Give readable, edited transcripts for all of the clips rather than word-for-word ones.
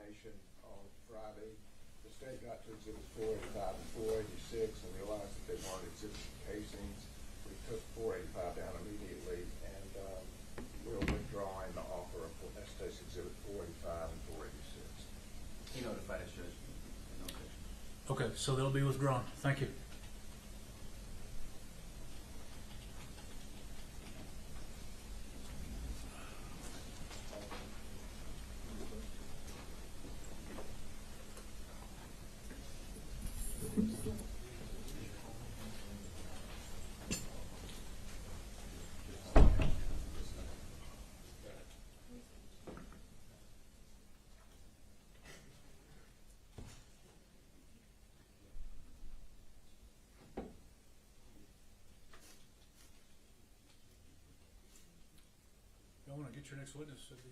information on Friday. The state got to Exhibits 485 and 486 and realized that they weren't exhibit casings. We took 485 down immediately, and we're withdrawing the offer of Estes Exhibit 485 and 486. He notified us, Judge. No objection. Okay, so they'll be withdrawn. Thank you. You want to get your next witness, Cindy?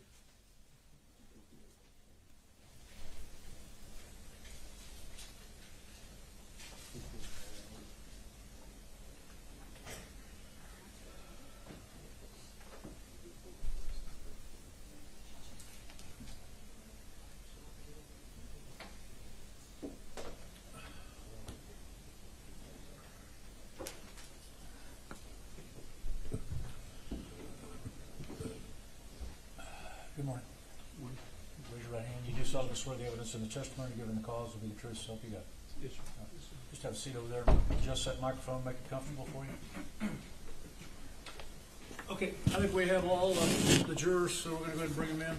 Good morning. Raise your right hand. You do solemnly swear the evidence in the testimony given the cause will be the truth, so help you God. Yes, sir. Just have a seat over there. Adjust that microphone, make it comfortable for you. Okay, I think we have all the jurors, so we're going to go ahead and bring them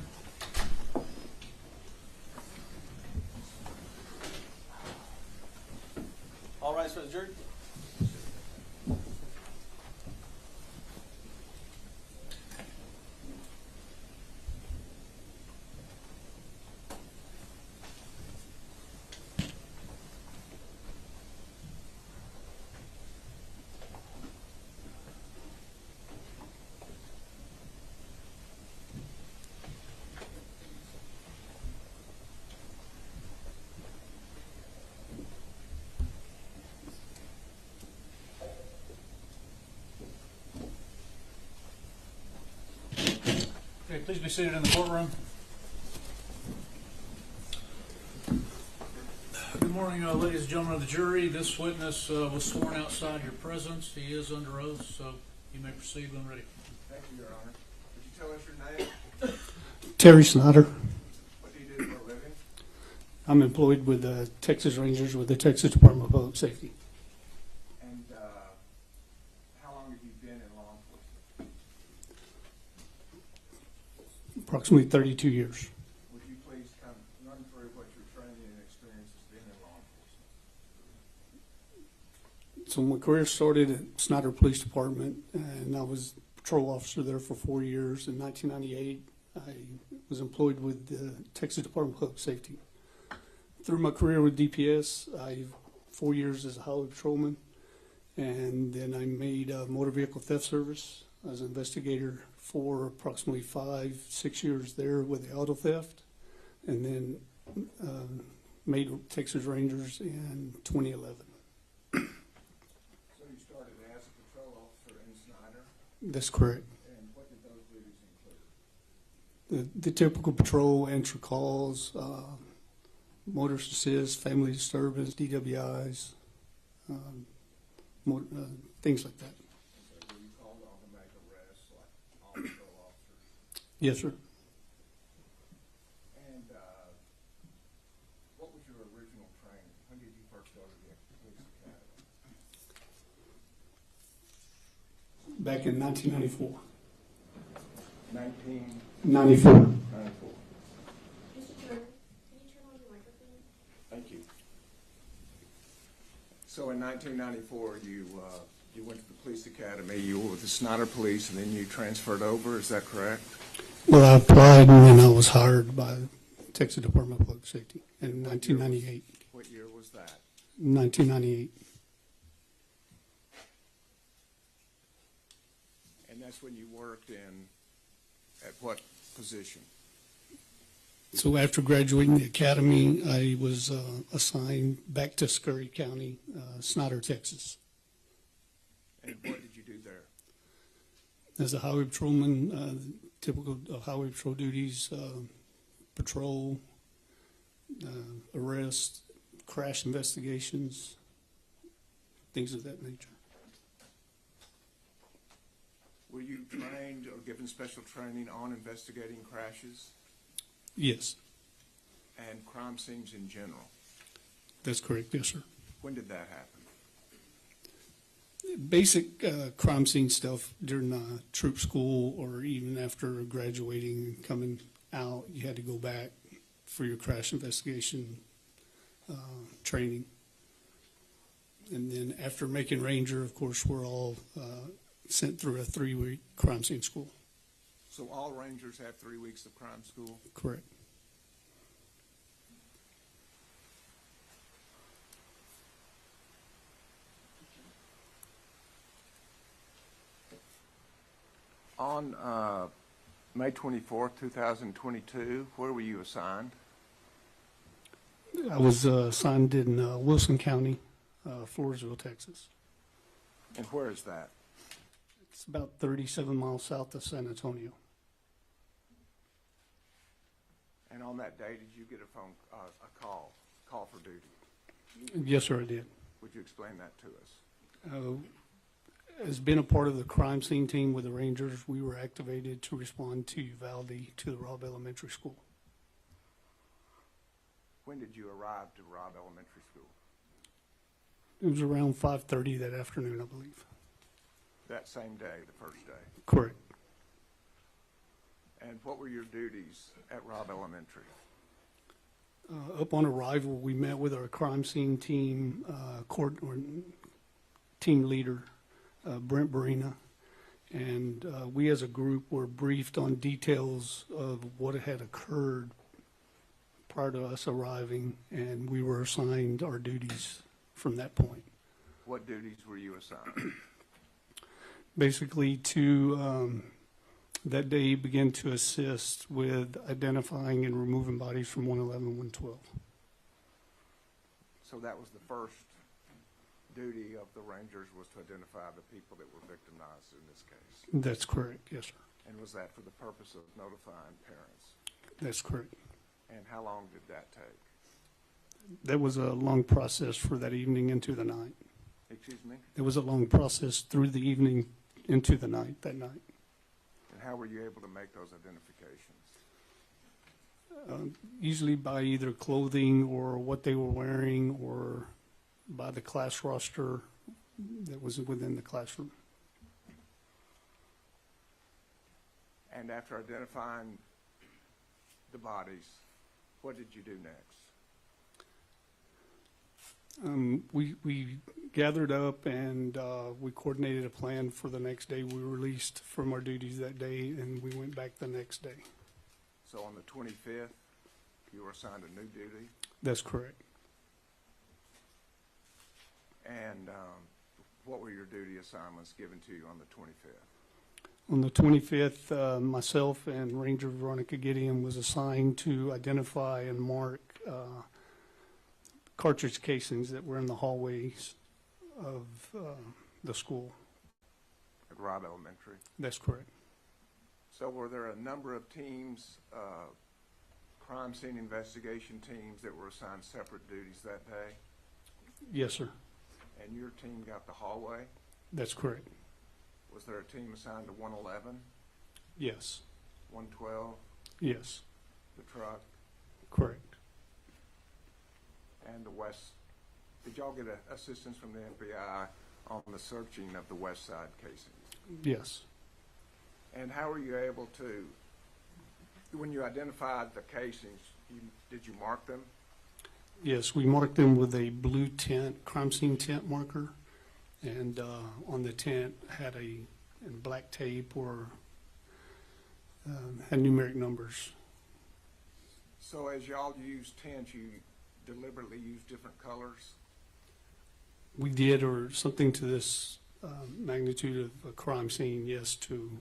in. All rise for the jury. Okay, please be seated in the courtroom. Good morning, ladies and gentlemen of the jury. This witness was sworn outside your presence. He is under oath, so you may proceed when ready. Thank you, Your Honor. Would you tell us your name? Terry Snyder. What do you do for a living? I'm employed with the Texas Rangers with the Texas Department of Public Safety. And how long have you been in law enforcement? Approximately 32 years. Would you please kind of run through what your training and experience has been in law enforcement? So my career started at Snyder Police Department, and I was patrol officer there for 4 years. In 1998, I was employed with the Texas Department of Public Safety. Through my career with DPS, I 4 years as a highway patrolman, and then I made motor vehicle theft service. I was an investigator for approximately 5-6 years there with the auto theft, and then made Texas Rangers in 2011. So you started as a patrol officer in Snyder, That's correct. and what did those duties include? The typical patrol, answer calls, motorist assist, family disturbance, DWIs, things like that. So were you called on to make arrests like all patrol officers? Yes, sir. And what was your original training? When did you first go to the police academy? Back in 1994. 1994. 94. Mr. Turner, can you turn on your microphone? Thank you. So in 1994, you went to the police academy. You were with the Snyder Police, and then you transferred over. Is that correct? Well, I applied and then I was hired by the Texas Department of Public Safety in 1998. What year was that? 1998. And that's when you worked at what position? So after graduating the academy, I was assigned back to Scurry County, Snyder, Texas. And what did you do there? As a highway patrolman, typical highway patrol duties, patrol, arrests, crash investigations, things of that nature. Were you trained or given special training on investigating crashes Yes, and crime scenes in general? that's correct. Yes, sir. When did that happen? Basic crime scene stuff during troop school, or even after graduating and coming out, you had to go back for your crash investigation training. And then after making Ranger, of course, we're all sent through a 3-week crime scene school. So all Rangers have 3 weeks of crime school? Correct. On May 24th, 2022, where were you assigned? I was assigned in Wilson County, Floresville, Texas. And where is that? It's about 37 miles south of San Antonio. And on that day, did you get a call for duty? Yes, sir, I did. Would you explain that to us? As being a part of the crime scene team with the Rangers, we were activated to respond to Uvalde to the Robb Elementary School. When did you arrive to Robb Elementary School? It was around 5:30 that afternoon, I believe. That same day, the first day. Correct. And what were your duties at Robb Elementary? Upon arrival, we met with our crime scene team, team leader, Brent Barina, and we as a group were briefed on details of what had occurred prior to us arriving, and we were assigned our duties from that point. What duties were you assigned? Basically to that day begin to assist with identifying and removing bodies from 111 and 112. So that was the first duty of the Rangers, was to identify the people that were victimized in this case. That's correct, yes, sir. And was that for the purpose of notifying parents? That's correct. And how long did that take? That was a long process for that evening into the night. Excuse me? It was a long process through the evening into the night, that night. And how were you able to make those identifications? Usually by either clothing or what they were wearing, or by the class roster that was within the classroom. And after identifying the bodies, what did you do next? We gathered up and we coordinated a plan for the next day. We were released from our duties that day, and we went back the next day. So on the 25th, you were assigned a new duty? That's correct. And what were your duty assignments given to you on the 25th? On the 25th, myself and Ranger Veronica Gideon was assigned to identify and mark cartridge casings that were in the hallways of the school. At Robb Elementary? That's correct. So were there a number of teams, crime scene investigation teams, that were assigned separate duties that day? Yes, sir. And your team got the hallway? That's correct. Was there a team assigned to 111, Yes. 112, Yes. the truck, Correct. and the west? Did y'all get assistance from the FBI on the searching of the west side casings? Yes. And how were you able to, when you identified the casings, did you mark them? Yes, we marked them with a blue tent, crime scene tent marker, and on the tent had in black tape or had numeric numbers. So as y'all used tents, you deliberately used different colors? We did, or something to this magnitude of a crime scene, yes, to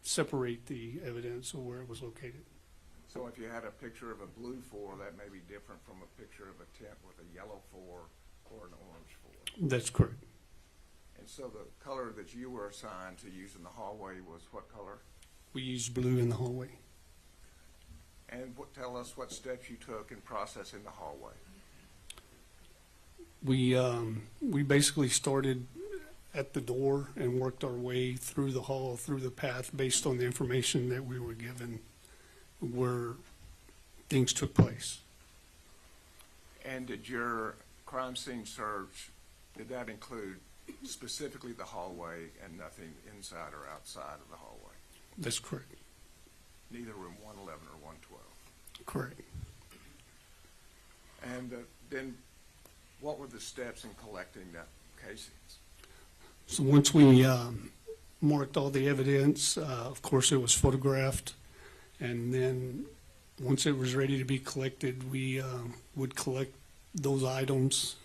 separate the evidence of where it was located. So if you had a picture of a blue 4, that may be different from a picture of a tent with a yellow 4 or an orange 4. That's correct. And so the color that you were assigned to use in the hallway was what color? We used blue in the hallway. And tell us what steps you took in processing the hallway. We basically started at the door and worked our way through the hall, through the path, based on the information that we were given where things took place. And did your crime scene search, did that include specifically the hallway and nothing inside or outside of the hallway? That's correct. Neither room 111 or 112? Correct. And then what were the steps in collecting the casings? So once we marked all the evidence, of course it was photographed, and then once it was ready to be collected, we would collect those items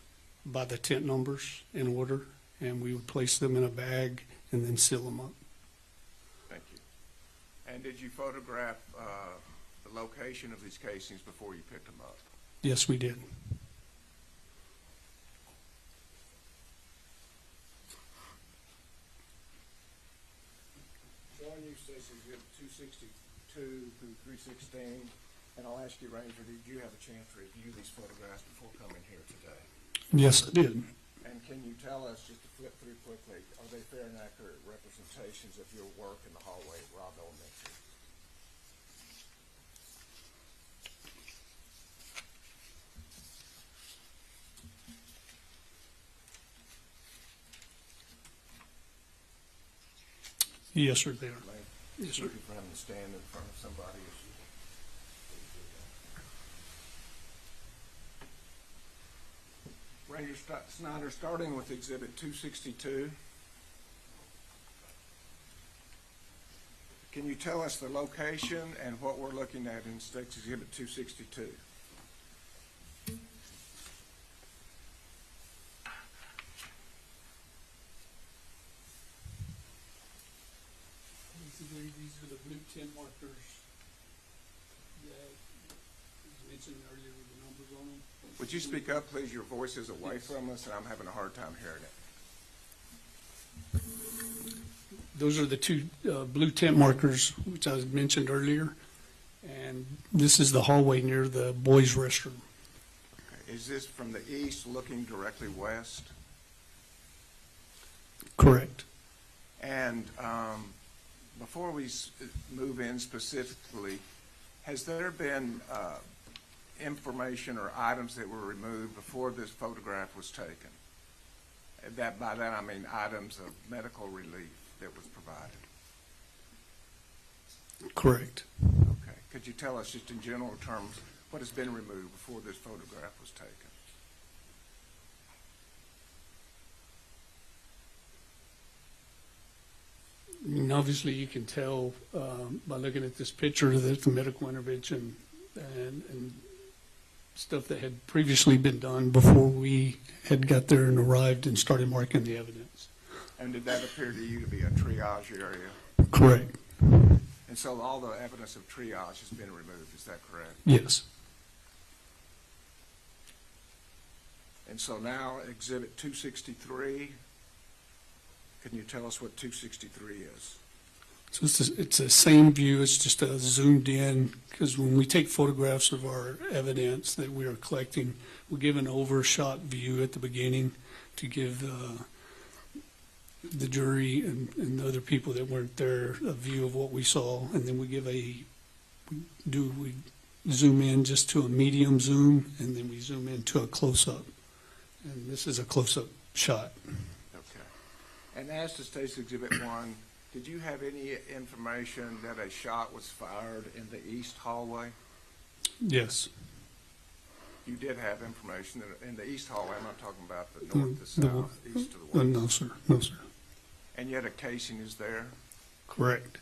by the tent numbers in order, and we would place them in a bag and then seal them up. Thank you. And did you photograph the location of these casings before you picked them up? Yes, we did. Showing you Stacy Exhibit 262 through 316, and I'll ask you, Ranger, did you have a chance to review these photographs before coming here today? Yes, I did. And can you tell us, just to flip through quickly, are they fair and accurate representations of your work in the hallway at Robb Elementary? Yes, sir, they are. Yes, sir. Keep you from having to stand in front of somebody. Ranger Snyder, starting with Exhibit 262, can you tell us the location and what we're looking at in State's Exhibit 262? Basically, these are the blue tent markers that was mentioned earlier with the numbers on them. Would you speak up, please? Your voice is away from us, and I'm having a hard time hearing it. Those are the two blue tent markers, which I mentioned earlier. And this is the hallway near the boys' restroom. Okay. Is this from the east looking directly west? Correct. And before we move in specifically, has there been information or items that were removed before this photograph was taken? By that I mean items of medical relief that was provided. Correct. Okay. Could you tell us just in general terms what has been removed before this photograph was taken? I mean, obviously, you can tell by looking at this picture that the medical intervention and stuff that had previously been done before we had got there and arrived and started marking the evidence. And did that appear to you to be a triage area? Correct. And so all the evidence of triage has been removed, is that correct? Yes. And so now Exhibit 263, can you tell us what 263 is? So it's the same view, it's just zoomed in, because when we take photographs of our evidence that we are collecting, we give an overshot view at the beginning to give the jury and the other people that weren't there a view of what we saw, and then we give we zoom in just to a medium zoom, and then we zoom into a close-up. And this is a close-up shot. Okay. And as to State's Exhibit 1, did you have any information that a shot was fired in the east hallway? Yes. You did have information that in the east hallway. I'm not talking about the north to south, east to the west. No, sir. No, sir. And yet a casing is there? Correct.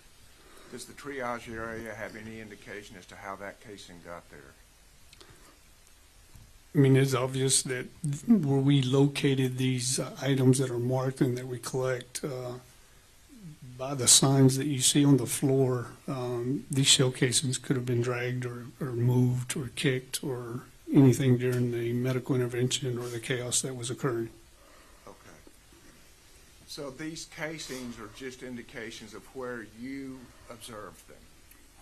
Does the triage area have any indication as to how that casing got there? I mean, it's obvious that where we located these items that are marked and that we collect by the signs that you see on the floor, these shell casings could have been dragged or moved or kicked or anything during the medical intervention or the chaos that was occurring. Okay. So these casings are just indications of where you observed them?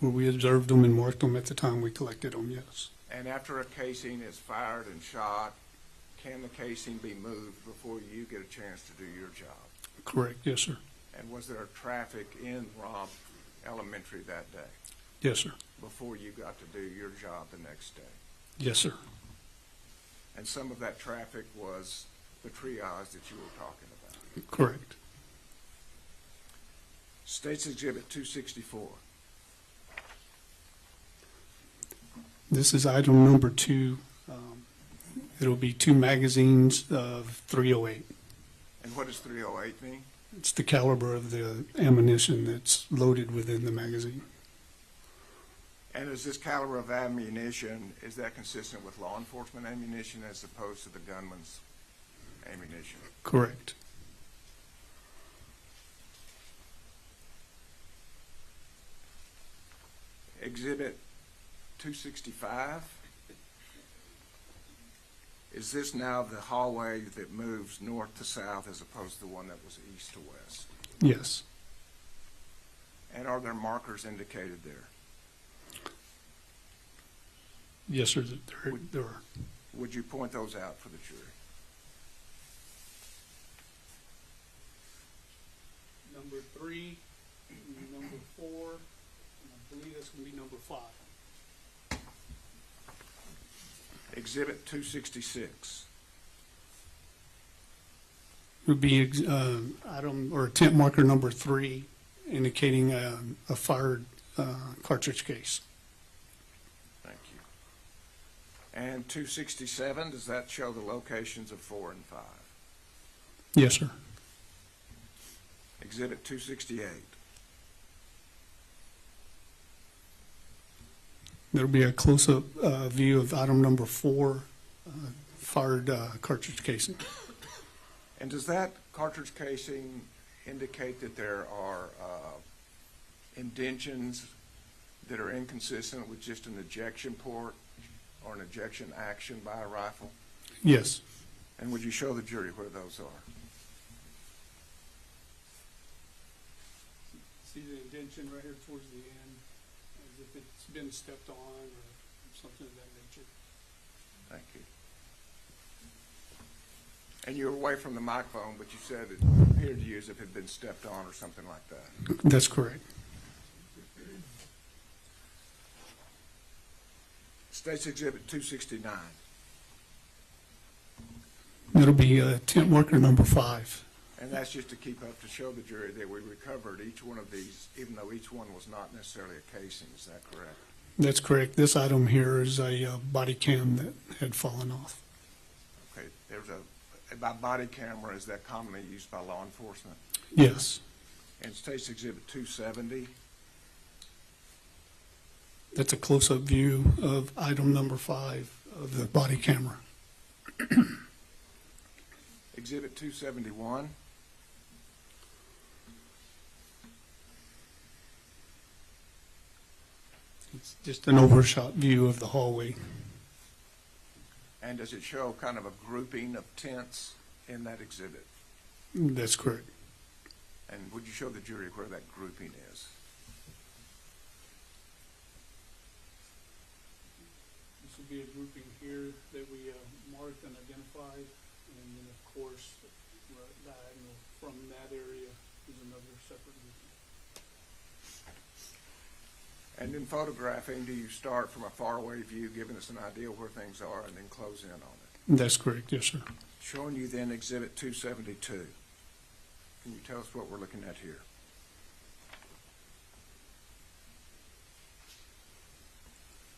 Where we observed them and marked them at the time we collected them, yes. And after a casing is fired and shot, can the casing be moved before you get a chance to do your job? Correct, yes, sir. And was there traffic in Robb Elementary that day Yes, sir. before you got to do your job the next day? Yes, sir. And some of that traffic was the triage that you were talking about. Correct. State's Exhibit 264. This is item number 2. It'll be 2 magazines of .308. And what does 308 mean? It's the caliber of the ammunition that's loaded within the magazine. And is this caliber of ammunition, is that consistent with law enforcement ammunition as opposed to the gunman's ammunition? Correct. Exhibit 265. Is this now the hallway that moves north to south as opposed to the one that was east to west? Yes. And are there markers indicated there? Yes, sir. There are. Would you point those out for the jury? Number 3, number 4, and I believe that's going to be number 5. Exhibit 266. It would be item or attempt marker number 3, indicating a fired cartridge case. Thank you. And 267, does that show the locations of 4 and 5? Yes, sir. Exhibit 268. There'll be a close-up view of item number 4, fired cartridge casing. And does that cartridge casing indicate that there are indentions that are inconsistent with just an ejection port or an ejection action by a rifle? Yes. And would you show the jury where those are? See the indention right here towards the end, as if it's been stepped on or something of that nature. Thank you. And you were away from the microphone, but you said it appeared to you as if it had been stepped on or something like that. That's correct. State's Exhibit 269. That'll be attempt marker number 5. And that's just to keep up to show the jury that we recovered each one of these, even though each one was not necessarily a casing. Is that correct? That's correct. This item here is a body cam that had fallen off. Okay. There's by body camera, is that commonly used by law enforcement? Yes. And State's Exhibit 270. That's a close-up view of item number 5 of the body camera. Exhibit 271. It's just an overshot view of the hallway. And does it show kind of a grouping of tents in that exhibit? That's correct. And would you show the jury where that grouping is? This will be a grouping here that we marked and identified, and then of course, diagonal from that area is another separate grouping. And in photographing, do you start from a faraway view, giving us an idea where things are, and then close in on it? That's correct, yes, sir. Showing you then Exhibit 272. Can you tell us what we're looking at here?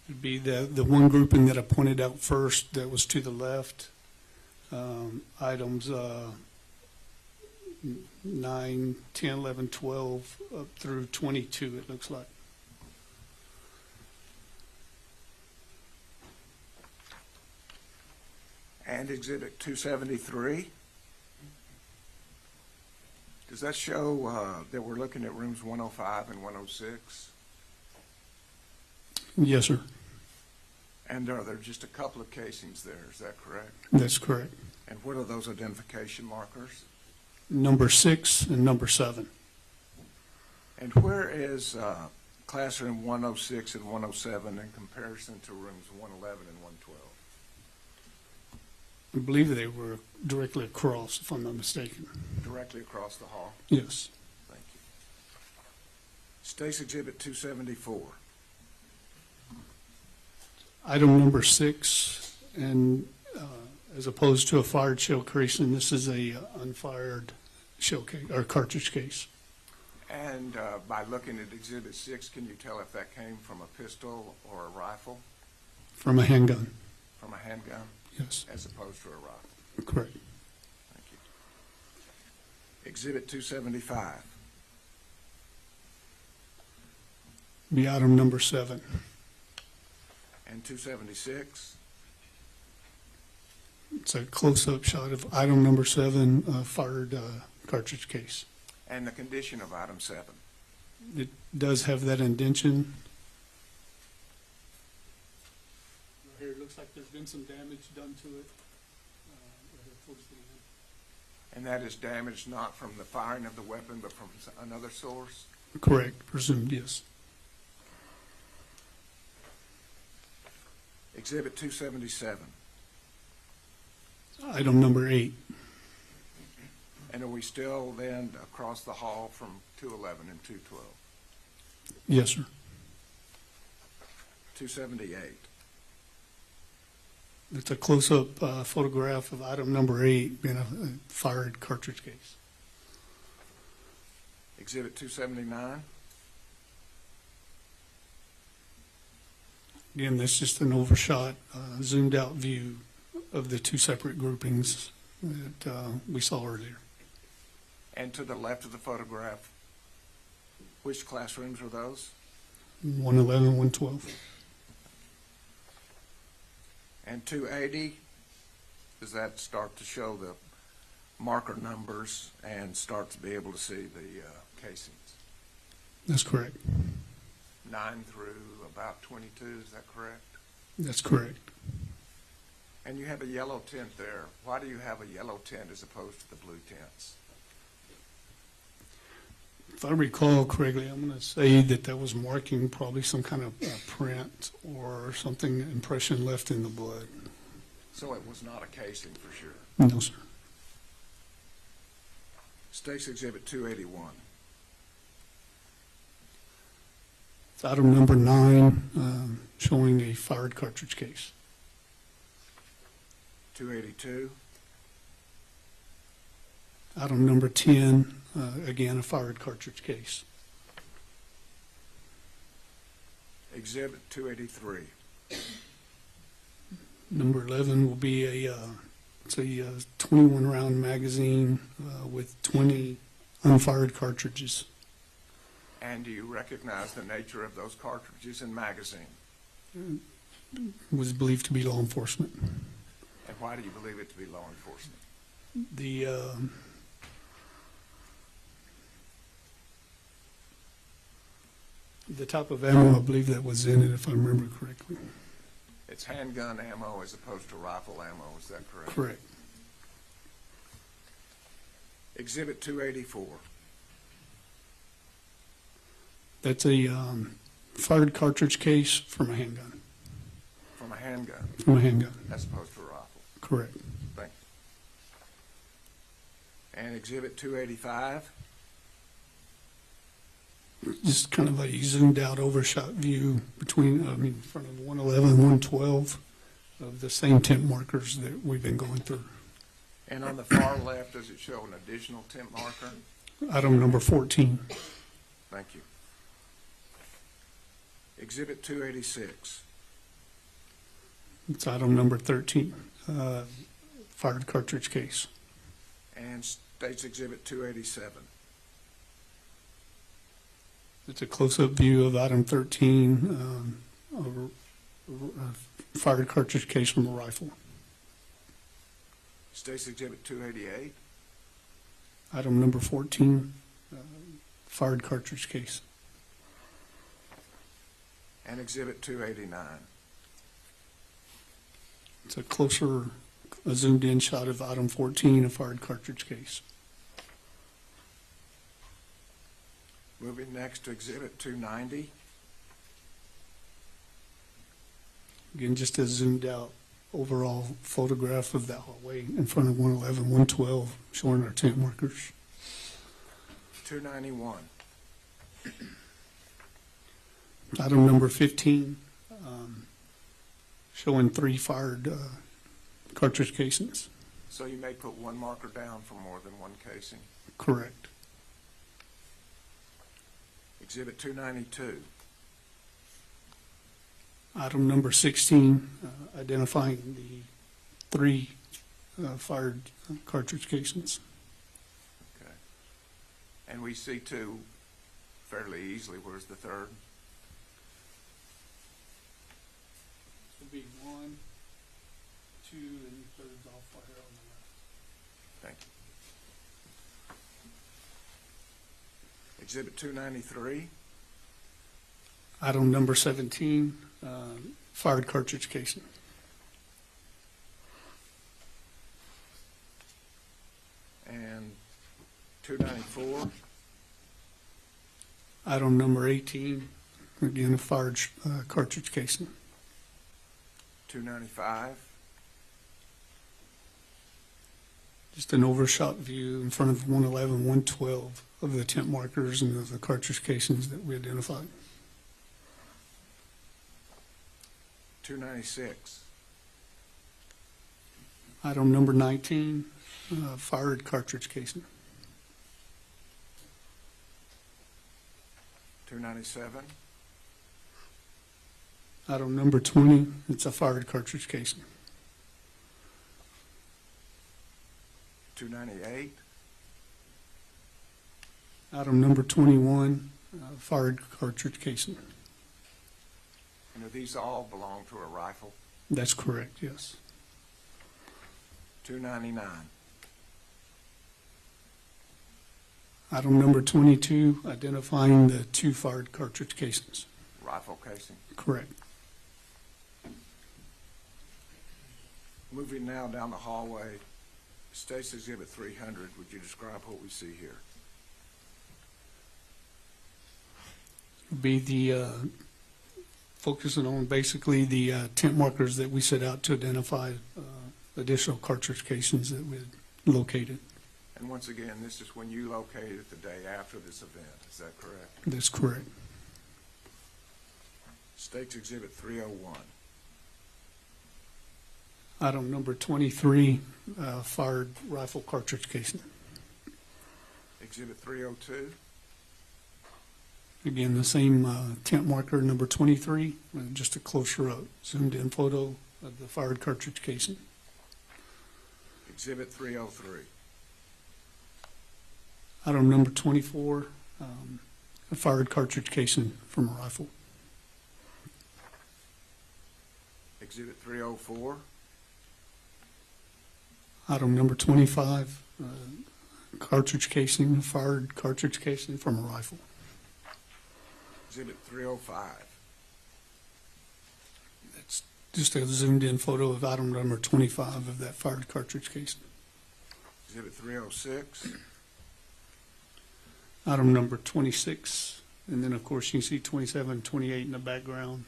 It'd be the one grouping that I pointed out first that was to the left. Items 9, 10, 11, 12, up through 22, it looks like. And Exhibit 273. Does that show that we're looking at rooms 105 and 106? Yes, sir. And are there just a couple of casings there? Is that correct? That's correct. And what are those identification markers? Number 6 and number 7. And where is classroom 106 and 107 in comparison to rooms 111 and 112? I believe they were directly across, if I'm not mistaken. Directly across the hall? Yes. Thank you. State's Exhibit 274. Item number 6, and as opposed to a fired shell casing, this is a unfired shell case or cartridge case. And by looking at Exhibit 6, can you tell if that came from a pistol or a rifle? From a handgun. From a handgun? Yes, As opposed to a rifle? correct. Thank you. Exhibit 275. Be item number 7. And 276. It's a close-up shot of item number 7, fired cartridge case. And the condition of item 7. It does have that indention. Here, it looks like there's been some damage done to it towards the end. And that is damage not from the firing of the weapon, but from another source? Correct, presumed, yes. Exhibit 277. Item number 8. And are we still then across the hall from 211 and 212? Yes, sir. 278. It's a close-up photograph of item number 8 being a fired cartridge case. Exhibit 279. Again, that's just an overshot, zoomed-out view of the two separate groupings that we saw earlier. And to the left of the photograph, which classrooms were those? 111, 112. And 280, does that start to show the marker numbers and start to be able to see the casings? That's correct. 9 through about 22, is that correct? That's correct. And you have a yellow tint there. Why do you have a yellow tint as opposed to the blue tints? If I recall correctly, I'm going to say that that was marking probably some kind of print or something, impression left in the blood. So it was not a casing for sure. No, sir. State's Exhibit 281. It's item number 9, showing a fired cartridge case. 282. Item number 10, again, a fired cartridge case. Exhibit 283. Number 11 will be it's a 21-round magazine with 20 unfired cartridges. And do you recognize the nature of those cartridges and magazine? Was believed to be law enforcement. And why do you believe it to be law enforcement? The type of ammo, I believe that was in it, if I remember correctly. It's handgun ammo as opposed to rifle ammo, is that correct? Correct. Exhibit 284. That's a fired cartridge case from a handgun. From a handgun From a handgun. as opposed to a rifle. Correct. Thank you. And Exhibit 285. Just kind of a zoomed out overshot view between, in front of 111, 112 of the same tint markers that we've been going through. And on the far left, does it show an additional tint marker? Item number 14. Thank you. Exhibit 286. It's item number 13, fired cartridge case. And State's Exhibit 287. It's a close-up view of item 13, a fired cartridge case from a rifle. State's Exhibit 288. Item number 14, fired cartridge case. And Exhibit 289. It's a closer, a zoomed-in shot of item 14, a fired cartridge case. Moving next to Exhibit 290. Again, just a zoomed out overall photograph of that hallway in front of 111, 112, showing our tent markers. 291. Item number 15, showing 3 fired cartridge casings. So you may put one marker down for more than one casing. Correct. Exhibit 292. Item number 16, identifying the 3 fired cartridge casings. Okay. And we see 2 fairly easily. Where's the third? This will be 1, 2, and the third's all fire on the left. Thank you. Exhibit 293. Item number 17, fired cartridge casing. And 294. Item number 18, again, a fired cartridge casing. 295. Just an overshot view in front of 111, 112 of the tent markers and of the cartridge casings that we identified. 296. Item number 19, fired cartridge casing. 297. Item number 20, it's a fired cartridge casing. 298. Item number 21, fired cartridge casing. You know, these all belong to a rifle. That's correct, yes. 299. Item number 22, identifying the 2 fired cartridge casings. Rifle casing. Correct. Moving now down the hallway, State's Exhibit 300, would you describe what we see here? Be the focusing on basically the tent markers that we set out to identify additional cartridge casings that we had located. And once again, this is when you located it the day after this event, is that correct? That's correct. State's Exhibit 301. Item number 23, fired rifle cartridge casing. Exhibit 302. Again, the same tent marker, number 23, just a closer up, zoomed in photo of the fired cartridge casing. Exhibit 303. Item number 24, a fired cartridge casing from a rifle. Exhibit 304. Item number 25, cartridge casing, fired cartridge casing from a rifle. Exhibit 305. That's just a zoomed in photo of item number 25 of that fired cartridge casing. Exhibit 306. Item number 26, and then of course you can see 27, 28 in the background.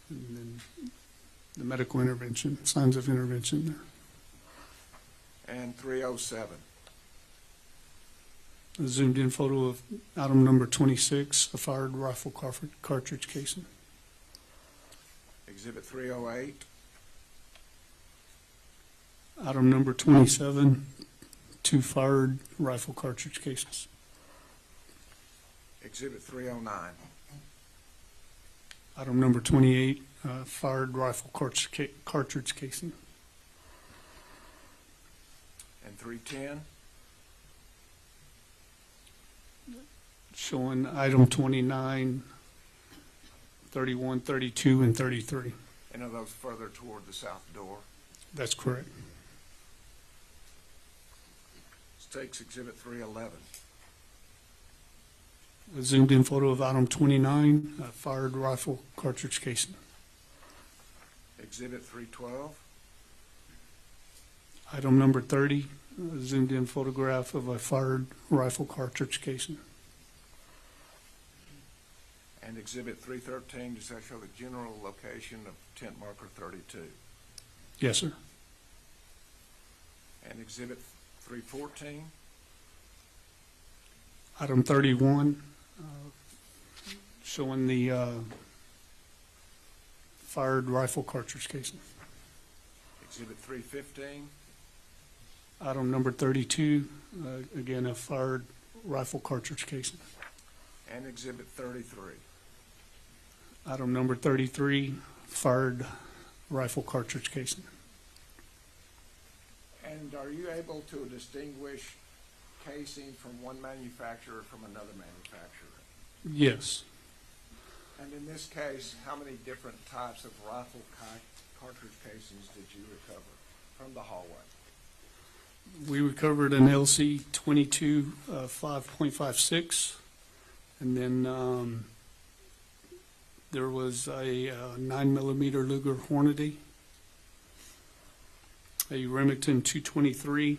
And then the medical intervention, signs of intervention there. And 307. A zoomed in photo of item number 26, a fired rifle cartridge casing. Exhibit 308. Item number 27, 2 fired rifle cartridge cases. Exhibit 309. Item number 28, fired rifle cartridge casing. And 310. Showing item 29, 31, 32, and 33. And are those further toward the south door? That's correct. State's Exhibit 311. A zoomed in photo of item 29, fired rifle cartridge casing. Exhibit 312. Item number 30, a zoomed in photograph of a fired rifle cartridge casing. And And Exhibit 313, does that show the general location of tent marker 32? Yes, sir. And Exhibit 314? Item 31, showing the fired rifle cartridge casing. Exhibit 315? Item number 32, again, a fired rifle cartridge casing. And Exhibit 33? Item number 33, fired rifle cartridge casing. And are you able to distinguish casing from one manufacturer from another manufacturer? Yes. And in this case, how many different types of rifle cartridge casings did you recover from the hallway? We recovered an LC 22 5.56, and then there was a 9mm Luger Hornady, a Remington 223,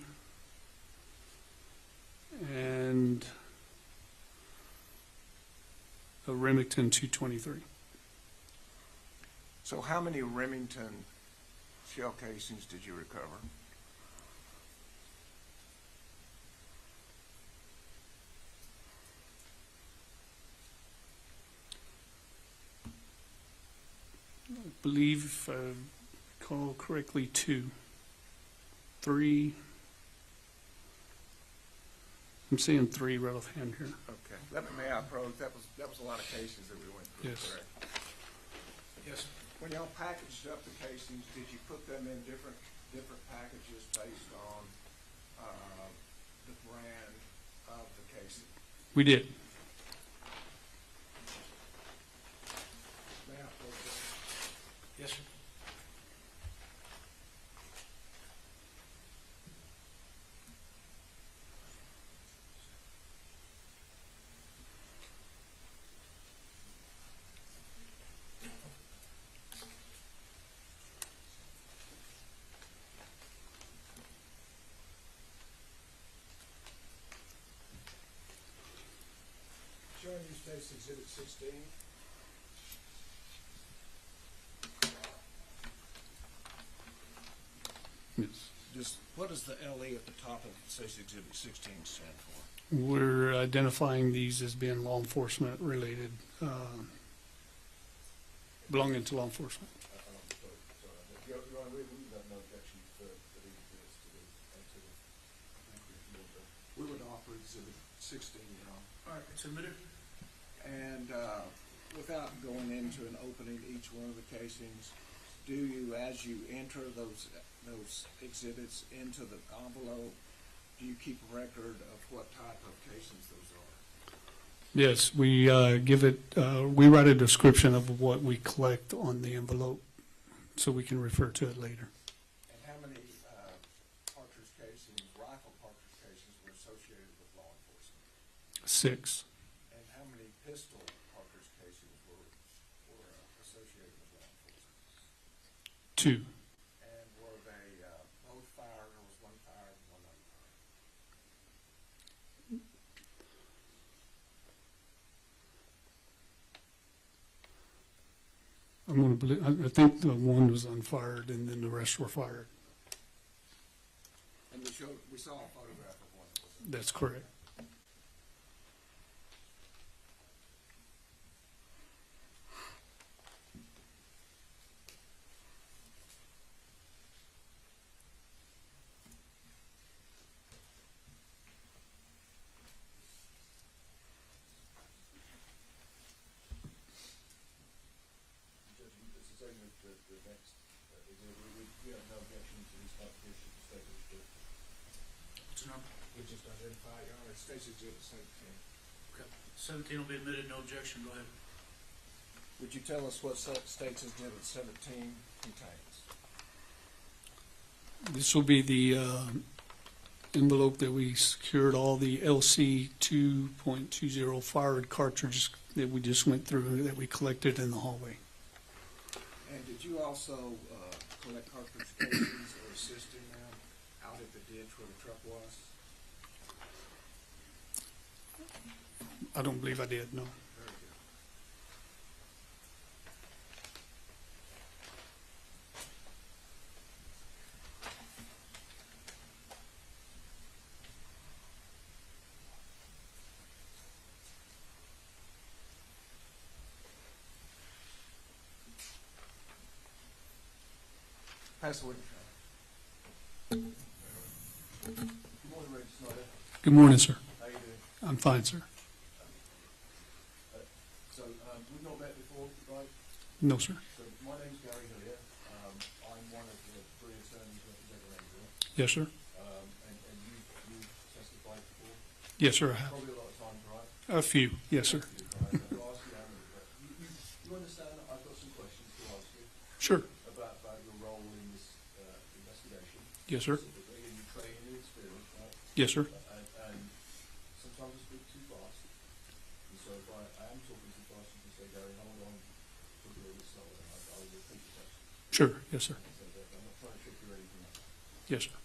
and a Remington 223. So how many Remington shell casings did you recover? I believe, if I recall correctly, 2. 3. I'm seeing 3 right offhand here. Okay. May I approach? That was a lot of cases that we went through, Yes. correct? Yes. When y'all packaged up the casings, did you put them in different packages based on the brand of the casing? We did. May I approach? Yes, sir. Showing you State's Exhibit 16. Yes. Just, what does the LE at the top of State's Exhibit 16 stand for? We're identifying these as being law enforcement related, belonging to law enforcement. We would offer Exhibit 16, you know. All right, it's admitted. And without going into and opening each one of the casings, do you, as you enter those exhibits into the envelope, do you keep a record of what type of casings those are? Yes, we give it, we write a description of what we collect on the envelope so we can refer to it later. And how many cartridge casings, rifle cartridge casings were associated with law enforcement? 6. And how many pistol cartridge casings were associated with law enforcement? 2. And were they both fired, or was one fired and one unfired? I'm going to believe, I think the one was unfired and then the rest were fired. And we saw a photograph of one that was unfired. That's correct. What's the number? We just identified, Your Honor, State's Exhibit 17. Okay. 17 will be admitted, no objection, go ahead. Would you tell us what State's Exhibit 17 contains? This will be the envelope that we secured all the LC 2.20 fired cartridges that we just went through that we collected in the hallway. And did you also collect cartridge casings or assist in them out at the ditch where the truck was? I don't believe I did, no. Very good. Pass the witness. Good morning, Reggie Snyder. Good morning, sir. How you doing? I'm fine, sir. We've not met before, right? No, sir. So my name's Gary Hillier. I'm one of the three attorneys representing Adrian. Yes, sir. And you've testified before? Yes, sir, I have. Probably a lot of times, right? A few, yes, sir. I'll ask you how many, but you understand that I've got some questions to ask you Sure. about your role in this investigation. Yes, sir. Specifically in your training and experience, right? Yes, sir. And sometimes I speak too fast. And so if I am talking too fast, you can say, Gary, hold on, talk a little bit slower, and I will repeat the question. Sure. Yes, sir. So that I'm not trying to trick you or anything like that. Yes, sir.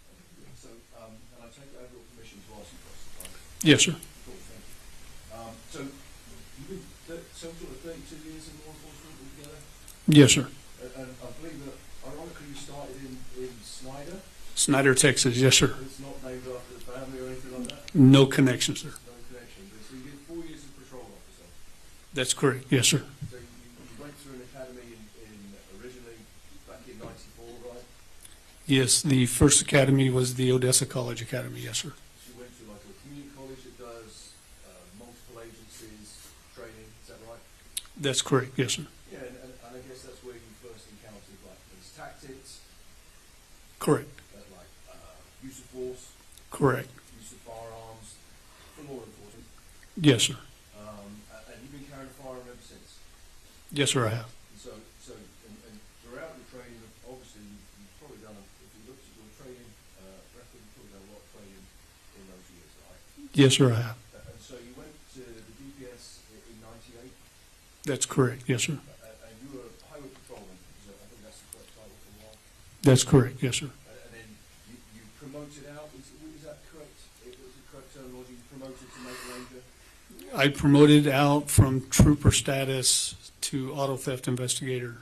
So, and I take I have your permission to ask you questions, right? Yes, sir. Cool, thank you. So, you've been some sort of 32 years in law enforcement altogether? Yes, sir. And I believe that, ironically, you started in Snyder. Snyder, Texas. Yes, sir. It's not named after the family or anything like that? No connection, sir. No connection. But so you did 4 years as patrol officer. That's correct. Yes, sir. So you went through an academy originally back in '94, right? Yes, the first academy was the Odessa College Academy. Yes, sir. So you went to like a community college that does multiple agencies training, is that right? That's correct. Yes, sir. Yeah, and I guess that's where you first encountered like police tactics, Correct. like use of force, Correct. use of firearms for law enforcement. Yes, sir. And you've been carrying a firearm ever since. Yes, sir, I have. And throughout your training, obviously, you've probably done, if you looked at your training record, you've probably done a lot of training in those years, right? Yes, sir, I have. And so you went to the DPS in '98, That's correct. Yes, sir. and you were a highway patrolman, so I think that's the correct title for a while. That's correct. Yes, sir. And then you promoted out, is that correct? Is it correct terminology? You promoted to make ranger? I promoted out from trooper status to auto theft investigator,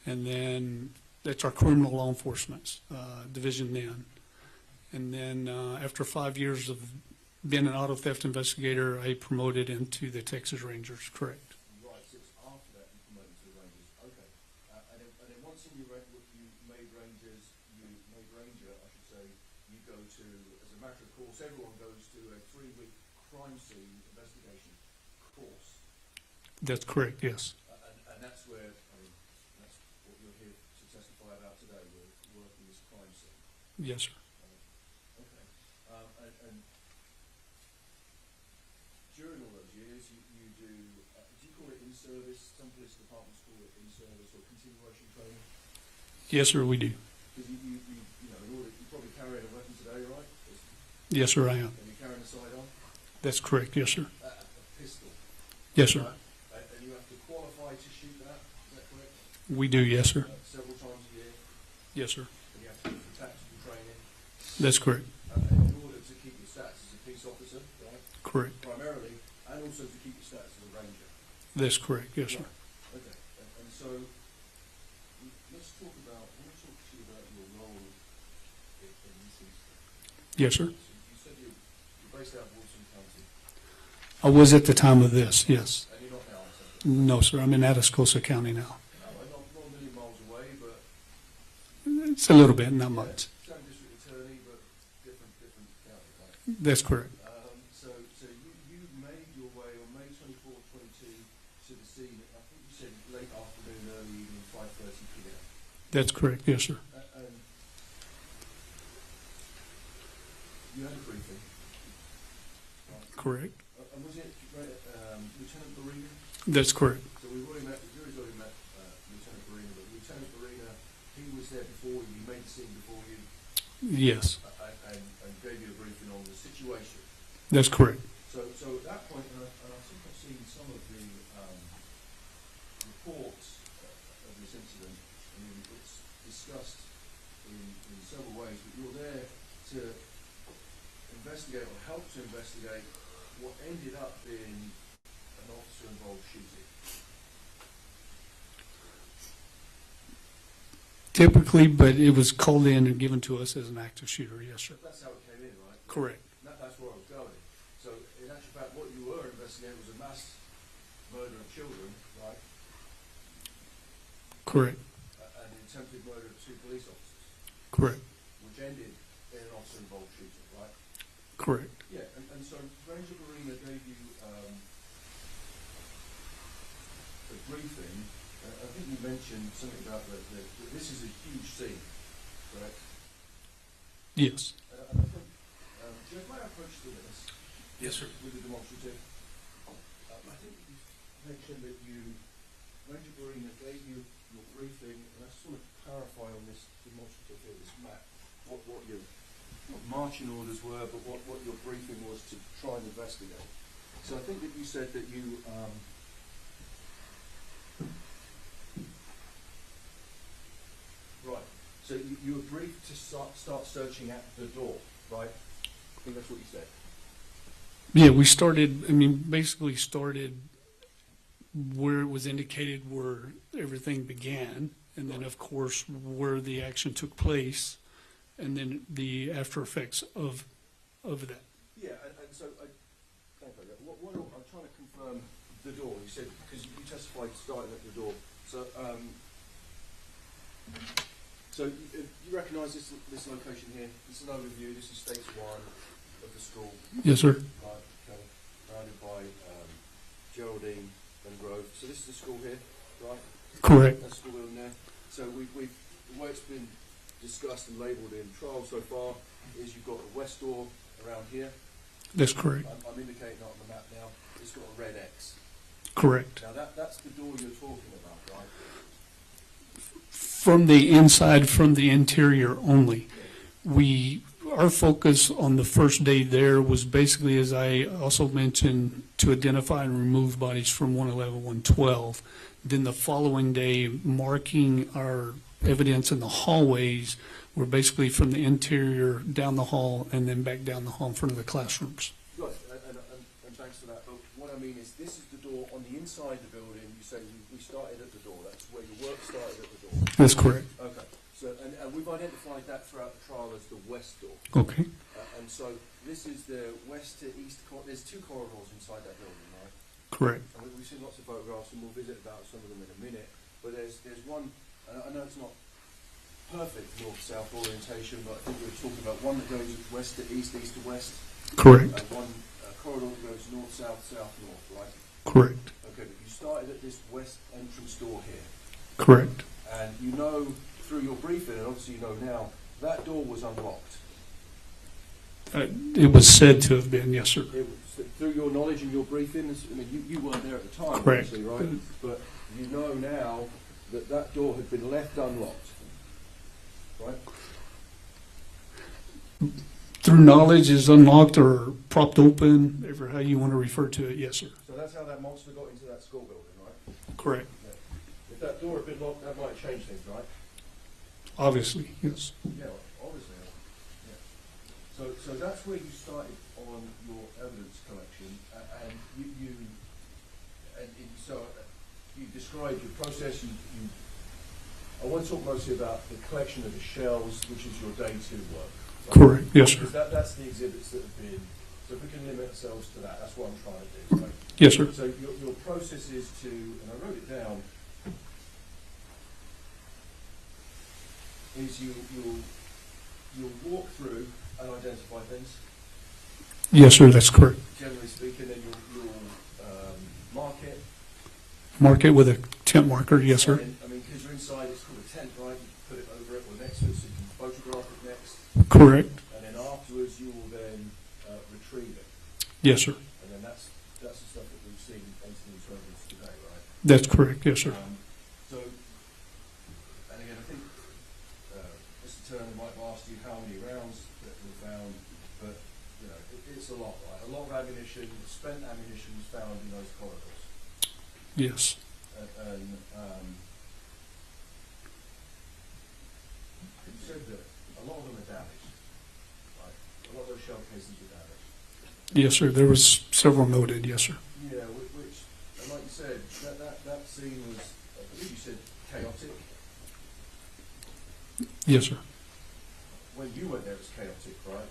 and then that's our criminal law enforcement division then. And then after 5 years of being an auto theft investigator, I promoted into the Texas Rangers. Correct. Right, so it's after that you promoted to the Rangers. Okay. And then once you made Rangers, I should say, you go to, as a matter of course, everyone goes to a 3-week crime scene investigation course. That's correct. Yes. And that's where, that's what you're here to testify about today, we're working this crime scene. Yes, sir. Okay. And during all those years, you do you call it in-service? Some police departments call it in-service or continuation training. Yes, sir, we do. Because you know, in order, you're probably carrying a weapon today, right? Yes, sir, I am. And you're carrying a sidearm? That's correct. Yes, sir. A pistol. Yes, sir. Right? And you have to qualify to shoot that, is that correct? We do. Yes, sir. Several times a year. Yes, sir. And you have to do for tactical training. That's correct. And in order to keep your status as a peace officer, right? Correct. Primarily, and also to keep your status as a ranger. That's correct. Yes, sir. Okay. And so, let's talk about, I want to talk to you about your role in this incident. Yes, sir. So you said you're based out of Wilson County, I was at the time of this. Yes. and you're not now, I take it? No, sir. I'm in Atascosa County now. Not a million miles away, but It's a little bit, not much. same district attorney, but different county, right? That's correct. So you made your way on May 24, 22 to the scene, I think you said late afternoon, early evening, 5:30 p.m. That's correct. Yes, sir. And you had a briefing. Right. Correct. And was it Lieutenant Barina? That's correct. So we've already met, the jury's already met Lieutenant Barina, but Lieutenant Barina, he was there before you, he made the scene before you, Yes, and gave you a briefing on the situation. that's correct. So at that point, and I think I've seen some of the reports of this incident, I mean, it's discussed in several ways, but you're there to investigate or help to investigate what ended up being an officer-involved shooting. Typically, but it was called in and given to us as an active shooter. Yes, sir. That's how it came in, right? Correct. That's where I was going. So in actual fact, what you were investigating was a mass murder of children, right? Correct. And the attempted murder of 2 police officers. Correct. which ended in an officer-involved shooting, right? Correct. Yeah, and so Ranger Barina gave you a briefing. I think you mentioned something about this is a huge scene, correct? Yes. And I think, do you have my approach to this? Yes, sir. With the demonstrative? I think you mentioned that Ranger Barina gave you your briefing, and I just want to clarify on this demonstrative here, this map, what your marching orders were, but what your briefing was to try and investigate. So I think that you said that you, right, so you were briefed to start searching at the door, right? I think that's what you said. Yeah, we started, basically started where it was indicated where everything began, and then, of course, where the action took place, and then the after effects of that. Yeah, and so thank you. What I'm trying to confirm the door. You said, because you testified starting at the door. So you recognise this location here? This is an overview. This is stage one of the school. Yes, sir. Right, okay. Surrounded by Geraldine and Grove. So this is the school here, right? Correct. That's the school building there. So we've the way it's been discussed and labelled in trial so far is you've got the west door around here. That's correct. I'm indicating that on the map now. It's got a red X. Correct. Now that's the door you're talking about, right? From the inside, from the interior only. Our focus on the first day there was basically, as I also mentioned, to identify and remove bodies from 111, 112. Then the following day, marking our evidence in the hallways were basically from the interior down the hall and then back down the hall in front of the classrooms. Right, and thanks for that. But what I mean is, this is the door on the inside of the building. You say we started at the door. That's where your work started at the door. That's correct. Okay. So, and we've identified that throughout the trial as the west door. Okay. And so this is the west to east. There's two corridors inside that building, right? Correct. And we've seen lots of photographs, and we'll visit about some of them in a minute. But there's one. I know it's not perfect north-south orientation, but I think we were talking about one that goes west to east, east to west. Correct. One corridor that goes north-south, south-north, right? Correct. Okay, but you started at this west entrance door here. Correct. And you know through your briefing, and obviously you know now, that door was unlocked. It was said to have been, yes, sir. It was, through your knowledge and your briefing, I mean, you weren't there at the time, Correct. obviously, right? But you know now that that door had been left unlocked, right? Through knowledge is unlocked or propped open, ever how you want to refer to it, yes, sir. So that's how that monster got into that school building, right? Correct. Yeah. If that door had been locked, that might have changed things, right? Obviously, yes. Yeah, obviously. Yeah. So that's where you started on your evidence collection, and you described your process. I want to talk mostly about the collection of the shells, which is your day two work. Right? Correct, yes, sir. Because that's the exhibits that have been. So if we can limit ourselves to that, that's what I'm trying to do. Right? Yes, sir. So your process is to, and I wrote it down, is you'll walk through and identify things, Yes, sir, that's correct. generally speaking, and you'll mark it. Mark it with a tent marker, yes, sir. I mean, because you're inside, it's called a tent, right? You put it over it or next to it so you can photograph it next. Correct. And then afterwards, you will then retrieve it. Yes, sir. And then that's the stuff that we've seen entering into evidence today, right? That's correct, yes, sir. So, and again, I think Mr. Turner might have asked you how many rounds that were found, but you know, it's a lot, right? A lot of ammunition, spent ammunition was found in those corridors. Yes. And you said that a lot of them are damaged, right? A lot of those shell casings are damaged. Yes, sir. There was several noted, yes, sir. Yeah, which, and like you said, that scene was, I believe you said, chaotic. Yes, sir. When you went there, it was chaotic, right?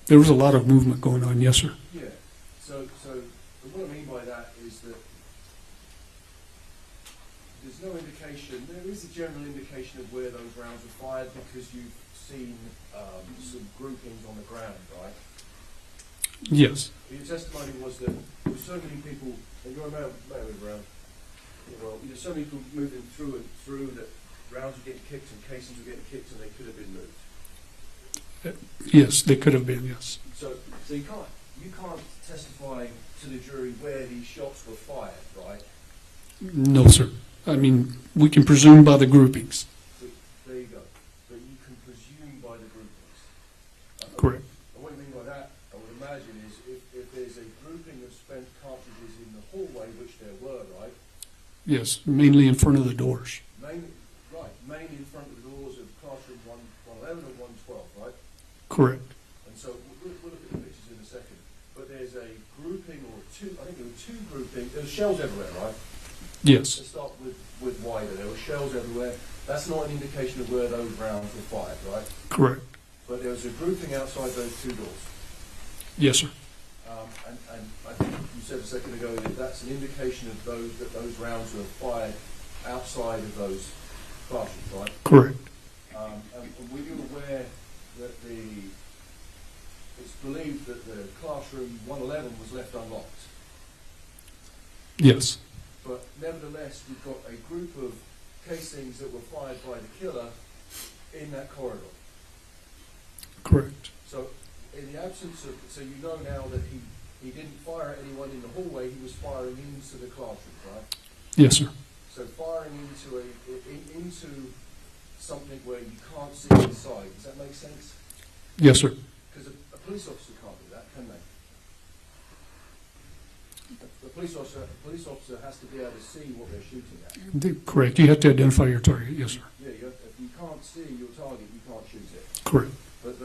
There was a lot of movement going on, yes, sir. Yeah. So what I mean by that is that there's no indication, there is a general indication of where those rounds were fired because you've seen some groupings on the ground, right? Yes, Your testimony was that there were so many people, and you're a man around, well, there's so many people moving through and through that rounds were getting kicked and casings were getting kicked and they could have been moved. yes, they could have been, yes. So you can't testify to the jury where these shots were fired, right? No, sir. I mean, we can presume by the groupings. But there you go. But you can presume by the groupings. Correct. And what I mean by that, I would imagine, is if there's a grouping of spent cartridges in the hallway, which there were, right? Yes, mainly in front of the doors. Mainly in front of the doors of classroom 111 and 112, right? Correct. And so we'll look at the pictures in a second. But there's a grouping or two, I think there were two groupings, there were shells everywhere, right? Yes, Let's start with wider. There were shells everywhere. That's not an indication of where those rounds were fired, right? correct. But there was a grouping outside those two doors. Yes, sir. And I think you said a second ago that that's an indication of that those rounds were fired outside of those classrooms, right? Correct. And were you aware that it's believed that the classroom 111 was left unlocked? Yes, But nevertheless, you've got a group of casings that were fired by the killer in that corridor. correct. So in the absence of, so you know now that he didn't fire at anyone in the hallway, he was firing into the classroom, right? Yes, sir. So firing into something where you can't see inside, does that make sense? Yes, sir. Because a police officer can't do that, can they? The police officer has to be able to see what they're shooting at. Correct. You have to identify your target. Yes, sir. Yeah, if you can't see your target, you can't shoot it. Correct. But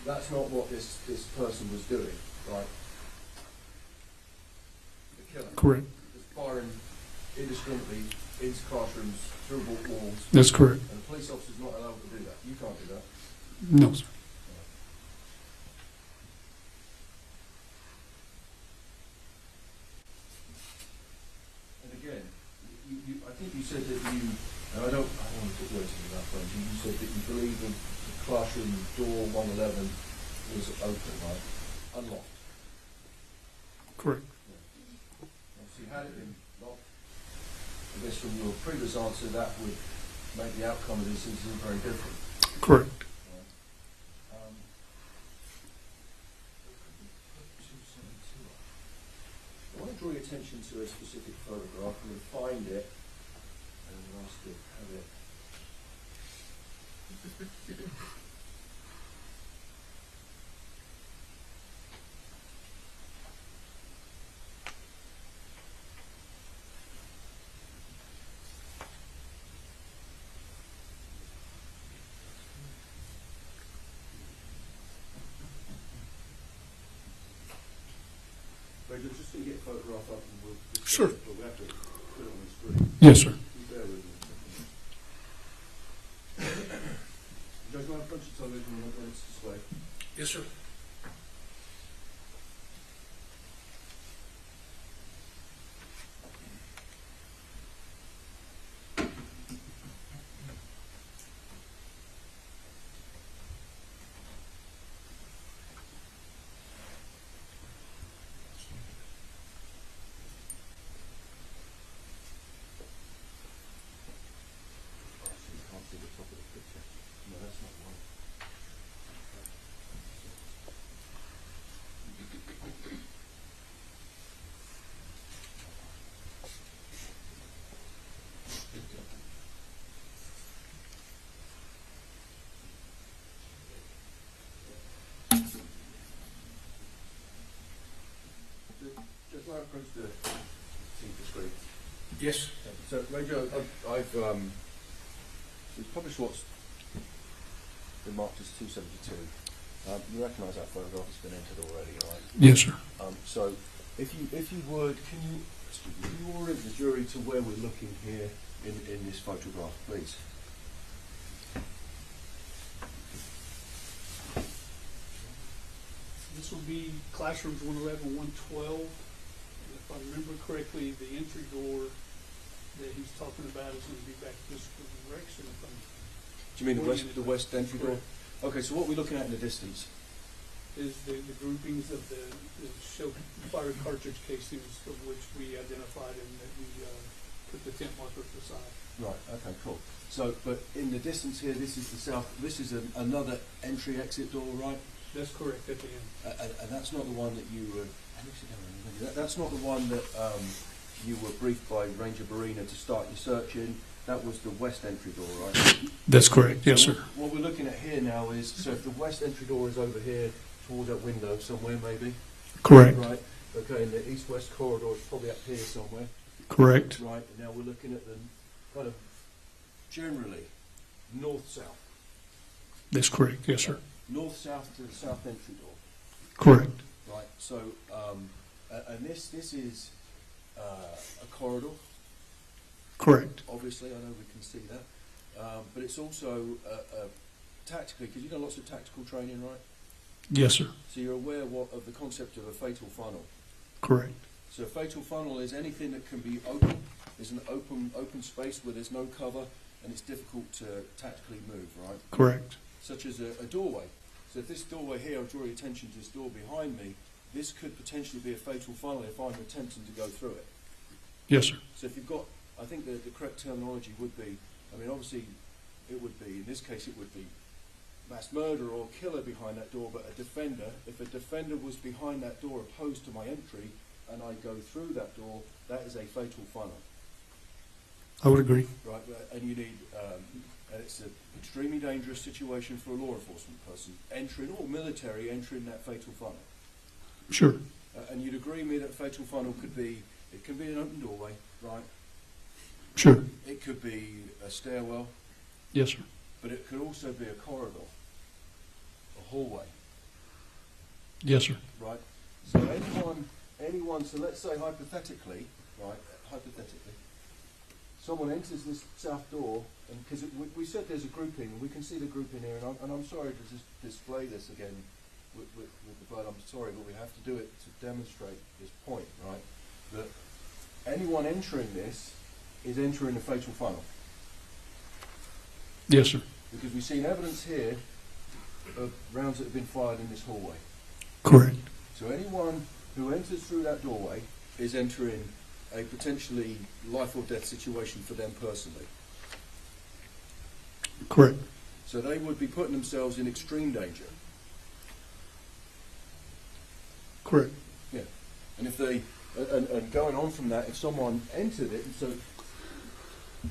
that's not what this person was doing, right? The killer Correct. was firing indiscriminately into classrooms, through walls, That's correct. and the police officer's not allowed to do that. You can't do that. No, sir. And again, I think you said that you, and I don't want to put words in that front, you said that you believe the classroom door 111 was open, right? Unlocked. Correct. Obviously, had it been locked, I guess from your previous answer, that would make the outcome of this incident very different. Correct. I want to draw your attention to a specific photograph. I'm going to find it and I'll ask you to have it. Just to get a photograph up and we'll Sure. We'll have to put it on the screen. Yes, sir. Bear with me a second. You guys want a bunch of television on its display? Yes, sir. You can't see the top of the picture. No, that's not one. Just want to approach the screen. Yes. So, Radio, I've we've published what's been marked as 272. You recognise that photograph has been entered already, right? Yes, sir. So, if you would, can you orient the jury to where we're looking here in this photograph, please? This will be classrooms 111, 112. If I remember correctly, the entry door that he's talking about is gonna be back this direction from. Do you mean the west entry door? Okay, so what we're looking at in the distance? Is the groupings of the show fire cartridge casings of which we identified and that we, put the tent markers beside. Right, okay, cool. So, but in the distance here, this is the south, this is another entry-exit door, right? That's correct, at the end. And that's not the one that you were, that's not the one that you were briefed by Ranger Barina to start your search in. That was the west entry door, right? That's correct, yes, sir. What we're looking at here now is, so if the west entry door is over here towards that window somewhere maybe, Correct, right? Okay, and the east-west corridor is probably up here somewhere, correct, right? And now we're looking at the kind of generally north-south. that's correct, yes, sir. North-south to the south entry door, Correct, right? So, and this is a corridor. correct, Obviously, I know we can see that, but it's also tactically, because you've done lots of tactical training, right? yes, sir, So you're aware of the concept of a fatal funnel. correct, So a fatal funnel is anything that can be open. There's an open space where there's no cover and it's difficult to tactically move, right? correct, Such as a doorway. So if this doorway here, I'll draw your attention to this door behind me, this could potentially be a fatal funnel if I'm attempting to go through it. yes, sir, So if you've got, I think the correct terminology would be, I mean obviously it would be, in this case it would be mass murder or killer behind that door, but a defender, if a defender was behind that door opposed to my entry and I go through that door, that is a fatal funnel, I would agree, right? And you need, and it's an extremely dangerous situation for a law enforcement person entering, or military entering that fatal funnel. sure, And you'd agree with me that fatal funnel could be, it can be an open doorway, right? sure, It could be a stairwell, yes, sir, but it could also be a corridor, a hallway, yes, sir, right? So anyone, so let's say hypothetically, someone enters this south door, and because we said there's a grouping, we can see the grouping here, and I'm sorry to just display this again with the blood, I'm sorry, but we have to do it to demonstrate this point, right? That anyone entering this is entering the fatal funnel. yes, sir, Because we've seen evidence here of rounds that have been fired in this hallway. correct, So anyone who enters through that doorway is entering a potentially life or death situation for them personally. correct, So they would be putting themselves in extreme danger. correct, Yeah. And if they, and going on from that, if someone entered it, and so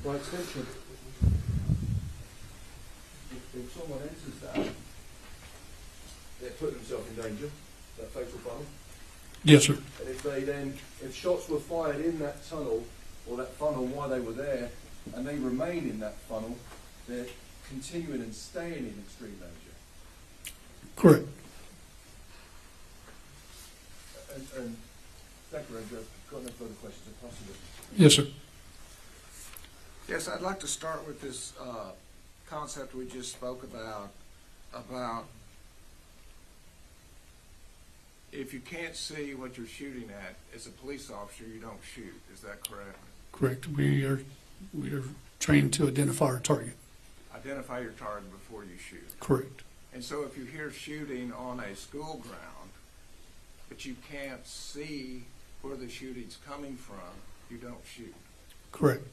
by extension, if someone enters that, they're putting themselves in danger, that fatal funnel. yes, sir, And if they then, if shots were fired in that tunnel or that funnel while they were there, and they remain in that funnel, they're continuing and staying in extreme danger. correct. And thank you, Ranger. I've got no further questions. I'll pass it on. Yes, sir. Yes, I'd like to start with this concept we just spoke about if you can't see what you're shooting at, as a police officer, you don't shoot. Is that correct? Correct. We are trained to identify our target. Identify your target before you shoot. Correct. And so if you hear shooting on a school ground, but you can't see where the shooting's coming from, you don't shoot. Correct.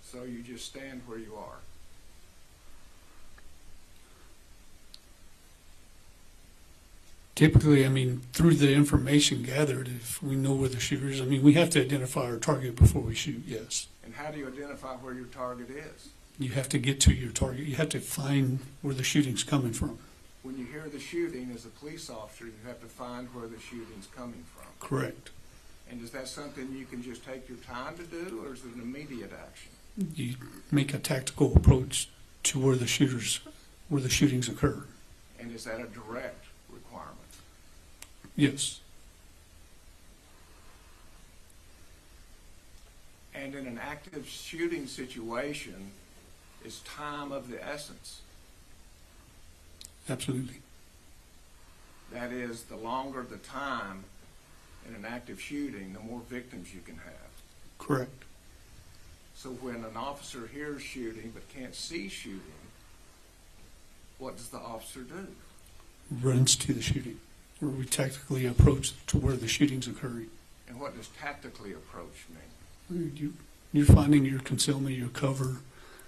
So you just stand where you are. Typically, I mean, through the information gathered, if we know where the shooter is, I mean, we have to identify our target before we shoot, yes. And how do you identify where your target is? You have to get to your target. You have to find where the shooting's coming from. When you hear the shooting as a police officer, you have to find where the shooting's coming from. Correct. And is that something you can just take your time to do, or is it an immediate action? You make a tactical approach to where the shootings occur. And is that a direct requirement? Yes. And in an active shooting situation, is time of the essence? Absolutely. That is, the longer the time in an active shooting, the more victims you can have. Correct. So when an officer hears shooting but can't see shooting, what does the officer do? Runs to the shooting, where we tactically approach to where the shooting's occurring. And what does tactically approach mean? You're finding your concealment, your cover.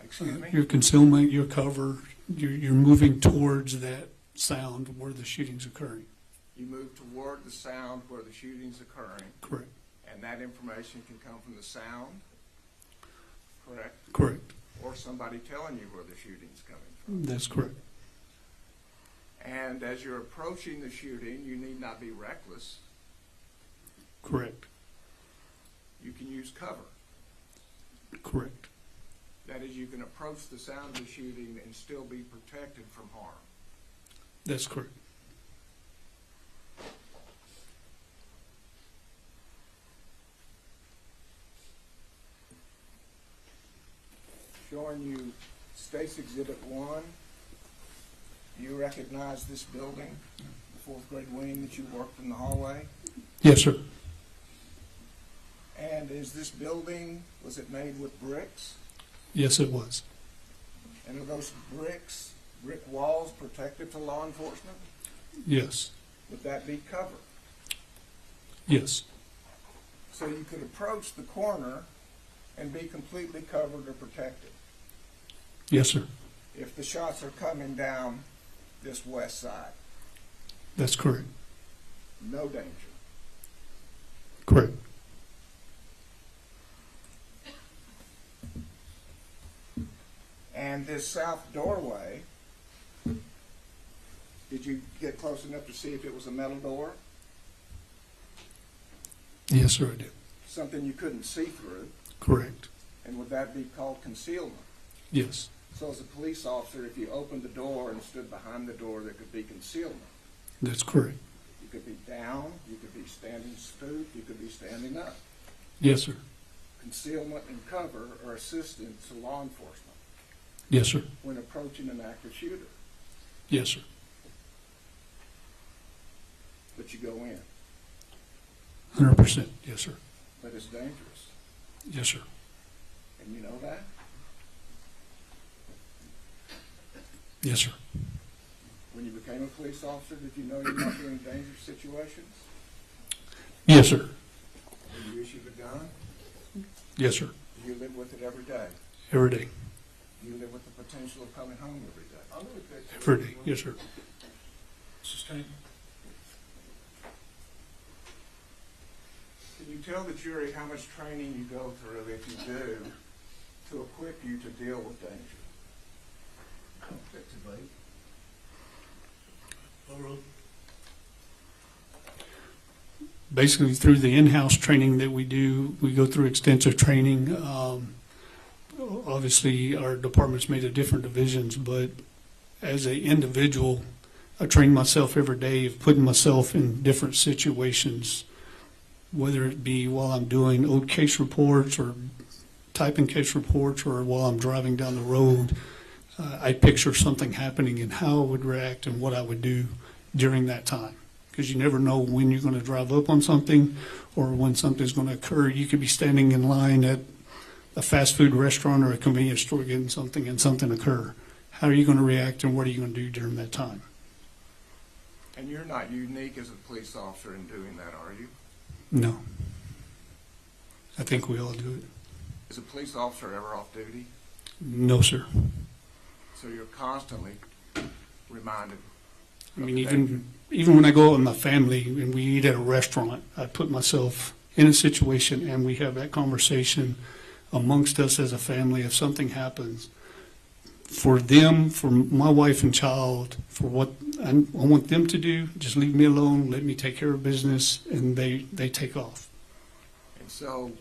Excuse me? Your concealment, your cover. You're moving towards that sound where the shooting's occurring. You move toward the sound where the shooting's occurring, Correct. and that information can come from the sound, correct? Correct. Or somebody telling you where the shooting's coming from. That's correct. And as you're approaching the shooting, you need not be reckless. Correct. You can use cover. Correct. That is, you can approach the sound of the shooting and still be protected from harm. That's correct. Showing you State's Exhibit 1. Do you recognize this building, the fourth grade wing that you worked in the hallway? Yes, sir. And is this building, was it made with bricks? Yes, it was. And are those brick walls protected to law enforcement? Yes. Would that be cover? Yes. So you could approach the corner and be completely covered or protected. Yes, sir. If the shots are coming down this west side, That's correct. no danger. Correct. And this south doorway, did you get close enough to see if it was a metal door? Yes, sir, I did. Something you couldn't see through? Correct. And would that be called concealment? Yes. So as a police officer, if you opened the door and stood behind the door, there could be concealment. That's correct. You could be down, you could be standing stooped, you could be standing up. Yes, sir. Concealment and cover are assistance to law enforcement Yes, sir. when approaching an active shooter. Yes, sir. But you go in, 100%. Yes, sir. but it's dangerous. Yes, sir. And you know that? Yes, sir. When you became a police officer, did you know you might be in dangerous situations? Yes, sir. When you issued a gun, Yes, sir. do you live with it every day? Every day. Do you live with the potential of coming home every day? I'm going to take Every day. Yes, sir. Sustain. Can you tell the jury how much training you go through, if you do, to equip you to deal with danger? Effectively, Basically, through the in-house training that we do, we go through extensive training. Obviously, our department's made of different divisions, but as an individual, I train myself every day of putting myself in different situations, whether it be while I'm doing old case reports or typing case reports or while I'm driving down the road. I picture something happening and how I would react and what I would do during that time. Because you never know when you're going to drive up on something or when something's going to occur. You could be standing in line at a fast food restaurant or a convenience store getting something and something occur. How are you going to react and what are you going to do during that time? And you're not unique as a police officer in doing that, are you? No. I think we all do it. Is a police officer ever off duty? No, sir. So you're constantly reminded. I mean, even when I go out with my family and we eat at a restaurant, I put myself in a situation and we have that conversation amongst us as a family. If something happens, for them, for my wife and child, for what I want them to do, just leave me alone, let me take care of business, and they take off. And so,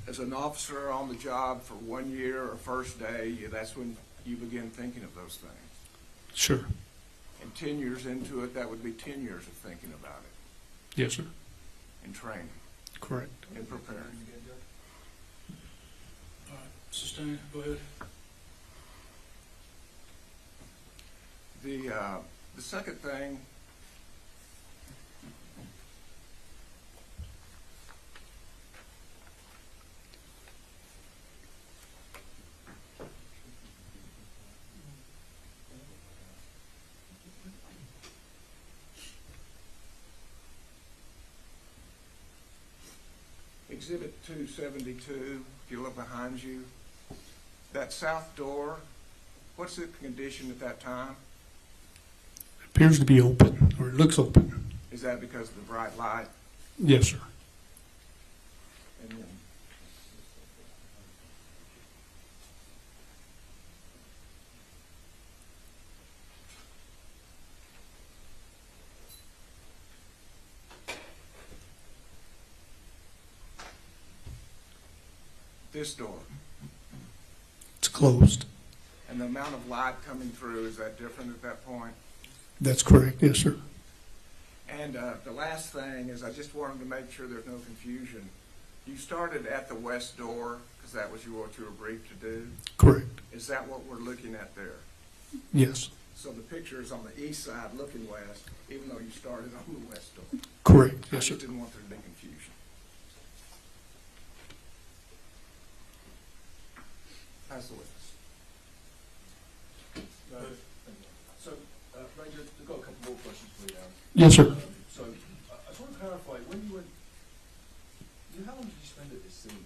as an officer on the job for 1 year or first day, that's when you begin thinking of those things. Sure. And 10 years into it, that would be 10 years of thinking about it, Yes, sir. and training, Correct. and preparing. All right, sustain, go ahead. The second thing, Exhibit 272, if you look behind you, that south door, what's the condition at that time? Appears to be open, or it looks open. Is that because of the bright light? Yes, sir. And then, this door, It's closed. and the amount of light coming through, is that different at that point? That's correct, yes, sir. And the last thing is I just wanted to make sure there's no confusion. You started at the west door because that was what you were briefed to do. Correct, Is that what we're looking at there? yes. So the picture is on the east side looking west, even though you started on the west door. Correct, I yes, sir. just didn't want there to be confusion. Pass the witness. No, thank you. So, Ranger, I've got a couple more questions for you now. Yes, sir. So, I just want to clarify, when you went, how long did you spend at this scene?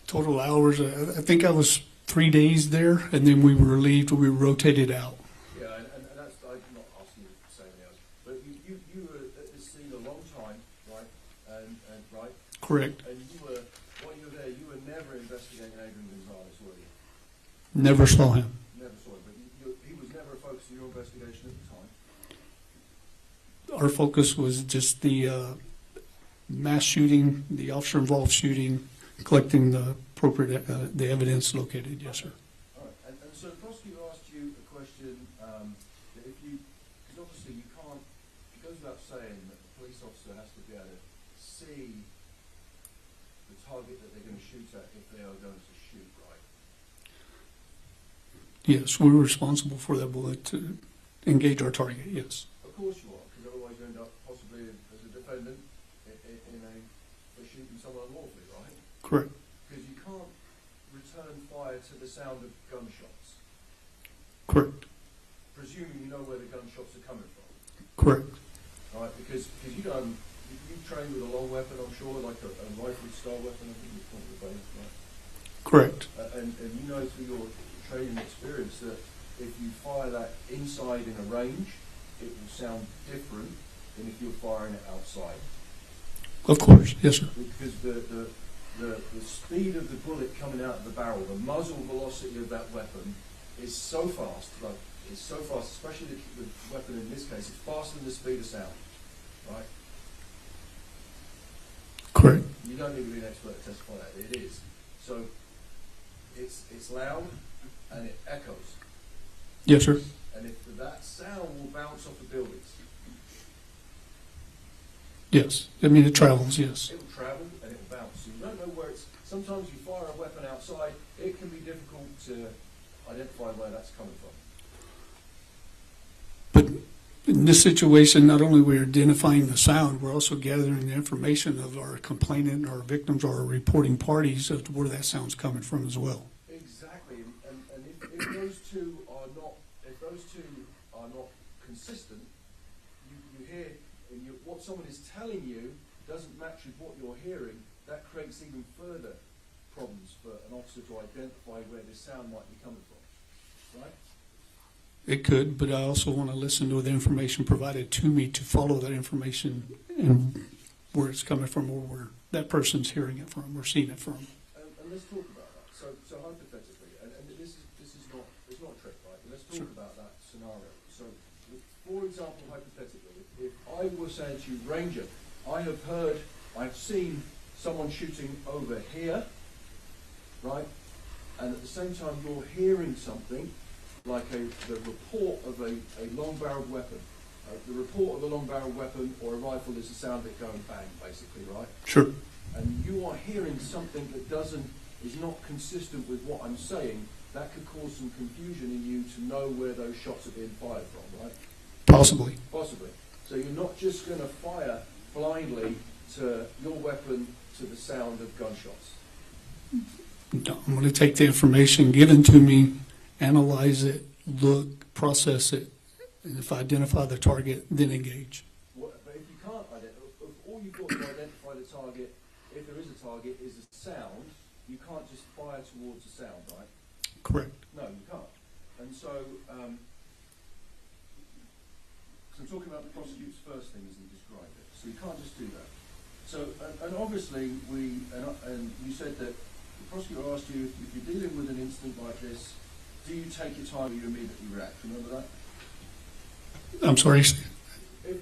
Total hours, I think I was 3 days there, and then we were relieved, we rotated out. Yeah, and that's, I'm not asking you to say anything else, but you were at this scene a long time, right? And right? Correct. And you were, while you were there, you were never investigating Adrian Gonzales, were you? Never saw him. Never saw him, but he was never a focus of your investigation at the time. Our focus was just the mass shooting, the officer-involved shooting, collecting the appropriate, the evidence located, yes, sir. All right, and so the prosecutor asked you a question, that if you, because obviously you can't, it goes without saying that the police officer has to be able to see the target that they're going to shoot at if they are going to shoot, right? Yes, we were responsible for that bullet to engage our target, yes. Of course you are, because otherwise you end up possibly as a defendant for shooting someone unlawfully, right? Correct. Because you can't return fire to the sound of gunshots, Correct. presuming you know where the gunshots are coming from, Correct. right? Because you train with a long weapon, I'm sure, like a rifle-style weapon, I think you call it the base, right? Correct. And you know through your training experience that if you fire that inside in a range, it will sound different than if you're firing it outside. Of course, yes, sir. Because the speed of the bullet coming out of the barrel, the muzzle velocity of that weapon is so fast, especially the weapon in this case, it's faster than the speed of sound, right? Correct. You don't need to be an expert to testify that, it is. So it's loud and it echoes. Yes, sir. And if that sound will bounce off the buildings, Yes. I mean, it travels, yes. it will travel and it will bounce. So you don't know where it's. Sometimes you fire a weapon outside, it can be difficult to identify where that's coming from. But in this situation, not only we're identifying the sound, we're also gathering the information of our complainant, our victims, or our reporting parties as to where that sound's coming from as well. Exactly, and if those two are not consistent, you hear what someone is telling you doesn't match with what you're hearing. That creates even further problems for an officer to identify where this sound might be coming from, right? It could, but I also want to listen to the information provided to me to follow that information and where it's coming from or where that person's hearing it from or seeing it from. And let's talk about that. So hypothetically, and this is not it's not a trick, right? Let's talk about that scenario. So, for example, hypothetically, if I were saying to you, Ranger, I've seen someone shooting over here, right? And at the same time, you're hearing something like the report of a long-barreled weapon. The report of a long-barreled weapon or a rifle is the sound of it going bang, basically, right? Sure. And you are hearing something that is not consistent with what I'm saying. That could cause some confusion in you to know where those shots are being fired from, right? Possibly. Possibly. So you're not just going to fire blindly to your weapon to the sound of gunshots. No, I'm going to take the information given to me, analyze it, look, process it, and if I identify the target, then engage. But if you can't identify, if all you sound, you can't just fire towards the sound, right? Correct. No, you can't. And so, I'm talking about the prosecutor's first thing as he described it. So you can't just do that. So, and obviously and you said that the prosecutor asked you, if you're dealing with an incident like this, do you take your time or you immediately react? Remember that? I'm sorry. If,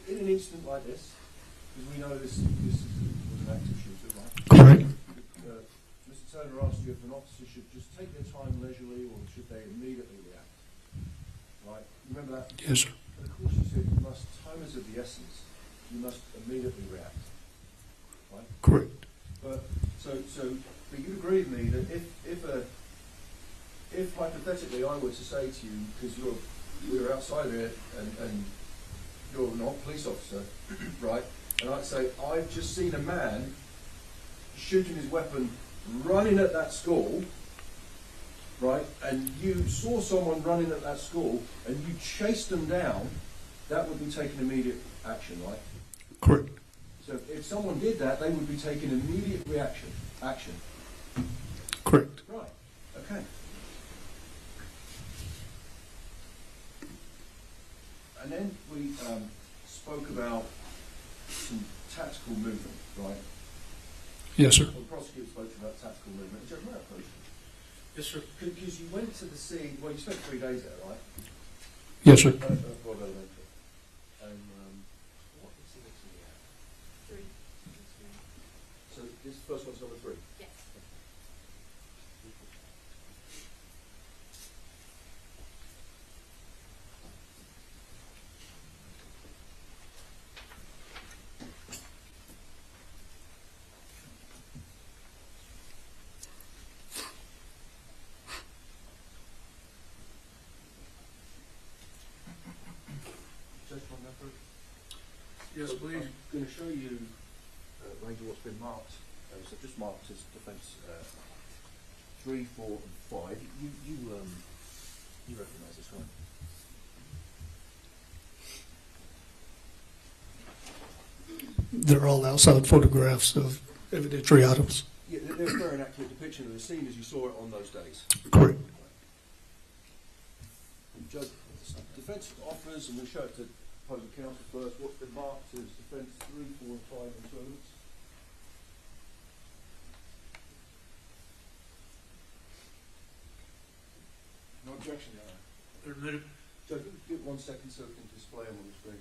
in an incident like this, because we know this was an active shooter, right? Correct. Mr. Turner asked you if an officer should just take their time leisurely or should they immediately react? Right? Remember that? Yes, sir. But of course you said you must, time is of the essence. You must immediately react. Right? Correct. But but you'd agree with me that if hypothetically I were to say to you, because we're outside here and you're not a police officer, right? And I'd say, I've just seen a man shooting his weapon, running at that school, right? And you saw someone running at that school and you chased them down, that would be taking immediate action, right? Correct. So if someone did that, they would be taking immediate action. Correct. Right, okay. And then we spoke about some tactical movement, right? Yes, sir. Well, the prosecutor spoke about tactical movement. Judge, may I approach you? Yes, sir. Because you went to the scene, well, you spent 3 days there, right? Yes, sir. Robb Elementary. And what incidents did you have? 3. So this first one's number 3? Yes. Judge, can I go through? Yes, So please. I'm going to show you range of what's been marked. So just marked as defence 3, 4, and 5. You recognise this one? They're all outside photographs of evidentiary items. Yeah, they're a very accurate depiction of the scene as you saw it on those days. Correct. Judge, defence offers, and we'll show it to opposing counsel first, what's been marked as defence 3, 4, and 5 in tournaments. No objection, Your Honour. They're admitted. Judge, give 1 second so we can display them on the screen.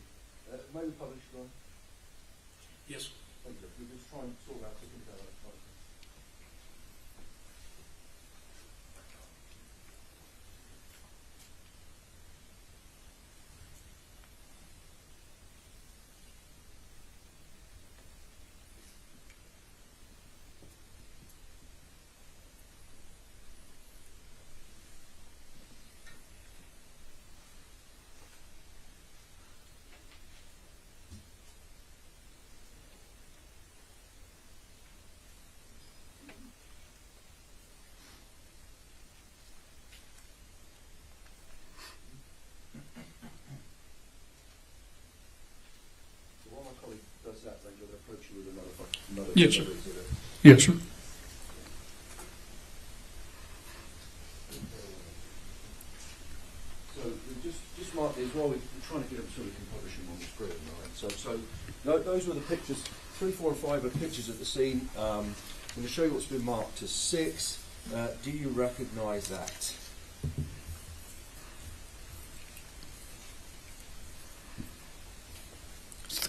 May we publish, Your Honour? Yes. Thank you. We'll just try and sort out the detail of that. Does that, then you'll approach you with another Yes, sir. exhibit. Yes, sir. So we just mark these while we're trying to get them so we can publish them on the screen, right? So those were the pictures. 3, 4, and 5 are pictures of the scene. I'm going to show you what's been marked as 6. Do you recognise that?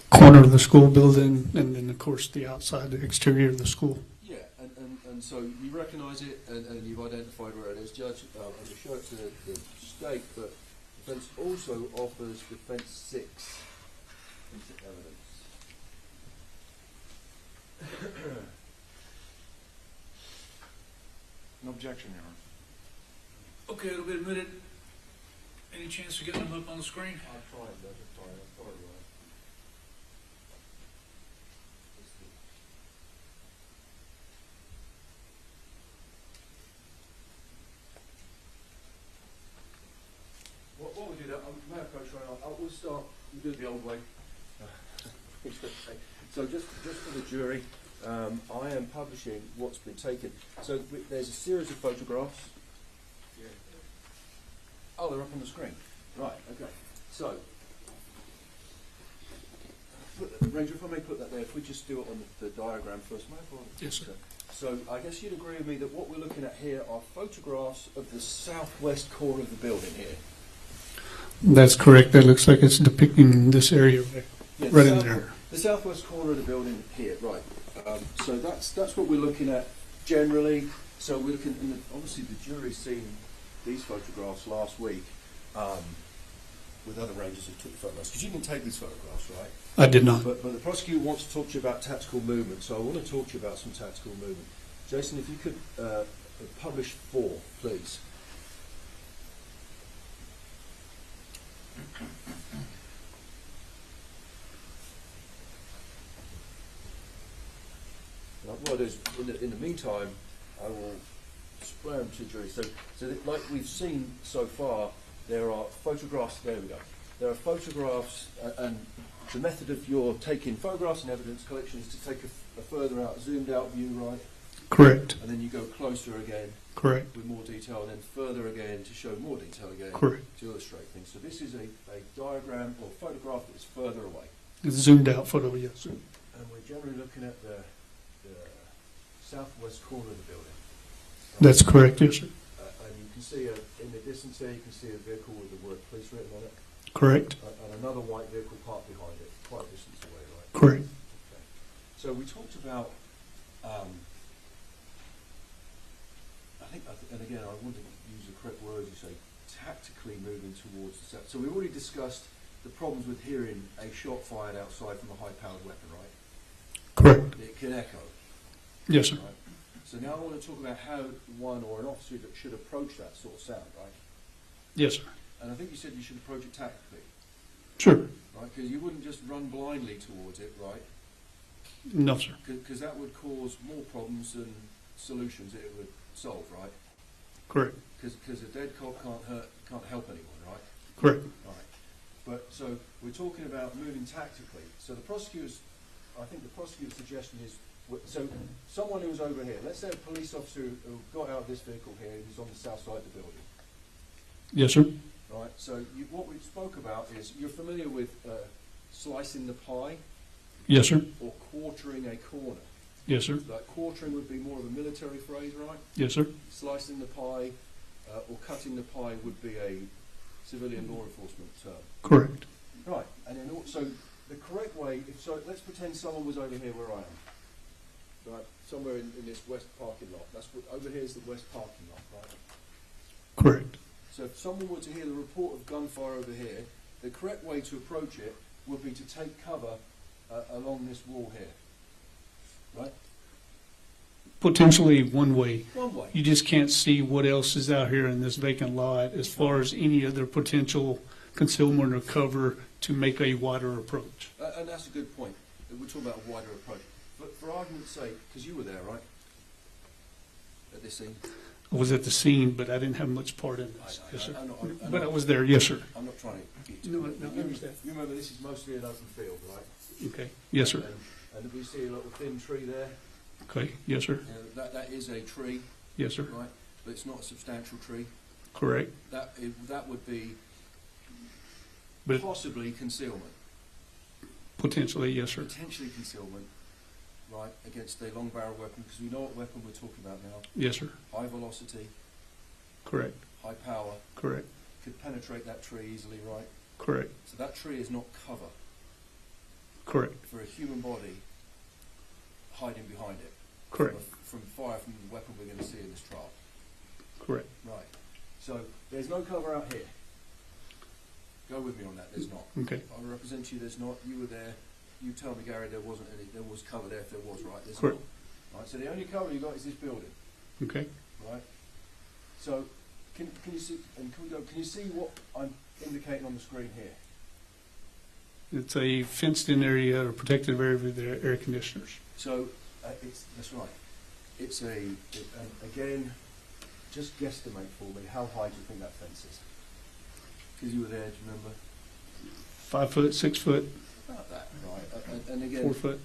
Corner of the school building, and then, of course, the outside, the exterior of the school. Yeah, and so you recognise it, and you've identified where it is. Judge, I'm going to show it to the state, but defence also offers defence 6 into evidence. An objection, Your Honor. Okay, it'll be admitted. Any chance of getting them up on the screen? I'll try it, Judge. I'll try it. I'm sorry, right? What we do that, may I approach right now? We'll start, we'll do it the old way. So just for the jury, I am publishing what's been taken. So there's a series of photographs. Oh, they're up on the screen. Right, okay. So, Ranger, if I may put that there, if we just do it on the diagram first. May I follow? Yes, sir. So I guess you'd agree with me that what we're looking at here are photographs of the southwest corner of the building here. That's correct. That looks like it's depicting this area Yeah, right in there. The southwest corner of the building here, right. So that's what we're looking at generally. So we're looking, and obviously the jury's seen these photographs last week with other rangers who took the photographs. Because you didn't take these photographs, right? I did not. But the prosecutor wants to talk to you about tactical movement, so I want to talk to you about some tactical movement. Jason, if you could publish 4, please. Well, there's, in the meantime, I will display them to the jury. So that, like we've seen so far, there are photographs. There we go. There are photographs, and the method of your taking photographs and evidence collection is to take a further out, zoomed out view, right? Correct. And then you go closer again. Correct. With more detail, and then further again to show more detail again. Correct. To illustrate things. So this is a diagram or photograph that is further away. It's a zoomed out photo, yes, sir. And we're generally looking at the southwest corner of the building. That's correct, yes, sir. And you can see in the distance there, you can see a vehicle with the word police written on it. Correct. And another white vehicle parked behind it, quite a distance away, right? Correct. Okay. So we talked about, and again, I want to use the correct words, you say, tactically moving towards the south. So we already discussed the problems with hearing a shot fired outside from a high-powered weapon, right? Correct. It can echo. Yes, sir. Right? So now I want to talk about how one or an officer should approach that sort of sound, right? Yes, sir. And I think you said you should approach it tactically, Sure. right? Because you wouldn't just run blindly towards it, right? No, sir. Because that would cause more problems than solutions it would solve, right? Correct. Because a dead cop can't help anyone, right? Correct. Right. But so we're talking about moving tactically. So the prosecutor's, I think the prosecutor's suggestion is, so someone who's over here, let's say a police officer who got out of this vehicle here, who's on the south side of the building. Yes, sir. Right, so what we spoke about is, you're familiar with slicing the pie? Yes, sir. Or quartering a corner. Yes, sir. Like quartering would be more of a military phrase, right? Yes, sir. Slicing the pie or cutting the pie would be a civilian law enforcement term. Correct. Right, and then also the correct way, let's pretend someone was over here where I am. Right, somewhere in this west parking lot. Over here is the west parking lot, right? Correct. So if someone were to hear the report of gunfire over here, the correct way to approach it would be to take cover along this wall here, right? Potentially one way. One way. You just can't see what else is out here in this vacant lot as far as any other potential concealment or cover to make a wider approach. And that's a good point. We're talking about a wider approach. But for argument's sake, because you were there, right? At this scene? I was at the scene, but I didn't have much part in this. Yes, sir. I'm But I not- was there, yes, sir. I'm not trying to get No, I understand. You remember this is mostly an open field, right? Okay. Yes, sir. And we see a little thin tree there. Okay. Yes, sir. That is a tree, Yes, sir. right? But it's not a substantial tree. Correct. That would be But possibly concealment. potentially, yes, sir. Potentially concealment, right, against a long barrel weapon, because we know what weapon we're talking about now. Yes, sir. High velocity, Correct. high power, Correct. could penetrate that tree easily, right? Correct. So that tree is not cover Correct. for a human body hiding behind it. Correct. From fire from the weapon we're going to see in this trial. Correct. Right. So there's no cover out here. Go with me on that. There's not. Okay. I will represent to you. There's not. You were there. You tell me, Gary. There wasn't any. There was cover there. If there was, right? There's Correct. not. Right. So the only cover you got is this building. Okay. Right. So can you see? And can we go? Can you see what I'm indicating on the screen here? It's a fenced-in area or protected area with their air conditioners. So that's right. It's again, just guesstimate for me. How high do you think that fence is? Because you were there. Do you remember? 5 foot, 6 foot, About that, right? And again, 4 foot.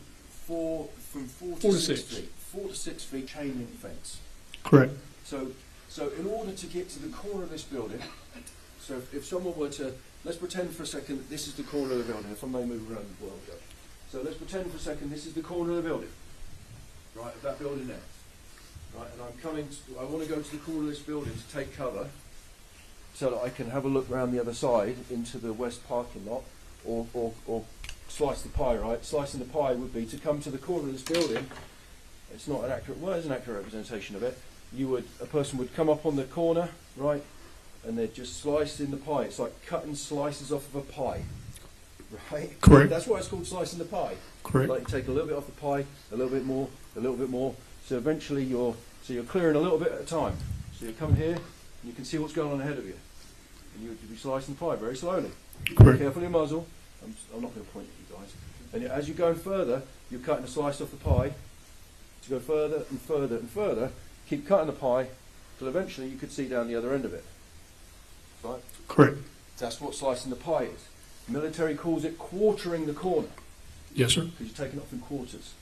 from 4 4 to to 6 6. feet. 4 to 6 feet chain link fence. Correct. So in order to get to the corner of this building, so if someone were to, let's pretend for a second that this is the corner of the building, if I may move around the world. So let's pretend for a second this is the corner of the building, right, of that building there. Right, and I want to go to the corner of this building to take cover so that I can have a look round the other side into the west parking lot or slice the pie, right? Slicing the pie would be to come to the corner of this building. It's not an accurate, well, it's an accurate representation of it. A person would come up on the corner, right, and they'd just slice in the pie. It's like cutting slices off of a pie, right? Correct. That's why it's called slicing the pie. Correct. Like you take a little bit off the pie, a little bit more, a little bit more. So eventually you're clearing a little bit at a time. So you come here, and you can see what's going on ahead of you. And you'd be slicing the pie very slowly. Correct. Careful your muzzle. I'm not going to point at you guys. And as you're going further, you're cutting a slice off the pie to go further and further and further. Keep cutting the pie till eventually you could see down the other end of it. Right? Correct. That's what slicing the pie is. The military calls it quartering the corner Yes, sir. because you're taking it off in quarters.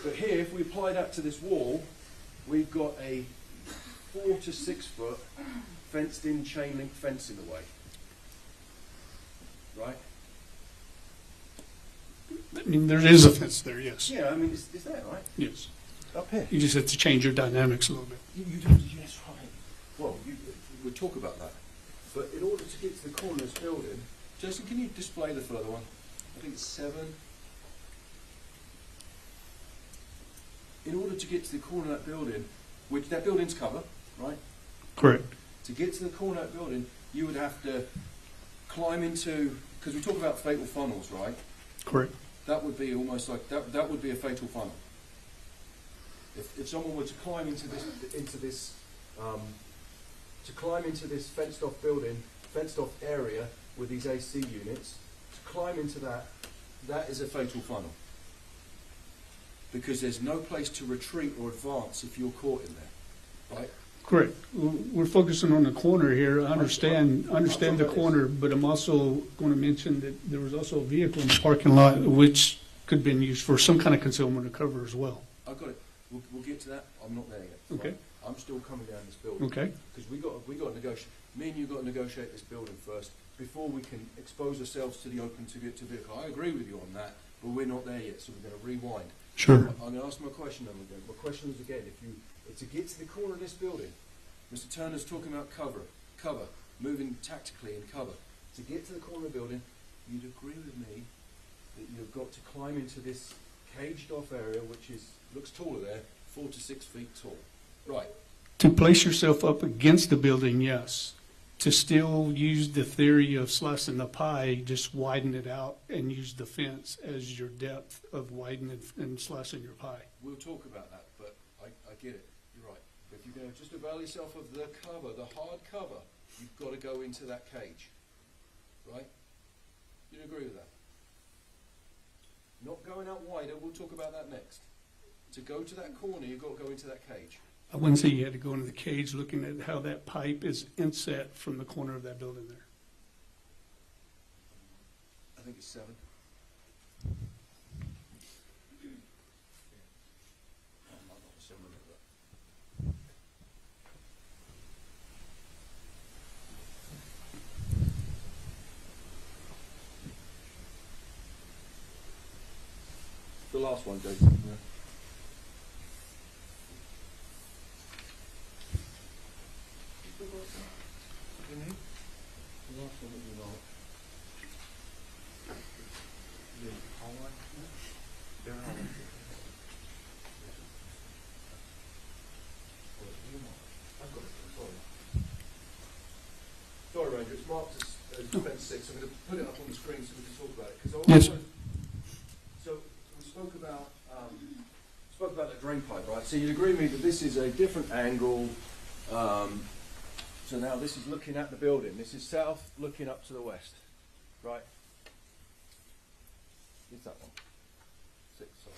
But here, if we apply that to this wall, we've got a 4 to 6 foot fenced-in chain link fence in the way. Right? I mean, there is a fence there, yes. Yeah, I mean, it's there, right? Yes. Up here. You just have to change your dynamics a little bit. You do, yes, right. Well, we'll talk about that. But in order to get to the corner of this building, Jason, can you display the further one? I think it's 7. In order to get to the corner of that building, which that building's cover, right? Correct. To get to the corner of that building, you would have to climb into, because we talk about fatal funnels, right? Correct. That would be almost like, that would be a fatal funnel. If someone were to climb into this fenced off building, fenced off area with these AC units, to climb into that is a fatal funnel. Because there's no place to retreat or advance if you're caught in there, right? Correct. We're focusing on the corner here. I understand the corner, but I'm also going to mention that there was also a vehicle in the parking lot which could have been used for some kind of concealment or cover as well. I've got it. We'll get to that. I'm not there yet. Okay. Right? I'm still coming down this building. Okay. Because we got to negotiate. Me and you got to negotiate this building first before we can expose ourselves to the open to vehicle. I agree with you on that, but we're not there yet, so we're going to rewind. Sure. I'm going to ask my question then again. My question is again, if to get to the corner of this building, Mr. Turner's talking about cover, moving tactically in cover. To get to the corner of the building, you'd agree with me that you've got to climb into this caged off area, which looks taller there, 4 to 6 feet tall. Right. To place yourself up against the building, yes. To still use the theory of slicing the pie, just widen it out and use the fence as your depth of widening and slicing your pie. We'll talk about that, but I get it. You're right. If you're going to just avail yourself of the cover, the hard cover, you've got to go into that cage. Right? You agree with that? Not going out wider, we'll talk about that next. To go to that corner, you've got to go into that cage. I wouldn't say you had to go into the cage looking at how that pipe is inset from the corner of that building there. I think it's 7. The last one, Jason. Yeah. Sorry, Ranger, it's marked as defence 6. I'm going to put it up on the screen so we can talk about it. Yes. So we spoke about the drain pipe, right? So you'd agree with me that this is a different angle. So now this is looking at the building. This is south, looking up to the west, right? It's that one. 6, sorry.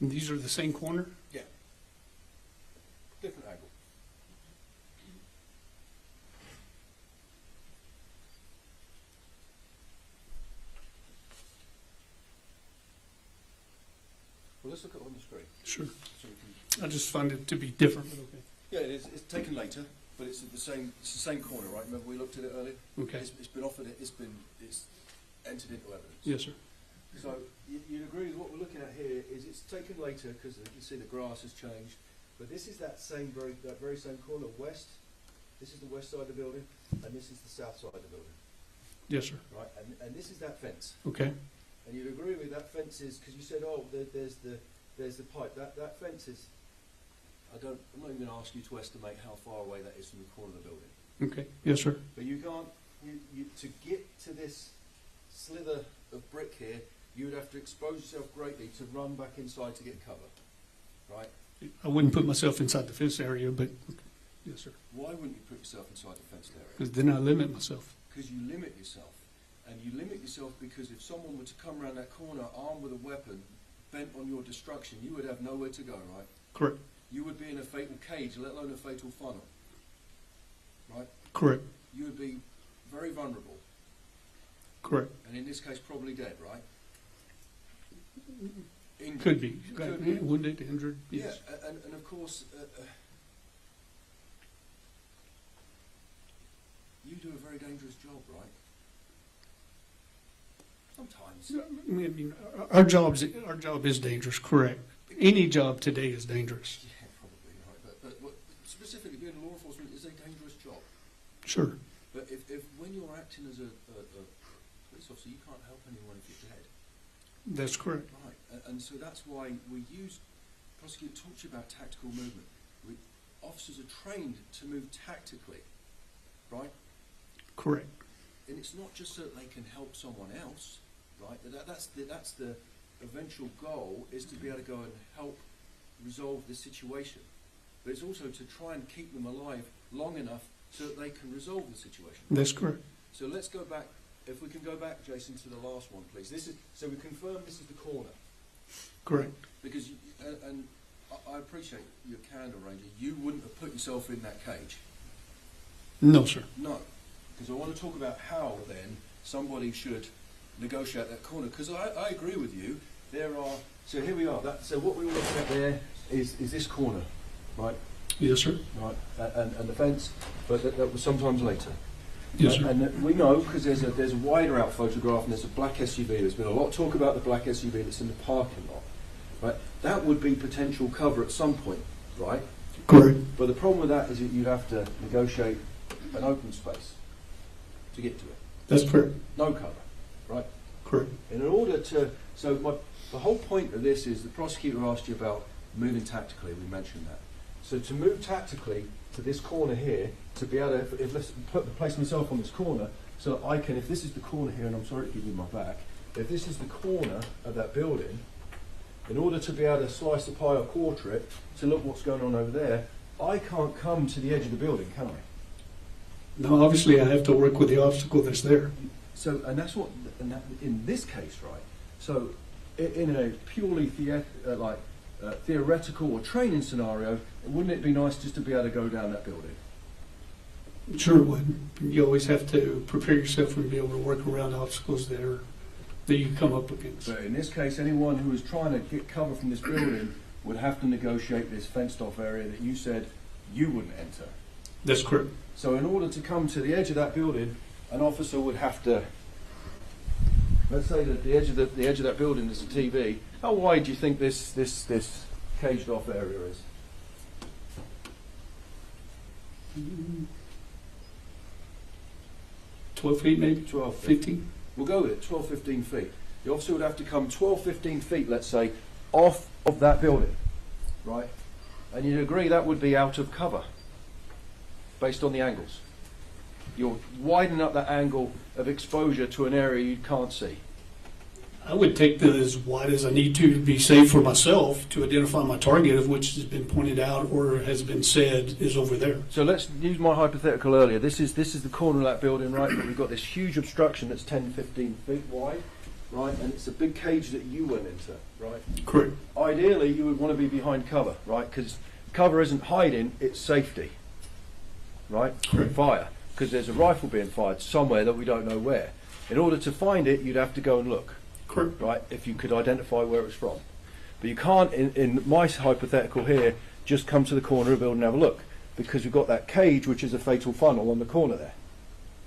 And these are the same corner? Yeah. Different angle. Well, let's look at it on the screen. Sure. So we can, I just find it to be different, but okay. yeah, it is. It's taken later, but it's the same. It's the same corner, right? Remember we looked at it earlier. Okay. It's been offered. It's entered into evidence. Yes, sir. So you'd agree with what we're looking at here is it's taken later because you can see the grass has changed, but this is that very same corner west. This is the west side of the building, and this is the south side of the building, Yes, sir. right? And this is that fence. Okay. And you'd agree with that fence is because you said, oh, there's the pipe. That fence is. I'm not even going to ask you to estimate how far away that is from the corner of the building. Okay. Yes, sir. But you can't. You to get to this slither of brick here, you would have to expose yourself greatly to run back inside to get cover, right? I wouldn't put myself inside the fence area, but yes, sir. Why wouldn't you put yourself inside the fenced area? Because then I limit myself. Because you limit yourself. And you limit yourself because if someone were to come around that corner armed with a weapon, bent on your destruction, you would have nowhere to go, right? Correct. You would be in a fatal cage, let alone a fatal funnel, right? Correct. You would be very vulnerable. Correct. And in this case, probably dead, right? Injured. Could be. Could be. Wounded, injured. Yes. Yeah, and of course, you do a very dangerous job, right? Sometimes. I mean, our job is dangerous. Correct. Any job today is dangerous. Yeah, probably right. But specifically, being law enforcement is a dangerous job. Sure. But if when you're acting as a police officer, you can't help anyone if you're dead. That's correct. Right. And so that's why we use. Prosecutor talks to you about tactical movement. Officers are trained to move tactically, right? Correct. And it's not just so that they can help someone else, right? That's the eventual goal is to be able to go and help resolve the situation. But it's also to try and keep them alive long enough so that they can resolve the situation. That's correct. So let's go back. If we can go back, Jason, to the last one, please. So we confirm this is the corner. Correct. Because and I appreciate your candor, Ranger. You wouldn't have put yourself in that cage. No, sir. No. Because I want to talk about how then somebody should negotiate that corner. Because I agree with you. So here we are. So what we were looking at there is this corner, right? Yes, sir. Right. And the fence, but that was sometimes later. Yes, sir. And we know because there's a wider out photograph and there's a black SUV. There's been a lot of talk about the black SUV that's in the parking lot. Right. That would be potential cover at some point, right? Correct. But the problem with that is that you'd have to negotiate an open space to get to it. That's correct. No cover, right? Correct. And in order to, the whole point of this is the prosecutor asked you about moving tactically. We mentioned that. So to move tactically to this corner here, to be able to, if let's place myself on this corner, so that I can, if this is the corner here, and I'm sorry to give you my back, if this is the corner of that building, in order to be able to slice the pie or quarter it, to look what's going on over there, I can't come to the edge of the building, can I? No, obviously I have to work with the obstacle that's there. So, and that's what, in this case, right? So, in a purely theoretical or training scenario, wouldn't it be nice just to be able to go down that building? Sure it would. You always have to prepare yourself and be able to work around obstacles that you come up against. So in this case, anyone who is trying to get cover from this building would have to negotiate this fenced-off area that you said you wouldn't enter. That's correct. So in order to come to the edge of that building, an officer would have to, let's say that the edge of that building is a TV. How wide do you think this caged-off area is? 12 feet maybe? 12 feet. 15? We'll go with it, 12, 15 feet. The officer would have to come 12, 15 feet, let's say, off of that building, right? And you'd agree that would be out of cover, based on the angles. You're widening up that angle of exposure to an area you can't see. I would take that as wide as I need to be safe for myself to identify my target, of which has been pointed out or has been said is over there. So let's use my hypothetical earlier. This is the corner of that building, right? But we've got this huge obstruction that's 10, 15 feet wide. right? And it's a big cage that you went into, right? Correct. Ideally, you would want to be behind cover, right? Because cover isn't hiding, it's safety, right? Correct. Fire, because there's a rifle being fired somewhere that we don't know where. In order to find it, you'd have to go and look, Correct. right? If you could identify where it was from. But you can't, in my hypothetical here, just come to the corner of the building and have a look, because you've got that cage, which is a fatal funnel on the corner there.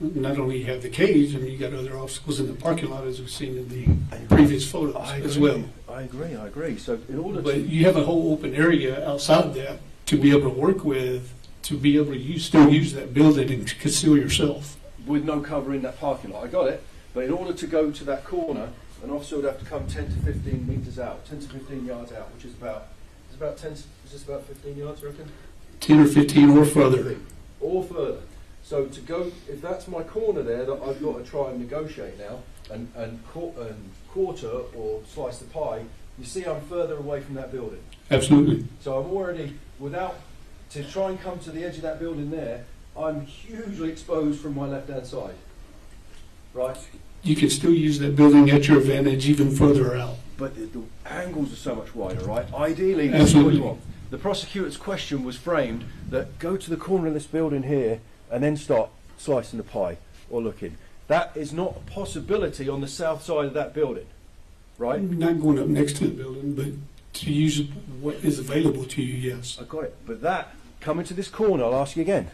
Not only have the cage, I mean, you got other obstacles in the parking lot, as we've seen in the previous photos as well. I agree. So in order But to... you have a whole open area outside that to be able to work with, to be able to still use that building and conceal yourself. With no cover in that parking lot, I got it. But in order to go to that corner, an officer would have to come 10 to 15 metres out, 10 to 15 yards out, which is about 10, is this about 15 yards, I reckon? 10 or 15 or further. Or further. So to go, if that's my corner there that I've got to try and negotiate now, and quarter or slice the pie, you see I'm further away from that building. Absolutely. So I'm already, to try and come to the edge of that building there, I'm hugely exposed from my left-hand side. Right? You can still use that building at your advantage even further out. But the angles are so much wider, right? Ideally, that's what you want. The prosecutor's question was framed that go to the corner of this building here and then start slicing the pie or looking. That is not a possibility on the south side of that building, right? Not going up next to the building, but to use what is available to you, yes. I got it. But that, come into this corner, I'll ask you again.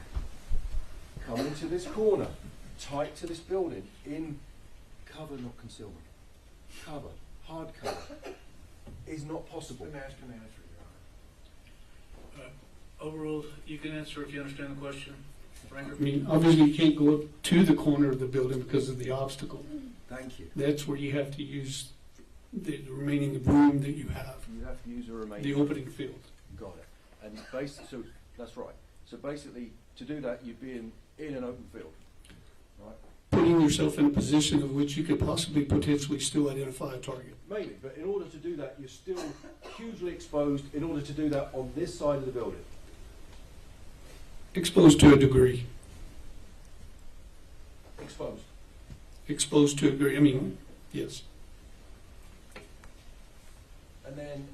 Come into this corner, tight to this building, in cover, not concealment. Cover, hard cover, is not possible. The master can answer, Your Honor. Overruled. You can answer if you understand the question. Franker? I mean, obviously you can't go up to the corner of the building because of the obstacle. Thank you. That's where you have to use the remaining room that you have, You have to use a remaining. the opening field. Got it. And so that's right. So basically, to do that, you'd be in an open field, right? Putting yourself in a position of which you could possibly potentially still identify a target. Maybe, but in order to do that, you're still hugely exposed. In order to do that on this side of the building, Exposed to a degree. exposed. Exposed to a degree. I mean, yes. And then.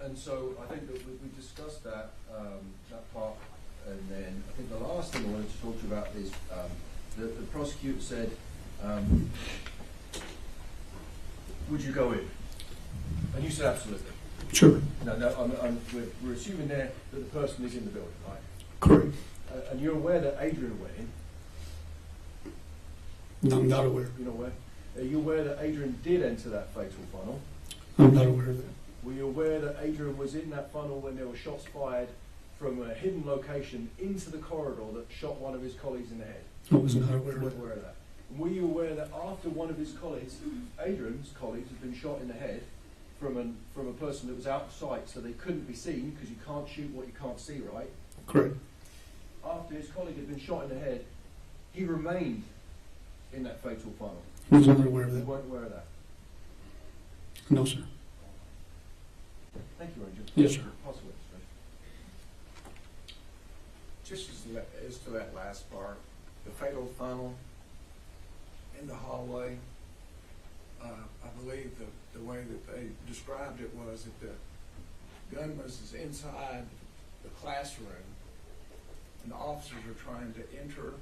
And so I think that we discussed that part, and then I think the last thing I wanted to talk to you about is the prosecutor said, "Would you go in?" And you said absolutely. Sure. No, we're assuming there that the person is in the building, right? Correct. And you're aware that Adrian went in. No, I'm not aware. You're not aware. Are you aware that Adrian did enter that fatal funnel? I'm not aware of that. Were you aware that Adrian was in that funnel when there were shots fired from a hidden location into the corridor that shot one of his colleagues in the head? I was not aware You of weren't that. aware of that. And were you aware that after one of his colleagues, Adrian's colleagues, had been shot in the head from a person that was out of sight, so they couldn't be seen because you can't shoot what you can't see, right? Correct. After his colleague had been shot in the head, he remained in that fatal funnel. I was not aware of You that. weren't aware of that. No, sir. Thank you, Ranger. Yes, sir. Possible. Just as to that last part, the fatal funnel in the hallway, I believe the way that they described it was that the gunman is inside the classroom and the officers are trying to enter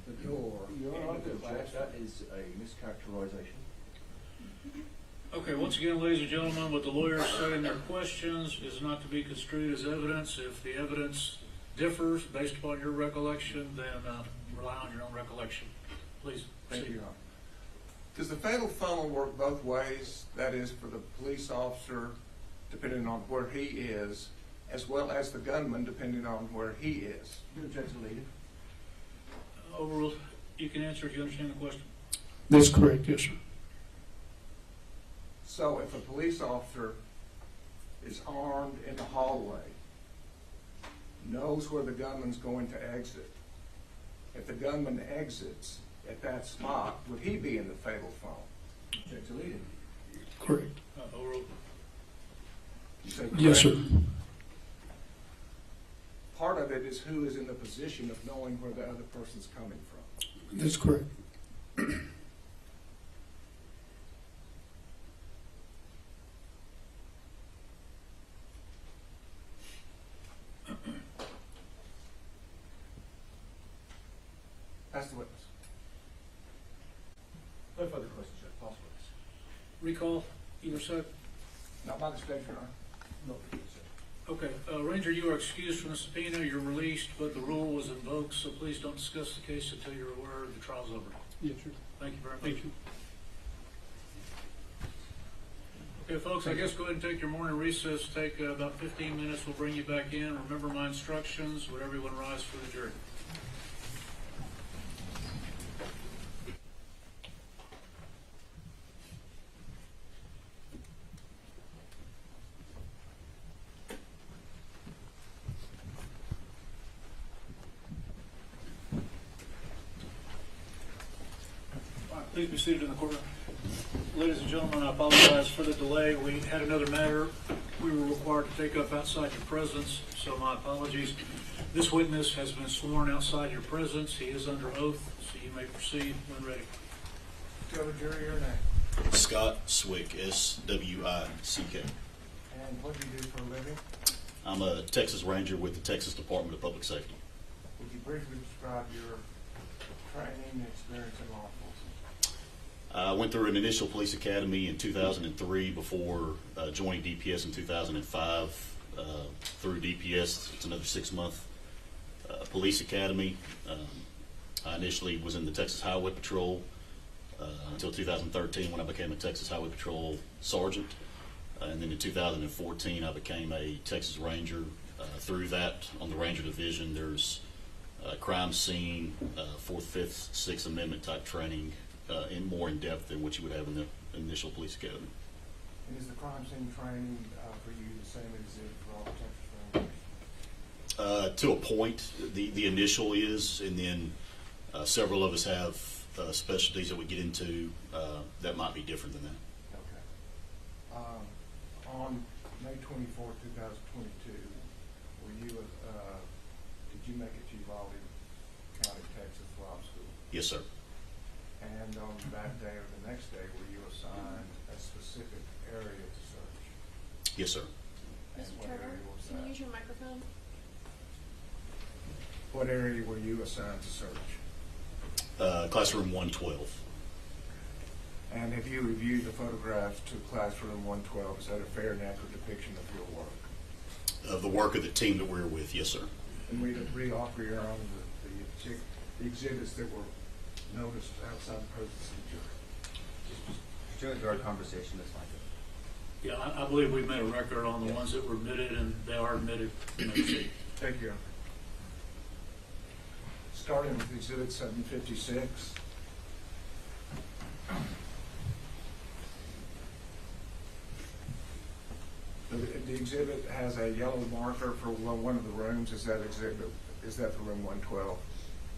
the door into the classroom. That is a mischaracterization. Okay, once again, ladies and gentlemen, what the lawyers say in their questions is not to be construed as evidence. If the evidence differs based upon your recollection, then rely on your own recollection. Please Thank proceed. you, Your Honor. Does the fatal funnel work both ways? That is, for the police officer, depending on where he is, as well as the gunman, depending on where he is? You object to leading. Overruled. You can answer if you understand the question. That's correct, yes, sir. So if a police officer is armed in the hallway, knows where the gunman's going to exit, if the gunman exits at that spot, would he be in the fatal phone? Check to lead him. Correct. Overruled. You say Yes, sir. correct? Part of it is who is in the position of knowing where the other person's coming from. That's correct. That's the witness. No further questions, Judge. Pass witness. Recall, either side? Not by the state, Your Honor. Not the case, sir. Okay, Ranger, you are excused from the subpoena, you're released, but the rule was invoked, so please don't discuss the case until you're aware the trial's over. Yes, sir. Thank you very much. Thank you. Okay, folks, I guess go ahead and take your morning recess, take about 15 minutes, we'll bring you back in. Remember my instructions, would everyone rise for the jury? Please be seated in the courtroom. Ladies and gentlemen, I apologize for the delay. We had another matter we were required to take up outside your presence, so my apologies. This witness has been sworn outside your presence. He is under oath, so you may proceed when ready. Tell the jury your name. Scott Swick, S-W-I-C-K. And what do you do for a living? I'm a Texas Ranger with the Texas Department of Public Safety. Would you briefly describe your training and experience in law enforcement? I went through an initial police academy in 2003 before joining DPS in 2005. Through DPS, it's another 6-month police academy. I initially was in the Texas Highway Patrol until 2013 when I became a Texas Highway Patrol sergeant. And then in 2014, I became a Texas Ranger. Through that, on the Ranger Division, there's crime scene, 4th, 5th, 6th Amendment type training, more in depth than what you would have in the initial police academy. And is the crime scene training for you the same as it for all Texas Rangers? To a point, the initial is, and then several of us have specialties that we get into that might be different than that. Okay. On May 24, 2022, were you, did you make it to Uvalde County, Texas Law School? Yes, sir. And on that day or the next day, were you assigned a specific area to search? Yes, sir. And Mr. what Turner, area was can you that? use your microphone? What area were you assigned to search? Classroom 112. And have you reviewed the photographs to Classroom 112? Is that a fair and accurate depiction of your work? Of the work of the team that we're with, yes, sir. And we re-offer your own the exhibits that were noticed outside the presence of the jury. During our conversation, that's like it. Yeah, I believe we've made a record on the ones that were admitted, and they are admitted. You may proceed. Thank you. Starting with Exhibit 756. The exhibit has a yellow marker for one of the rooms. Is that the room 112?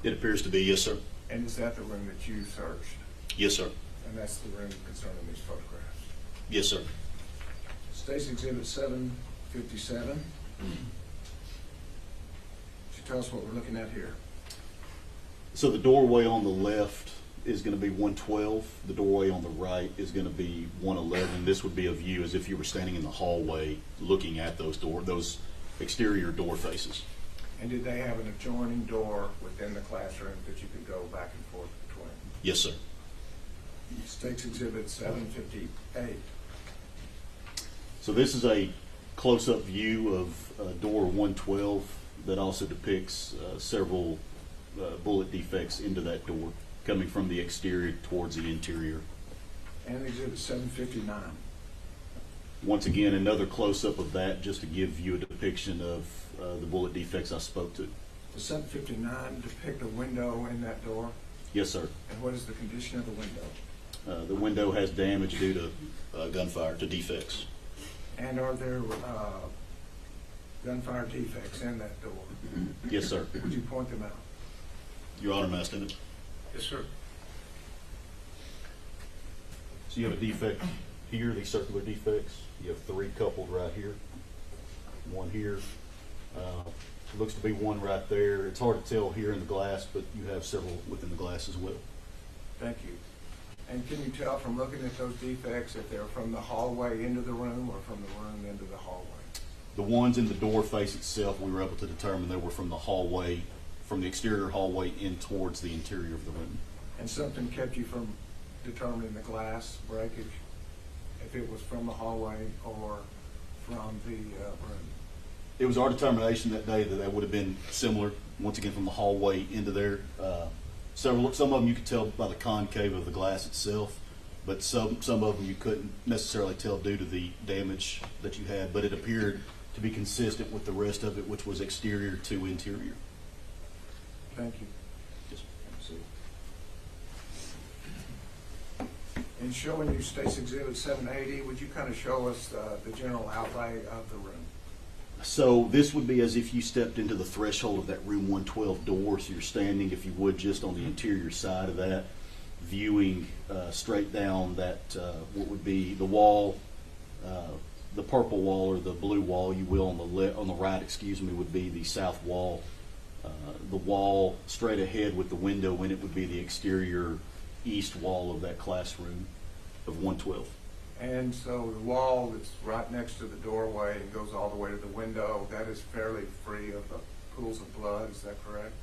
It appears to be, yes, sir. And is that the room that you searched? Yes, sir. And that's the room concerning these photographs? Yes, sir. State's Exhibit 757. Could you tell us what we're looking at here? So the doorway on the left is going to be 112. The doorway on the right is going to be 111. This would be a view as if you were standing in the hallway looking at those exterior door faces. And did they have an adjoining door within the classroom that you could go back and forth between? Yes, sir. State's Exhibit 758. So this is a close-up view of door 112 that also depicts several bullet defects into that door coming from the exterior towards the interior. And Exhibit 759. Once again, another close-up of that just to give you a depiction of the bullet defects I spoke to. Does 759 depict a window in that door? Yes, sir. And what is the condition of the window? The window has damage due to gunfire, to defects. And are there gunfire defects in that door? Yes, sir. Would you point them out? Your Honor, may I stand up? Yes, sir. So you have a defect here, these circular defects. You have 3 coupled right here, 1 here. Looks to be 1 right there. It's hard to tell here in the glass, but you have several within the glass as well. Thank you. And can you tell from looking at those defects if they're from the hallway into the room or from the room into the hallway? The ones in the door face itself, we were able to determine they were from the hallway, from the exterior hallway in towards the interior of the room. And something kept you from determining the glass breakage, if it was from the hallway or from the room? It was our determination that day that they would have been similar, once again from the hallway into there. Some of them you could tell by the concave of the glass itself, but some of them you couldn't necessarily tell due to the damage that you had, but it appeared to be consistent with the rest of it, which was exterior to interior. Thank you. Yes, In showing you State's Exhibit 780, would you kind of show us the general outlay of the room? So this would be as if you stepped into the threshold of that room 112 door. So you're standing, if you would, just on the interior side of that, viewing straight down that what would be the wall, the purple wall or the blue wall, you will, on the right, excuse me, would be the south wall. The wall straight ahead with the window in it would be the exterior east wall of that classroom of 112. And so the wall that's right next to the doorway and goes all the way to the window, that is fairly free of pools of blood, is that correct?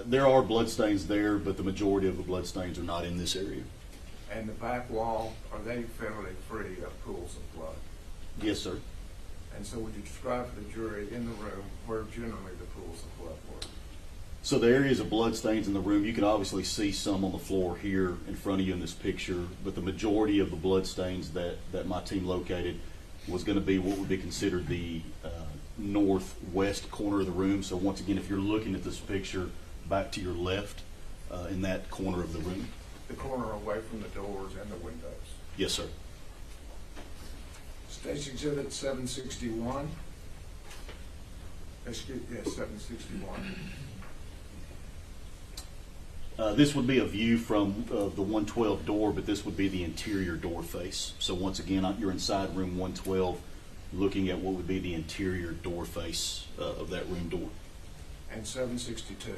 There are blood stains there, but the majority of the blood stains are not in this area. And the back wall, are they fairly free of pools of blood? Yes, sir. And so would you describe to the jury in the room where generally the pools of blood were? So the areas of blood stains in the room, you can obviously see some on the floor here in front of you in this picture, but the majority of the blood stains that my team located was going to be what would be considered the northwest corner of the room. So once again, if you're looking at this picture back to your left in that corner of the room. The corner away from the doors and the windows? Yes, sir. State's Exhibit 761. Excuse, yes, 761. This would be a view from the 112 door, but this would be the interior door face. So once again, you're inside room 112 looking at what would be the interior door face of that room door. And 762.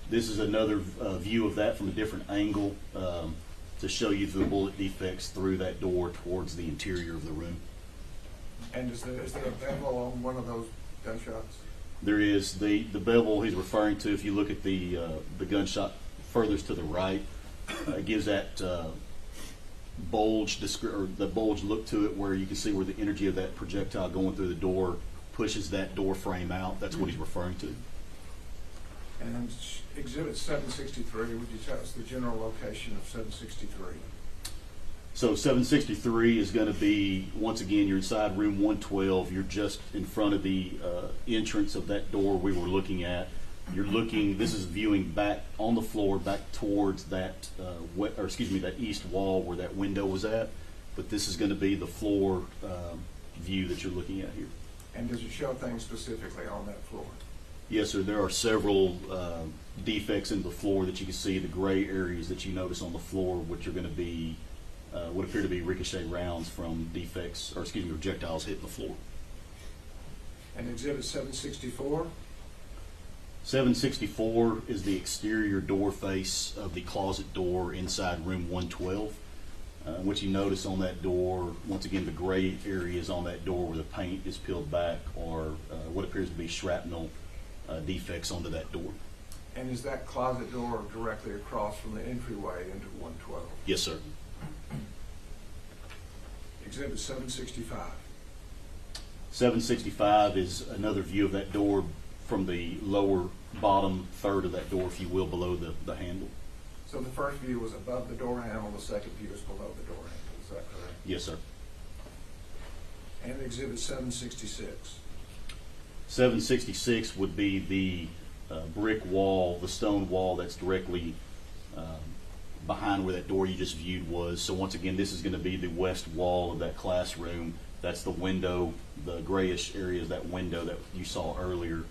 This is another view of that from a different angle to show you the bullet defects through that door towards the interior of the room. And is there a bevel on one of those gunshots? There is the bevel he's referring to. If you look at the gunshot furthest to the right, it gives that bulge look to it, where you can see where the energy of that projectile going through the door pushes that door frame out. That's what he's referring to. And Exhibit 763, would you tell us the general location of 763? So 763 is going to be, once again, you're inside room 112. You're just in front of the entrance of that door we were looking at. You're looking, this is viewing back on the floor, back towards that, that east wall where that window was at. But this is going to be the floor view that you're looking at here. And does it show things specifically on that floor? Yes, sir. There are several defects in the floor that you can see, the gray areas that you notice on the floor, which are going to be would appear to be ricochet rounds from defects, or excuse me, projectiles hitting the floor. And Exhibit 764? 764 is the exterior door face of the closet door inside room 112. What you notice on that door, once again, the gray areas on that door where the paint is peeled back, or what appears to be shrapnel defects onto that door. And is that closet door directly across from the entryway into 112? Yes, sir. Exhibit 765. 765 is another view of that door from the lower bottom third of that door, if you will, below the handle. So the first view was above the door handle, the second view is below the door handle, is that correct? Yes, sir. And Exhibit 766. 766 would be the brick wall, the stone wall that's directly behind where that door you just viewed was. So once again, this is going to be the west wall of that classroom. That's the window, the grayish area is that window that you saw earlier.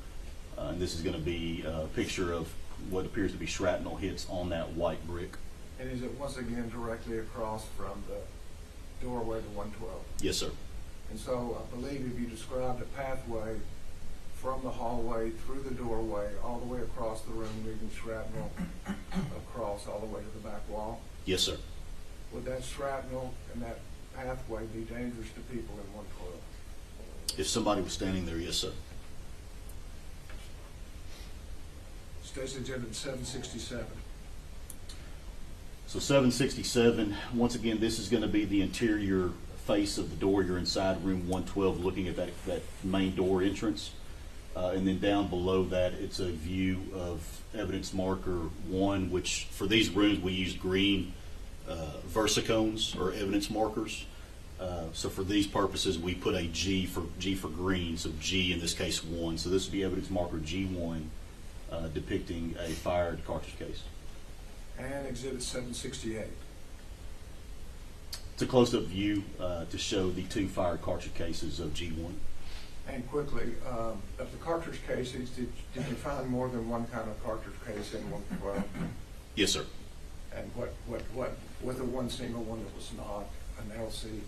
And this is going to be a picture of what appears to be shrapnel hits on that white brick. And is it once again directly across from the doorway to 112? Yes, sir. And so I believe if you described a pathway from the hallway through the doorway, all the way across the room, leaving shrapnel across all the way to the back wall, Yes, sir. would that shrapnel and that pathway be dangerous to people in 112? If somebody was standing there, yes, sir. State's Exhibit 767. So 767, once again, this is going to be the interior face of the door. You're inside room 112 looking at that main door entrance. And then down below that, it's a view of evidence marker 1, which for these rooms we use green versicones or evidence markers. So for these purposes, we put a G for green, so G in this case 1. So this would be evidence marker G1 depicting a fired cartridge case. And Exhibit 768. It's a close-up view to show the 2 fired cartridge cases of G1. And quickly, of the cartridge casings, did you find more than one kind of cartridge case in 112? Yes, sir. And what was there one single one that was not an LC?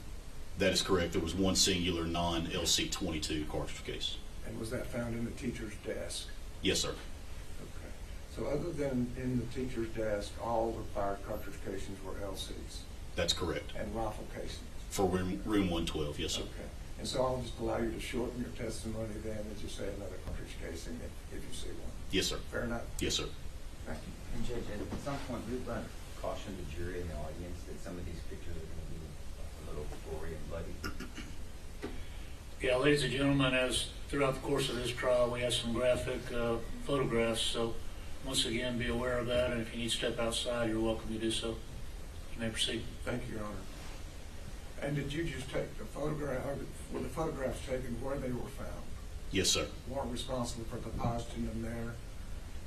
That is correct. There was one singular non-LC22 cartridge case. And was that found in the teacher's desk? Yes, sir. Okay. So other than in the teacher's desk, all the fired cartridge casings were LCs? That's correct. And rifle casings? For room 112, yes, sir. Okay. And so I'll just allow you to shorten your testimony then as you say another cartridge casing if you see one. Yes, sir. Fair enough? Yes, sir. Thank you. And Judge, at some point, we want to caution the jury and the audience that some of these pictures are going to be a little gory and bloody. Yeah, ladies and gentlemen, as throughout the course of this trial, we have some graphic photographs, so once again, be aware of that, and if you need to step outside, you're welcome to do so. You may proceed. Thank you, Your Honor. And did you just take the photograph, or were the photographs taken where they were found? Yes, sir. Weren't responsible for depositing them there,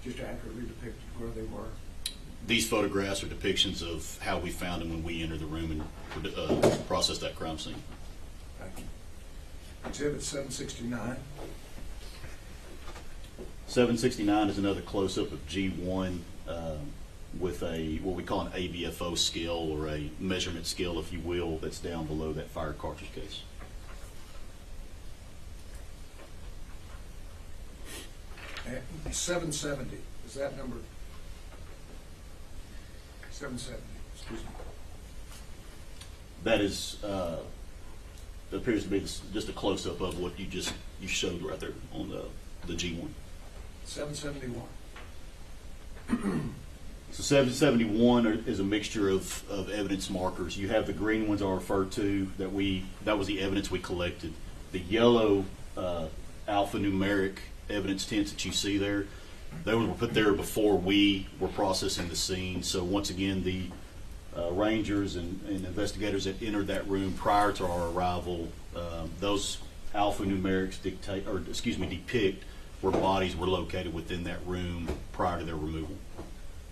just accurately depicted where they were? These photographs are depictions of how we found them when we entered the room and processed that crime scene. Thank you. Exhibit 769. 769 is another close-up of G1 with a what we call an ABFO scale, or a measurement scale, if you will, that's down below that fired cartridge case. And 770, is that number? 770, excuse me. That is appears to be just a close-up of what you showed right there on the G1. 771. So 771 is a mixture of evidence markers. You have the green ones I referred to that was the evidence we collected. The yellow alphanumeric evidence tents that you see there, they were put there before we were processing the scene. So once again, the rangers and investigators that entered that room prior to our arrival, those alphanumerics depict where bodies were located within that room prior to their removal.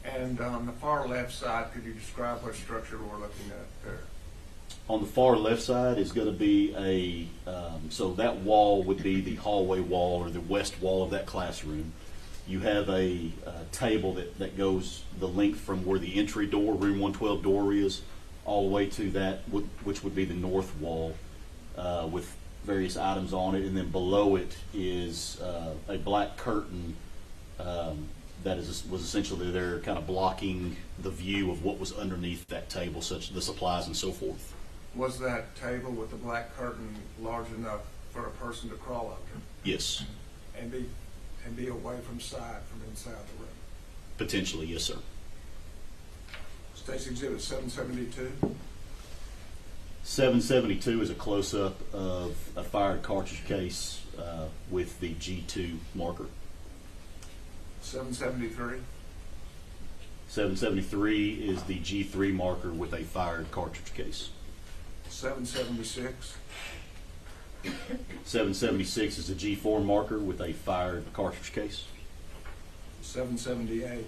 And on the far left side, could you describe what structure we're looking at there? On the far left side is going to be so that wall would be the hallway wall, or the west wall of that classroom. You have a table that goes the length from where the entry door, room 112 door is, all the way to that, which would be the north wall, with various items on it. And then below it is a black curtain that was essentially there kind of blocking the view of what was underneath that table, such as the supplies and so forth. Was that table with the black curtain large enough for a person to crawl under? Yes. And be away from inside the room? Potentially, yes, sir. State's Exhibit 772. 772 is a close-up of a fired cartridge case with the G2 marker. 773. 773 is the G3 marker with a fired cartridge case. 776. 776 is the G4 marker with a fired cartridge case. 778.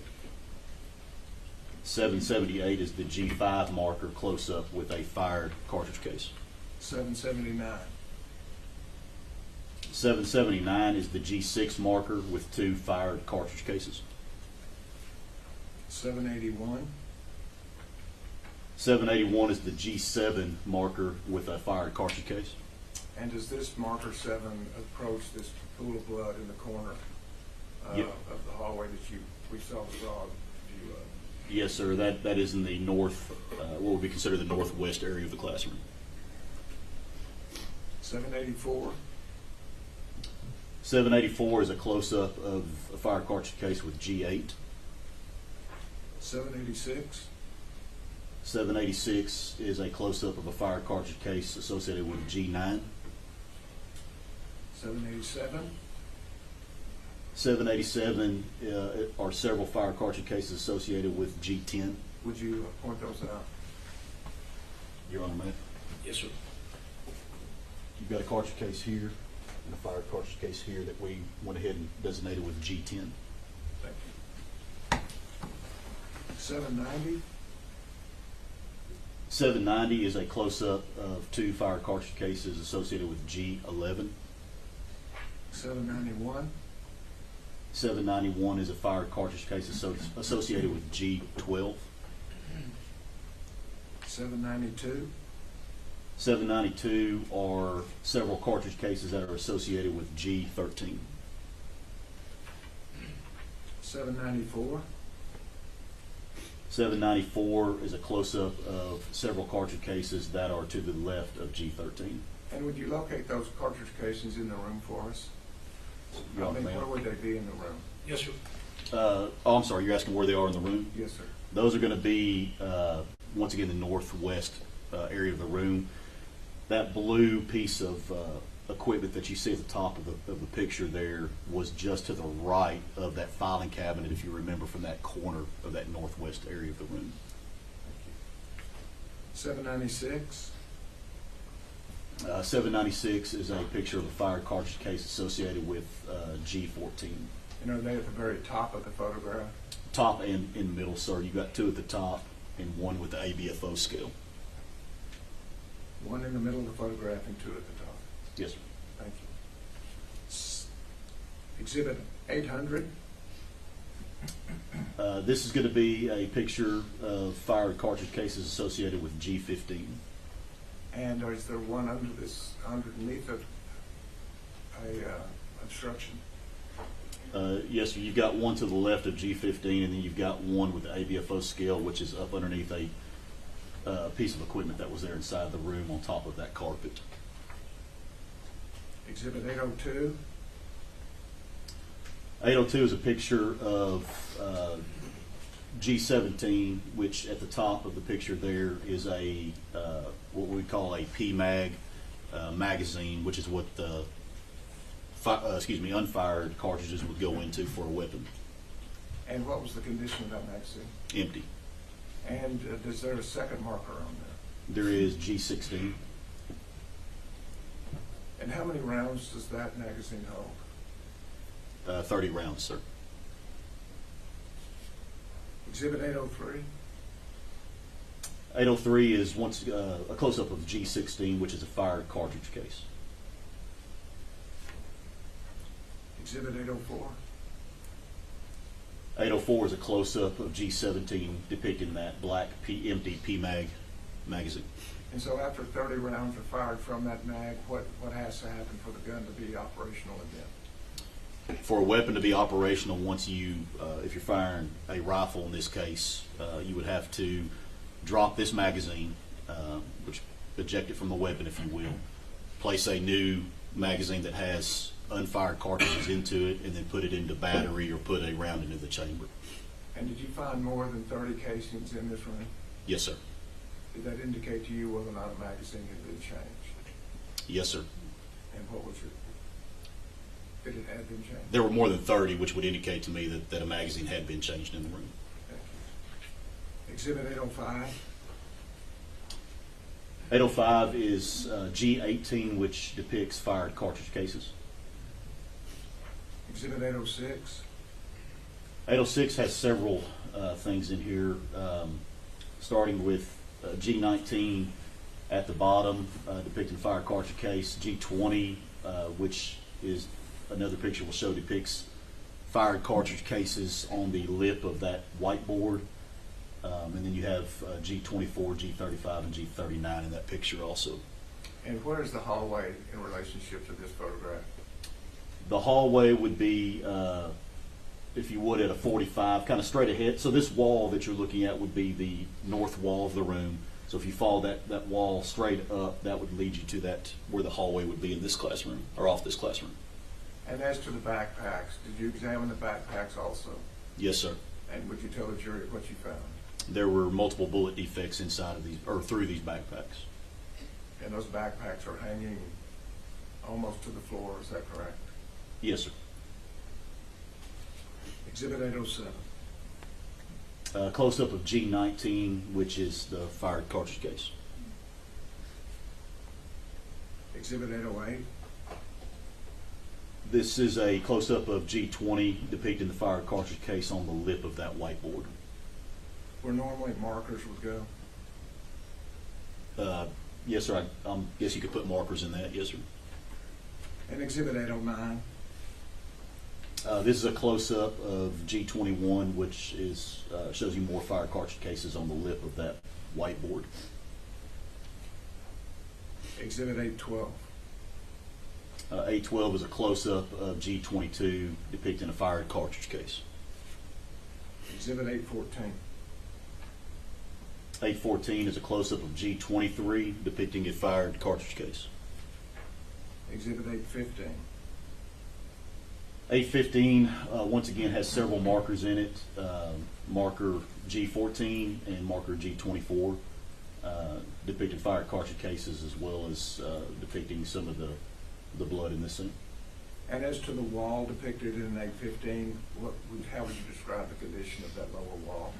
778 is the G5 marker close-up with a fired cartridge case. 779. 779 is the G6 marker with 2 fired cartridge cases. 781. 781 is the G7 marker with a fired cartridge case. And does this marker 7 approach this pool of blood in the corner Yep. of the hallway that we saw the dog view of? Yes, sir. That is in the north, what would be considered the northwest area of the classroom. 784. 784 is a close-up of a fired cartridge case with G8. 786. 786 is a close-up of a fired cartridge case associated with G9. 787. 787 are several fired cartridge cases associated with G10. Would you point those out? You're on the map. Yes, sir. You've got a cartridge case here and a fired cartridge case here that we went ahead and designated with G10. Thank you. 790. 790 is a close-up of 2 fired cartridge cases associated with G11. 791. 791 is a fired cartridge case associated with G12. 792. 792 are several cartridge cases that are associated with G13. 794. 794 is a close-up of several cartridge cases that are to the left of G13. And would you locate those cartridge casings in the room for us? You're on, I mean, ma'am. where would they be in the room? Yes, sir. Oh, I'm sorry, you're asking where they are in the room? Yes, sir. Those are going to be, once again, the northwest area of the room. That blue piece of equipment that you see at the top of the picture there was just to the right of that filing cabinet, if you remember, from that corner of that northwest area of the room. 796. 796 is a picture of a fired cartridge case associated with G14. And are they at the very top of the photograph? Top and in the middle, sir. You've got 2 at the top and 1 with the ABFO scale. One in the middle of the photograph and 2 at the top. Yes, sir. Thank you. Exhibit 800. This is going to be a picture of fired cartridge cases associated with G15. And is there one under this, underneath a obstruction? Yes, sir. You've got one to the left of G15, and then you've got one with the ABFO scale, which is up underneath a piece of equipment that was there inside the room on top of that carpet. Exhibit 802. 802 is a picture of G17, which at the top of the picture there is a what we call a PMAG magazine, which is what the unfired cartridges would go into for a weapon. And what was the condition of that magazine? Empty. And is there a second marker on there? There is G16. And how many rounds does that magazine hold? 30 rounds, sir. Exhibit 803. 803 is once a close-up of G16, which is a fired cartridge case. Exhibit 804. 804 is a close-up of G17 depicting that black empty PMAG magazine. And so after 30 rounds are fired from that mag, what has to happen for the gun to be operational again? For a weapon to be operational, once you, if you're firing a rifle in this case, you would have to drop this magazine, which eject it from the weapon, if you will, place a new magazine that has unfired cartridges into it, and then put it into battery or put a round into the chamber. And did you find more than 30 casings in this room? Yes, sir. Did that indicate to you whether or not a magazine had been changed? Yes, sir. And what was did it have been changed? There were more than 30, which would indicate to me that a magazine had been changed in the room. Thank you. Exhibit 805. 805 is G18, which depicts fired cartridge cases. Exhibit 806. 806 has several things in here, starting with G19 at the bottom, depicting fire cartridge case. G20, which is another picture we'll show, depicts fired cartridge cases on the lip of that whiteboard. And then you have G24, G35, and G39 in that picture also. And where is the hallway in relationship to this photograph? The hallway would be, if you would, at a 45, kind of straight ahead. So this wall that you're looking at would be the north wall of the room. So if you follow that wall straight up, that would lead you to that, where the hallway would be in this classroom, or off this classroom. And as to the backpacks, did you examine the backpacks also? Yes, sir. And would you tell the jury what you found? There were multiple bullet defects inside of these, or through these backpacks. And those backpacks are hanging almost to the floor, is that correct? Yes, sir. Exhibit 807. Close-up of G19, which is the fired cartridge case. Exhibit 808. This is a close-up of G20 depicting the fired cartridge case on the lip of that whiteboard. Where normally markers would go? Yes, sir. I guess you could put markers in that. Yes, sir. And exhibit 809. This is a close-up of G21, which is shows you more fire cartridge cases on the lip of that whiteboard. Exhibit 812. 812 is a close-up of G22 depicting a fired cartridge case. Exhibit 814. 814 is a close-up of G23 depicting a fired cartridge case. Exhibit 815. 815, once again, has several markers in it, marker G14 and marker G24, depicting fired cartridge cases as well as depicting some of the blood in this scene. And as to the wall depicted in 815, how would you describe the condition of that lower wall?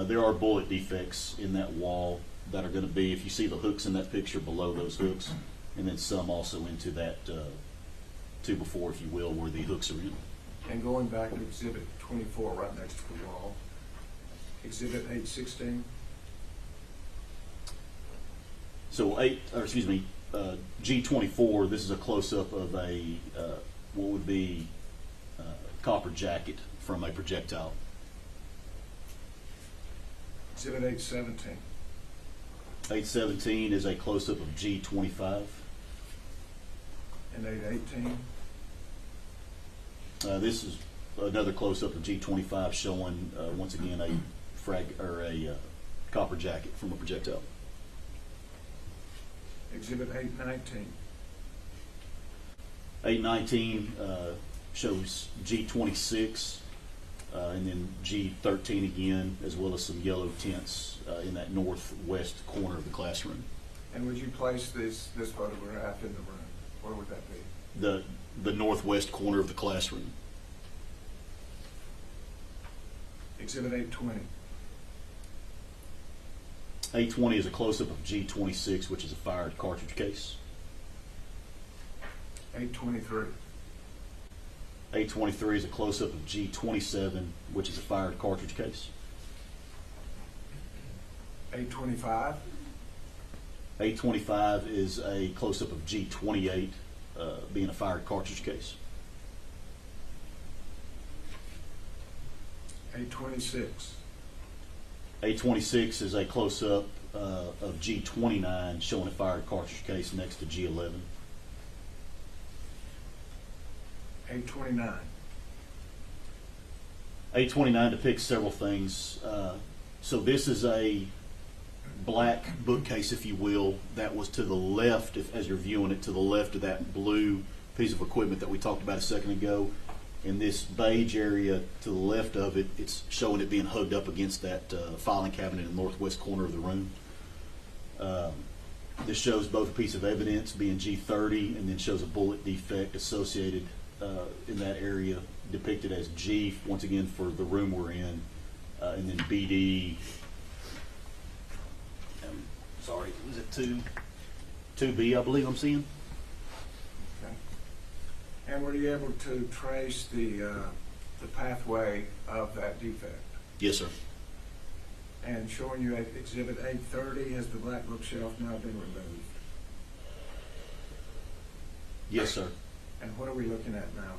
There are bullet defects in that wall that are going to be, if you see the hooks in that picture, below those hooks, and then some also into that 2x4, if you will, where the hooks are in. And going back to exhibit 24 right next to the wall, exhibit 816. So G24, this is a close-up of a what would be copper jacket from a projectile. Exhibit 817. 817 is a close-up of G25. And 818. This is another close-up of G25 showing once again a copper jacket from a projectile. Exhibit 819. 819 shows G26 and then G13 again, as well as some yellow tints in that northwest corner of the classroom. And would you place this photograph in the room? Where would that be? The northwest corner of the classroom. Exhibit 820. 820 is a close-up of G26, which is a fired cartridge case. 823. 823 is a close-up of G27, which is a fired cartridge case. 825. 825 is a close-up of G28, being a fired cartridge case. 826. 826 is a close-up of G29, showing a fired cartridge case next to G11. 829. 829 depicts several things. So this is a black bookcase, if you will, that was to the left, as you're viewing it, to the left of that blue piece of equipment that we talked about a second ago. In this beige area to the left of it, it's showing it being hugged up against that filing cabinet in the northwest corner of the room. This shows both a piece of evidence being G30 and then shows a bullet defect associated in that area, depicted as G, once again, for the room we're in, and then BD. Sorry, was it 2B, I believe I'm seeing? Okay. And were you able to trace the the pathway of that defect. Yes, sir. And showing you at Exhibit 830, has the black bookshelf now been removed? Yes, sir. And what are we looking at now?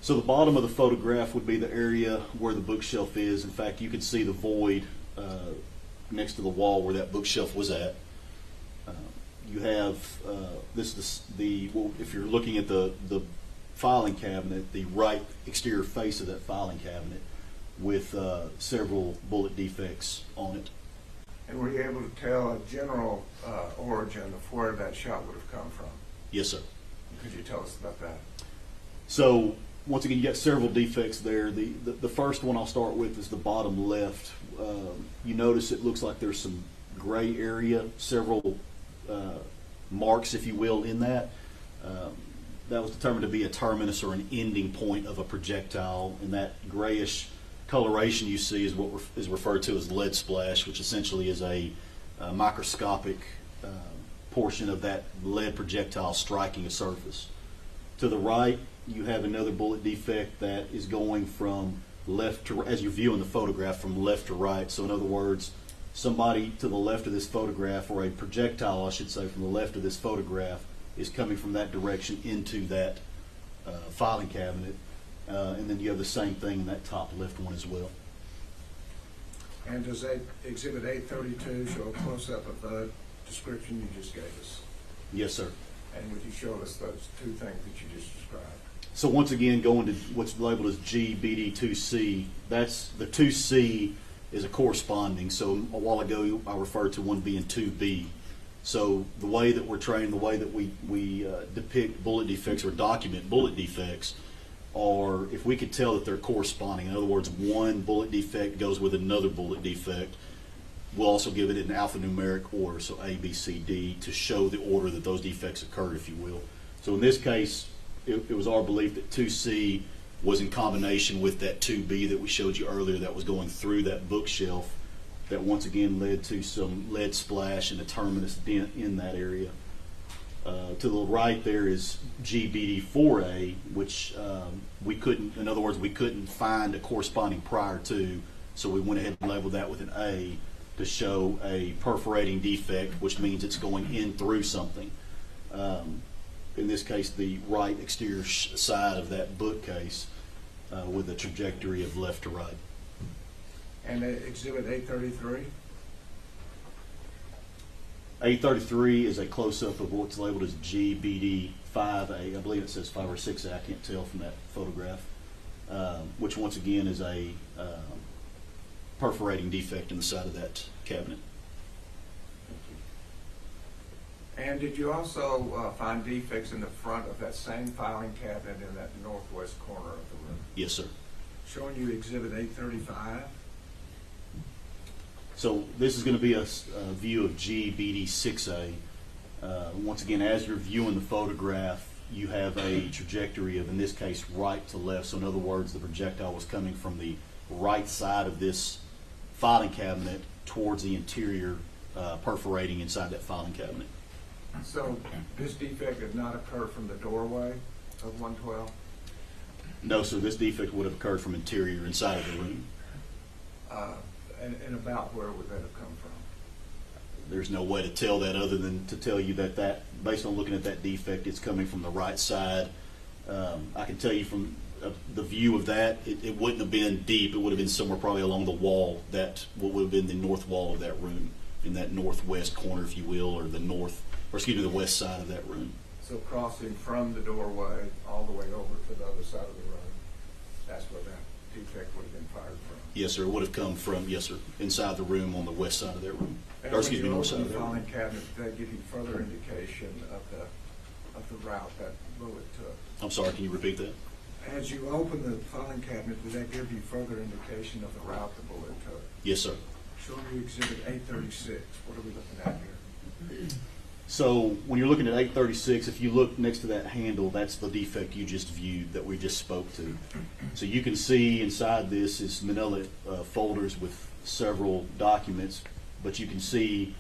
So the bottom of the photograph would be the area where the bookshelf is. In fact, you could see the void next to the wall where that bookshelf was at. You have this is well, if you're looking at the filing cabinet, the right exterior face of that filing cabinet with several bullet defects on it. And were you able to tell a general origin of where that shot would have come from? Yes, sir. Could you tell us about that? So once again, you got several defects there. The first one I'll start with is the bottom left. You notice it looks like there's some gray area, several marks, if you will, in that. That was determined to be a terminus or an ending point of a projectile, and that grayish coloration you see is what is referred to as lead splash, which essentially is a microscopic portion of that lead projectile striking a surface. To the right, you have another bullet defect that is going from left to, as you're viewing the photograph, from left to right. So in other words, somebody to the left of this photograph, or a projectile, I should say, from the left of this photograph is coming from that direction into that filing cabinet. And then you have the same thing in that top left one as well. And does Exhibit 832 show a close-up of the description you just gave us? Yes, sir. And would you show us those two things that you just described? So once again, going to what's labeled as GBD2C, that's the 2C is a corresponding. So a while ago I referred to one being 2B. So the way that we're trained, the way that we depict bullet defects or document bullet defects are if we could tell that they're corresponding. In other words, one bullet defect goes with another bullet defect. We'll also give it in alphanumeric order, so A, B, C, D, to show the order that those defects occurred, if you will. So in this case, it was our belief that 2C was in combination with that 2B that we showed you earlier that was going through that bookshelf that once again led to some lead splash and a terminus dent in that area. To the right there is GBD4A, which we couldn't, in other words, we couldn't find a corresponding prior to, so we went ahead and labeled that with an A to show a perforating defect, which means it's going in through something. In this case, the right exterior side of that bookcase with a trajectory of left to right. And Exhibit 833? 833 is a close-up of what's labeled as GBD5A. I believe it says 5 or 6A. I can't tell from that photograph, which once again is a perforating defect in the side of that cabinet. And did you also find defects in the front of that same filing cabinet in that northwest corner of the room? Yes, sir. Showing you Exhibit 835. So this is going to be a view of GBD6A. Once again, as you're viewing the photograph, you have a trajectory of, in this case, right to left. So in other words, the projectile was coming from the right side of this filing cabinet towards the interior, perforating inside that filing cabinet. So this defect did not occur from the doorway of 112? No, sir. This defect would have occurred from interior, inside of the room. And about where would that have come from? There's no way to tell that other than to tell you that based on looking at that defect, it's coming from the right side. I can tell you from the view of that, it wouldn't have been deep. It would have been somewhere probably along the wall, what would have been the north wall of that room, in that northwest corner, if you will, or the west side of that room. So crossing from the doorway all the way over to the other side of the room, that's where that defect would have been fired from? Yes, sir. It would have come from, yes, sir, inside the room on the west side of that room. And Or excuse me, north side when of you that opened room. the filing cabinet, did that give you further indication of the route that bullet took? I'm sorry, can you repeat that? As you opened the filing cabinet, did that give you further indication of the route the bullet took? Yes, sir. Showing you Exhibit 836, what are we looking at here? So when you're looking at 836, if you look next to that handle, that's the defect you just viewed that we just spoke to. So you can see inside this is manila folders with several documents, but you can see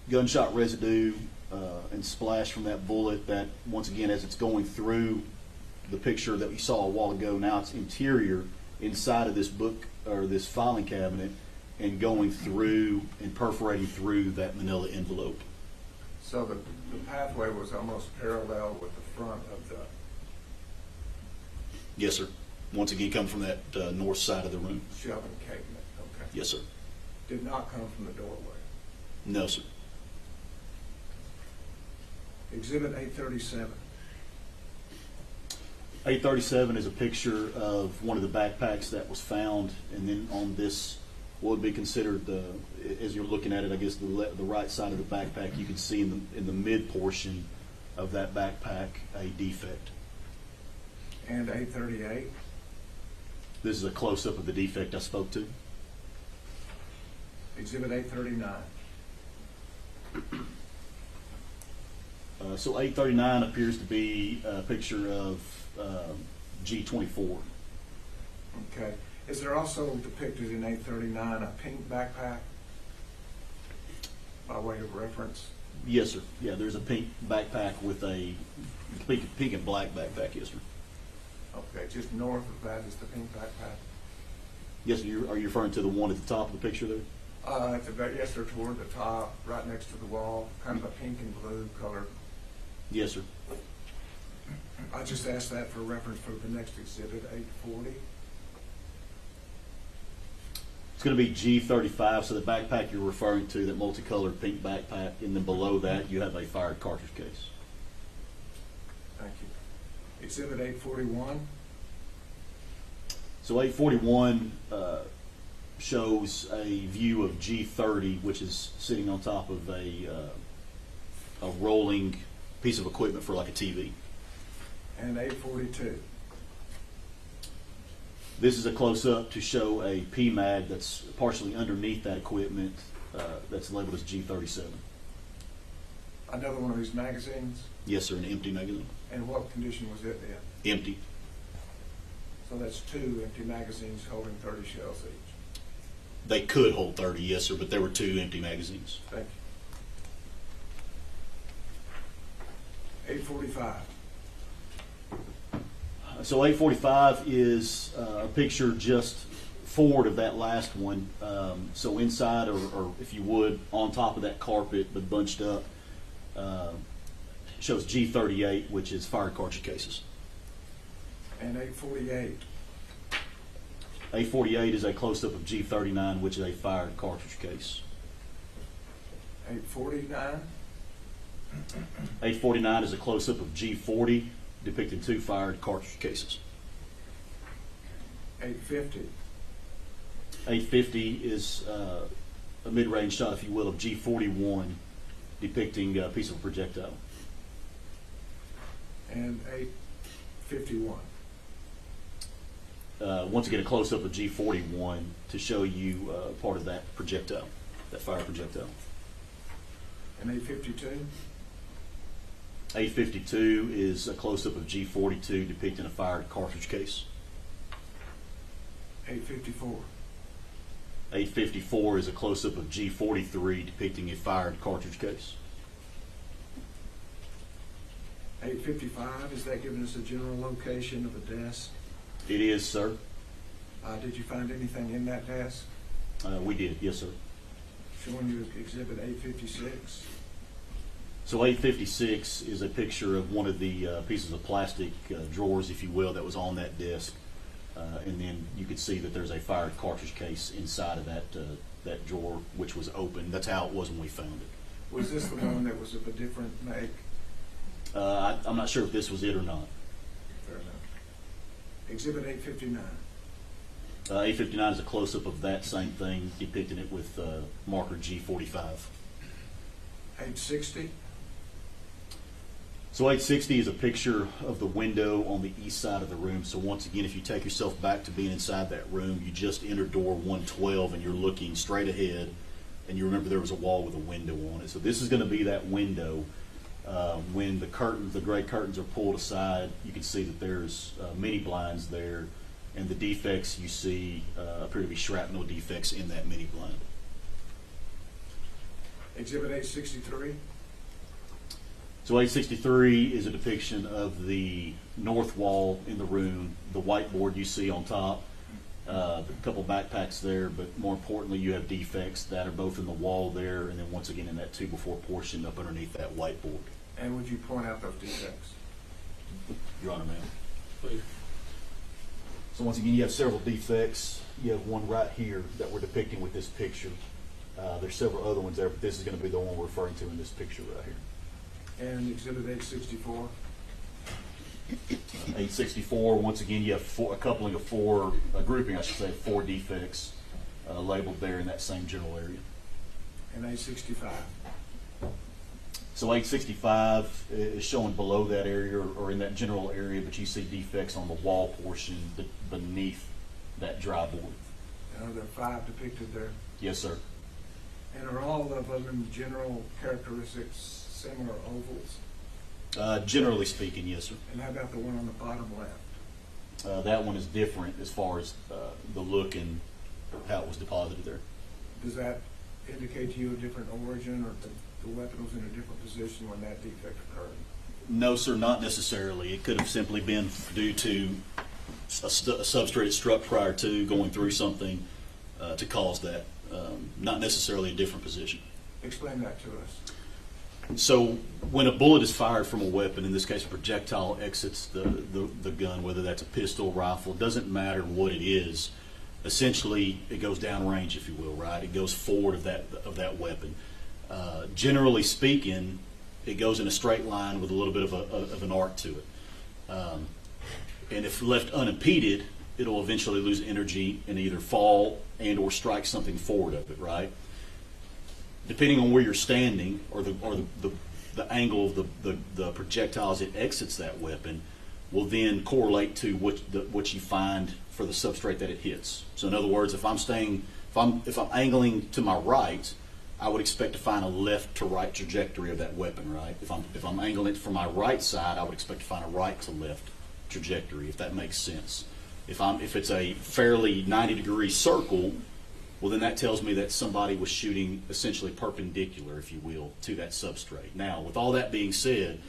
gunshot residue and splash from that bullet that, once again, as it's going through the picture that we saw a while ago. Now it's interior inside of this book or this filing cabinet and going through and perforating through that manila envelope. So the pathway was almost parallel with the front of the, Yes, sir. Once again, come from that north side of the room. shelving cabinet, okay? Yes, sir. Did not come from the doorway. No, sir. Exhibit 837. 837 is a picture of one of the backpacks that was found, and then on this, what would be considered the, as you're looking at it, I guess the right side of the backpack, you can see in the mid portion of that backpack a defect. And 838. This is a close-up of the defect I spoke to. Exhibit 839. So 839 appears to be a picture of G24. Okay. Is there also depicted in 839 a pink backpack by way of reference? Yes, sir. Yeah, there's a pink backpack with a pink and black backpack, yes, sir. Okay, just north of that is the pink backpack? Yes, sir. Are you referring to the one at the top of the picture there? At the very, yes, sir, toward the top, right next to the wall, kind of a pink and blue color. Yes, sir. I just asked that for reference for the next exhibit, 840. It's going to be G35, so the backpack you're referring to, that multicolored pink backpack, and then below that you have a fired cartridge case. Thank you. Exhibit 841. So 841 shows a view of G30, which is sitting on top of a rolling piece of equipment for like a TV. And 842. This is a close-up to show a PMAG that's partially underneath that equipment that's labeled as G37. Another one of these magazines? Yes, sir, an empty magazine. And what condition was it in? Empty. So that's 2 empty magazines holding 30 shells each. They could hold 30, yes, sir, but there were 2 empty magazines. Thank you. 845. So 845 is a picture just forward of that last one. So inside, or if you would, on top of that carpet, but bunched up, shows G38, which is fired cartridge cases. And 848. 848 is a close-up of G39, which is a fired cartridge case. 849. 849 is a close-up of G40, depicting 2 fired cartridge cases. 850. 850 is a mid-range shot, if you will, of G41, depicting a piece of projectile. And 851. Once again, a close-up of G41 to show you part of that projectile, that fire projectile. And 852. 852 is a close-up of G42 depicting a fired cartridge case. 854. 854 is a close-up of G43 depicting a fired cartridge case. 855, is that giving us a general location of a desk? It is, sir. Did you find anything in that desk? We did, yes, sir. Showing you exhibit 856. So 856 is a picture of one of the pieces of plastic drawers, if you will, that was on that desk. And then you could see that there's a fired cartridge case inside of that drawer, which was open. That's how it was when we found it. Was this the one that was of a different make? I'm not sure if this was it or not. Fair enough. Exhibit 859. 859 is a close-up of that same thing, depicting it with marker G45. 860. So 860 is a picture of the window on the east side of the room. So once again, if you take yourself back to being inside that room, you just entered door 112 and you're looking straight ahead, and you remember there was a wall with a window on it. So this is going to be that window. When the curtains, the gray curtains, are pulled aside, you can see that there's mini blinds there, and the defects you see appear to be shrapnel defects in that mini blind. Exhibit 863. So 863 is a depiction of the north wall in the room, the whiteboard you see on top, a couple backpacks there, but more importantly, you have defects that are both in the wall there, and then once again in that 2x4 portion up underneath that whiteboard. And would you point out those defects? Your Honor, ma'am. Please. So once again, you have several defects. You have one right here that we're depicting with this picture. There's several other ones there, but this is going to be the one we're referring to in this picture right here. And Exhibit 864? 864, once again, you have a grouping, I should say, 4 defects labeled there in that same general area. And 865? So 865 is showing below that area or in that general area, but you see defects on the wall portion beneath that dry board. And are there 5 depicted there? Yes, sir. And are all of them general characteristics similar ovals? Generally speaking, yes, sir. And how about the one on the bottom left? That one is different as far as the look and how it was deposited there. Does that indicate to you a different origin, or the weapon was in a different position when that defect occurred? No, sir, not necessarily. It could have simply been due to a substrate struck prior to going through something to cause that. Not necessarily a different position. Explain that to us. So when a bullet is fired from a weapon, in this case a projectile exits the gun, whether that's a pistol, rifle, it doesn't matter what it is. Essentially, it goes downrange, if you will, right? It goes forward of that weapon. Generally speaking, it goes in a straight line with a little bit of an arc to it. And if left unimpeded, it'll eventually lose energy and either fall and or strike something forward of it, right? Depending on where you're standing or the angle of the projectile as it exits that weapon will then correlate to what you find for the substrate that it hits. So in other words, if I'm angling to my right, I would expect to find a left to right trajectory of that weapon, right? If I'm angling it from my right side, I would expect to find a right to left trajectory, if that makes sense. If it's a fairly 90-degree circle, well, then that tells me that somebody was shooting essentially perpendicular, if you will, to that substrate. Now, with all that being said,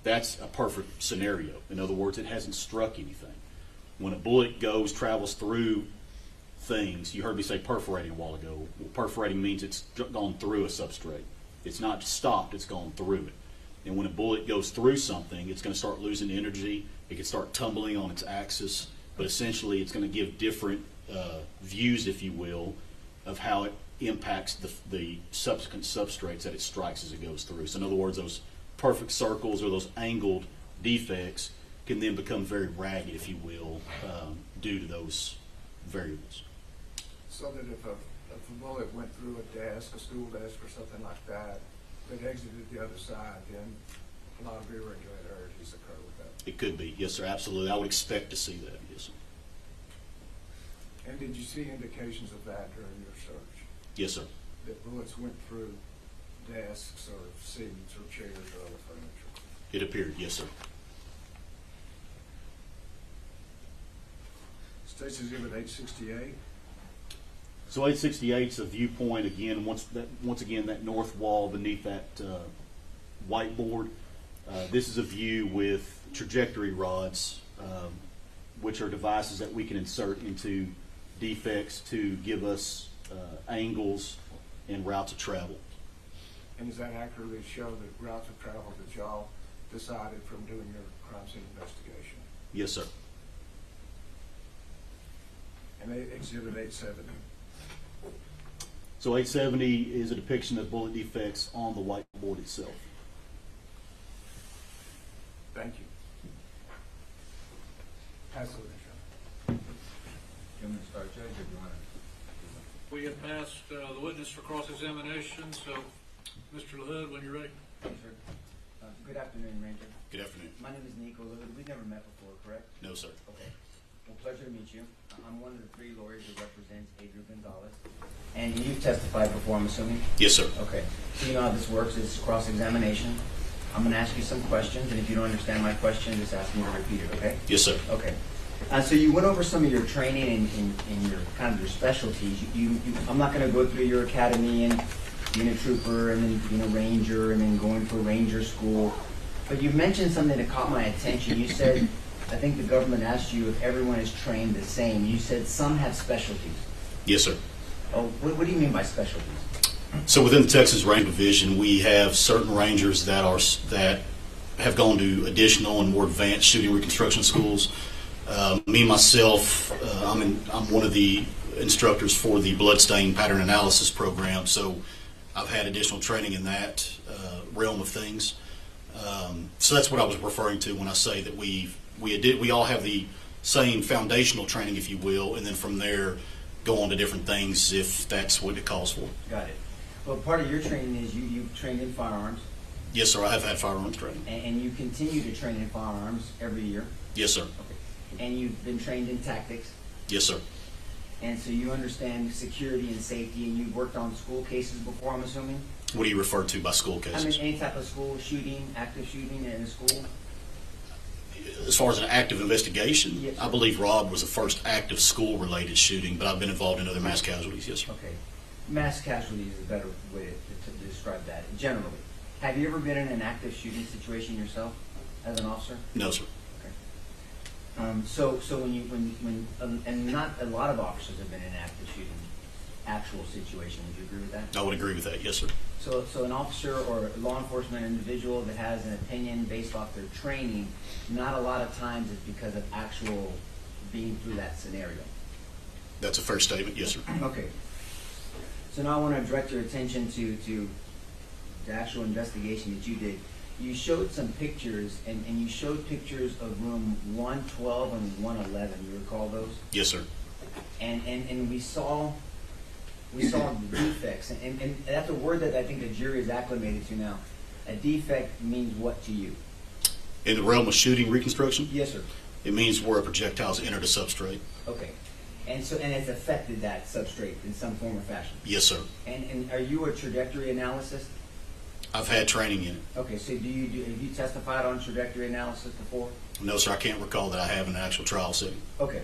that's a perfect scenario. In other words, it hasn't struck anything. When a bullet travels through things, you heard me say perforating a while ago. Well, perforating means it's gone through a substrate. It's not just stopped, it's gone through it. And when a bullet goes through something, it's going to start losing energy. It can start tumbling on its axis, but essentially it's going to give different views, if you will, of how it impacts the subsequent substrates that it strikes as it goes through. So in other words, those perfect circles or those angled defects can then become very ragged, if you will, due to those variables. So that if a bullet went through a desk, a school desk or something like that, that exited the other side, then a lot of irregularities occur with that. It could be, yes, sir, absolutely. I would expect to see that, yes, sir. And did you see indications of that during your search? Yes, sir. That bullets went through desks or seats or chairs or other furniture? It appeared, yes, sir. State's Exhibit 868. So 868 is a viewpoint again. Once again, that north wall beneath that whiteboard. This is a view with trajectory rods, which are devices that we can insert into defects to give us angles and routes of travel. And does that accurately show the routes of travel that y'all decided from doing your crime scene investigation? Yes, sir. And Exhibit 870. So 870 is a depiction of bullet defects on the whiteboard itself. Thank you. Pass the witness. Do you want me to start, Judge, or do you want to? We have passed the witness for cross-examination, so Mr. LaHood, when you're ready. Yes, sir. Good afternoon, Ranger. Good afternoon. My name is Nico LaHood. We've never met before, correct? No, sir. Okay. Well, pleasure to meet you. I'm one of the 3 lawyers who represents Adrian Gonzales. And you've testified before, I'm assuming? Yes, sir. Okay. So you know how this works. It's cross-examination. I'm going to ask you some questions, and if you don't understand my question, just ask me to repeat it, okay? Yes, sir. Okay. So you went over some of your training and your kind of your specialties. I'm not going to go through your academy and being a trooper and then being a ranger and then going to a ranger school. But you mentioned something that caught my attention. You said, I think the government asked you if everyone is trained the same. You said some have specialties. Yes, sir. Oh, what do you mean by specialties? So within the Texas Range Division, we have certain rangers that have gone to additional and more advanced shooting reconstruction schools. Me myself, I'm one of the instructors for the bloodstain pattern analysis program. So I've had additional training in that realm of things. So that's what I was referring to when I say that we all have the same foundational training, if you will, and then from there go on to different things if that's what it calls for. Got it. Well, part of your training is you've trained in firearms. Yes, sir. I have had firearms training. And you continue to train in firearms every year. Yes, sir. Okay. And you've been trained in tactics. Yes, sir. And so you understand security and safety, and you've worked on school cases before, I'm assuming? What do you refer to by school I mean, cases? any type of school shooting, active shooting in a school? As far as an active investigation, Yes, I sir. believe Robb was the first active school-related shooting, but I've been involved in other mass casualties. Yes, sir. Okay. Mass casualties is a better way to describe that, generally. Have you ever been in an active shooting situation yourself as an officer? No, sir. So and not a lot of officers have been in an active shooting, actual situation. Would you agree with that? I would agree with that. Yes, sir. So an officer or a law enforcement individual that has an opinion based off their training, not a lot of times it's because of actual being through that scenario. That's a fair statement. Yes, sir. Okay. So now I want to direct your attention to the actual investigation that you did. You showed some pictures, and you showed pictures of room 112 and 111. You recall those? Yes, sir. And we saw the defects, and that's a word that I think the jury is acclimated to now. A defect means what to you? In the realm of shooting reconstruction, Yes, sir. it means where a projectile's entered a substrate. Okay. And it's affected that substrate in some form or fashion. Yes, sir. And are you a trajectory analysis? I've had training in it. Okay, so have you testified on trajectory analysis before? No, sir. I can't recall that I have in an actual trial setting. Okay.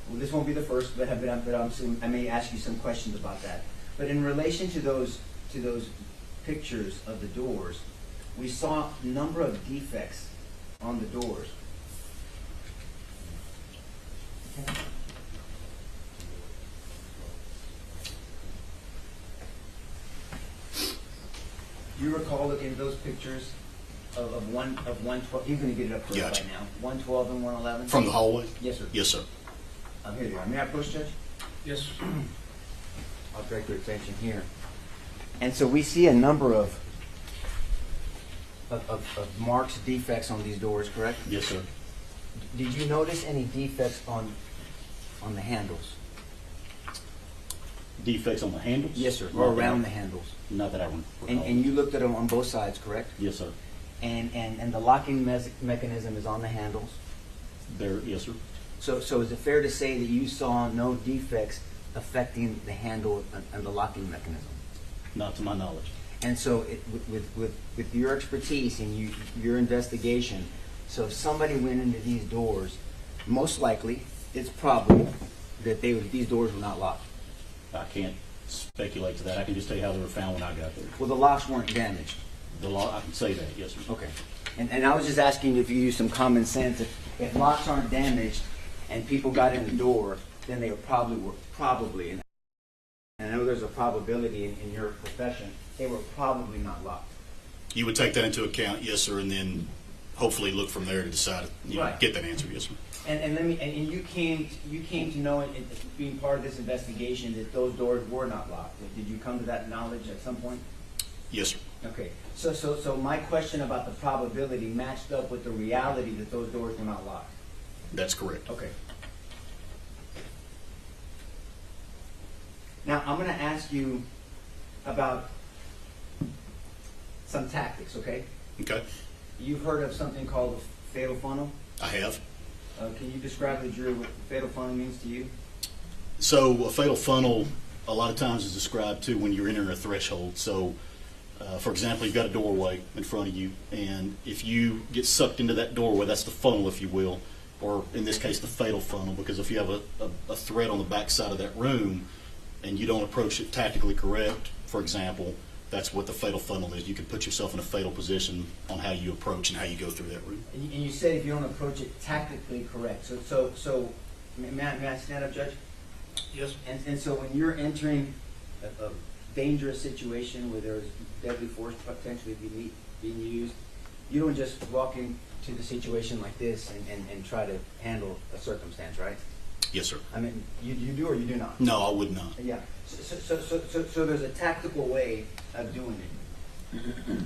Well, this won't be the first, but I may ask you some questions about that. But in relation to those pictures of the doors, we saw a number of defects on the doors. You recall looking at those pictures of 112? You're going to get it up for us Gotcha. right now. 112 and 111. From the hallway? Yes, sir. Yes, sir. Here they are. May I approach, Judge? Yes. I'll direct your attention here. And so we see a number of marks, defects on these doors, correct? Yes, sir. Did you notice any defects on the handles? Defects on the handles? Yes, sir. Not Or that around I- the handles. Not that I recall. And you looked at them on both sides, correct? Yes, sir. And the locking mechanism is on the handles. There. Yes, sir. So is it fair to say that you saw no defects affecting the handle and the locking mechanism? Not to my knowledge. And so with your expertise and your investigation, so if somebody went into these doors, most likely it's probably that these doors were not locked. I can't speculate to that. I can just tell you how they were found when I got there. Well, the locks weren't damaged. The law, I can say that. Yes, sir. Okay. And I was just asking if you use some common sense. If locks aren't damaged and people got in the door, then they probably, and I know there's a probability in your profession, they were probably not locked. You would take that into account, yes, sir, and then hopefully look from there to decide, Right. get that answer, yes, sir. And you came to know, being part of this investigation, that those doors were not locked. Did you come to that knowledge at some point? Yes, sir. Okay. So my question about the probability matched up with the reality that those doors were not locked. That's correct. Okay. Now, I'm going to ask you about some tactics, okay? Okay. You've heard of something called the fatal funnel. I have. Can you describe to the jury what the fatal funnel means to you? So a fatal funnel a lot of times is described too when you're entering a threshold. So, for example, you've got a doorway in front of you, and if you get sucked into that doorway, that's the funnel, if you will, or in this case, the fatal funnel, because if you have a threat on the back side of that room and you don't approach it tactically correct, for example, That's what the fatal funnel is. You can put yourself in a fatal position on how you approach and how you go through that route. And you said if you don't approach it tactically correct. So may I stand up, Judge? Yes. And so when you're entering a dangerous situation where there's deadly force potentially being used, you don't just walk into the situation like this and try to handle a circumstance, right? Yes, sir. I mean, you do or you do not? No, I would not. Yeah. So there's a tactical way of doing it.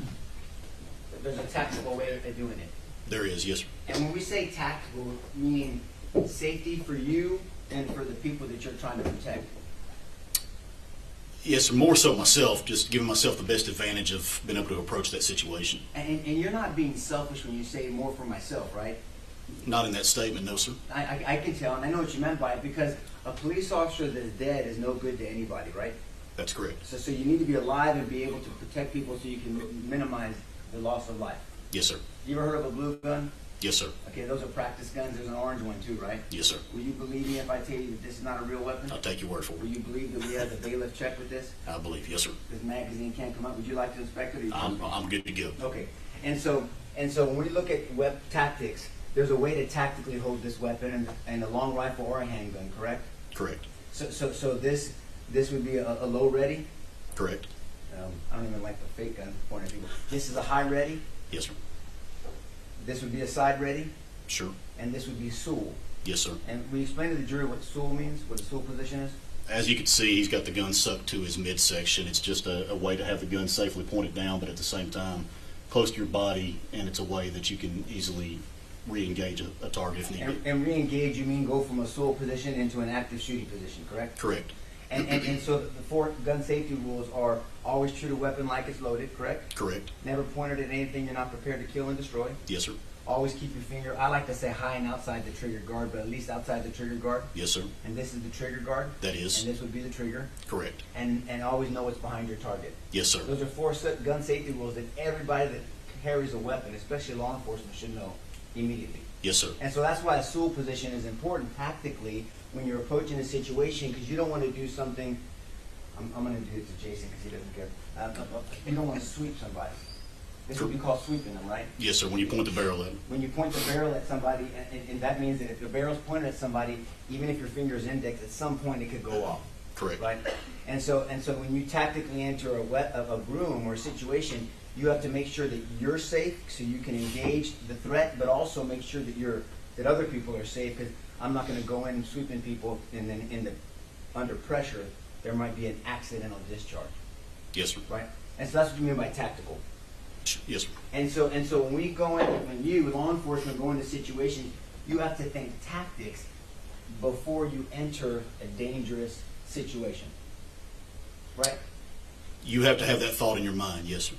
There's a tactical way of doing it. There is, yes, sir. And when we say tactical, meaning safety for you and for the people that you're trying to protect. Yes, sir. More so myself, just giving myself the best advantage of being able to approach that situation. And you're not being selfish when you say more for myself, right? Not in that statement, no, sir. I can tell, and I know what you meant by it, because a police officer that's dead is no good to anybody, right? That's correct. So you need to be alive and be able to protect people so you can minimize the loss of life. Yes, sir. You ever heard of a blue gun? Yes, sir. Okay, those are practice guns. There's an orange one too, right? Yes, sir. Will you believe me if I tell you that this is not a real weapon? I'll take your word for Will it. you believe that we have the bailiff check with this? I believe, yes, sir. This magazine can't come up. Would you like to inspect it? Or you I'm good to go. Okay. And so when we look at tactics, there's a way to tactically hold this weapon and a long rifle or a handgun, correct? Correct. So this would be a low ready. Correct. I don't even like the fake gun point of view. This is a high ready. Yes, sir. This would be a side ready, Sure. and this would be Sewell. Yes, sir. And will you explain to the jury what Sewell means? What the Sewell position is? As you can see, he's got the gun sucked to his midsection. It's just a way to have the gun safely pointed down, but at the same time close to your body, and it's a way that you can easily re-engage a target if need be. And re-engage, you mean go from a Sewell position into an active shooting position, correct? Correct. And so the 4 gun safety rules are always treat a weapon like it's loaded, correct? Correct. Never point it at anything you're not prepared to kill and destroy. Yes, sir. Always keep your finger, I like to say high and outside the trigger guard, but at least outside the trigger guard. Yes, sir. And this is the trigger guard. That is. And this would be the trigger. Correct. And always know what's behind your target. Yes, sir. Those are 4 gun safety rules that everybody that carries a weapon, especially law enforcement, should know immediately. Yes, sir. And so that's why a Sewell position is important tactically when you're approaching a situation, because you don't want to do something. I'm going to do it to Jason because he doesn't care. You don't want to sweep somebody. This would be called sweeping them, right? Yes, sir. When you point the barrel at him. When you point the barrel at somebody, and that means that if the barrel's pointed at somebody, even if your finger is indexed, at some point it could go off. Correct. Right? And so when you tactically enter a room or a situation, you have to make sure that you're safe so you can engage the threat, but also make sure that other people are safe, because I'm not going to go in sweeping people and then under pressure there might be an accidental discharge. Yes, sir. Right? And so that's what you mean by tactical. Yes, sir. And so when we go in, when you, law enforcement, go into situations, you have to think tactics before you enter a dangerous situation. Right? You have to have that thought in your mind. Yes, sir.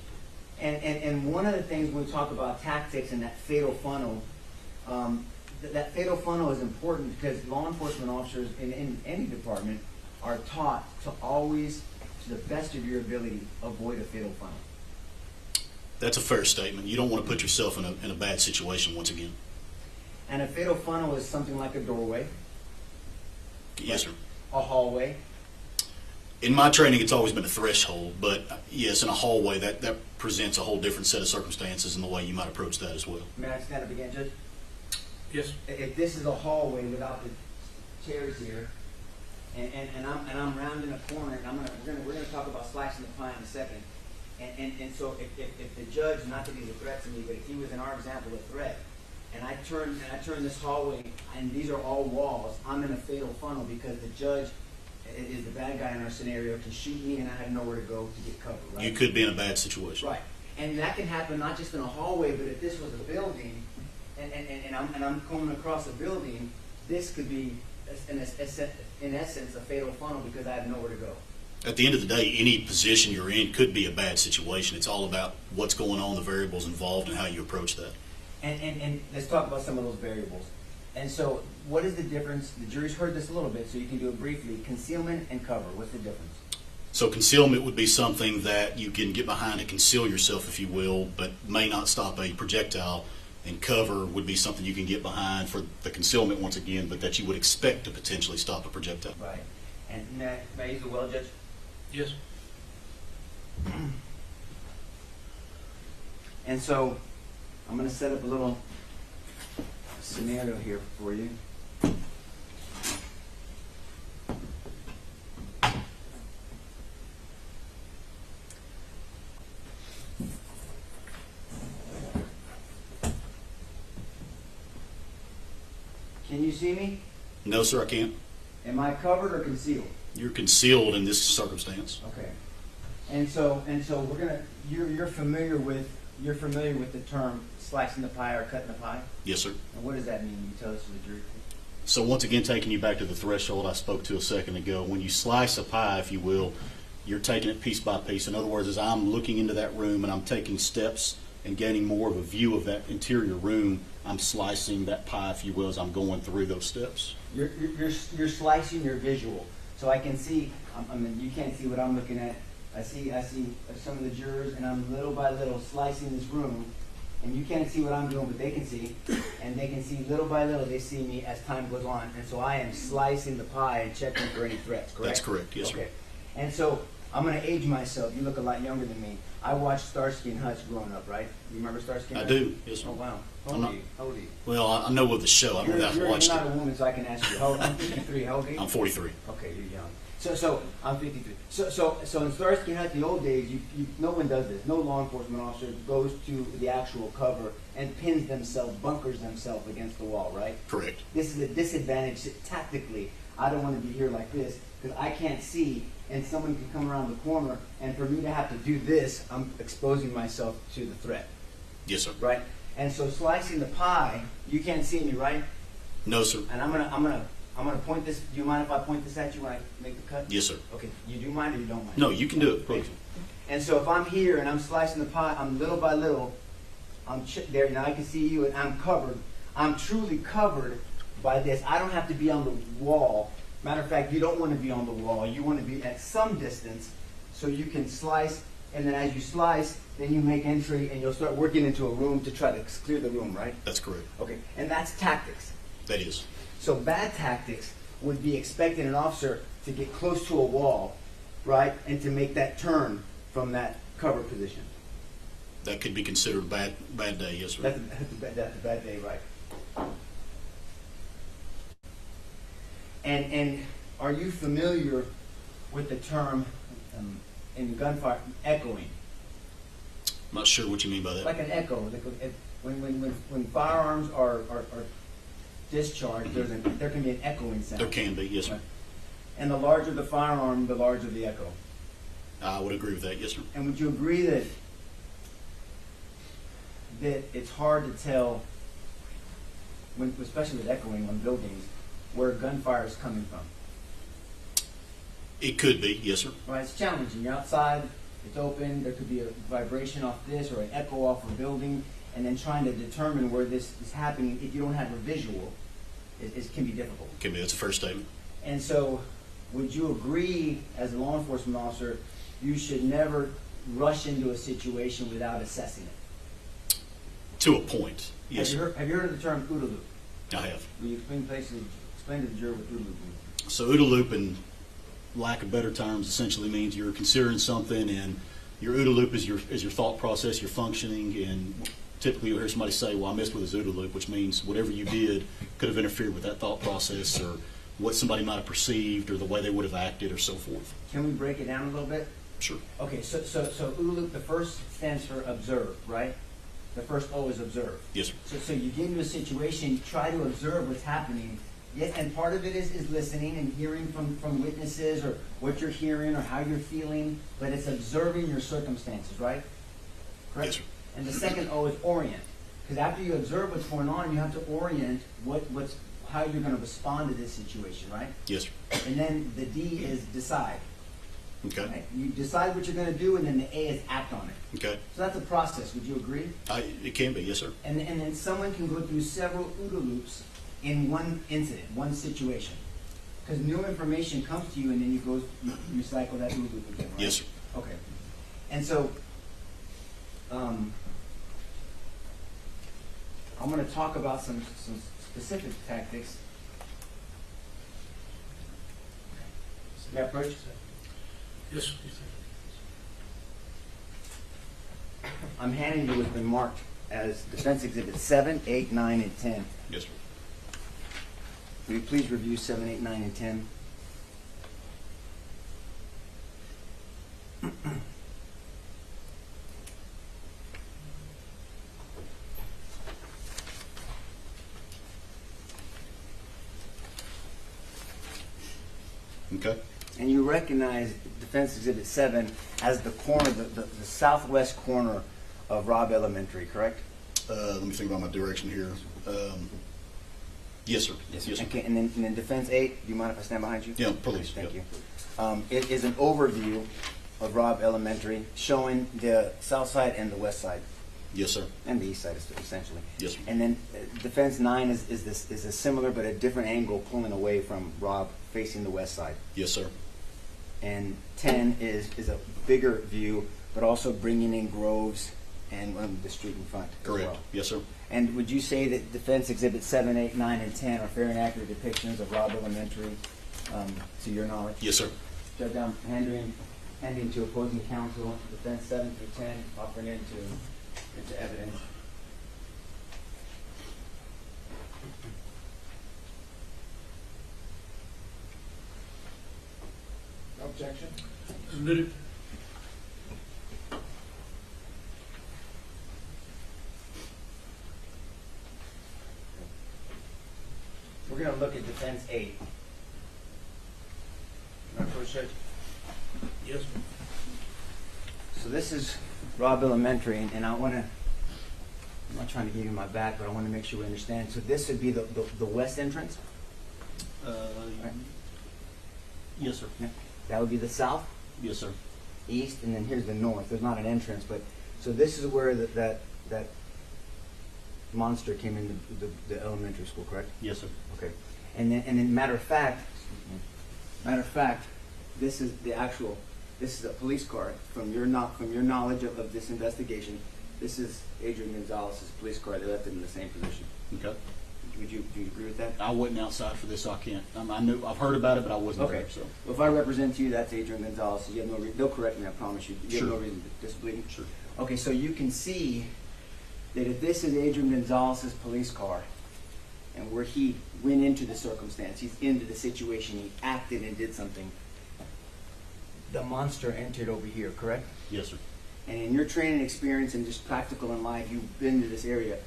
And one of the things when we talk about tactics and that fatal funnel, that fatal funnel is important because law enforcement officers in any department are taught to always, to the best of your ability, avoid a fatal funnel. That's a fair statement. You don't want to put yourself in a bad situation once again. And a fatal funnel is something like a doorway. Yes, sir. A hallway. In my training, it's always been a threshold, but yes, in a hallway, that presents a whole different set of circumstances and the way you might approach that as well. May I stand up again, Judge? Yes. If this is a hallway without the chairs here, and I'm rounding a corner, and we're gonna talk about slicing the pie in a second. And so if the judge, not that he's a threat to me, but if he was in our example a threat, and I turn this hallway, and these are all walls, I'm in a fatal funnel because the judge is the bad guy in our scenario, can shoot me, and I have nowhere to go to get cover. Right? You could be in a bad situation. Right, and that can happen not just in a hallway, but if this was a building, and I'm coming across a building, this could be in essence a fatal funnel because I have nowhere to go. At the end of the day, any position you're in could be a bad situation. It's all about what's going on, the variables involved, and how you approach that. And let's talk about some of those variables. And so what is the difference? The jury's heard this a little bit, so you can do it briefly. Concealment and cover, what's the difference? So concealment would be something that you can get behind and conceal yourself, if you will, but may not stop a projectile. And cover would be something you can get behind for the concealment once again, but that you would expect to potentially stop a projectile. Right. And may I use the well, Judge? Yes. And so I'm going to set up a little scenario here for you. Can you see me? No, sir, I can't. Am I covered or concealed? You're concealed in this circumstance. Okay. And so we're gonna. You're familiar with the term slicing the pie or cutting the pie. Yes, sir. And what does that mean? You tell us to the jury. So once again, taking you back to the threshold I spoke to a second ago, when you slice a pie, if you will, you're taking it piece by piece. In other words, as I'm looking into that room and I'm taking steps and gaining more of a view of that interior room, I'm slicing that pie, if you will, as I'm going through those steps. You're slicing your visual, so I can see. I mean, you can't see what I'm looking at. I see some of the jurors, and I'm little by little slicing this room, and you can't see what I'm doing, but they can see, and they can see little by little. They see me as time goes on, and so I am slicing the pie and checking for any threats. Correct? That's correct. Yes, sir. Okay. And so I'm going to age myself. You look a lot younger than me. I watched Starsky and Hutch growing up, right? You remember Starsky and I Hutch? do. Yes, sir. Oh wow. I'm not- How old are you? Well, I know of the show. I mean, I've watched you're it. not a woman, so I can ask you. I'm 53. How old are you? I'm 43. Okay, you're young. So I'm 53. So in Starsky and Hutch, the old days, no one does this. No law enforcement officer goes to the actual cover and pins themselves, bunkers themselves against the wall, right? Correct. This is a disadvantage tactically. I don't want to be here like this because I can't see, and someone can come around the corner, and for me to have to do this, I'm exposing myself to the threat, Yes, sir. right? And so slicing the pie, you can't see me, right? No, sir. And I'm gonna point this. Do you mind if I point this at you when I make the cut? Yes, sir. Okay. You do mind or you don't mind? No, you can do it. Thank you. And so if I'm here and I'm slicing the pie, I'm little by little, I'm there. Now I can see you, and I'm covered. I'm truly covered by this. I don't have to be on the wall. Matter of fact, you don't want to be on the wall. You want to be at some distance so you can slice. And then as you slice, then you make entry, and you'll start working into a room to try to clear the room, right? That's correct. Okay. And that's tactics. That is. So bad tactics would be expecting an officer to get close to a wall, right, and to make that turn from that cover position. That could be considered a bad day. Yes, sir. That's a bad day, right? And are you familiar with the term in gunfire, echoing? I'm not sure what you mean by that. Like an echo. Like when firearms are discharged, there can be an echoing sound. There can be. Yes, sir. Right. And the larger the firearm, the larger the echo. I would agree with that. Yes, sir. And would you agree that it's hard to tell, especially with echoing on buildings, where gunfire is coming from? It could be. Yes, sir. Right, it's challenging. You're outside, it's open, there could be a vibration off this or an echo off a building, and then trying to determine where this is happening if you don't have a visual, it can be difficult. Can be. That's a fair statement. And so, would you agree, as a law enforcement officer, you should never rush into a situation without assessing it? To a point. Yes, Have you heard of the term OODA loop? sir. I have. Will you explain to the jury what OODA loop means? So OODA loop, in lack of better terms, essentially means you're considering something, and your OODA loop is your thought process, your functioning, and typically you'll hear somebody say, well, I messed with his OODA loop, which means whatever you did could have interfered with that thought process, or what somebody might have perceived, or the way they would have acted, or so forth. Can we break it down a little bit? Sure. Okay, so OODA loop, the first stands for observe, right? The first O is observe. Yes, sir. So you get into a situation, try to observe what's happening. Yes, and part of it is listening and hearing from witnesses, or what you're hearing or how you're feeling, but it's observing your circumstances, right? Correct? Yes, sir. And the second O is orient. Because after you observe what's going on, you have to orient how you're going to respond to this situation, right? Yes, sir. And then the D is decide. Okay. Right? You decide what you're going to do, and then the A is act on it. Okay. So that's a process. Would you agree? It can be. Yes, sir. And then someone can go through several OODA loops in one incident, one situation. Because new information comes to you, and then you cycle that OODA loop again, right? Yes, sir. Okay. And so, I'm going to talk about some specific tactics. May I approach? Yes. I'm handing you what's been marked as Defense Exhibit 7, 8, 9, and 10. Yes, sir. Will you please review 7, 8, 9, and 10? Okay. And you recognize Defense Exhibit 7 as the corner, the southwest corner of Robb Elementary, correct? Let me think about my direction here. Yes, sir. Yes, sir. Okay, and then Defense 8, do you mind if I stand behind you? Yeah, please. Thank yeah. you. It is an overview of Robb Elementary showing the south side and the west side, Yes, sir. and the east side essentially. Yes, sir. And then Defense 9 is a similar but a different angle pulling away from Robb facing the west side. Yes, sir. And 10 is a bigger view, but also bringing in groves and the street in front as Correct. well. Yes, sir. And would you say that Defense Exhibits 7, 8, 9, and 10 are fair and accurate depictions of Robb Elementary, to your knowledge? Yes, sir. Judge, I'm handing to opposing counsel Defense 7 through 10, offering it into evidence. No objection? Submitted. We're going to look at Defense 8. Approach, Judge. Yes. So this is Robb Elementary, and I want to, I'm not trying to give you my back, but I want to make sure we understand. So this would be the west entrance? Yes, sir. Yeah. That would be the south, Yes, sir. east, and then here's the north. There's not an entrance, but, so this is where that monster came into the elementary school, correct? Yes, sir. Okay. And then matter of fact, this is a police car from your knowledge of this investigation. This is Adrian Gonzales' police car. They left it in the same position. Okay. Do you agree with that? I wasn't outside for this, so I can't. I've heard about it, but I wasn't Okay. there. So Well, if I represent you, that's Adrian Gonzales. You have no they'll correct me, I promise you. You Sure. have no reason to disbelieve me. sure. Okay, so you can see that if this is Adrian Gonzales' police car, and where he went into the circumstance, he's into the situation, he acted and did something, the monster entered over here, correct? Yes, sir. And in your training experience and just practical in life, you've been to this area,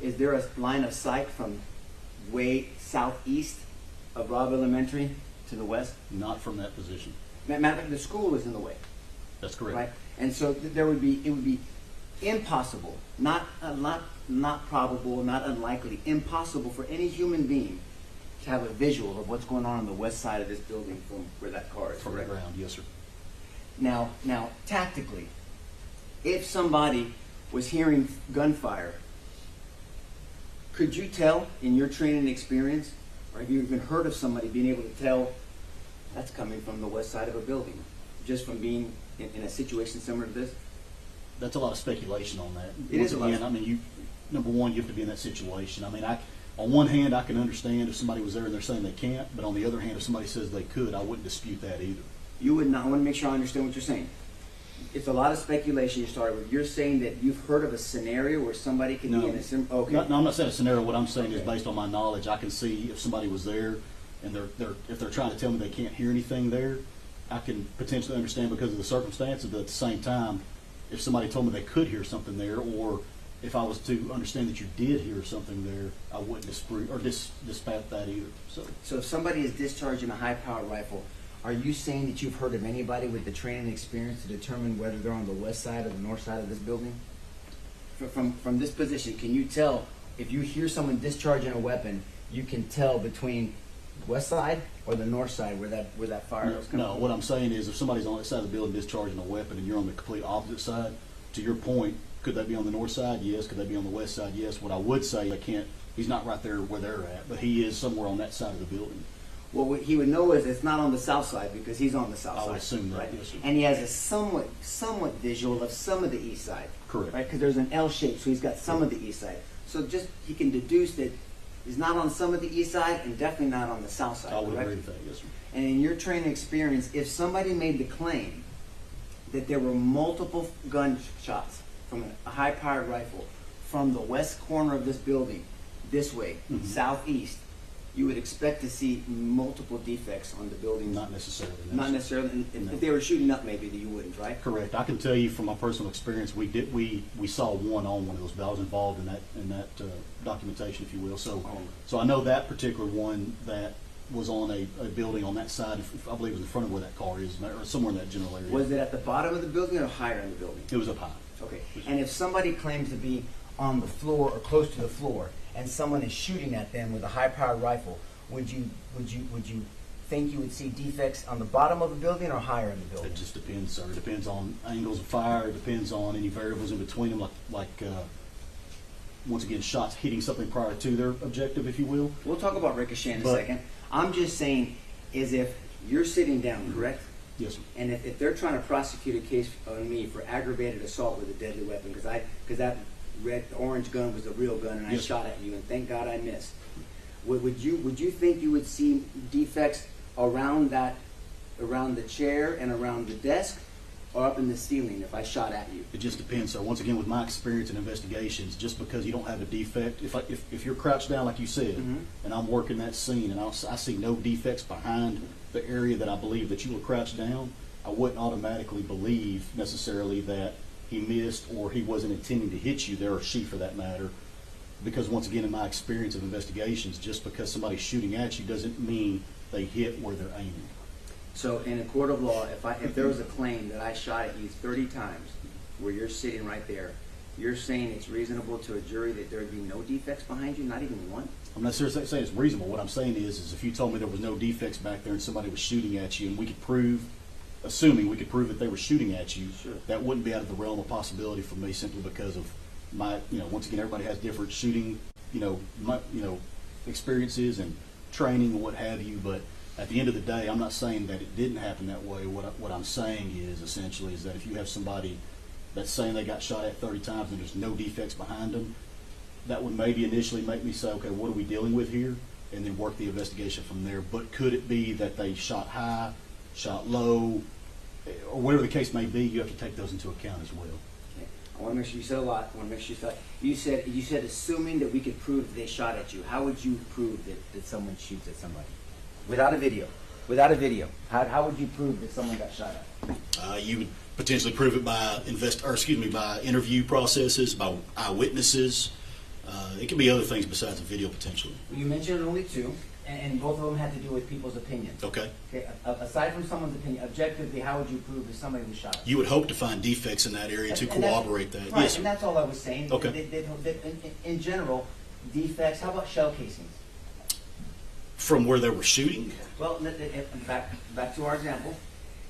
is there a line of sight from way southeast of Robb Elementary to the west? Not from that position. Matter of fact, the school is in the way. That's correct. Right? And so it would be impossible, not probable, not unlikely, impossible for any human being to have a visual of what's going on the west side of this building from where that car is. From the correct? ground. Yes, sir. Now, tactically, if somebody was hearing gunfire, could you tell in your training experience, or have you even heard of somebody being able to tell that's coming from the west side of a building, just from being in a situation similar to this? That's a lot of speculation on that. It Once is a lot. again, I mean, number one, you have to be in that situation. I mean, on one hand, I can understand if somebody was there and they're saying they can't, but on the other hand, if somebody says they could, I wouldn't dispute that either. You would not. I want to make sure I understand what you're saying. It's a lot of speculation you started with. You're saying that you've heard of a scenario where somebody can be in a okay. No, I'm not saying a scenario. What I'm saying is Okay. based on my knowledge, I can see if somebody was there and if they're trying to tell me they can't hear anything there, I can potentially understand because of the circumstances, but at the same time, if somebody told me they could hear something there, or if I was to understand that you did hear something there, I wouldn't dispat that either. So if somebody is discharging a high-powered rifle, are you saying that you've heard of anybody with the training experience to determine whether they're on the west side or the north side of this building? From this position, can you tell if you hear someone discharging a weapon, you can tell between the west side or the north side where that fire is coming No, from? what I'm saying is if somebody's on that side of the building discharging a weapon and you're on the complete opposite side, to your point, could they be on the north side? Yes. Could they be on the west side? Yes. What I would say, he's not right there where they're at, but he is somewhere on that side of the building. Well, what he would know is it's not on the south side because he's on the south side. I would assume that, right? yes, sir. And he has a somewhat visual of some of the east side. Correct. Right? Because there's an L shape, so he's got some of the east side. So just he can deduce that he's not on some of the east side and definitely not on the south side. I would correct? agree with that, yes, sir. And in your training experience, if somebody made the claim that there were multiple gunshots from a high-powered rifle from the west corner of this building, this way, southeast, you would expect to see multiple defects on the building. Not necessarily. No. Not necessarily. No. If they were shooting up, maybe that you wouldn't, right? Correct. I can tell you from my personal experience, we saw one on one of those, but I was involved in that documentation, if you will. So I know that particular one that was on a building on that side. I believe it was in front of where that car is, or somewhere in that general area. Was it at the bottom of the building or higher in the building? It was up high. Okay. And if somebody claims to be on the floor or close to the floor, and someone is shooting at them with a high-powered rifle, would you think you would see defects on the bottom of the building or higher in the building? It just depends, sir. It depends on angles of fire. It depends on any variables in between them, like once again, shots hitting something prior to their objective, if you will. We'll talk about ricochet in a second. I'm just saying, is if you're sitting down, correct? Yes, sir. And if they're trying to prosecute a case on me for aggravated assault with a deadly weapon, because that orange gun was the real gun, and I shot at you, and thank God I missed. Would you think you would see defects around the chair and around the desk, or up in the ceiling if I shot at you? It just depends. So once again, with my experience in investigations, just because you don't have a defect, if you're crouched down like you said, and I'm working that scene, and I see no defects behind the area that I believe that you were crouched down, I wouldn't automatically believe necessarily that he missed or he wasn't intending to hit you there, or she for that matter. Because once again, in my experience of investigations, just because somebody's shooting at you doesn't mean they hit where they're aiming. So in a court of law, if there was a claim that I shot at you 30 times, where you're sitting right there, you're saying it's reasonable to a jury that there would be no defects behind you, not even one? I'm not necessarily saying it's reasonable. What I'm saying is if you told me there was no defects back there and somebody was shooting at you, and we could prove, assuming we could prove that they were shooting at you, sure, that wouldn't be out of the realm of possibility for me, simply because of my, once again, everybody has different shooting, experiences and training and what have you. But at the end of the day, I'm not saying that it didn't happen that way. What I'm saying is essentially is that if you have somebody that's saying they got shot at 30 times and there's no defects behind them, that would maybe initially make me say, okay, what are we dealing with here? And then work the investigation from there. But could it be that they shot high, shot low, or whatever the case may be? You have to take those into account as well. Okay. I want to make sure you said a lot. I want to make sure you said assuming that we could prove that they shot at you. How would you prove that someone shoots at somebody? Without a video. Without a video. How would you prove that someone got shot at? You would potentially prove it by by interview processes, by eyewitnesses. It could be other things besides a video potentially. You mentioned only two, and both of them had to do with people's opinions. Okay. Okay. Aside from someone's opinion, objectively, how would you prove that somebody was shot at? You would hope to find defects in that area to corroborate that. Right, Yes, sir. and that's all I was saying. Okay. In general, defects. How about shell casings? From where they were shooting? Well, back to our example.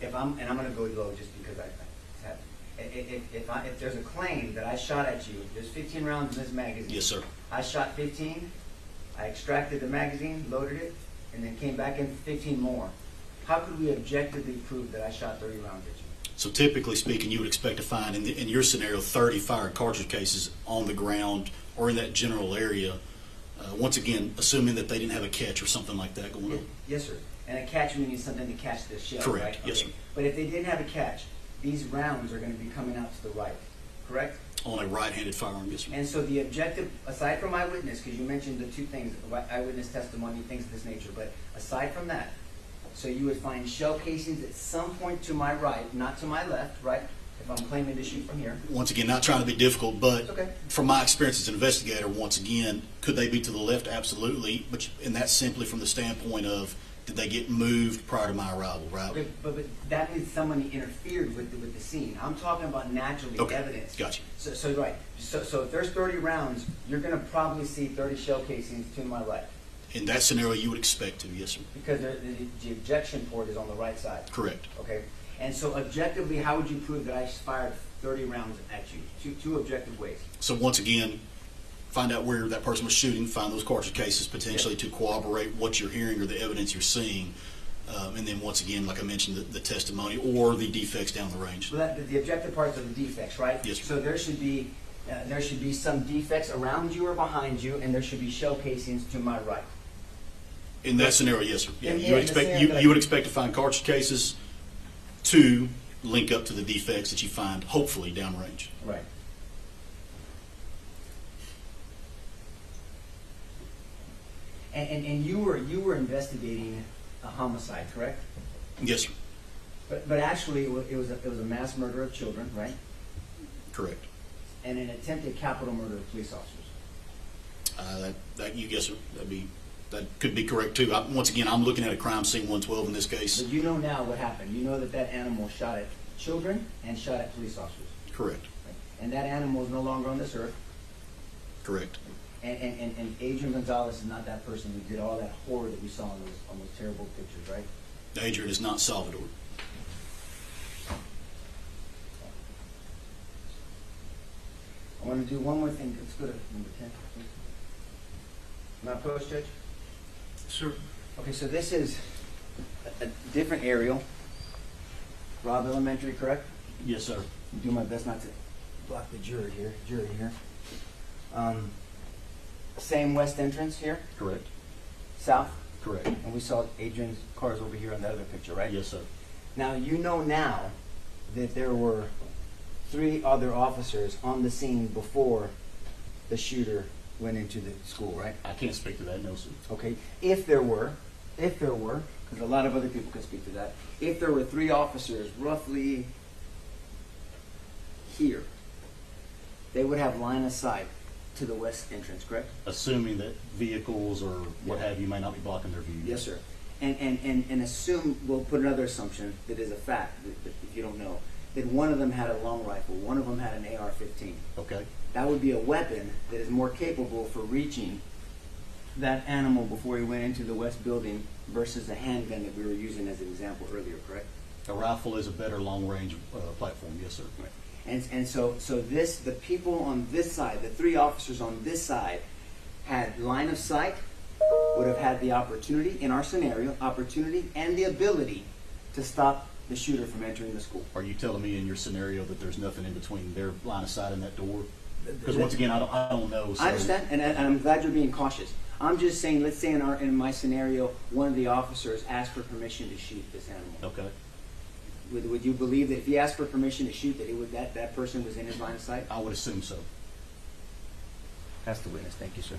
I'm going to go low just because I have. If there's a claim that I shot at you, there's 15 rounds in this magazine. Yes, sir. I shot 15. I extracted the magazine, loaded it, and then came back in 15 more. How could we objectively prove that I shot 30 rounds at you? So typically speaking, you would expect to find, in your scenario, 30 fired cartridge cases on the ground or in that general area. Once again, assuming that they didn't have a catch or something like that going on. Yes, sir. And a catch means something to catch the shell, Correct. right? Yes, Okay. sir. But if they didn't have a catch, these rounds are going to be coming out to the right, correct? On a right-handed firearm, yes, sir. And so the objective, aside from eyewitness, because you mentioned the two things, eyewitness testimony, things of this nature, but aside from that, so you would find shell casings at some point to my right, not to my left, right? If I'm claiming to shoot from here. Once again, not trying to be difficult, but Okay. from my experience as an investigator, once again, could they be to the left? Absolutely. And that's simply from the standpoint of, did they get moved prior to my arrival, right? Okay, but that means someone interfered with the scene. I'm talking about naturally evidence. Gotcha. So right. So if there's 30 rounds, you're going to probably see 30 shell casings to my right. In that scenario, you would expect to, yes, sir. Because the ejection port is on the right side. Correct. Okay. And so objectively, how would you prove that I fired 30 rounds at you? Two objective ways. So once again, find out where that person was shooting, find those cartridge cases potentially to corroborate what you're hearing or the evidence you're seeing. And then once again, like I mentioned, the testimony or the defects down the range. Well, the objective parts are the defects, right? Yes, sir. So there should be some defects around you or behind you, and there should be shell casings to my right. In that scenario, yes, sir. Yeah, Yeah, you would in the expect scenario you would expect to find cartridge cases to link up to the defects that you find, hopefully downrange. Right. And you were investigating a homicide, correct? Yes, sir. But actually, it was a mass murder of children, right? Correct. And an attempted capital murder of police officers. Yes, sir. That could be correct too. Once again, I'm looking at a crime scene 112 in this case. But you know now what happened. You know that animal shot at children and shot at police officers. Correct. Right? And that animal is no longer on this earth. Correct. And Adrian Gonzales is not that person who did all that horror that we saw on those terrible pictures, right? Adrian is not Salvador. I want to do one more thing. Let's go to number 10, please. Am I approach, Judge? Sir, Okay, so this is a different aerial. Robb Elementary, correct? Yes, sir. Do my best not to block the jury here. Same west entrance here, Correct. south, Correct. and we saw Adrian's cars over here on the other picture, right? Yes, sir. Now, you know now that there were 3 other officers on the scene before the shooter went into the school, right? I can't speak to that, no, sir. Okay, if there were, because a lot of other people can speak to that, if there were 3 officers roughly here, they would have line of sight to the west entrance, correct? Assuming that vehicles or what Yeah. have you may not be blocking their view. Yes, sir. And assume, we'll put another assumption that is a fact, that if you don't know, that one of them had a long rifle, one of them had an AR-15. Okay. That would be a weapon that is more capable for reaching that animal before he went into the west building versus the handgun that we were using as an example earlier, correct? A rifle is a better long-range platform, yes, sir. Right. And so the people on this side, the 3 officers on this side, had line of sight, would have had the opportunity, in our scenario, opportunity and the ability to stop the shooter from entering the school. Are you telling me in your scenario that there's nothing in between their line of sight and that door? Because once again, I don't know. So. I understand, and I'm glad you're being cautious. I'm just saying, let's say in my scenario, one of the officers asked for permission to shoot this animal. Okay. Would you believe that if he asked for permission to shoot, that that person was in his line of sight? I would assume so. That's the witness. Thank you, sir.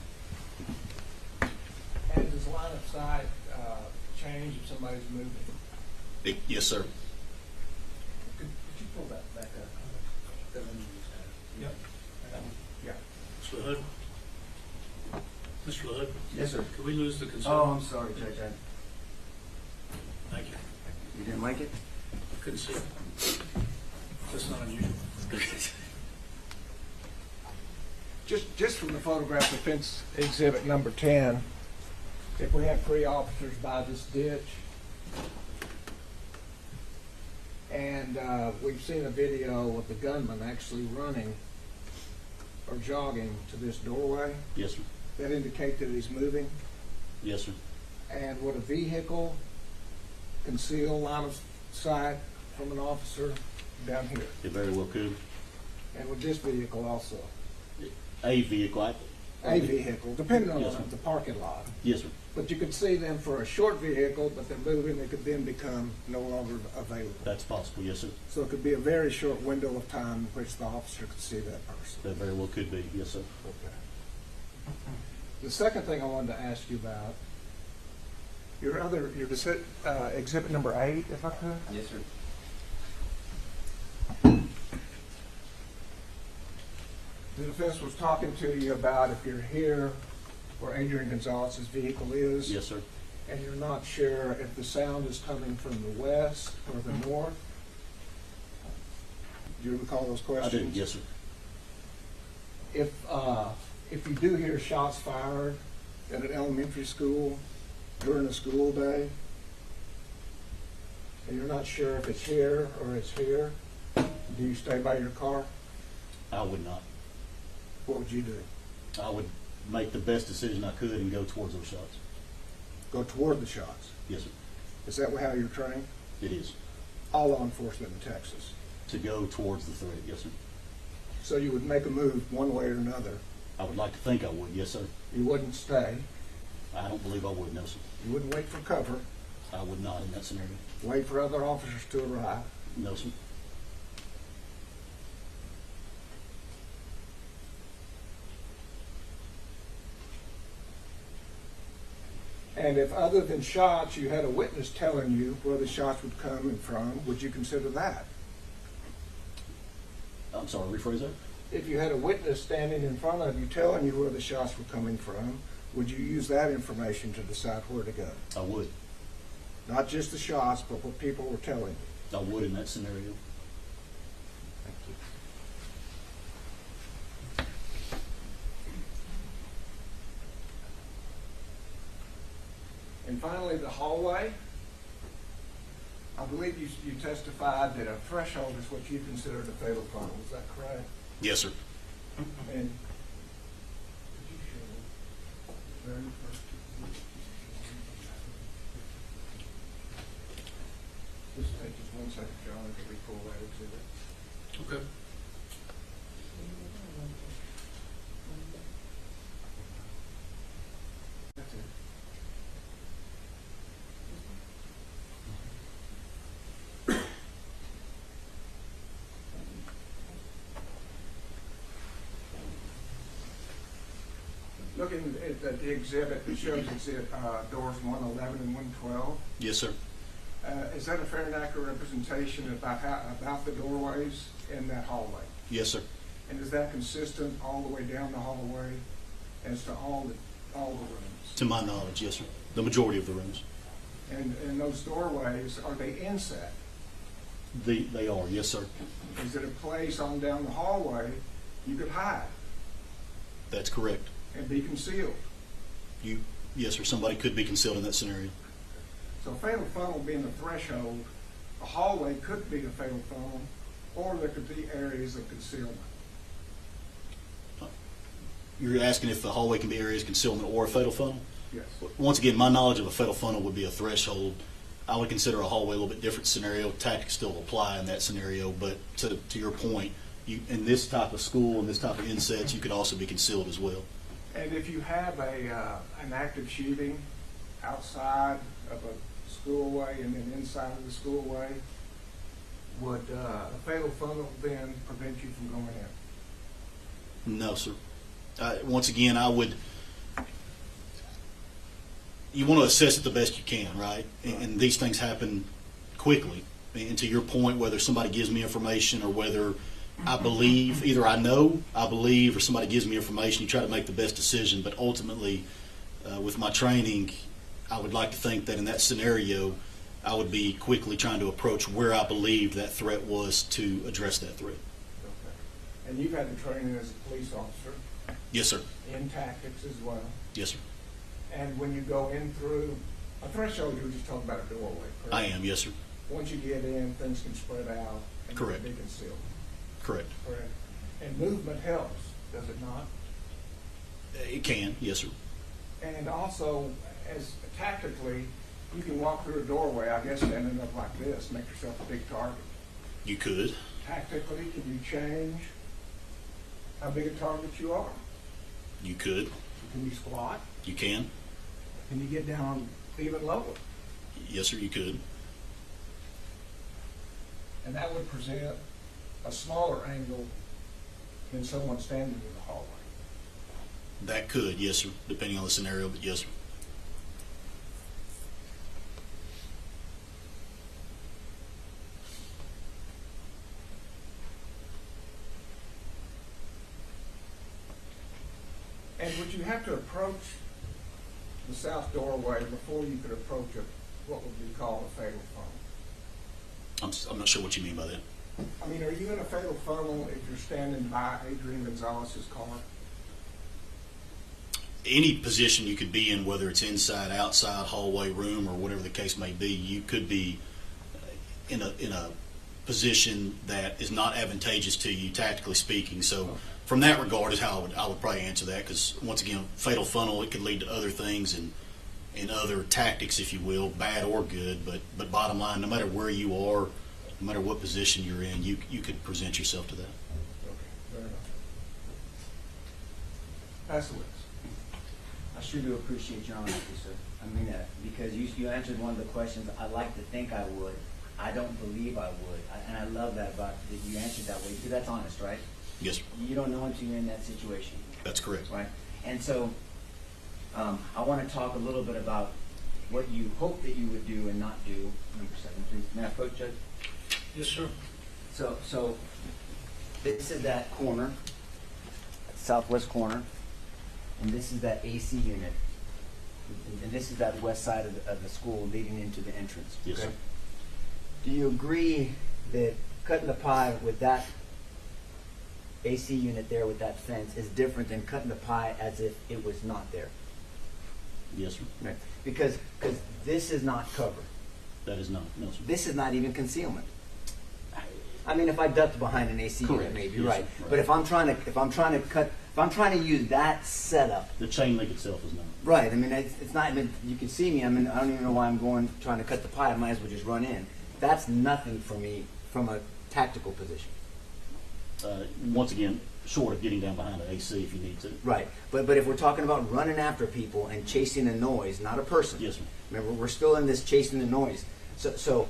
And does line of sight change if somebody's moving? Yes, sir. Could you pull that back up? That one you just had. Yep. Yeah. Mr. Hood? Mr. Hood? Yes, sir. Can we lose the consent? Oh, I'm sorry, Judge. Thank you. You didn't like it? Couldn't see it. That's not unusual. Just from the photograph of fence exhibit number 10, if we have 3 officers by this ditch, and we've seen a video of the gunman actually running or jogging to this doorway, Yes, sir. that indicate that he's moving. Yes, sir. And would a vehicle conceal line of sight from an officer down here? It very well could. And would this vehicle also? A vehicle. A vehicle, depending on Yes, sir. the parking lot. Yes, sir. But you could see them for a short vehicle, but they're moving, they could then become no longer available. That's possible. Yes, sir. So it could be a very short window of time in which the officer could see that person. That very well could be. Yes, sir. Okay. The second thing I wanted to ask you about, your exhibit number 8, if I could. Yes, sir. The defense was talking to you about if you're here where Adrian Gonzales' vehicle is. Yes, sir. And you're not sure if the sound is coming from the west or the north. Do you recall those I questions? do. Yes, sir. If you do hear shots fired at an elementary school during a school day, and you're not sure if it's here or it's here, do you stay by your car? I would not. What would you do? I would make the best decision I could and go towards those shots. Go toward the shots. Yes, sir. Is that how you're trained? It is. All law enforcement in Texas. To go towards the threat. Yes, sir. So you would make a move one way or another. I would like to think I would. Yes, sir. You wouldn't stay. I don't believe I would. No, sir. You wouldn't wait for cover. I would not in that scenario. Wait for other officers to arrive. No, sir. And if other than shots, you had a witness telling you where the shots would come in from, would you consider that? I'm sorry, rephrase that? If you had a witness standing in front of you telling you where the shots were coming from, would you use that information to decide where to go? I would. Not just the shots, but what people were telling you. I would in that scenario. Thank you. And finally, the hallway. I believe you testified that a threshold is what you considered a fatal funnel. Is that correct? Yes, sir. And could you show the very first? Just take just 1 second, John, until we pull that exhibit. Okay. That's it. Looking at the exhibit, it shows it's at doors 111 and 112. Yes, sir. Is that a fair and accurate representation about the doorways in that hallway? Yes, sir. And is that consistent all the way down the hallway as to all the rooms? To my knowledge, yes, sir. The majority of the rooms. And those doorways, are they inset? They are, yes, sir. Is it a place on down the hallway you could hide That's correct. and be concealed? Yes, sir. Somebody could be concealed in that scenario. So fatal funnel being the threshold, a hallway could be a fatal funnel, or there could be areas of concealment. You're asking if the hallway can be areas of concealment or a fatal funnel? Yes. Once again, my knowledge of a fatal funnel would be a threshold. I would consider a hallway a little bit different scenario. Tactics still apply in that scenario, but to your point, in this type of school and this type of insets, you could also be concealed as well. And if you have an active shooting outside of a schoolway and then inside of the schoolway, would a fatal funnel then prevent you from going in? No, sir. Once again, you want to assess it the best you can, right? And these things happen quickly. And to your point, whether somebody gives me information or whether I believe, either I know, I believe, or somebody gives me information, you try to make the best decision. But ultimately, with my training, I would like to think that in that scenario, I would be quickly trying to approach where I believed that threat was to address that threat. Okay. And you've had the training as a police officer Yes, sir. in tactics as well. Yes, sir. And when you go in through a threshold, you were just talking about a doorway, correct? I am, yes, sir. Once you get in, things can spread out and Correct. be concealed. Correct. Correct. And movement helps, does it not? It can, yes, sir. And also, as tactically, you can walk through a doorway, I guess standing up like this, make yourself a big target. You could. Tactically, can you change how big a target you are? You could. Can you squat? You can. Can you get down even lower? Yes, sir, you could. And that would present a smaller angle than someone standing in the hallway. That could, yes, sir, depending on the scenario, but yes, sir. And would you have to approach the south doorway before you could approach what would be called a fatal funnel? I'm not sure what you mean by that. I mean, are you in a fatal funnel if you're standing by Adrian Gonzales' car? Any position you could be in, whether it's inside, outside, hallway, room, or whatever the case may be, you could be in a position that is not advantageous to you, tactically speaking. So, from that regard, is how I would probably answer that. Because once again, fatal funnel, it could lead to other things and other tactics, if you will, bad or good. But bottom line, no matter where you are, no matter what position you're in, you could present yourself to that. Okay, fair enough. Pass the witness. I sure do appreciate your honesty, sir. I mean that, because you answered one of the questions I like to think I would. I don't believe I would. And I love that about that you answered that way, because that's honest, right? Yes, sir. You don't know until you're in that situation. That's correct. Right? And so I want to talk a little bit about what you hope that you would do and not do. Number 7, please. May I approach, Judge? Yes, sir. So this is that corner, southwest corner, and this is that AC unit, and this is that west side of the school leading into the entrance. Yes, sir. Do you agree that cutting the pie with that AC unit there with that fence is different than cutting the pie as if it was not there? Yes, sir. Right. Because this is not cover. That is not, no, sir. This is not even concealment. I mean, if I ducked behind an AC unit, Correct. maybe, Yes, right. sir. Right. But if I'm trying to use that setup, The chain link itself is not. right? I mean, it's not even. You can see me. I mean, I don't even know why I'm trying to cut the pie. I might as well just run in. That's nothing for me from a tactical position. Once again, short of getting down behind an AC if you need to. Right. But if we're talking about running after people and chasing a noise, not a person. Yes, sir. Remember, we're still in this chasing the noise. So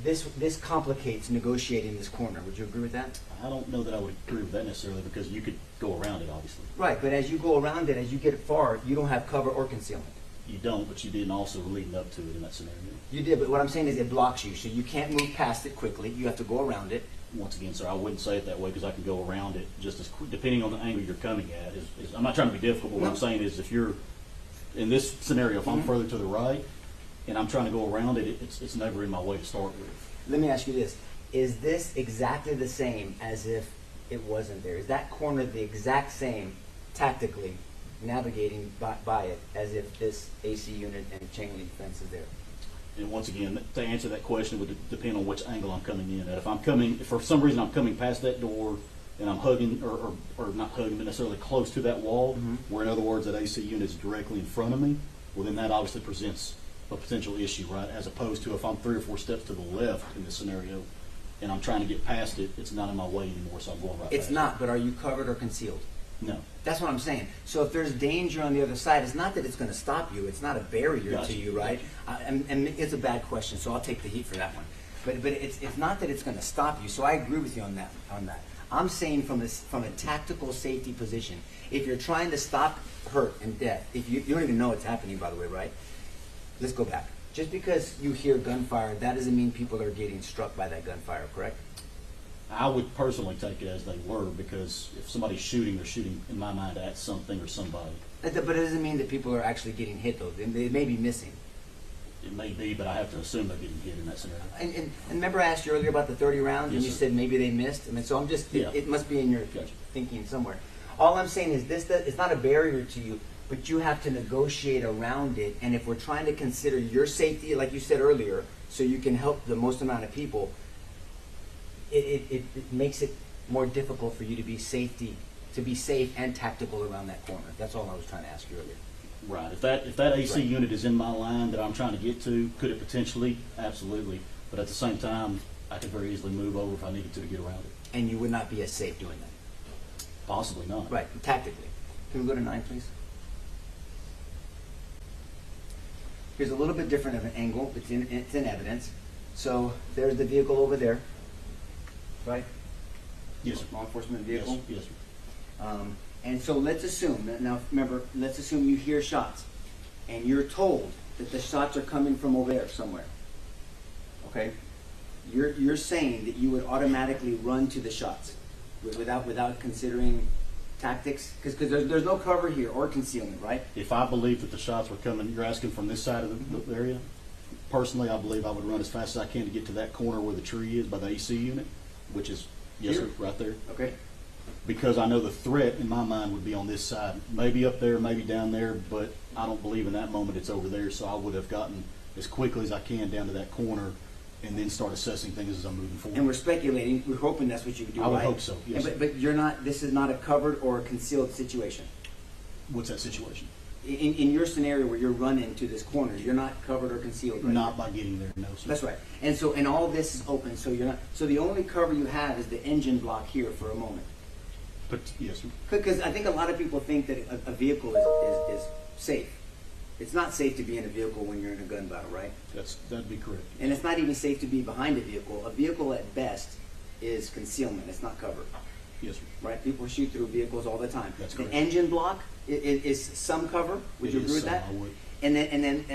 this complicates negotiating this corner. Would you agree with that? I don't know that I would agree with that necessarily because you could go around it, obviously. Right. But as you go around it, as you get far, you don't have cover or concealment. You don't, but you didn't also leading up to it in that scenario. You did, but what I'm saying is it blocks you, so you can't move past it quickly. You have to go around it. Once again, sir, I wouldn't say it that way because I can go around it just as quick, depending on the angle you're coming at. I'm not trying to be difficult, but what I'm saying is if you're, in this scenario, if I'm further to the right and I'm trying to go around it, it's never in my way to start with. Let me ask you this. Is this exactly the same as if it wasn't there? Is that corner the exact same, tactically, navigating by it, as if this AC unit and chain link fence is there? And once again, to answer that question would depend on which angle I'm coming in at. If for some reason I'm coming past that door and I'm hugging, or not hugging, but necessarily close to that wall, where in other words that AC unit is directly in front of me, well then that obviously presents a potential issue, right? As opposed to if I'm 3 or 4 steps to the left in this scenario and I'm trying to get past it, it's not in my way anymore, so I'm going right It's past not, but are you covered or concealed? No. That's what I'm saying. So if there's danger on the other side, it's not that it's going to stop you. It's not a barrier Gotcha. to you, right? And it's a bad question, so I'll take the heat for that one. But it's not that it's going to stop you. So I agree with you on that. I'm saying from a tactical safety position, if you're trying to stop hurt and death, if you don't even know it's happening, by the way, right? Let's go back. Just because you hear gunfire, that doesn't mean people are getting struck by that gunfire, correct? I would personally take it as they were because if somebody's shooting, they're shooting, in my mind, at something or somebody. But it doesn't mean that people are actually getting hit, though. They may be missing. It may be, but I have to assume they're getting hit in that scenario. And remember I asked you earlier about the 30 rounds, and Yes, you sir. said maybe they missed? I mean, so I'm just, Yeah. it must be in your Gotcha. thinking somewhere. All I'm saying is it's not a barrier to you, but you have to negotiate around it. And if we're trying to consider your safety, like you said earlier, so you can help the most amount of people, it makes it more difficult for you to be safe and tactical around that corner. That's all I was trying to ask you earlier. Right. If that AC Right. unit is in my line that I'm trying to get to, could it potentially? Absolutely. But at the same time, I could very easily move over if I needed to get around it. And you would not be as safe doing that. Possibly not. Right, tactically. Can we go to 9, please? Here's a little bit different of an angle. It's in evidence. So there's the vehicle over there, right? Yes, sir. Law enforcement Yes, vehicle. yes, sir. And so let's assume, now remember, let's assume you hear shots and you're told that the shots are coming from over there somewhere. Okay? You're saying that you would automatically run to the shots without considering tactics? Because there's no cover here or concealment, right? If I believe that the shots were coming, you're asking from this side of the area? Personally, I believe I would run as fast as I can to get to that corner where the tree is by the AC unit, which is, yes, Here? sir, right there. Okay. Because I know the threat in my mind would be on this side. Maybe up there, maybe down there, but I don't believe in that moment it's over there, so I would have gotten as quickly as I can down to that corner and then start assessing things as I'm moving forward. And we're speculating, we're hoping that's what you would do, I would right? hope so, yes, sir. But you're not, this is not a covered or a concealed situation. What's that situation? In your scenario where you're running to this corner, you're not covered or concealed, right? Not by getting there, no, sir. That's right. And all this is open, so you're not, so the only cover you have is the engine block here for a moment. But, yes, sir. Because I think a lot of people think that a vehicle is safe. It's not safe to be in a vehicle when you're in a gun battle, right? That'd be correct. And it's not even safe to be behind a vehicle. A vehicle at best is concealment. It's not cover, Yes, sir. right? People shoot through vehicles all the time. That's The correct. engine block is some cover. Would you It agree is with that? some, I would. And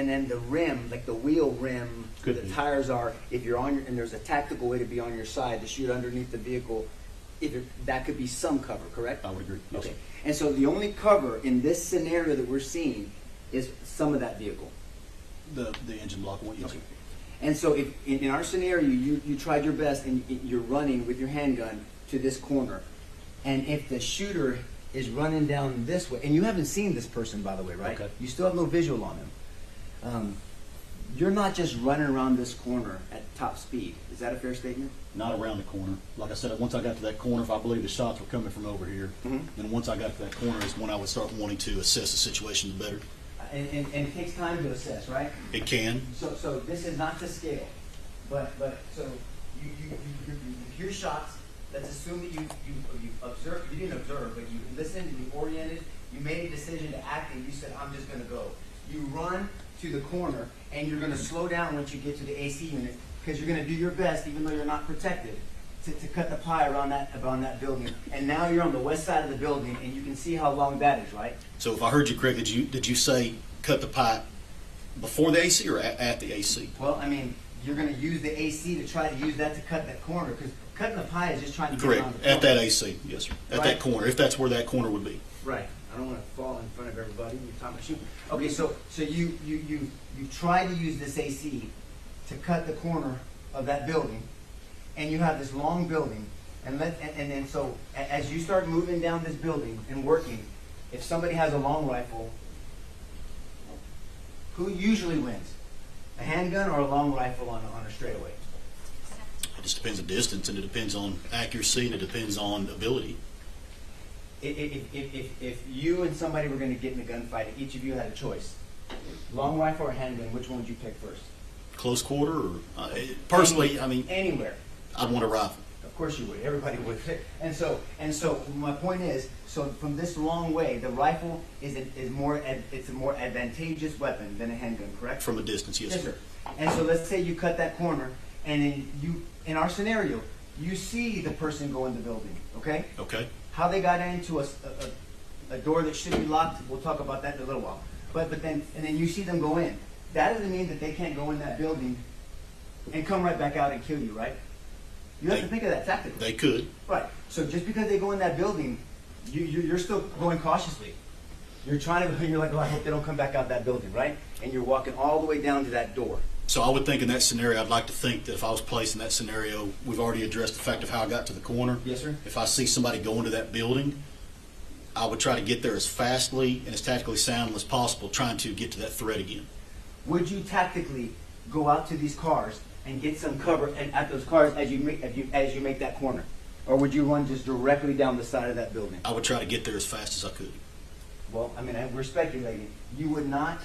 then the rim, like the wheel rim, where Could the be. tires are, if you're on your, and there's a tactical way to be on your side to shoot underneath the vehicle, that could be some cover, correct? I would agree. Yes, Okay. sir. And so the only cover in this scenario that we're seeing is some of that vehicle. The engine block one, yes, sir. And so if in our scenario, you tried your best and you're running with your handgun to this corner, and if the shooter is running down this way, and you haven't seen this person, by the way, right? Okay. You still have no visual on him. You're not just running around this corner at top speed. Is that a fair statement? Not around the corner. Like I said, once I got to that corner, if I believe the shots were coming from over here, Mhm. then once I got to that corner is when I would start wanting to assess the situation better. And it takes time to assess, right? It can. So this is not to scale, but so you hear shots. Let's assume that you observe. You didn't observe, but you listened and you oriented. You made a decision to act, and you said, "I'm just going to go." You run to the corner, and you're going to slow down once you get to the AC unit because you're going to do your best, even though you're not protected, to cut the pie around that building. And now you're on the west side of the building, and you can see how long that is, right? So if I heard you correctly, did you say cut the pipe before the AC or at the AC? Well, I mean, you're going to use the AC to try to use that to cut that corner, because cutting the pie is just trying to get Correct. around the corner. At that AC, yes, sir. At Right. that corner, if that's where that corner would be. Right. I don't want to fall in front of everybody. You're talking about shooting. Okay, so you try to use this AC to cut the corner of that building, and you have this long building, and then so as you start moving down this building and working, if somebody has a long rifle, who usually wins? A handgun or a long rifle on a straightaway? It just depends on distance, and it depends on accuracy, and it depends on ability. If you and somebody were going to get in a gunfight, each of you had a choice, long rifle or handgun, which one would you pick first? Close quarter, or personally, I mean, Anywhere. I'd want a rifle. Of course you would. Everybody would. And so my point is, so from this long way, the rifle is a more advantageous weapon than a handgun, correct? From a distance, yes, sir. And so let's say you cut that corner, and then in our scenario, you see the person go in the building, okay? Okay. How they got into a door that should be locked, we'll talk about that in a little while. But then you see them go in. That doesn't mean that they can't go in that building and come right back out and kill you, right? You have to think of that tactically. They could. Right. So just because they go in that building, you're still going cautiously. You're trying to, you're like, oh, I hope they don't come back out that building, right? And you're walking all the way down to that door. So I would think in that scenario, I'd like to think that if I was placed in that scenario, we've already addressed the fact of how I got to the corner. Yes, sir. If I see somebody go into that building, I would try to get there as fastly and as tactically sound as possible, trying to get to that threat again. Would you tactically go out to these cars and get some cover at those cars as you make that corner? Or would you run just directly down the side of that building? I would try to get there as fast as I could. Well, I mean, we're speculating. You would not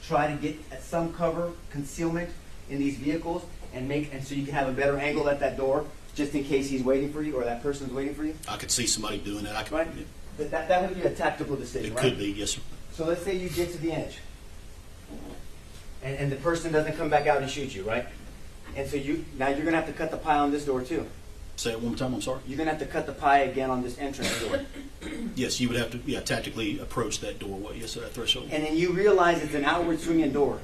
try to get at some cover, concealment in these vehicles, and so you can have a better angle at that door, just in case he's waiting for you or that person's waiting for you? I could see somebody doing that. Right? That would be a tactical decision, It right? could be, yes, sir. So let's say you get to the edge, and the person doesn't come back out and shoot you, right? And so now you're going to have to cut the pie on this door too. Say it one more time, I'm sorry. You're going to have to cut the pie again on this entrance door. Yes, you would have to, tactically approach that doorway, yes, sir, that threshold. And then you realize it's an outward swinging door.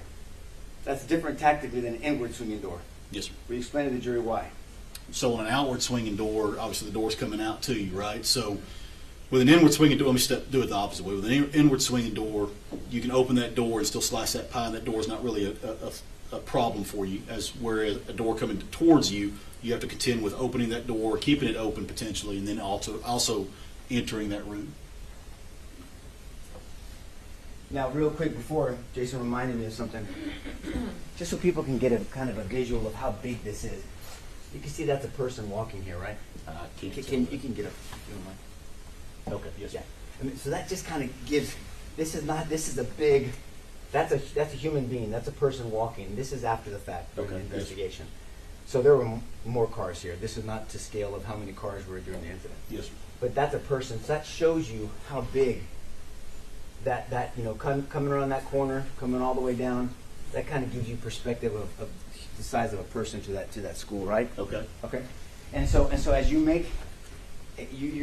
That's different tactically than an inward swinging door. Yes, sir. Will you explain to the jury why? So on an outward swinging door, obviously the door's coming out to you, right? So with an inward swinging door, let me do it the opposite way. With an inward swinging door, you can open that door and still slice that pie, and that door is not really a problem for you. Whereas a door coming towards you, you have to contend with opening that door, keeping it open potentially, and then also entering that room. Now, real quick before, Jason reminded me of something. Just so people can get a kind of a visual of how big this is. You can see that's a person walking here, right? You can get a, if you don't mind. Okay, yes, sir. Yeah. I mean, so that just kind of gives, this is a big, that's a human being. That's a person walking. This is after the fact during the Okay, yes. investigation. So there were more cars here. This is not to scale of how many cars were during the incident. Yes, sir. But that's a person. So that shows you how big that coming around that corner, coming all the way down. That kind of gives you perspective of the size of a person to that school, right? Okay. Okay. And so as you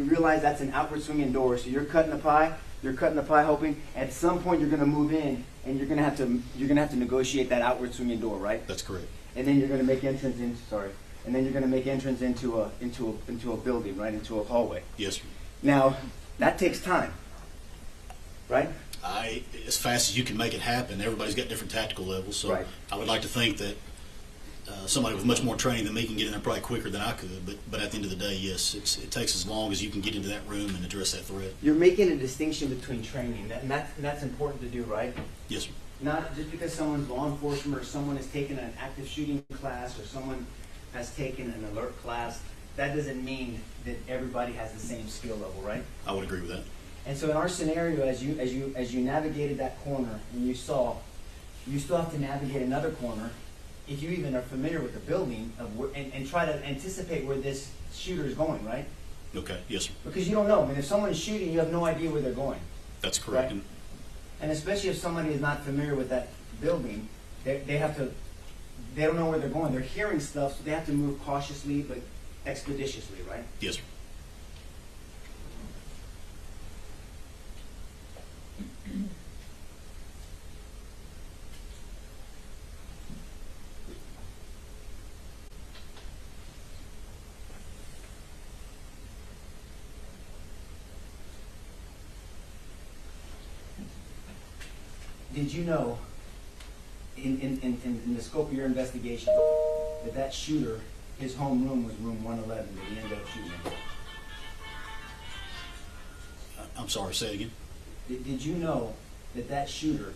realize that's an outward swinging door. So you're cutting the pie. You're cutting the pie, hoping at some point you're going to move in, and you're going to have to negotiate that outward swinging door, right? That's correct. And then you're going to make entrance in. Sorry. And then you're going to make entrance into a building, right? Into a hallway. Yes, sir. Now, that takes time, right? As fast as you can make it happen, everybody's got different tactical levels. So Right. I would like to think that somebody with much more training than me can get in there probably quicker than I could. But at the end of the day, yes, it takes as long as you can get into that room and address that threat. You're making a distinction between training, and that's important to do, right? Yes, sir. Not just because someone's law enforcement or someone has taken an active shooting class or someone has taken an alert class, that doesn't mean that everybody has the same skill level, right? I would agree with that. And so in our scenario, as you navigated that corner and you saw, you still have to navigate another corner if you even are familiar with the building and try to anticipate where this shooter is going, right? Okay. Yes, sir. Because you don't know. I mean, if someone's shooting, you have no idea where they're going. That's correct. Right. And especially if somebody is not familiar with that building, they don't know where they're going. They're hearing stuff, so they have to move cautiously but expeditiously, right? Yes, sir. Did you know, in the scope of your investigation, that shooter, his home room was room 111 that he ended up shooting in? I'm sorry, say it again. Did you know that shooter,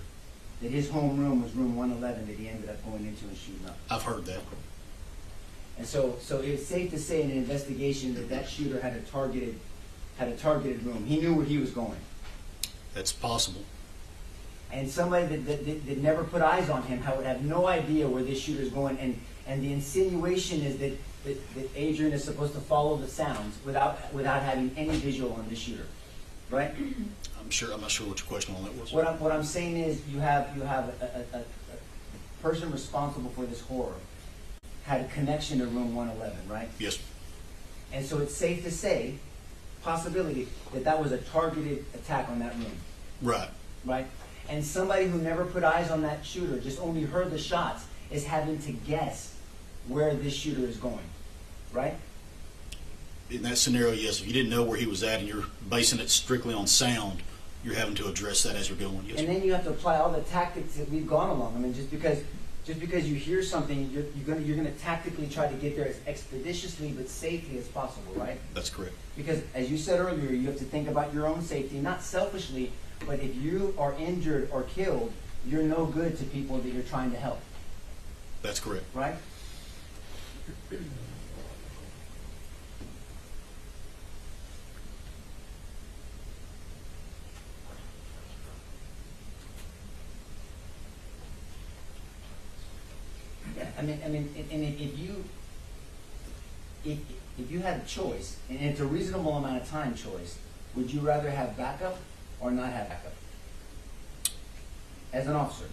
that his home room was room 111 that he ended up going into and shooting up? I've heard that. And so it's safe to say in an investigation that shooter had a targeted room. He knew where he was going. That's possible. And somebody that never put eyes on him would have no idea where this shooter is going. And the insinuation is that Adrian is supposed to follow the sounds without having any visual on this shooter, right? I'm not sure what your question on that was. What I'm saying is you have a person responsible for this horror had a connection to room 111, right? Yes, sir. And so it's safe to say, possibility, that was a targeted attack on that room. Right. Right? And somebody who never put eyes on that shooter, just only heard the shots, is having to guess where this shooter is going. Right? In that scenario, yes. If you didn't know where he was at and you're basing it strictly on sound, you're having to address that as you're going. Yes, and sir. then you have to apply all the tactics that we've gone along. I mean, just because you hear something, you're gonna tactically try to get there as expeditiously but safely as possible, right? That's correct. Because as you said earlier, you have to think about your own safety, not selfishly, but if you are injured or killed, you're no good to people that you're trying to help. That's correct. Right? Yeah, I mean, and if you had a choice, and it's a reasonable amount of time choice, would you rather have backup or not have backup? As an officer.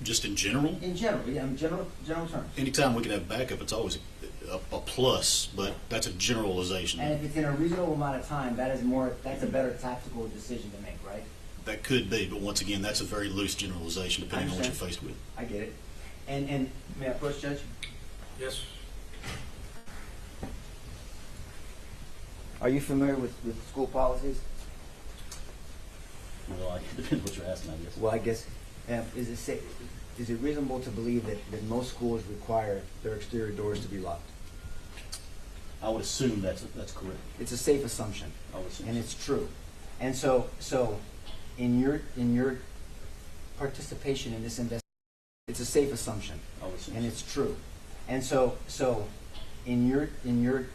Just in general? In general, yeah, in general terms. Anytime we can have backup, it's always a plus, but that's a generalization. And if it's in a reasonable amount of time, that's a better tactical decision to make, right? That could be, but once again, that's a very loose generalization depending on what you're faced with. I get it. And may I approach, Judge? Yes. Are you familiar with school policies? Well, it depends what you're asking, I guess. Well, I guess, is it reasonable to believe that most schools require their exterior doors to be locked? I would assume that's correct. It's a safe assumption, I would assume and so. it's true. And so in your participation in this investigation, it's a safe assumption, I would assume and so. it's true. And so in your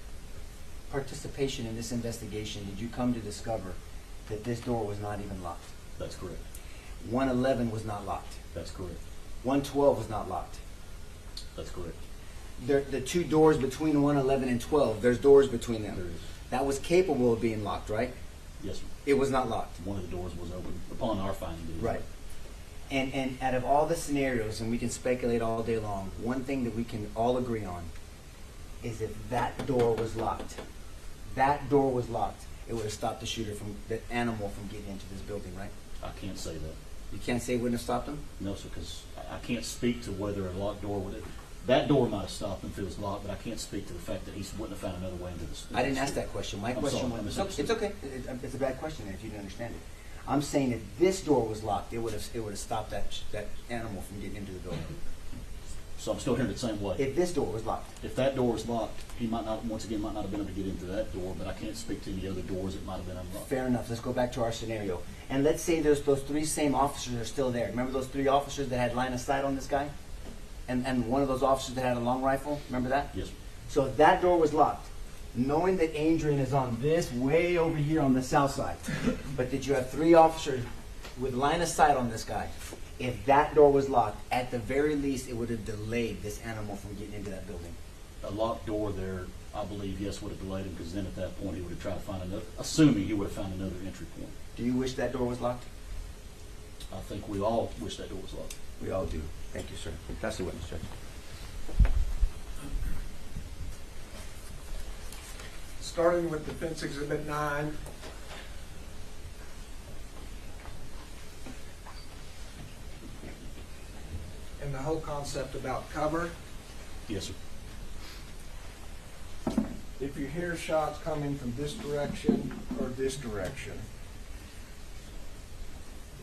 participation in this investigation, did you come to discover that this door was not even locked? That's correct. 111 was not locked. That's correct. 112 was not locked. That's correct. The two doors between 111 and 12, there's doors between them. There is. That was capable of being locked, right? Yes, sir. It was not locked. One of the doors was open upon our finding. It was Right. And out of all the scenarios, and we can speculate all day long, one thing that we can all agree on is if that door was locked. That door was locked. it would have stopped the shooter from, the animal from getting into this building, right? I can't say that. You can't say it wouldn't have stopped him? No, sir, because I can't speak to whether a locked door would have, that door might have stopped him if it was locked, but I can't speak to the fact that he wouldn't have found another way into the store. I didn't ask that question. My I'm question sorry, I was, misunderstood. it's okay. It's a bad question if you didn't understand it. I'm saying if this door was locked, it would have stopped that animal from getting into the building. So I'm still hearing it the same way. If this door was locked. If that door was locked, he might not, once again, might not have been able to get into that door, but I can't speak to any other doors that might have been unlocked. Fair enough. Let's go back to our scenario. And let's say those three same officers are still there. Remember those three officers that had line of sight on this guy? And one of those officers that had a long rifle? Remember that? Yes, sir. So if that door was locked, knowing that Adrian is on this way over here on the south side, but that you have three officers with line of sight on this guy, if that door was locked, at the very least, it would have delayed this animal from getting into that building. A locked door there, I believe, yes, would have delayed him, because then at that point, he would have tried to find another, assuming he would have found another entry point. Do you wish that door was locked? I think we all wish that door was locked. We all do. Thank you, sir. That's the witness, Judge. Starting with Defense Exhibit 9. And the whole concept about cover. Yes, sir. If you hear shots coming from this direction or this direction,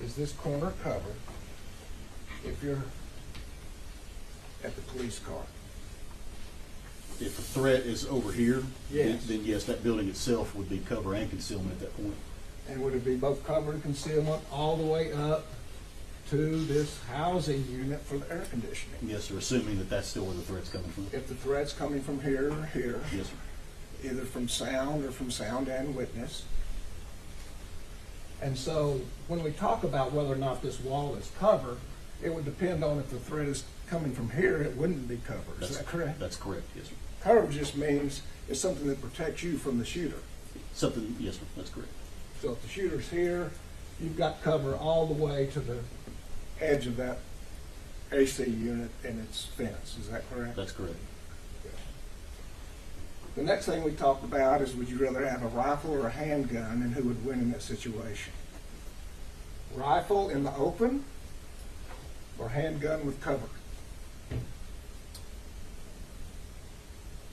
is this corner covered if you're at the police car? If the threat is over here, Yes. then yes, that building itself would be cover and concealment at that point. And would it be both cover and concealment all the way up to this housing unit for the air conditioning? Yes, sir, assuming that that's still where the threat's coming from. If the threat's coming from here or here, Yes, sir. either from sound or from sound and witness. And so when we talk about whether or not this wall is covered, it would depend on if the threat is coming from here, it wouldn't be covered. Is that correct? That's correct, yes, sir. Cover just means it's something that protects you from the shooter. Something, yes, sir, that's correct. So if the shooter's here, you've got cover all the way to the edge of that AC unit and its fence. Is that correct? That's correct. The next thing we talked about is, would you rather have a rifle or a handgun, and who would win in that situation? Rifle in the open or handgun with cover?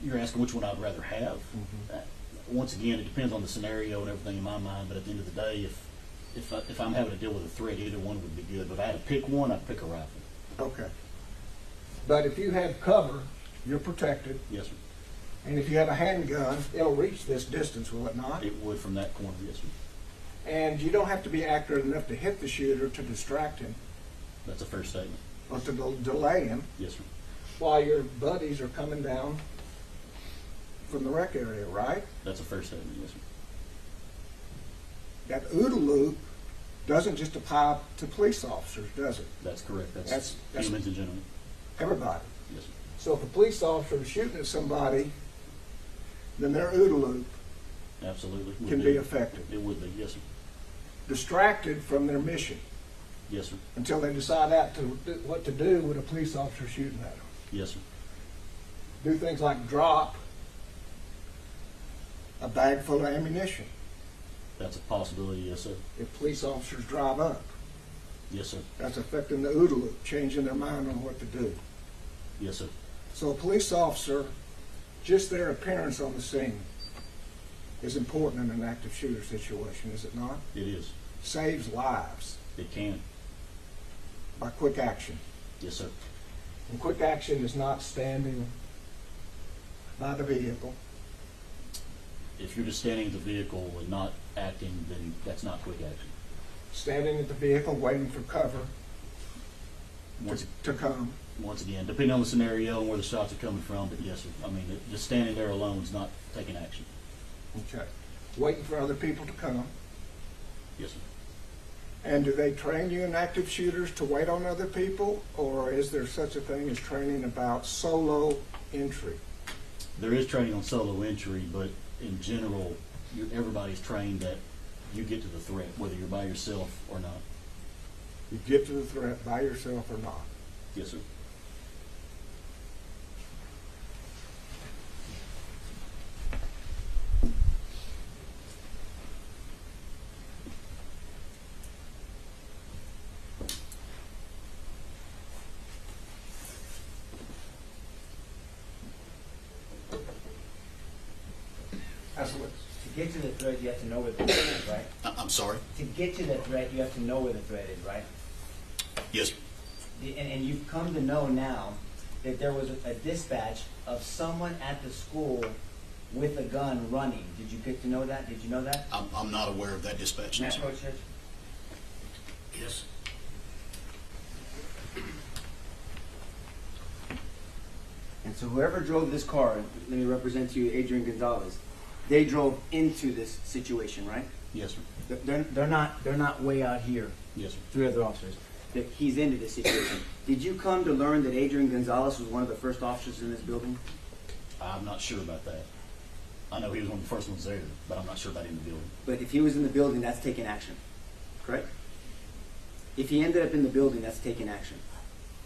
You're asking which one I'd rather have? Once again, it depends on the scenario and everything in my mind, but at the end of the day, if I'm having to deal with a threat, either one would be good. But if I had to pick one, I'd pick a rifle. Okay. But if you have cover, you're protected. Yes, sir. And if you have a handgun, it'll reach this distance, will it not? It would from that corner, yes, sir. And you don't have to be accurate enough to hit the shooter to distract him That's a fair statement. or to delay him Yes, sir. while your buddies are coming down from the rec area, right? That's a fair statement, yes, sir. That OODA loop doesn't just apply to police officers, does it? That's correct. That's- Humans and gentlemen. Everybody. Yes, sir. So if a police officer is shooting at somebody, then their OODA loop Absolutely. Would can be effective. It would be, yes, sir. Distracted from their mission Yes, sir. until they decide what to do with a police officer shooting at them. Yes, sir. Do things like drop a bag full of ammunition That's a possibility, yes, sir. if police officers drive up. Yes, sir. That's affecting the OODA loop, changing their mind on what to do. Yes, sir. So a police officer, just their appearance on the scene is important in an active shooter situation, is it not? It is. Saves lives It can. by quick action. Yes, sir. And quick action is not standing by the vehicle. If you're just standing at the vehicle and not acting, then that's not quick action. Standing at the vehicle, waiting for cover Once, to come. once again, depending on the scenario and where the shots are coming from, but yes, sir. I mean, just standing there alone is not taking action. Okay. Waiting for other people to come. Yes, sir. And do they train you in active shooters to wait on other people, or is there such a thing as training about solo entry? There is training on solo entry, but in general, everybody's trained that you get to the threat, whether you're by yourself or not. You get to the threat by yourself or not. Yes, sir. That's the witness. To get to the threat, you have to know where the threat is, right? I'm sorry? To get to the threat, you have to know where the threat is, right? Yes, sir. And you've come to know now that there was a dispatch of someone at the school with a gun running. Did you get to know that? Did you know that? I'm not aware of that dispatch. May I sir. approach, Judge? Yes. And so whoever drove this car, let me represent to you Adrian Gonzales, they drove into this situation, right? Yes, sir. They're not way out here, Yes, sir. 3 other officers. That he's into this situation. Did you come to learn that Adrian Gonzales was one of the first officers in this building? I'm not sure about that. I know he was one of the first ones there, but I'm not sure about in the building. But if he was in the building, that's taking action, correct? If he ended up in the building, that's taking action.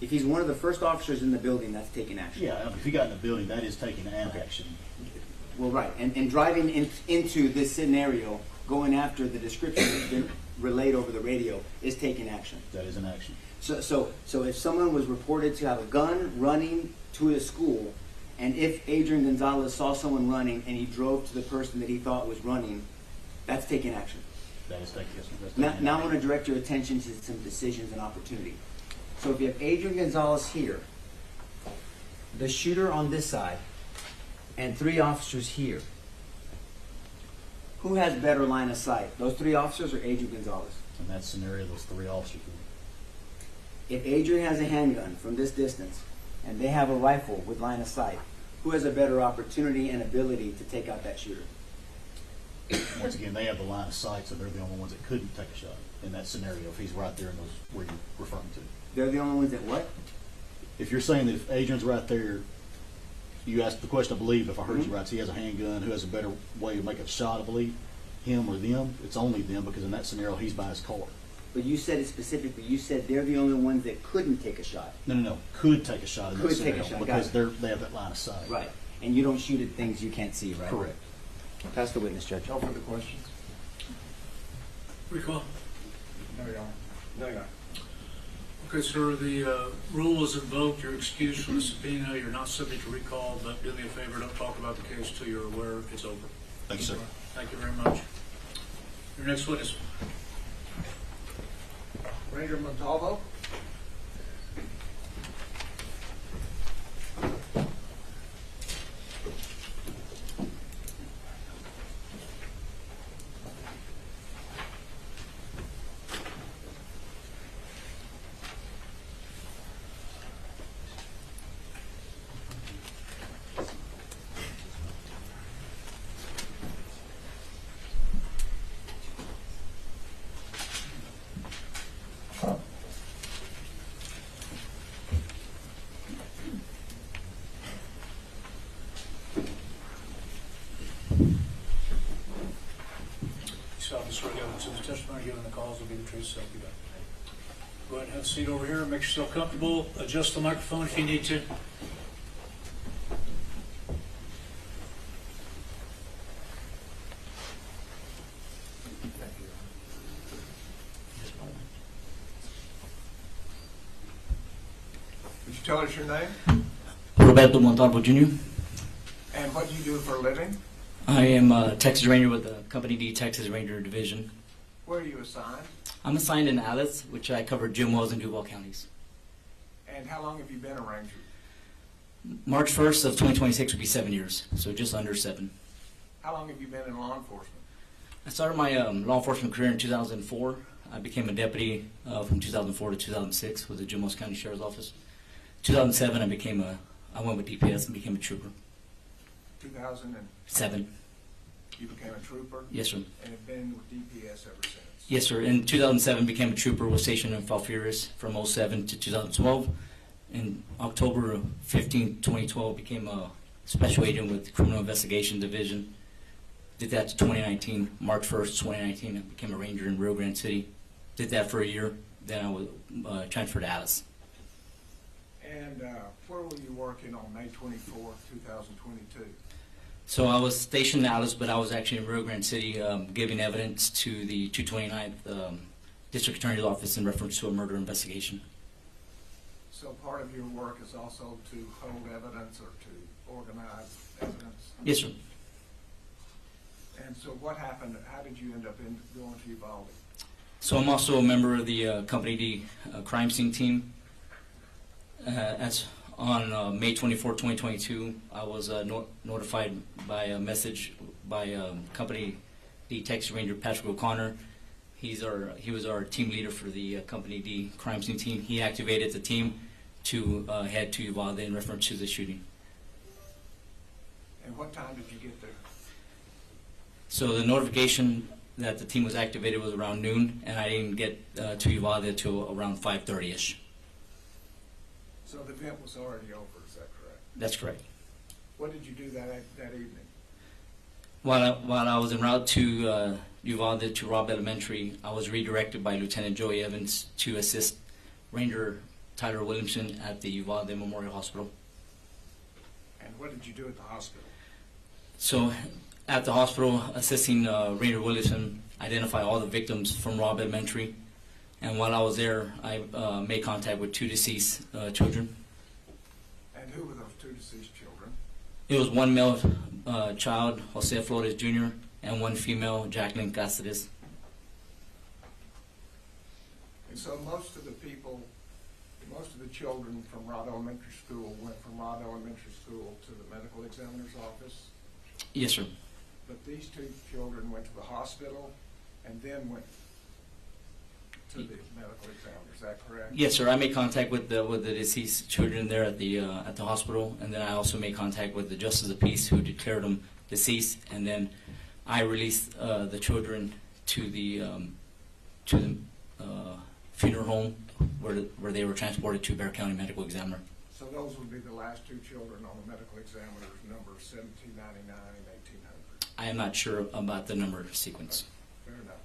If he's one of the first officers in the building, that's taking action. Yeah, if he got in the building, that is taking an Okay. action. Well, right. And driving into this scenario, going after the description that's been relayed over the radio, is taking action. That is an action. So if someone was reported to have a gun running to a school, and if Adrian Gonzales saw someone running and he drove to the person that he thought was running, that's taking action. That is taking, yes, sir. That's taking Now I action. want to direct your attention to some decisions and opportunity. So if you have Adrian Gonzales here, the shooter on this side, and 3 officers here, who has better line of sight? Those 3 officers or Adrian Gonzales? In that scenario, those 3 officers were. If Adrian has a handgun from this distance, and they have a rifle with line of sight, who has a better opportunity and ability to take out that shooter? Once again, they have the line of sight, so they're the only ones that couldn't take a shot in that scenario if he's right there in those where you're referring to. They're the only ones that what? If you're saying that if Adrian's right there, you asked the question, I believe, if I heard Mhm. you right, so he has a handgun, who has a better way to make a shot, I believe, him or them? It's only them, because in that scenario, he's by his car. But you said it specifically. You said they're the only ones that couldn't take a shot. No. Could take a shot in that Could take scenario a shot, got because it. they have that line of sight. Right. And you don't shoot at things you can't see, right? Correct. Pass the witness, Judge. No further questions? Recall. No, Your Honor. No, Your Honor. Okay, sir, the rule is invoked. You're excused from the subpoena. You're not subject to recall, but do me a favor, don't talk about the case till you're aware it's over. Thank you, sir. Thank you very much. Your next witness. Ranger Montalvo? So the testimony given the calls will be the truth, so help you God. Go ahead and have a seat over here. Make yourself comfortable. Adjust the microphone if you need to. Would you tell us your name Roberto Montalvo Jr. and what you do for a living? I am a Texas Ranger with the Company D Texas Ranger Division. Where are you assigned? I'm assigned in Alice, which I cover Jim Wells and Duval counties. And how long have you been a ranger? March 1st of 2026 would be 7 years, so just under 7. How long have you been in law enforcement? I started my law enforcement career in 2004. I became a deputy from 2004 to 2006 with the Jim Wells County Sheriff's Office. 2007, I went with DPS and became a trooper. 2007, 7. you became a trooper Yes, sir. and have been with DPS ever since. Yes, sir. In 2007, became a trooper, was stationed in Falfurrias from 07 to 2012. In October 15, 2012, became a special agent with the Criminal Investigation Division. Did that to 2019. March 1st, 2019, I became a ranger in Rio Grande City. Did that for a year. Then I was transferred to Alice. And where were you working on May 24, 2022? So I was stationed in Alice, but I was actually in Rio Grande City giving evidence to the 229th District Attorney's Office in reference to a murder investigation. So part of your work is also to hold evidence or to organize evidence? Yes, sir. And so what happened, how did you end up going to Uvalde? So I'm also a member of the Company D crime scene team. As on May 24, 2022, I was notified by a message by Company D Texas Ranger Patrick O'Connor. He was our team leader for the Company D crime scene team. He activated the team to head to Uvalde in reference to the shooting. And what time did you get there? So the notification that the team was activated was around noon, and I didn't get to Uvalde until around 5:30ish. So the event was already over, is that correct? That's correct. What did you do that evening? While I was en route to Uvalde to Robb Elementary, I was redirected by Lieutenant Joey Evans to assist Ranger Tyler Williamson at the Uvalde Memorial Hospital. And what did you do at the hospital? So at the hospital, assisting Ranger Williamson identify all the victims from Robb Elementary. And while I was there, I made contact with 2 deceased children. And who were those 2 deceased children? It was one male child, Jose Flores Jr., and one female, Jacqueline Cáceres. And so most of the children from Robb Elementary School went from Robb Elementary School to the medical examiner's office? Yes, sir. But these 2 children went to the hospital and then went to the medical examiner, is that correct? Yes, sir. I made contact with the deceased children there at the hospital, and then I also made contact with the Justice of Peace, who declared them deceased, and then I released the children to the funeral home where they were transported to Bexar County Medical Examiner. So those would be the last 2 children on the medical examiner's number 1799 and 1800. I am not sure about the number sequence. Fair enough.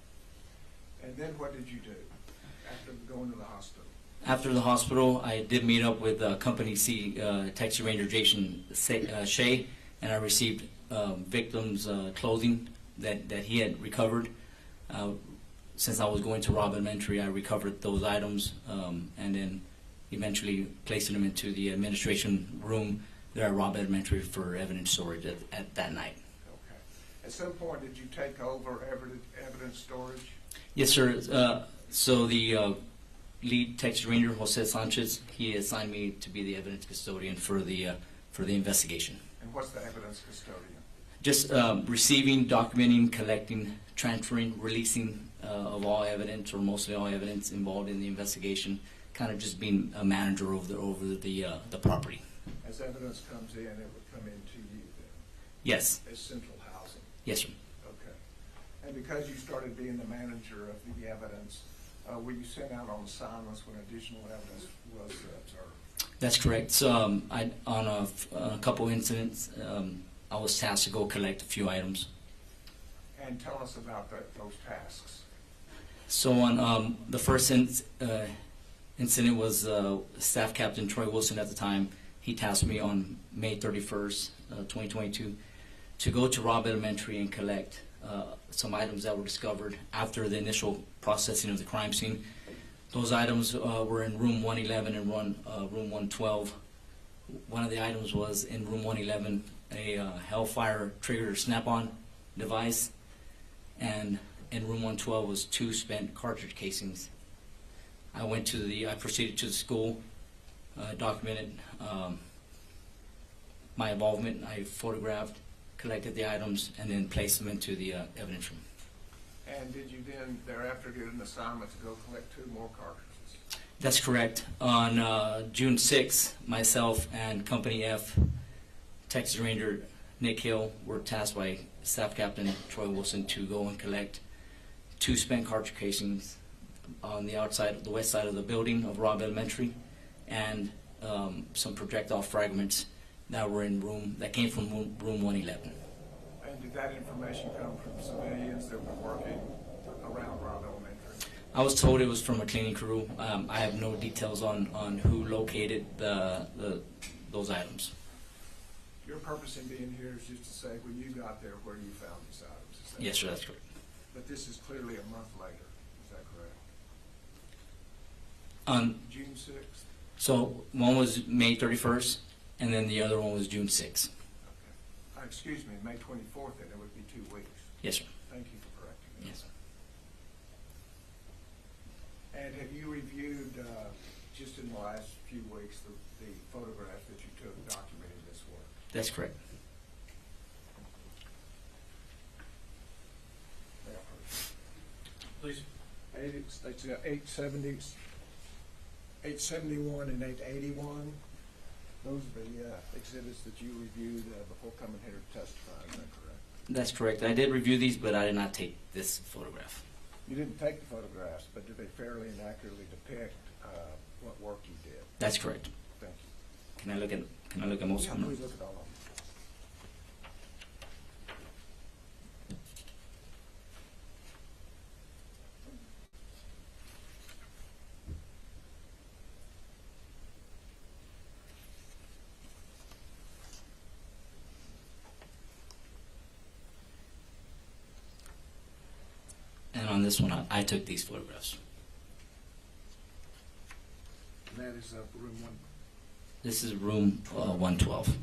And then what did you do after going to the hospital? After the hospital, I did meet up with Company C Texas Ranger Jason Shea, and I received victims' clothing that he had recovered. Since I was going to Robb Elementary, I recovered those items and then eventually placing them into the administration room there at Robb Elementary for evidence storage at that night. Okay. At some point, did you take over evidence storage? Yes, sir. So the lead Texas Ranger, Jose Sanchez, he assigned me to be the evidence custodian for the investigation. And what's the evidence custodian? Just receiving, documenting, collecting, transferring, releasing of all evidence or mostly all evidence involved in the investigation. Kind of just being a manager over the property. As evidence comes in, it would come into you then? Yes. As central housing? Yes, sir. Okay. And because you started being the manager of the evidence, were you sent out on assignments when additional evidence was observed? That's correct. So on a couple incidents, I was tasked to go collect a few items. And tell us about those tasks. So on the first incident was Staff Captain Troy Wilson at the time. He tasked me on May 31st, 2022, to go to Robb Elementary and collect some items that were discovered after the initial processing of the crime scene. Those items were in room 111 and room 112. One of the items was in room 111, a Hellfire trigger snap-on device, and in room 112 was 2 spent cartridge casings. I proceeded to the school, documented my involvement. I photographed, collected the items, and then placed them into the evidence room. And did you then thereafter get an assignment to go collect 2 more cartridges? That's correct. On June 6th, myself and Company F, Texas Ranger Nick Hill, were tasked by Staff Captain Troy Wilson to go and collect 2 spent cartridge casings on the outside, the west side of the building of Robb Elementary, and some projectile fragments that came from room 111. And did that information come from civilians that were working around Robb Elementary? I was told it was from a cleaning crew. I have no details on who located those items. Your purpose in being here is just to say when you got there where you found these items. Is that Yes, sir, correct? that's correct. But this is clearly a month later. Is that correct? June 6th? So one was May 31st, and then the other one was June 6th. Okay. Excuse me, May 24th, then it would be 2 weeks. Yes, sir. Thank you for correcting me. Yes, sir. And have you reviewed, just in the last few weeks, the photographs that you took documenting this work? That's correct. Please. It's 871 and 881. Those are the exhibits that you reviewed before coming here to testify, is that correct? That's correct. I did review these, but I did not take this photograph. You didn't take the photographs, but did they fairly and accurately depict what work you did? That's correct. Thank you. Can I look at most of them? Please look at all of them. And on this one, I took these photographs. And that is room 1. This is room 112.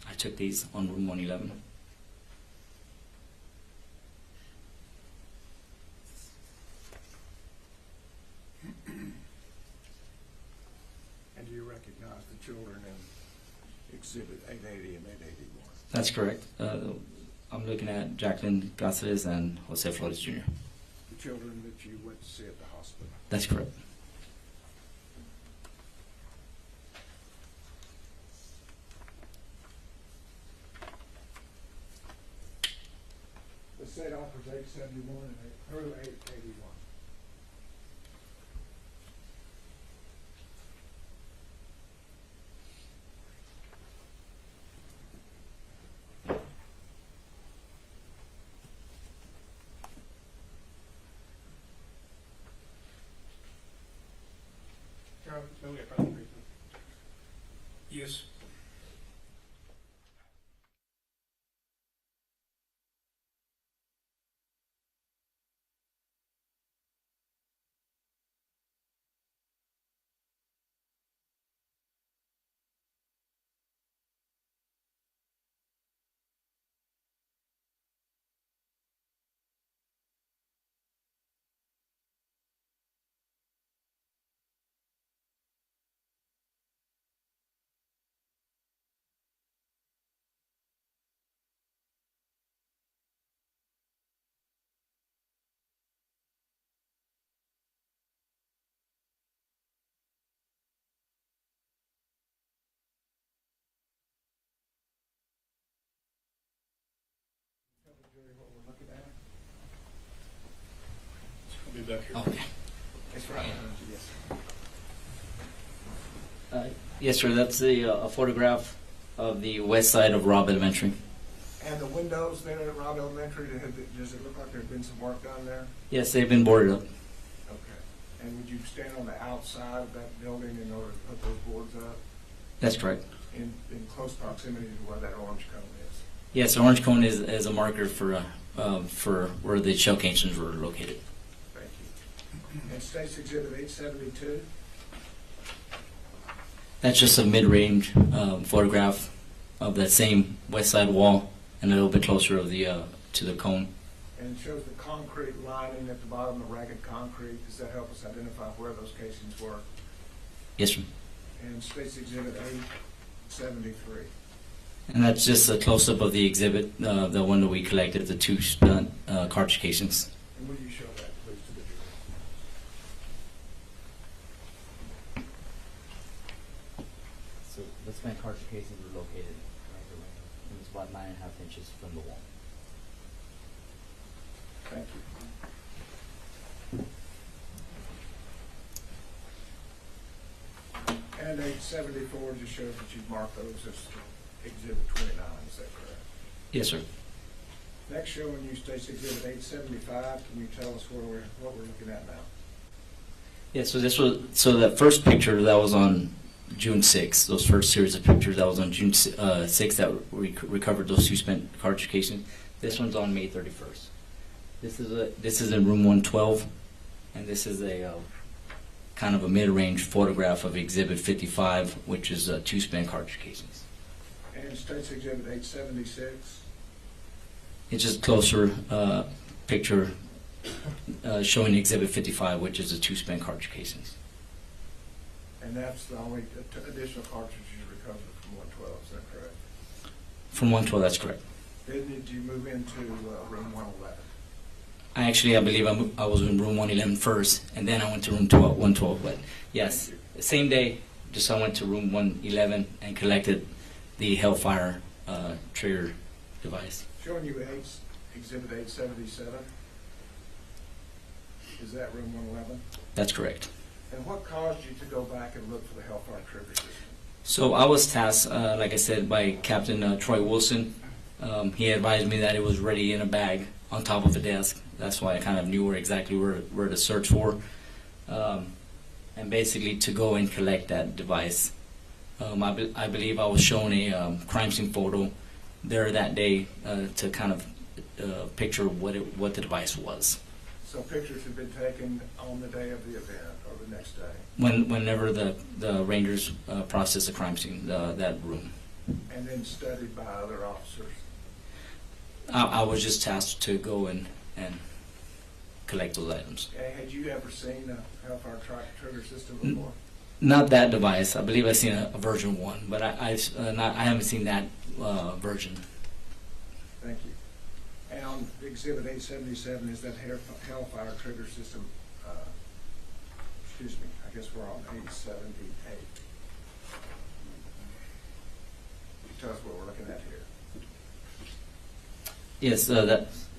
I took these on room 111. And do you recognize the children in exhibit 880 and 881? That's correct. I'm looking at Jacqueline Gonzales and Jose Flores Jr. The children that you went to see at the hospital? That's correct. The state offers 871 and 881. Yes. What we're looking at? I'll be back here. Okay. That's right. Yes. Yes, sir. That's a photograph of the west side of Robb Elementary. And the windows there at Robb Elementary, does it look like there's been some work done there? Yes, they've been boarded up. Okay. And would you stand on the outside of that building in order to put those boards up That's correct. in close proximity to where that orange cone is? Yes, the orange cone is a marker for where the shell casings were located. Thank you. And State's Exhibit 872? That's just a mid-range photograph of that same west side wall and a little bit closer of the to the cone. And it shows the concrete lining at the bottom, the ragged concrete. Does that help us identify where those casings were? Yes, sir. And State's Exhibit 873? And that's just a close-up of the exhibit, the one that we collected, the two cartridge casings. And will you show that, please, to the jury? So the spent cartridge casings were located right there. It was about 9.5 inches from the wall. Thank you. And 874 just shows that you've marked those as Exhibit 29, is that correct? Yes, sir. Next showing you State's Exhibit 875, can you tell us what we're looking at now? Yeah, so that first picture that was on June 6th, those first series of pictures that was on June 6th that we recovered those two spent cartridge casings. This one's on May 31st. This is in room 112, and this is kind of a mid-range photograph of Exhibit 55, which is 2 spent cartridge casings. And State's Exhibit 876, It's just closer picture showing Exhibit 55, which is the 2 spent cartridge casings. and that's the only additional cartridges you recovered from 112, is that correct? From 112, that's correct. Then did you move into room 111? I believe I was in room 111 first, and then I went to room 112. But yes, the same day, just I went to room 111 and collected the Hellfire trigger device. Showing you Exhibit 877. Is that room 111? That's correct. And what caused you to go back and look for the Hellfire trigger system? So I was tasked, like I said, by Captain Troy Wilson. He advised me that it was ready in a bag on top of a desk. That's why I kind of knew exactly where to search for. And basically to go and collect that device. I believe I was shown a crime scene photo there that day to kind of picture what the device was. So pictures had been taken on the day of the event or the next day? Whenever the Rangers processed the crime scene, that room. And then studied by other officers? I was just tasked to go and collect those items. Okay. Had you ever seen a Hellfire trigger system before? Not that device. I believe I've seen a version 1, but I haven't seen that version. Thank you. And on Exhibit 877, is that Hellfire trigger system, excuse me, I guess we're on 878. Tell us what we're looking at here. Yes,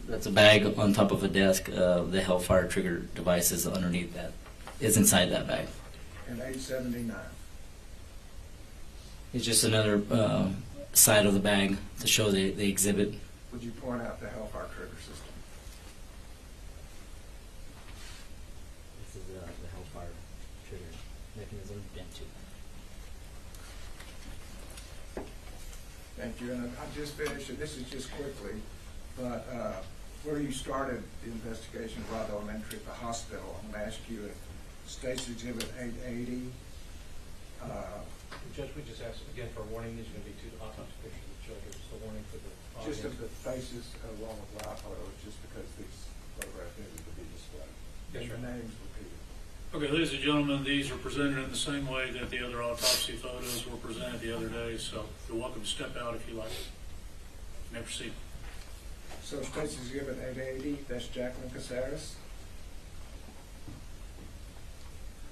that's a bag on top of a desk. The Hellfire trigger device is underneath that. Is inside that bag. And 879. It's just another side of the bag to show the exhibit. Would you point out the Hellfire trigger system? This is the Hellfire trigger mechanism, bent tube. Thank you. And I just finished, and this is just quickly, but where you started the investigation of Robb Elementary at the hospital, I'm going to ask you if State's Exhibit 880. Judge, we just asked again for a warning. These are going to be 2 autopsy pictures of the children. Just a warning for the audience. Just of the faces along with live photos, just because these photographs needed to be displayed. Yes, And sir. the names repeated. Okay, ladies and gentlemen, these are presented in the same way that the other autopsy photos were presented the other day, so you're welcome to step out if you like. You may proceed. So State's Exhibit 880, that's Jacqueline Caceres.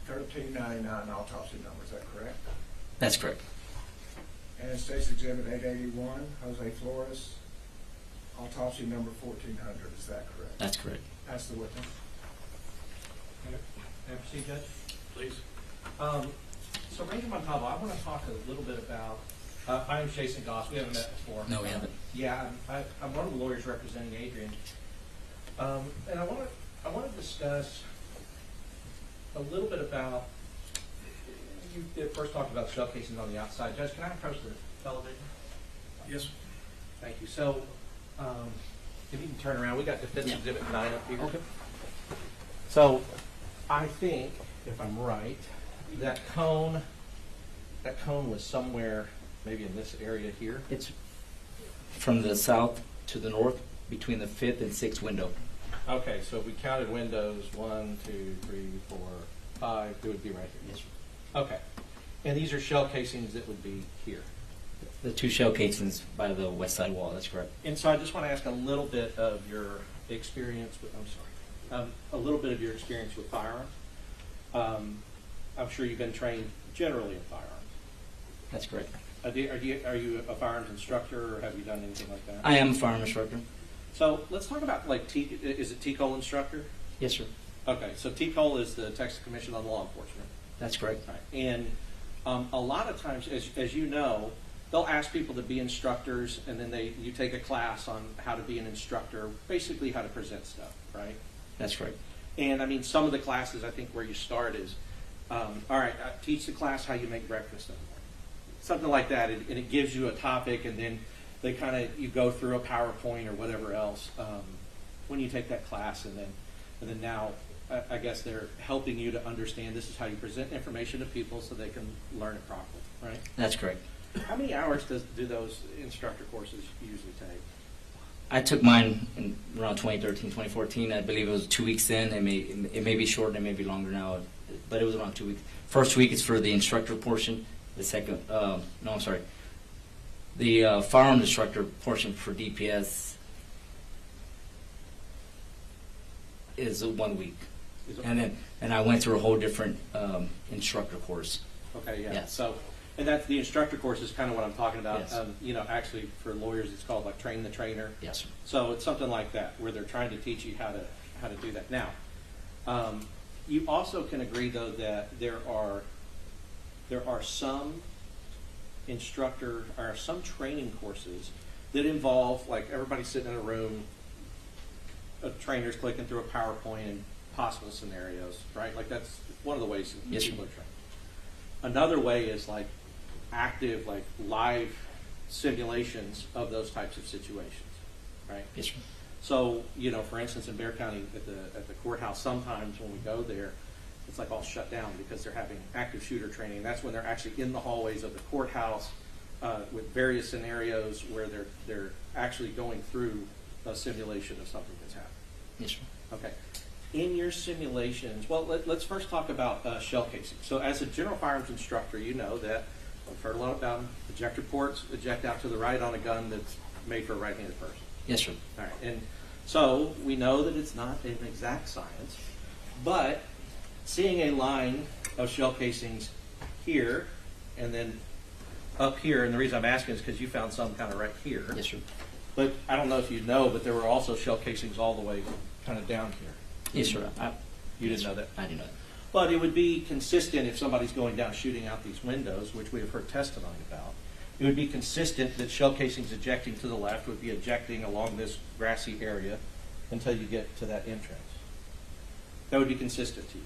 1399 autopsy number, is that correct? That's correct. And State's Exhibit 881, Jose Flores, autopsy number 1400, is that correct? That's correct. That's the witness. May I proceed, Judge? Please. So Ranger Montalvo, I want to talk a little bit about, my name's Jason Goss. We haven't met before. No, we haven't. Yeah, I'm one of the lawyers representing Adrian. And I want to discuss a little bit about, you first talked about shell casings on the outside. Judge, can I approach the television? Yes. Thank you. So, if you can turn around, we got Defense Exhibit 9 up here. Okay. So, I think, if I'm right, that cone was somewhere, maybe in this area here. It's from the south to the north between the 5th and 6th window. Okay, so if we counted windows, 1, 2, 3, 4, 5, it would be right here. Yes, sir. Okay. And these are shell casings that would be here. The 2 shell casings by the west side wall, that's correct. And so I just want to ask a little bit of your experience with, a little bit of your experience with firearms. I'm sure you've been trained generally in firearms. That's correct. Are you a firearms instructor, or have you done anything like that? I am a firearm instructor. So let's talk about, like, is it TCOL instructor? Yes, sir. Okay, so TCOL is the Texas Commission on Law Enforcement. That's correct. Right. And a lot of times, as you know, they'll ask people to be instructors, and then you take a class on how to be an instructor, basically how to present stuff, right? That's correct. And I mean, some of the classes, I think where you start is, all right, teach the class how you make breakfast in the morning. Something like that, and it gives you a topic, and then you go through a PowerPoint or whatever else when you take that class, and then now I guess they're helping you to understand this is how you present information to people so they can learn it properly, right? That's correct. How many hours do those instructor courses usually take? I took mine in around 2013, 2014. I believe it was 2 weeks then. It may be shorter, it may be longer now, but it was around 2 weeks. First week is for the instructor portion. The second, the firearm instructor portion for DPS is 1 week, and I went through a whole different instructor course. Okay, yeah. Yeah. So, and that's the instructor course is kind of what I'm talking about. Yes. Actually, for lawyers, it's called like train the trainer. Yes, sir. So it's something like that where they're trying to teach you how to do that. Now, you also can agree though that there are some some training courses that involve like everybody sitting in a room, a trainer's clicking through a PowerPoint and possible scenarios, right? Like that's one of the ways that Yes, people are trained. Another way is like active, like live simulations of those types of situations, right? Yes, sir. So, for instance, in Bexar County at the courthouse, sometimes when we go there, it's like all shut down because they're having active shooter training. That's when they're actually in the hallways of the courthouse with various scenarios where they're actually going through a simulation of something that's happening. Yes, sir. Okay. In your simulations, well, let's first talk about shell casing. So as a general firearms instructor, you know that I've heard a lot about ejector ports, eject out to the right on a gun that's made for a right-handed person. Yes, sir. All right. And so we know that it's not an exact science, but seeing a line of shell casings here and then up here, and the reason I'm asking is because you found some kind of right here. Yes, sir. But I don't know if you know, but there were also shell casings all the way kind of down here. Yes, sir. You didn't know that? I didn't know that. But it would be consistent if somebody's going down shooting out these windows, which we have heard testimony about. It would be consistent that shell casings ejecting to the left would be ejecting along this grassy area until you get to that entrance. That would be consistent to you.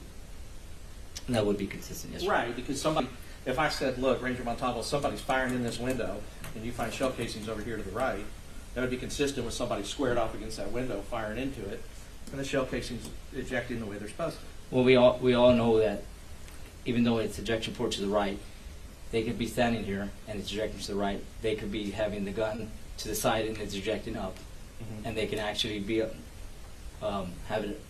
That would be consistent, yes, sir. Right, because if I said, look, Ranger Montalvo, somebody's firing in this window, and you find shell casings over here to the right, that would be consistent with somebody squared off against that window firing into it, and the shell casings ejecting the way they're supposed to. Well, we all know that even though it's ejection port to the right, they could be standing here and it's ejecting to the right. They could be having the gun to the side and it's ejecting up, and they can actually be have it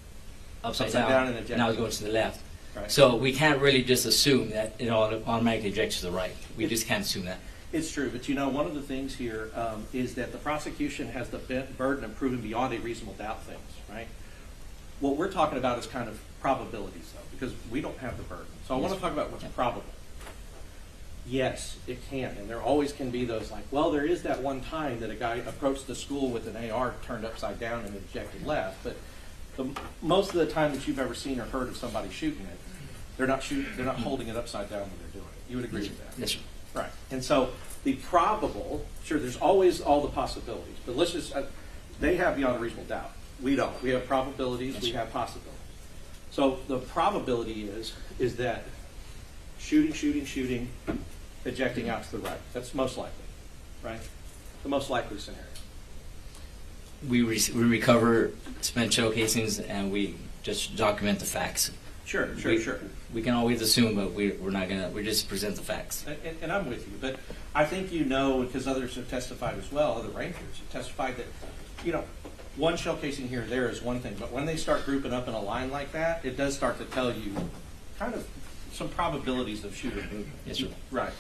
upside down and ejecting. now it's going to the left. Right. So we can't really just assume that it automatically ejects to the right. We just can't assume that. It's true, but one of the things here is that the prosecution has the burden of proving beyond a reasonable doubt things, right? What we're talking about is kind of probabilities, though, because we don't have the burden. So I want to talk about what's probable. Yes, it can, and there always can be those like, well, there is that one time that a guy approached the school with an AR turned upside down and ejected left, but most of the time that you've ever seen or heard of somebody shooting it, they're not holding it upside down when they're doing it. You would agree with that? Yes, sir. Right. And so the probable, sure, there's always all the possibilities, but let's just, they have beyond a reasonable doubt. We don't. We have probabilities, Yes, we sir. have possibilities. So the probability is that shooting, ejecting out to the right. That's most likely, right? The most likely scenario. We recover spent shell casings and we just document the facts. Sure. We can always assume, but we're not gonna. We just present the facts. And I'm with you, but I think because others have testified as well, other rangers have testified that, one shell casing here or there is one thing, but when they start grouping up in a line like that, it does start to tell you kind of some probabilities of shooter movement. Yes, sir. Right.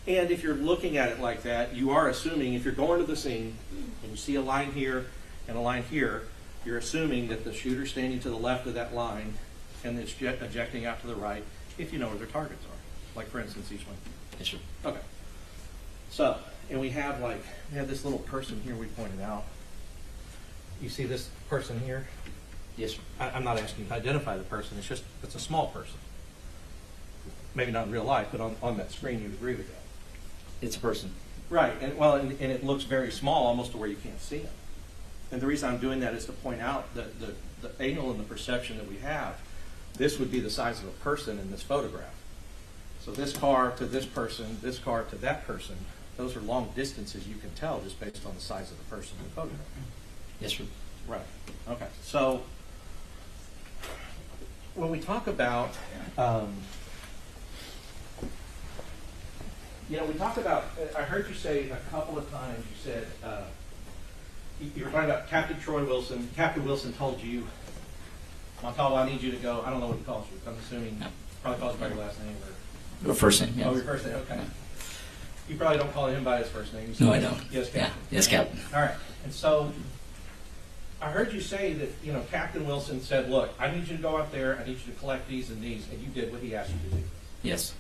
And if you're looking at it like that, you are assuming, if you're going to the scene and you see a line here and a line here, you're assuming that the shooter's standing to the left of that line and it's ejecting out to the right, if you know where their targets are. Like, for instance, each one. Yes, sir. Okay. So, and we have this little person here we pointed out. You see this person here? Yes, sir. I'm not asking you to identify the person. It's a small person. Maybe not in real life, but on that screen you'd agree with that. It's a person. Right, and it looks very small, almost to where you can't see him. And the reason I'm doing that is to point out that the angle and the perception that we have, this would be the size of a person in this photograph. So this car to this person, this car to that person, those are long distances you can tell just based on the size of the person in the photograph. Yes, sir. Right. Okay. So when we talk about, we talk about, I heard you say a couple of times, you said, you were talking about Captain Troy Wilson. Captain Wilson told you, Montalvo, I need you to go. I don't know what he calls you. I'm assuming, probably calls you by your last name. Your first name, yeah. Oh, your first name, okay. You probably don't call him by his first name. No, I don't. Yes, Captain. Yeah. Yes, Captain. All right. And so I heard you say that, Captain Wilson said, look, I need you to go out there, I need you to collect these and these, and you did what he asked you to do. Yes.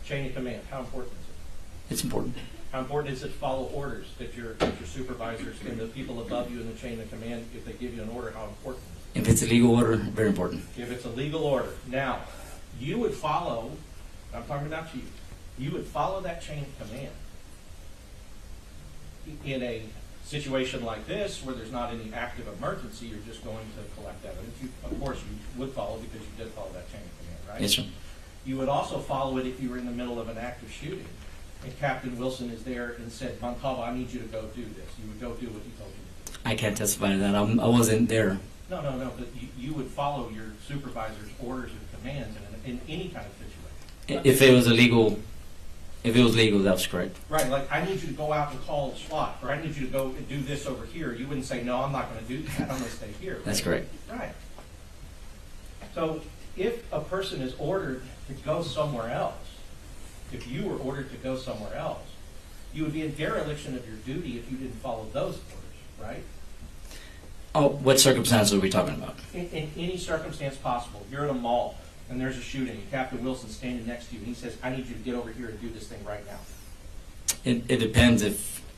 Chain of command, how important is it? It's important. How important is it to follow orders, that your supervisors and the people above you in the chain of command, if they give you an order, how important is it? If it's a legal order, very important. If it's a legal order. Now, you would follow, I'm talking about you, you would follow that chain of command in a situation like this where there's not any active emergency, you're just going to collect evidence. Of course, you would follow because you did follow that chain of command, right? Yes, sir. You would also follow it if you were in the middle of an active shooting and Captain Wilson is there and said, Montalvo, I need you to go do this. You would go do what he told you to do. I can't testify to that. I wasn't there. No, but you would follow your supervisor's orders and commands in any kind of situation. If it was illegal, that was correct. Right, like I need you to go out and call SWAT, or I need you to go and do this over here. You wouldn't say, no, I'm not going to do that. I'm going to stay here. Right? That's correct. Right. So if a person is ordered to go somewhere else, if you were ordered to go somewhere else, you would be in dereliction of your duty if you didn't follow those orders, right? Oh, what circumstances are we talking about? In any circumstance possible. You're in a mall and there's a shooting and Captain Wilson's standing next to you and he says, I need you to get over here and do this thing right now. It depends.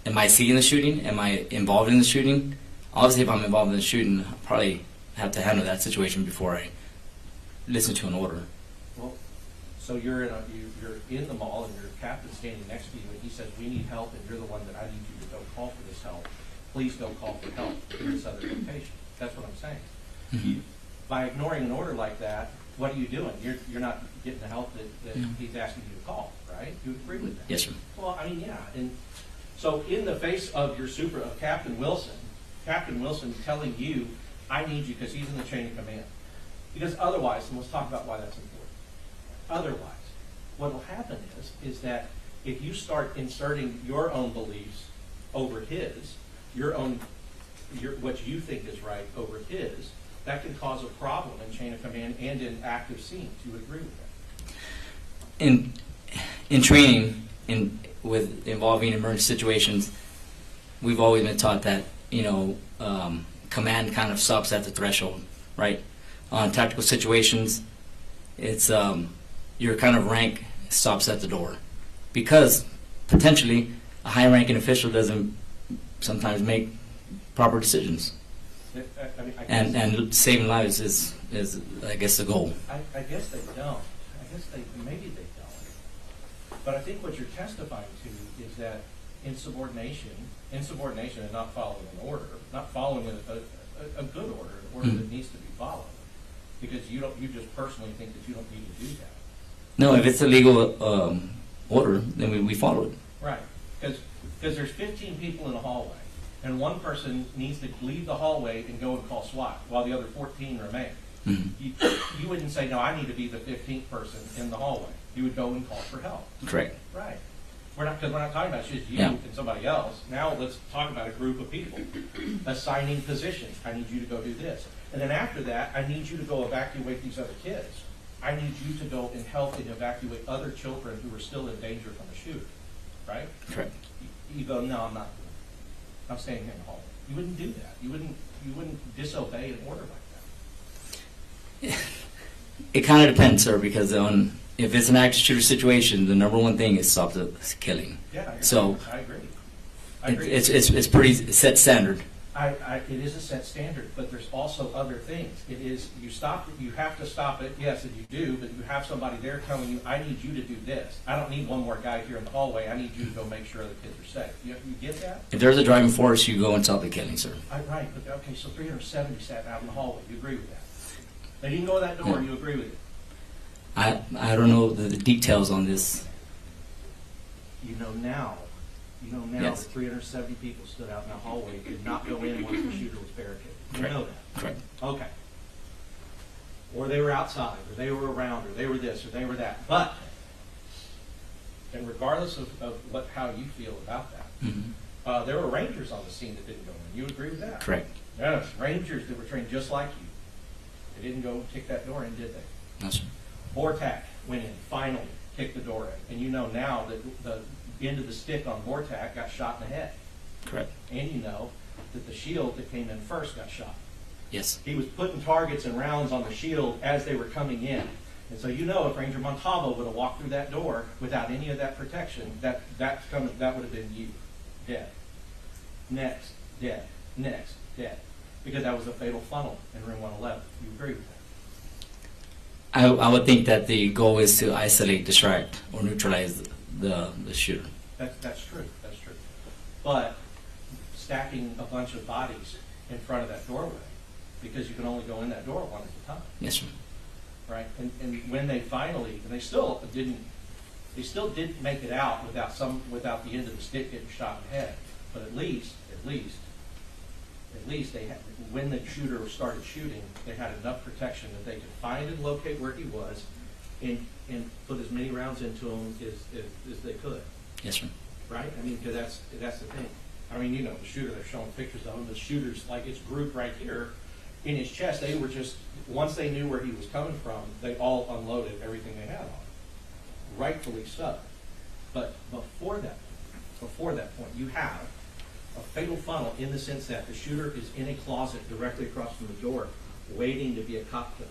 Am I seeing the shooting? Am I involved in the shooting? Obviously, if I'm involved in the shooting, I'll probably have to handle that situation before I listen to an order. Well, so you're in the mall and your captain's standing next to you and he says, we need help and you're the one that I need you to go call for this help. Please go call for help in this other location. That's what I'm saying. Mm-hmm. By ignoring an order like that, what are you doing? You're not getting the help that he's asking you to call, right? You agree with that? Yes, sir. Well, I mean, yeah. And so in the face of your of Captain Wilson telling you, I need you because he's in the chain of command. Because otherwise, and let's talk about why that's important. Otherwise, what will happen is that if you start inserting your own beliefs over his, what you think is right over his, that can cause a problem in chain of command and in active scenes. You would agree with that? In training, with involving emergency situations, we've always been taught that command kind of stops at the threshold, right? On tactical situations, it's your kind of rank stops at the door, because potentially a high-ranking official doesn't sometimes make proper decisions. And saving lives is I guess the goal. I guess they don't. Maybe they don't. But I think what you're testifying to is that insubordination and not following an order, not following a good order, an order that needs to be followed, because you just personally think that you don't need to do that. No, if it's a legal order, then we follow it. Right, because there's 15 people in a hallway, and one person needs to leave the hallway and go and call SWAT while the other 14 remain. Mm-hmm. You wouldn't say, no, I need to be the 15th person in the hallway. You would go and call for help. Correct. Right. Because we're not talking about just you and somebody else. Now let's talk about a group of people. Assigning positions. I need you to go do this. And then after that, I need you to go evacuate these other kids. I need you to go and help and evacuate other children who are still in danger from a shooter. Right? Correct. You go, no, I'm not doing it. I'm staying here in the hallway. You wouldn't do that. You wouldn't disobey an order like that. It kind of depends, sir, because if it's an active shooter situation, the number one thing is stop the killing. Yeah, I agree. It's pretty set standard. It is a set standard, but there's also other things. It is, you have to stop it, yes, and you do, but you have somebody there telling you, I need you to do this. I don't need one more guy here in the hallway. I need you to go make sure other kids are safe. You get that? If there's a driving force, you go and stop the killing, sir. Right, but okay, so 370 sat out in the hallway. You agree with that? They didn't go to that door, you agree with it? I don't know the details on this. You know now Yes. that 370 people stood out in the hallway, did not go in once the shooter was barricaded. You know that? Correct. Okay. or they were outside, or they were around, or they were this, or they were that. But, and regardless of how you feel about that, there were rangers on the scene that didn't go in. You agree with that? Correct. Yes, rangers that were trained just like you. They didn't go kick that door in, did they? No, sir. Vortac went in, finally kicked the door in. And you know now that the end of the stick on Vortac got shot in the head. Correct. And you know that the shield that came in first got shot. Yes. He was putting targets and rounds on the shield as they were coming in. And so you know if Ranger Montalvo would have walked through that door without any of that protection, that would have been you. Dead. Next, dead. Next, dead. Because that was a fatal funnel in room 111. You agree with that? I would think that the goal is to isolate, distract, or neutralize the shooter. That's true. That's true. But stacking a bunch of bodies in front of that doorway, because you can only go in that door one at a time. Yes, sir. Right? And when they finally, and they still didn't make it out without the end of the stick getting shot in the head. But at least they had, when the shooter started shooting, they had enough protection that they could find and locate where he was, and put as many rounds into him as they could. Yes, sir. Right? I mean, because that's the thing. I mean, you know, the shooter, they're showing pictures of him. The shooter's like it's grouped right here in his chest. They were just, once they knew where he was coming from, they all unloaded everything they had on him. Rightfully so. But before that point, you have a fatal funnel in the sense that the shooter is in a closet directly across from the door, waiting to be a cop killer.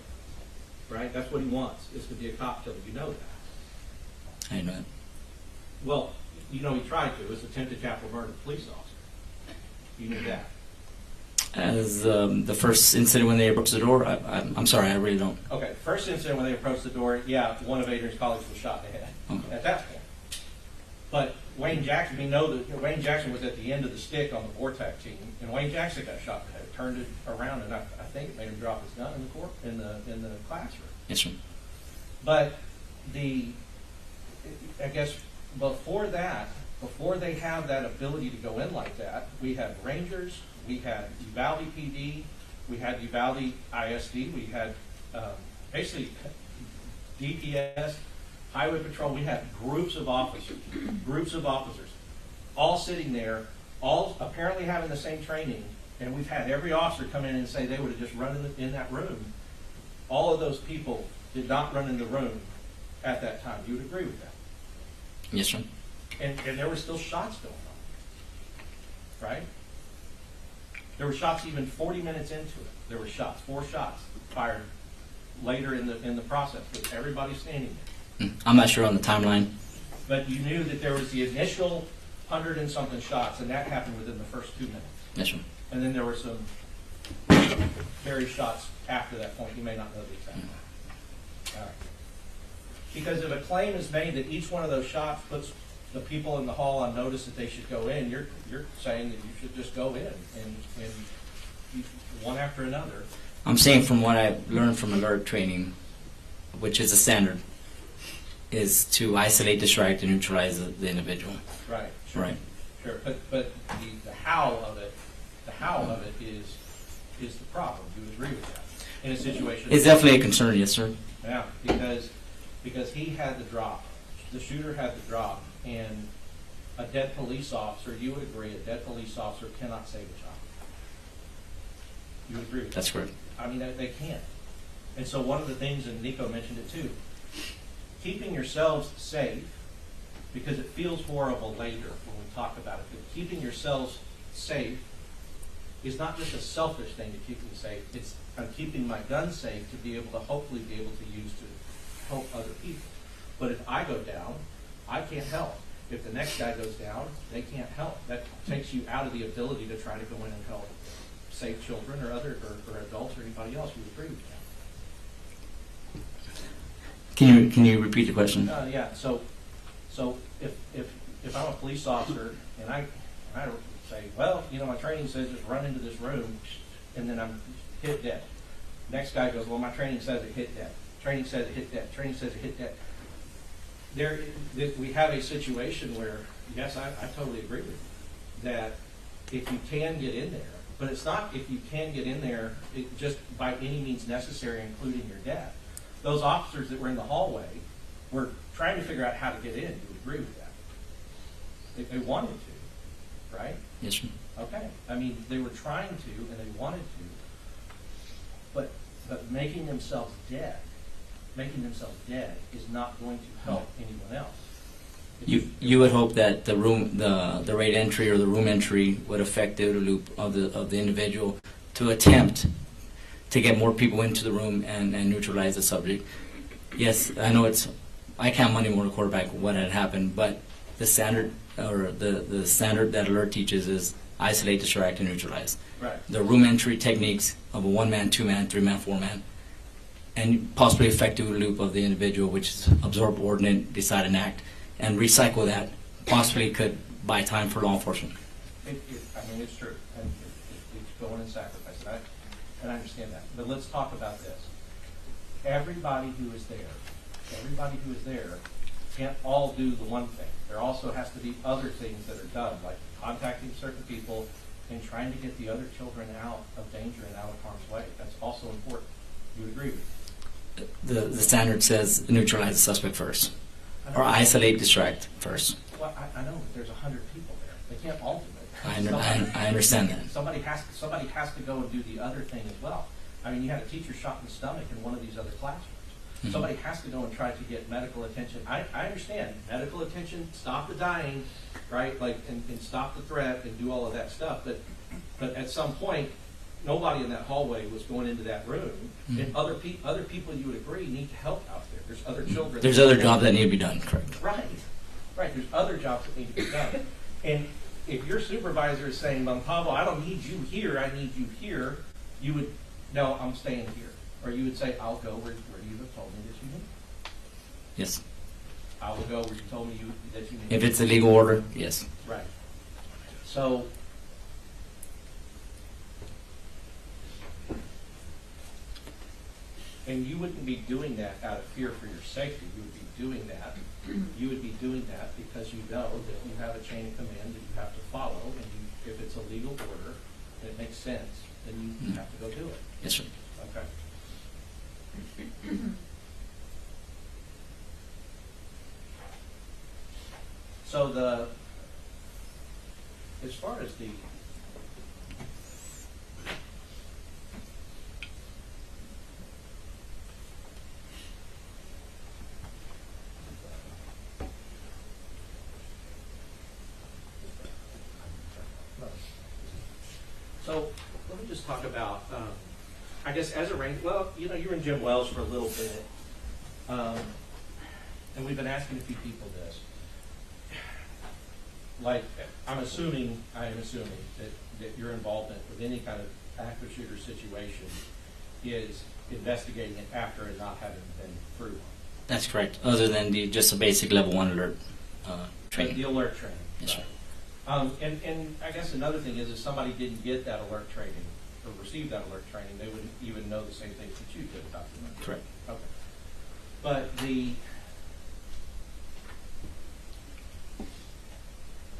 Right? That's what he wants, is to be a cop killer. You know that. I know it. Well, you know he tried to. It was attempted capital murder of a police officer. You knew that. As the first incident when they approached the door, I'm sorry, I really don't. Okay, first incident when they approached the door, yeah, one of Adrian's colleagues was shot in the head at that point. But Wayne Jackson, we know that Wayne Jackson was at the end of the stick on the Vortac team, and Wayne Jackson got shot in the head, turned it around, and I think it made him drop his gun in the classroom. Yes, sir. But I guess before they have that ability to go in like that, we had Rangers, we had Uvalde PD, we had Uvalde ISD, we had basically DPS, Highway Patrol. We had groups of officers, all sitting there, all apparently having the same training, and we've had every officer come in and say they would have just run in that room. All of those people did not run in the room at that time. You would agree with that? Yes, sir. And there were still shots going on, right? There were shots even 40 minutes into it. There were shots, 4 shots fired later in the process with everybody standing there. I'm not sure on the timeline. But you knew that there was the initial 100 and something shots, and that happened within the first 2 minutes. Yes, sir. And then there were some various shots after that point. You may not know the exact one. All right. Because if a claim is made that each one of those shots puts the people in the hall on notice that they should go in, you're saying that you should just go in and one after another. I'm saying from what I've learned from alert training, which is a standard, is to isolate, distract, and neutralize the individual. Right. Sure. Right. Sure. But the how of it is the problem. You would agree with that in a situation. It's definitely a concern, yes, sir. Yeah, because he had the drop, the shooter had the drop, and a dead police officer, you would agree, a dead police officer cannot save a child. You would agree with that? That's correct. I mean, they can't. And so one of the things, and Nico mentioned it too, keeping yourselves safe, because it feels horrible later when we talk about it, but keeping yourselves safe is not just a selfish thing to keep me safe. It's I'm keeping my gun safe to be able to hopefully be able to use to help other people. But if I go down, I can't help. If the next guy goes down, they can't help. That takes you out of the ability to try to go in and help save children or other or adults or anybody else. You agree with that? Can you repeat the question? Yeah. So if I'm a police officer and I say, well, you know, my training says just run into this room, and then I'm hit dead. Next guy goes, well, my training says it hit dead. Training says it hit dead. Training says it hit dead. We have a situation where, yes, I totally agree with you, that if you can get in there But it's not if you can get in there just by any means necessary, including your death. Those officers that were in the hallway were trying to figure out how to get in. You agree with that? They wanted to, right? Yes, sir. Okay. I mean, they were trying to and they wanted to, but making themselves dead is not going to help anyone else. You would hope that the raid entry or the room entry would affect the OODA loop of the individual to attempt to get more people into the room and neutralize the subject. Yes, I know I can't money more to quarterback what had happened, but the standard or the standard that alert teaches is isolate, distract, and neutralize. Right. The room entry techniques of a 1-man, 2-man, 3-man, 4-man, and possibly affect the OODA loop of the individual, which is absorb, ordinate, decide, and act, and recycle that, possibly could buy time for law enforcement. I mean, it's true. And it's going and sacrifice it. And I understand that. But let's talk about this. Everybody who is there can't all do the one thing. There also has to be other things that are done, like contacting certain people and trying to get the other children out of danger and out of harm's way. That's also important. You would agree with me? The standard says neutralize the suspect first, or isolate, distract first. Well, I know, but there's 100 people there. They can't all do it. I understand that. Somebody has to go and do the other thing as well. I mean, you had a teacher shot in the stomach in one of these other classrooms. Mm-hmm. Somebody has to go and try to get medical attention. I understand medical attention, stop the dying, right? Like, and stop the threat and do all of that stuff. But at some point, nobody in that hallway was going into that room. Mm-hmm. And other people, you would agree, need to help out there. There's other children. There's other jobs that need to be done, correct? Right. There's other jobs that need to be done. And if your supervisor is saying, Pablo, I don't need you here, I need you here, you would, no, I'm staying here. Or you would say, I'll go where you have told me that you need. Yes. I will go where you told me that you need. If it's a legal order, yes. Right. So, and you wouldn't be doing that out of fear for your safety. You would be doing that. You would be doing that because you know that you have a chain of command that you have to follow, and if it's a legal order and it makes sense, then you have to go do it. Yes, sir. Okay. So as far as the So let me just talk about, I guess as a range, well, you know, you were in Jim Wells for a little bit, and we've been asking a few people this. Like, I am assuming that your involvement with any kind of active shooter situation is investigating it after and not having been through one. That's correct, other than just a basic level 1 alert training. The alert training. Yes, right. sir. And I guess another thing is if somebody didn't get that alert training or receive that alert training, they wouldn't even know the same things that you did about the alert. Correct. Okay. But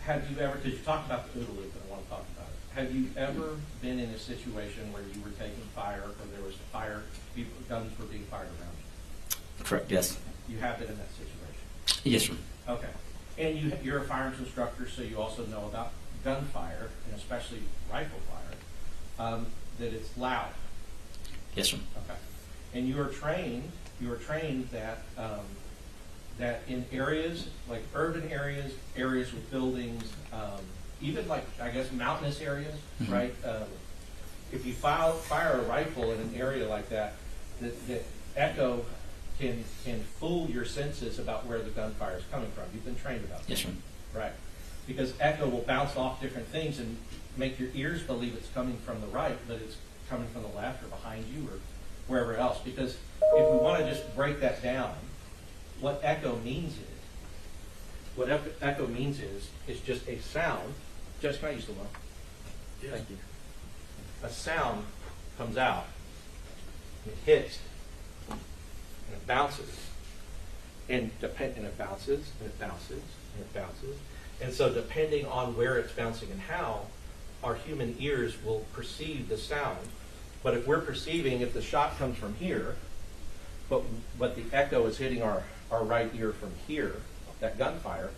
have you ever, because you talked about the OODA loop and I want to talk about it, have you ever been in a situation where you were taking fire or there was fire, guns were being fired around you? Correct, yes. You have been in that situation? Yes, sir. Okay. And you're a firearms instructor, so you also know about gunfire, and especially rifle fire, that it's loud. Yes, sir. Okay. And you are trained that that in areas like urban areas, areas with buildings, even like I guess mountainous areas, Mm-hmm. right? If you fire a rifle in an area like that, that echo can fool your senses about where the gunfire is coming from. You've been trained about that. Yes, sir. Right. Because echo will bounce off different things and make your ears believe it's coming from the right, but it's coming from the left or behind you or wherever else. Because if we want to just break that down, what echo means is just a sound. Judge, can I use the one? Yes. Thank you. A sound comes out, it hits, and it bounces, and it bounces, and it bounces, and it bounces. And so depending on where it's bouncing and how, our human ears will perceive the sound. But if we're perceiving, if the shot comes from here, but the echo is hitting our right ear from here, that gunfire,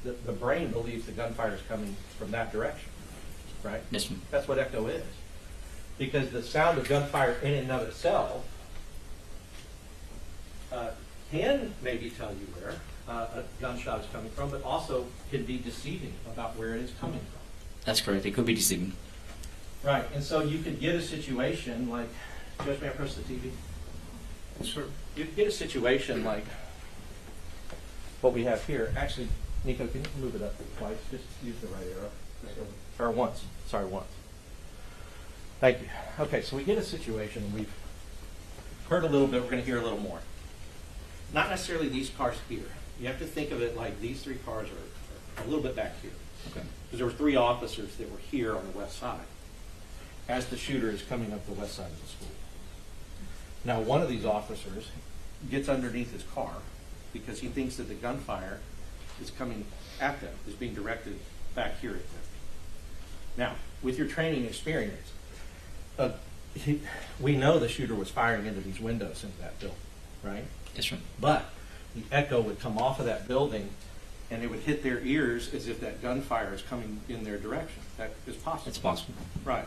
the brain believes the gunfire is coming from that direction, right? Yes, ma'am. That's what echo is. Because the sound of gunfire in and of itself can maybe tell you where a gunshot is coming from, but also can be deceiving about where it is coming from. That's correct. It could be deceiving. Right, and so you could get a situation like, Judge, may I press the TV? Sure. You could get a situation like what we have here. Actually, Nico, can you move it up twice? Just use the right arrow. Or once. Sorry, once. Thank you. Okay, so we get a situation, and we've heard a little bit. We're going to hear a little more. Not necessarily these cars here. You have to think of it like these three cars are a little bit back here. Okay. Because there were 3 officers that were here on the west side as the shooter is coming up the west side of the school. Now, one of these officers gets underneath his car because he thinks that the gunfire is coming at them, is being directed back here at them. Now, with your training experience, we know the shooter was firing into these windows into that building, right? Yes, sir. But the echo would come off of that building and it would hit their ears as if that gunfire is coming in their direction. That is possible. It's possible. Right.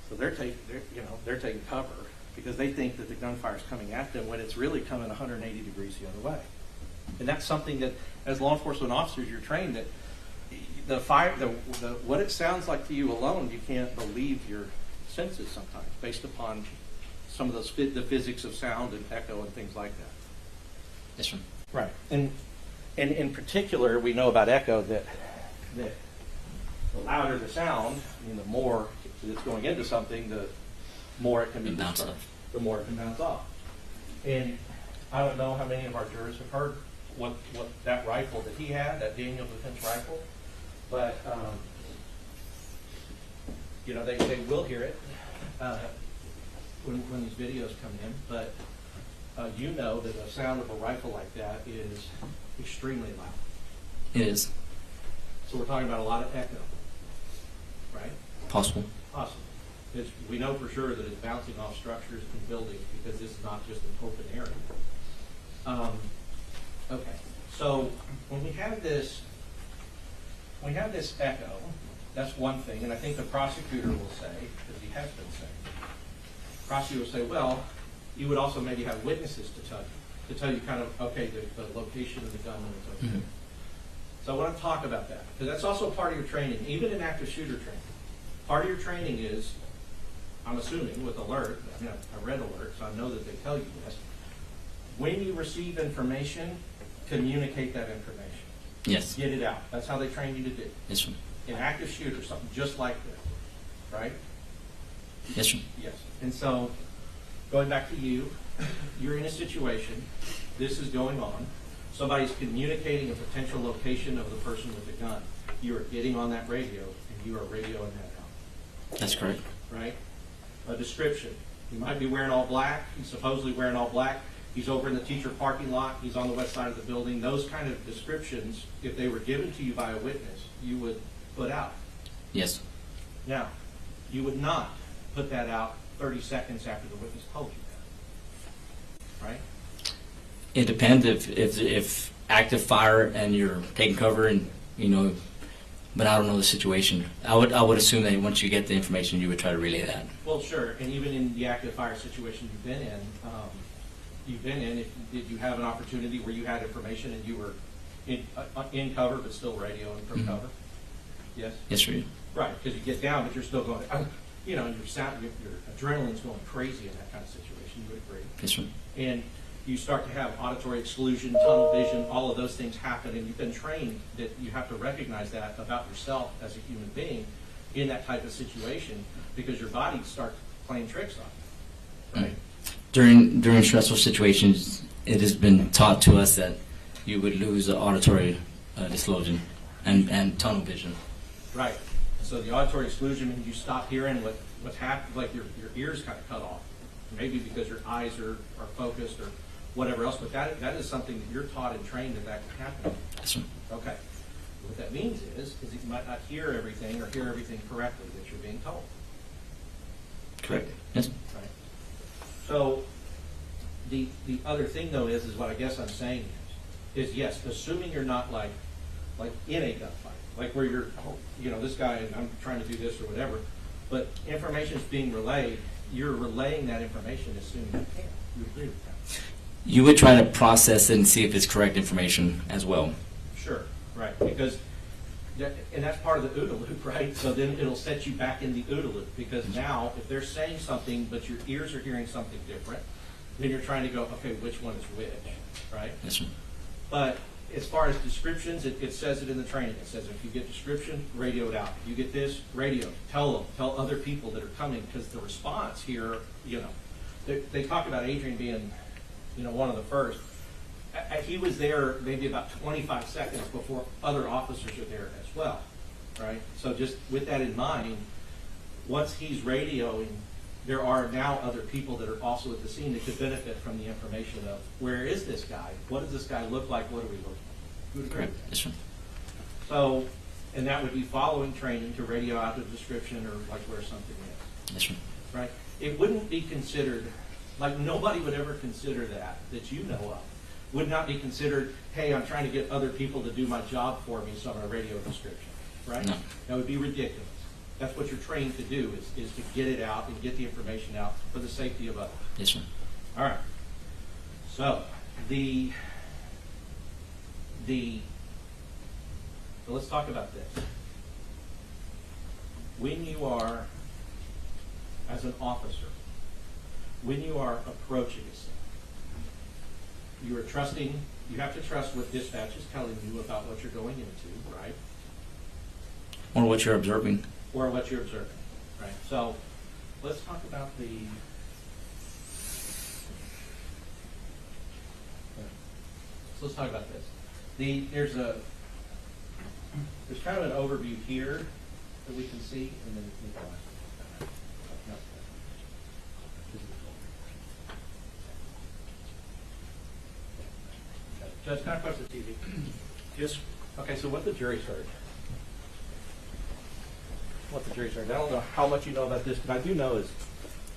So they're taking cover because they think that the gunfire is coming at them when it's really coming 180 degrees the other way. And that's something that, as law enforcement officers, you're trained that what it sounds like to you alone, you can't believe your senses sometimes, based upon some of the physics of sound and echo and things like that. Yes, sir. Right. And in particular, we know about echo that the louder the sound, I mean, the more it's going into something, the more it can be bounce disturbed, off. the more it can bounce off. And I don't know how many of our jurors have heard what that rifle that he had, that Daniel Defense rifle, but they will hear it when these videos come in. But you know that the sound of a rifle like that is extremely loud. It is. So we're talking about a lot of echo, right? Possible. Possible. We know for sure that it's bouncing off structures and buildings because this is not just an open area. Okay, so when we have this echo, that's one thing, and I think the prosecutor will say, because he has been saying, the prosecutor will say, well, you would also maybe have witnesses to tell you kind of, okay, the location of the gunman is okay. Mm-hmm. So I want to talk about that, because that's also part of your training, even in active shooter training. Part of your training is, I'm assuming with alert, I mean, I read alert, so I know that they tell you this. When you receive information, communicate that information. Yes. Get it out. That's how they train you to do. Yes, sir. In active shooter, something just like this, right? Yes, sir. Yes. And so, going back to you, you're in a situation, this is going on, somebody's communicating a potential location of the person with the gun. You are getting on that radio, and you are radioing that out. That's correct. Right? A description. He might be wearing all black. He's supposedly wearing all black. He's over in the teacher parking lot. He's on the west side of the building. Those kind of descriptions, if they were given to you by a witness, you would put out. Yes. Now, you would not put that out 30 seconds after the witness told you that. Right? It depends if active fire and you're taking cover and, but I don't know the situation. I would assume that once you get the information, you would try to relay that. Well, sure. And even in the active fire situation you've been in, did you have an opportunity where you had information and you were in cover but still radioing from cover? Yes? Yes, sir. Right, because you get down but you're still going, your adrenaline's going crazy in that kind of situation. You would agree. Yes, sir. And you start to have auditory exclusion, tunnel vision, all of those things happen, and you've been trained that you have to recognize that about yourself as a human being in that type of situation because your body starts playing tricks on you, right? During stressful situations, it has been taught to us that you would lose the auditory exclusion and tunnel vision. Right. So the auditory exclusion means you stop hearing what's happening, like your ears kind of cut off, maybe because your eyes are focused or whatever else. But that is something that you're taught and trained that can happen. Yes, sir. Okay. What that means is you might not hear everything or hear everything correctly that you're being told. Correct. Yes. Right. So the other thing though is what I guess I'm saying is yes, assuming you're not like in a gunfight, like where you're, you know, this guy and I'm trying to do this or whatever, but information's being relayed, you're relaying that information as soon as you can. You agree with that? You would try to process it and see if it's correct information as well. Sure, right, because and that's part of the OODA loop, right? So then it'll set you back in the OODA loop, because now if they're saying something but your ears are hearing something different, then you're trying to go, okay, which one is which, right? Yes, sir. But as far as descriptions, it says it in the training. It says if you get description, radio it out. If you get this, radio, tell other people that are coming, because the response here, you know, they talk about Adrian being, you know, one of the first. He was there maybe about 25 seconds before other officers are there as well, right? So just with that in mind, once he's radioing, there are now other people that are also at the scene that could benefit from the information of where is this guy? What does this guy look like? What are we looking at? You would agree with that? Yes, sir. So, and that would be following training to radio out the description or like where something is. Yes, sir. Right? It wouldn't be considered, like nobody would ever consider that you know of. Would not be considered, hey, I'm trying to get other people to do my job for me, so I'm going to radio description, right? No. That would be ridiculous. That's what you're trained to do, is to get it out and get the information out for the safety of others. Yes, sir. All right. So so let's talk about this. When you are, as an officer, when you are approaching a scene, you are trusting, you have to trust what dispatch is telling you about what you're going into, right? Or what you're observing. Or what you're observing, right? So let's talk about so let's talk about this. There's kind of an overview here that we can see, and then Judge, can I press the TV? Yes. Okay, so what the jury's heard. I don't know how much you know about this, but I do know is,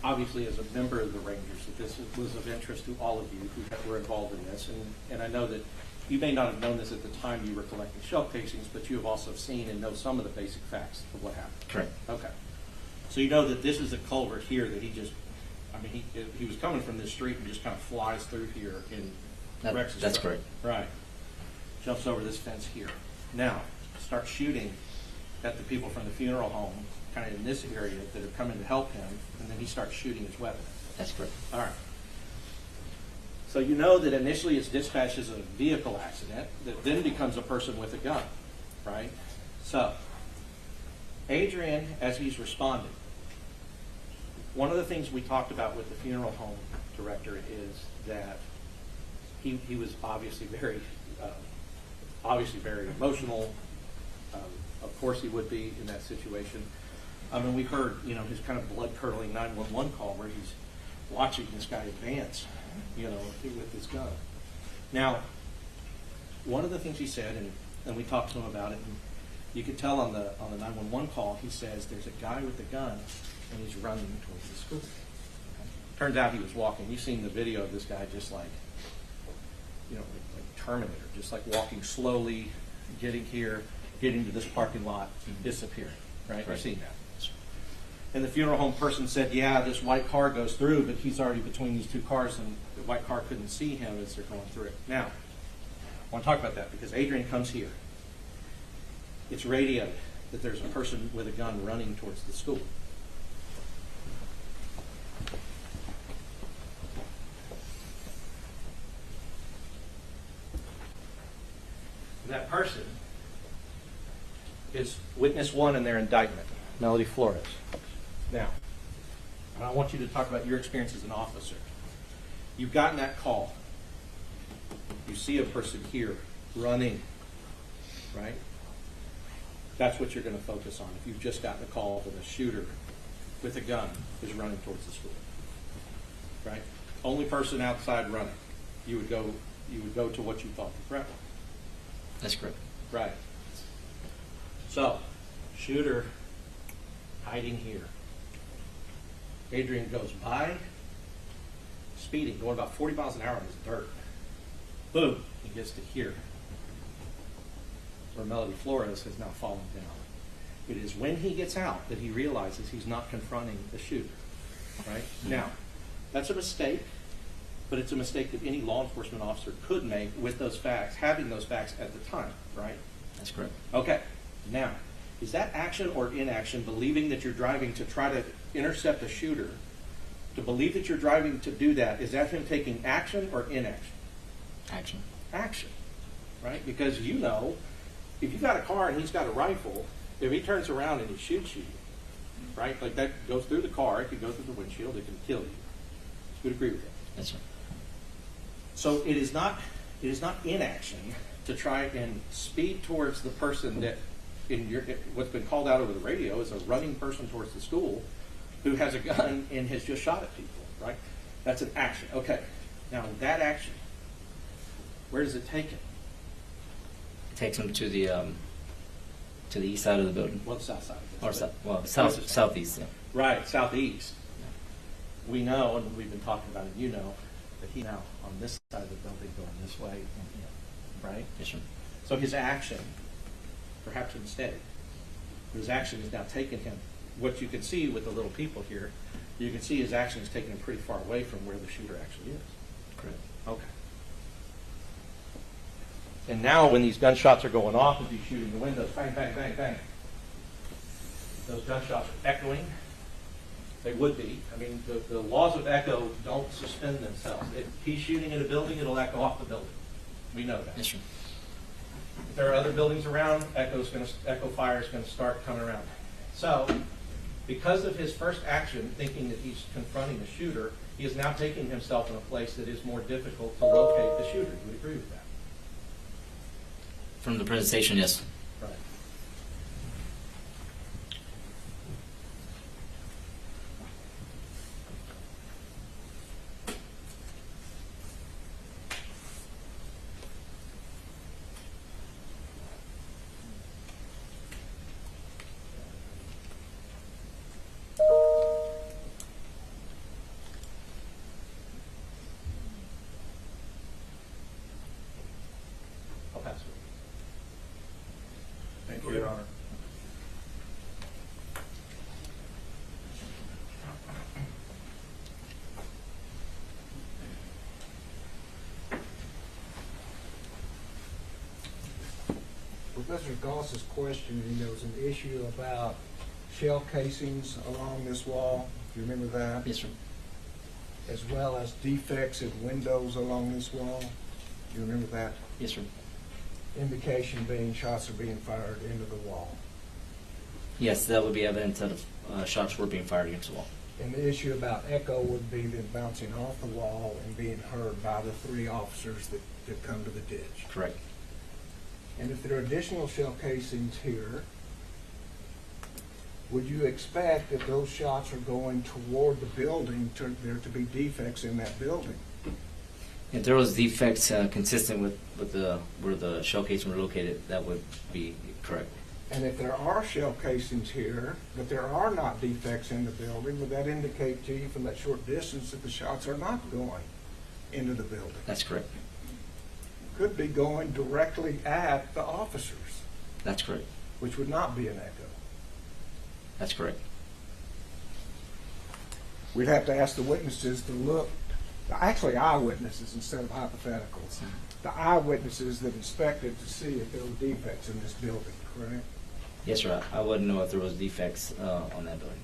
obviously as a member of the Rangers, that this was of interest to all of you who were involved in this. And I know that you may not have known this at the time you were collecting shell casings, but you have also seen and know some of the basic facts of what happened. Correct. Okay. So you know that this is a culvert here that he just, I mean, he was coming from this street and just kind of flies through here in Rex's That's truck. correct. Right. Jumps over this fence here. Now, starts shooting at the people from the funeral home, kind of in this area, that are coming to help him, and then he starts shooting his weapon. That's correct. All right. So you know that initially it's dispatched as a vehicle accident that then becomes a person with a gun, right? So, Adrian, as he's responding, one of the things we talked about with the funeral home director is that he was obviously very emotional. Of course he would be in that situation. I mean, we heard, you know, his kind of blood-curdling 911 call where he's watching this guy advance, you know, with his gun. Now, one of the things he said, and we talked to him about it, and you could tell on the 911 call, he says there's a guy with a gun and he's running towards the school. Okay? Turns out he was walking. You've seen the video of this guy just like, you know, like Terminator, just like walking slowly, getting here, getting to this parking lot, disappearing, right? You've seen that. And the funeral home person said, yeah, this white car goes through, but he's already between these two cars, and the white car couldn't see him as they're going through it. Now, I want to talk about that because Adrian comes here. It's radioed that there's a person with a gun running towards the school. That person is witness one in their indictment, Melody Flores. Now, I want you to talk about your experience as an officer. You've gotten that call. You see a person here running, right? That's what you're going to focus on. If you've just gotten a call that a shooter with a gun is running towards the school, right? Only person outside running. You would go to what you thought the threat was. That's correct. Right. So, shooter hiding here. Adrian goes by, speeding, going about 40 miles an hour on this dirt. Boom, he gets to here, where Melody Flores has now fallen down. It is when he gets out that he realizes he's not confronting the shooter, right? Now, that's a mistake, but it's a mistake that any law enforcement officer could make with those facts, having those facts at the time, right? That's correct. Okay, now, is that action or inaction, believing that you're driving to try to intercept a shooter, to believe that you're driving to do that, is that him taking action or inaction? Action. Action, right? Because you know, if you've got a car and he's got a rifle, if he turns around and he shoots you, right? Like that goes through the car, it could go through the windshield, it can kill you. You would agree with that? That's right. So it is not inaction to try and speed towards the person that what's been called out over the radio is a running person towards the school who has a gun and has just shot at people, right? That's an action. Okay. Now that action, where does it take him? It takes him to the east side of the building. Well, the south side. Southeast. Yeah. Right, southeast. We know, and we've been talking about it, you know, that he's now on this side of the building going this way, right? Yes, sir. So his action, perhaps a mistake, but his action has now taken him, what you can see with the little people here, you can see his action has taken him pretty far away from where the shooter actually is. Correct. Okay. And now when these gunshots are going off as he's shooting the windows, bang, bang, bang, bang, those gunshots are echoing. They would be. I mean, the laws of echo don't suspend themselves. If he's shooting in a building, it'll echo off the building. We know that. Yes, sir. If there are other buildings around, echo fire is going to start coming around. So, because of his first action, thinking that he's confronting a shooter, he is now taking himself in a place that is more difficult to locate the shooter. You would agree with that? From the presentation, yes. Right. I'll pass it. Thank you, Your Honor. Professor Goss's questioning, there was an issue about shell casings along this wall. Do you remember that? Yes, sir. As well as defects in windows along this wall. Do you remember that? Yes, sir. Indication being shots are being fired into the wall. Yes, that would be evidence that shots were being fired against the wall. And the issue about echo would be then bouncing off the wall and being heard by the 3 officers that come to the ditch. Correct. And if there are additional shell casings here, would you expect that those shots are going toward the building, there to be defects in that building? If there was defects consistent with where the shell casings were located, that would be correct. And if there are shell casings here, but there are not defects in the building, would that indicate to you from that short distance that the shots are not going into the building? That's correct. Could be going directly at the officers, That's correct. which would not be an echo. That's correct. We'd have to ask the witnesses to look, actually eyewitnesses instead of hypotheticals, the eyewitnesses that inspected to see if there were defects in this building, correct? Yes, sir. I wouldn't know if there was defects on that building.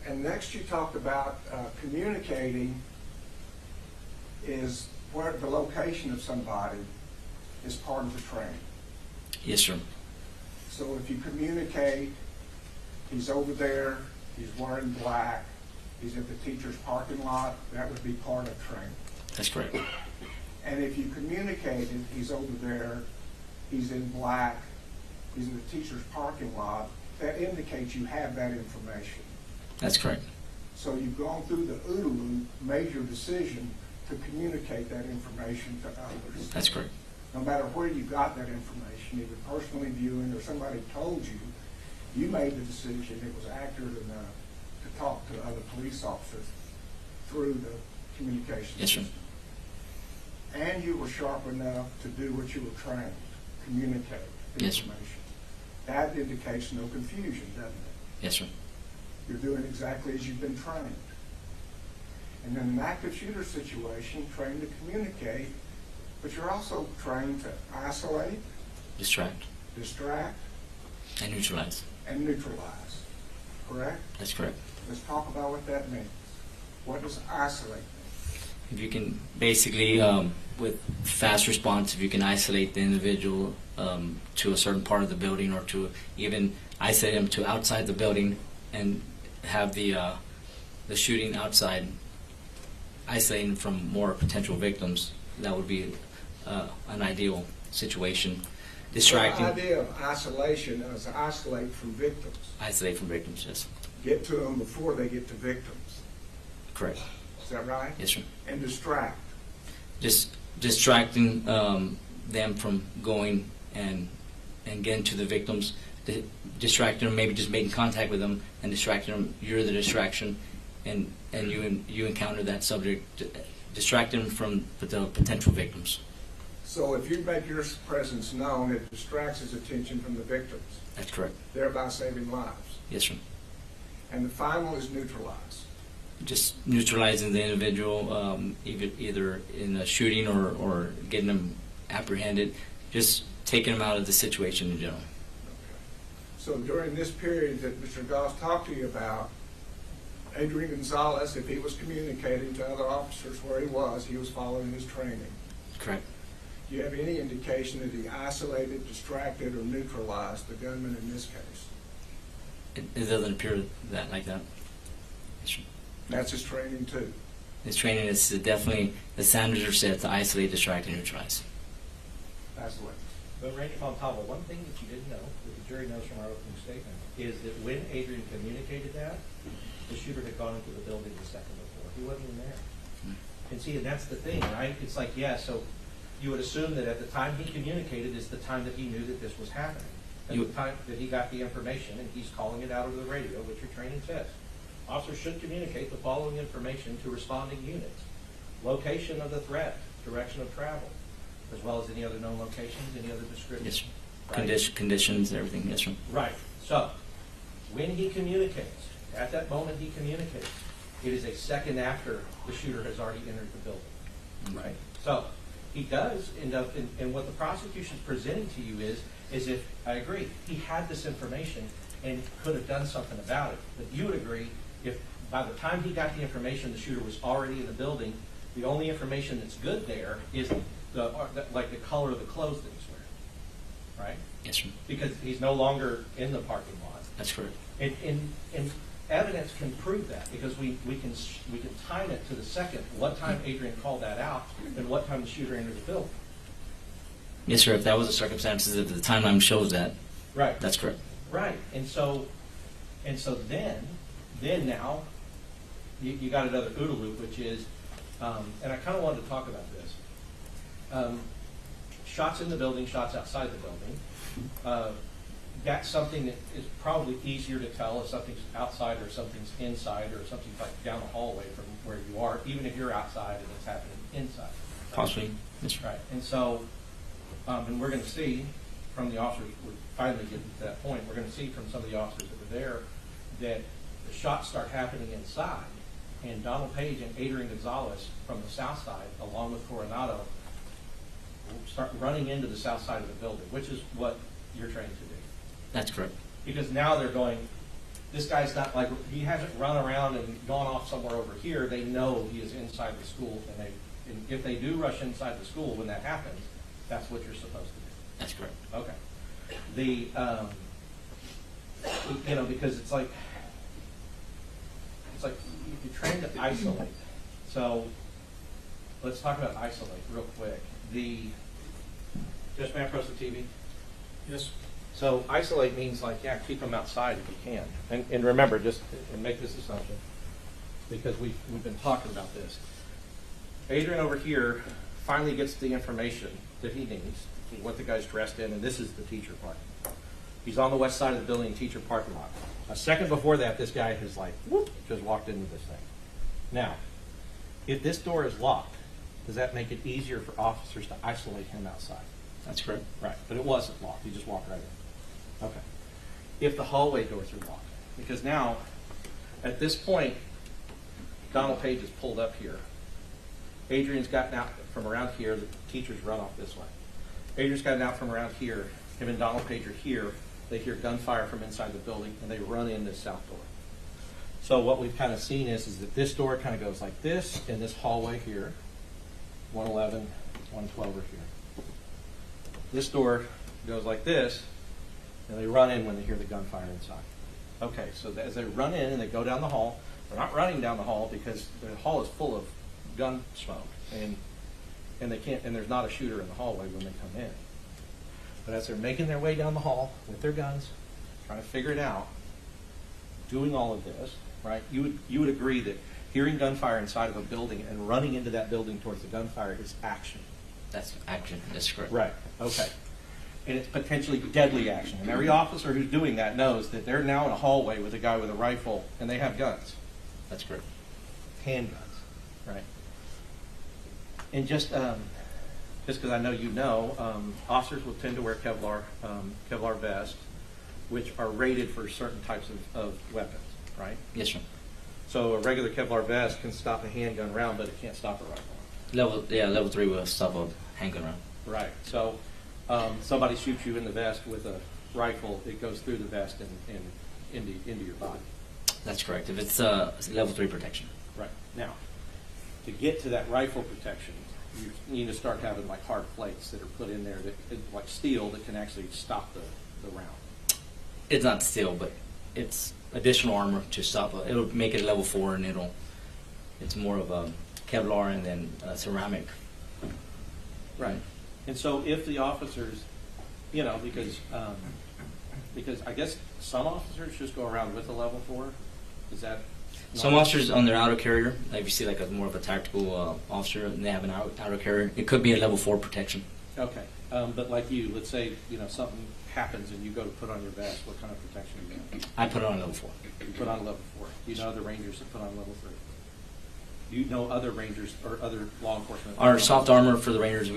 And next you talked about communicating is where the location of somebody is part of the training. Yes, sir. So if you communicate, he's over there, he's wearing black, he's at the teacher's parking lot, that would be part of training. That's correct. And if you communicated, he's over there, he's in black, he's in the teacher's parking lot, that indicates you have that information. That's correct. So you've gone through the OODA loop, made your decision to communicate that information to others. That's correct. No matter where you got that information, either personally viewing or somebody told you, you made the decision it was accurate enough to talk to other police officers through the communication Yes, sir. system. And you were sharp enough to do what you were trained, communicate Yes, sir. information. That indicates no confusion, doesn't it? Yes, sir. You're doing exactly as you've been trained. And in an active shooter situation, trained to communicate, but you're also trained to isolate, Distract distract, and neutralize. and neutralize. Correct? That's correct. Let's talk about what that means. What does isolate mean? If you can basically, with fast response, if you can isolate the individual to a certain part of the building, or to even isolate them to outside the building, and have the shooting outside, isolating from more potential victims, that would be an ideal situation. Distracting. The idea of isolation is to isolate from victims. Isolate from victims, yes. Get to them before they get to victims. Correct. Is that right? Yes, sir. And distract. Just distracting them from going and getting to the victims, distracting them, maybe just making contact with them and distracting them. You're the distraction, and you encounter that subject, distracting them from the potential victims. So if you make your presence known, it distracts his attention from the victims, That's correct. thereby saving lives. Yes, sir. And the final is neutralize. Just neutralizing the individual, either in a shooting or getting them apprehended, just taking them out of the situation in general. So during this period that Mr. Goss talked to you about, Adrian Gonzales, if he was communicating to other officers where he was following his training. Correct. Do you have any indication that he isolated, distracted, or neutralized the gunman in this case? It doesn't appear that like that. Yes, sir. That's his training too. His training is definitely, the standards are set to isolate, distract, and neutralize. That's the way. But Randy Fontava, one thing that you didn't know, that the jury knows from our opening statement, is that when Adrian communicated that, the shooter had gone into the building the second before. He wasn't even there. And see, and that's the thing, right? It's like, yeah, so you would assume that at the time he communicated is the time that he knew that this was happening. At the time that he got the information, and he's calling it out over the radio, which your training says. Officers should communicate the following information to responding units: location of the threat, direction of travel, as well as any other known locations, any other descriptions. Yes, sir. Right? Conditions, everything. Yes, sir. Right. So, when he communicates, at that moment he communicates, it is a second after the shooter has already entered the building. Right? So, he does end up, and what the prosecution is presenting to you is if, I agree, he had this information and could have done something about it. But you would agree, if by the time he got the information, the shooter was already in the building, the only information that's good there is like the color of the clothes that he's wearing, right? Yes, sir. Because he's no longer in the parking lot. That's correct. And evidence can prove that, because we can time it to the second, what time Adrian called that out and what time the shooter entered the building. Yes, sir. If that was the circumstances at the timeline shows that. Right. That's correct. Right. And so then now you got another OODA loop, which is, and I kind of wanted to talk about this. Shots in the building, shots outside the building. That's something that is probably easier to tell if something's outside or something's inside or something's like down the hallway from where you are, even if you're outside and it's happening inside. Possibly. Yes, sir. Right. And so, and we're going to see from the officers, we're finally getting to that point, we're going to see from some of the officers that were there that the shots start happening inside, and Donald Page and Adrian Gonzales from the south side, along with Coronado, start running into the south side of the building, which is what you're trained to do. That's correct. Because now they're going, this guy's not like, he hasn't run around and gone off somewhere over here. They know he is inside the school, and if they do rush inside the school when that happens, that's what you're supposed to do. That's correct. Okay. The, you know, because it's like you're trained to isolate. So let's talk about isolate real quick. Just may I press the TV? Yes. So isolate means like, yeah, keep them outside if you can. And remember, just and make this assumption. because we've been talking about this. Adrian over here finally gets the information that he needs, what the guy's dressed in, and this is the teacher parking. He's on the west side of the building, teacher parking lot. A second before that, this guy has like, whoop, just walked into this thing. Now, if this door is locked, does that make it easier for officers to isolate him outside? That's correct. Right, but it wasn't locked. He just walked right in. Okay. If the hallway doors are locked, because now, at this point, Donald Page is pulled up here. Adrian's gotten out from around here. The teachers run off this way. Adrian's gotten out from around here. Him and Donald Page are here. They hear gunfire from inside the building, and they run in this south door. So what we've kind of seen is that this door kind of goes like this, and this hallway here, 111, 112 are here. This door goes like this, and they run in when they hear the gunfire inside. Okay, so as they run in and they go down the hall, they're not running down the hall because the hall is full of gun smoke, and they can't, and there's not a shooter in the hallway when they come in. But as they're making their way down the hall with their guns, trying to figure it out, doing all of this, right? You would agree that hearing gunfire inside of a building and running into that building towards the gunfire is action. That's action. That's correct. Right. Okay. And it's potentially deadly action. And every officer who's doing that knows that they're now in a hallway with a guy with a rifle, and they have guns. That's correct. Handguns, right? And just because I know you know, officers will tend to wear Kevlar vests, which are rated for certain types of weapons, right? Yes, sir. So a regular Kevlar vest can stop a handgun round, but it can't stop a rifle. Level 3 will stop a handgun round. Right. So somebody shoots you in the vest with a rifle, it goes through the vest and into your body. That's correct. If it's level 3 protection. Right. Now, to get to that rifle protection, you need to start having like hard plates that are put in there that like steel that can actually stop the round. It's not steel, but it's additional armor to stop it. It'll make it level 4, and it's more of a Kevlar and then ceramic. Right. And so if the officers, you know, because I guess some officers just go around with a level 4. Is that? Some officers on their auto carrier, like if you see like a more of a tactical officer and they have an auto carrier, it could be a level 4 protection. Okay. But like you, let's say, you know, something happens and you go to put on your vest, what kind of protection do you get? I put it on level 4. You put on level 4. Do you know other Rangers that put on level 3? Do you know other Rangers or other law enforcement? Our soft armor for the Rangers,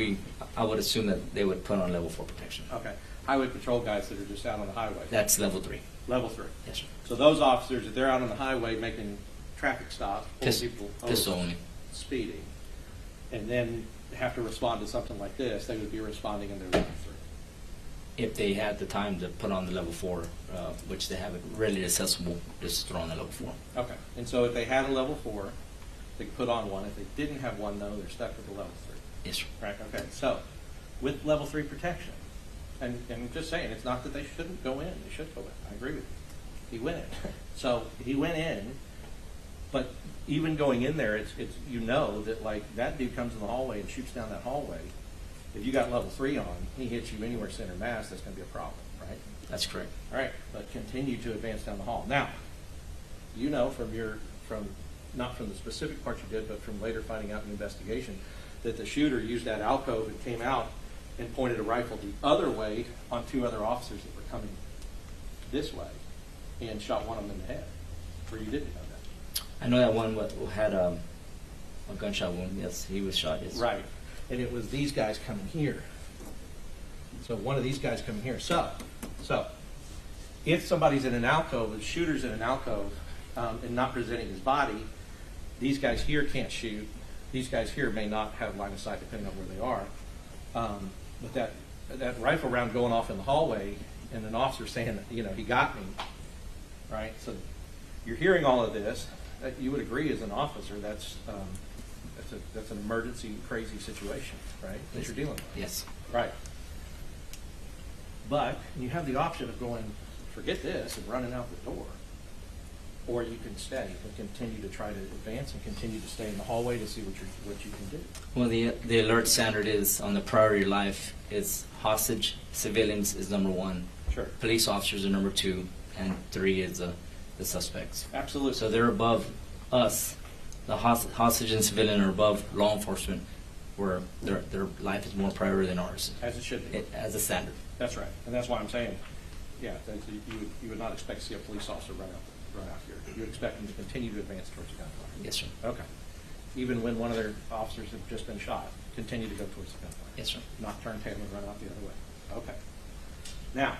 I would assume that they would put on level 4 protection. Okay. Highway patrol guys that are just out on the highway. That's level 3. Level 3. Yes, sir. So those officers, if they're out on the highway making traffic stops, pulling people over, Pistol only. speeding, and then have to respond to something like this, they would be responding in their level 3. If they had the time to put on the level 4, which they have it readily accessible, just throw on the level 4. Okay. And so if they had a level 4, they could put on one. If they didn't have one, though, they're stuck with the level 3. Yes, sir. Right. Okay. So with level 3 protection, and I'm just saying, it's not that they shouldn't go in. They should go in. I agree with you. He went in. So he went in, but even going in there, it's you know that like that dude comes in the hallway and shoots down that hallway. If you got level 3 on, he hits you anywhere center mass, that's going to be a problem, right? That's correct. All right, but continue to advance down the hall. Now, you know from not from the specific part you did, but from later finding out in the investigation, that the shooter used that alcove and came out and pointed a rifle the other way on 2 other officers that were coming this way and shot one of them in the head. Or you didn't know that? I know that one had a gunshot wound. Yes, he was shot. Yes. Right. And it was these guys coming here. So one of these guys coming here. So if somebody's in an alcove, the shooter's in an alcove and not presenting his body, these guys here can't shoot. These guys here may not have line of sight depending on where they are. But that rifle round going off in the hallway and an officer saying, you know, he got me, right? So you're hearing all of this. You would agree as an officer that's an emergency, crazy situation, right? That you're dealing with. Yes. Right. But you have the option of going, forget this, and running out the door. Or you can stay and continue to try to advance and continue to stay in the hallway to see what you can do. Well, the alert standard is on the priority of life is hostage, civilians is number 1. Sure. Police officers are number 2, and 3 is the suspects. Absolutely. So they're above us the hostage and civilian are above law enforcement, where their life is more priority than ours, As it should be. as a standard. That's right, and that's why I'm saying, yeah, that you would not expect to see a police officer run out here. You would expect them to continue to advance towards the gunfire. Yes, sir. Okay. Even when one of their officers have just been shot, continue to go towards the gunfire. Yes, sir. Not turn tail and run out the other way. Okay. Now,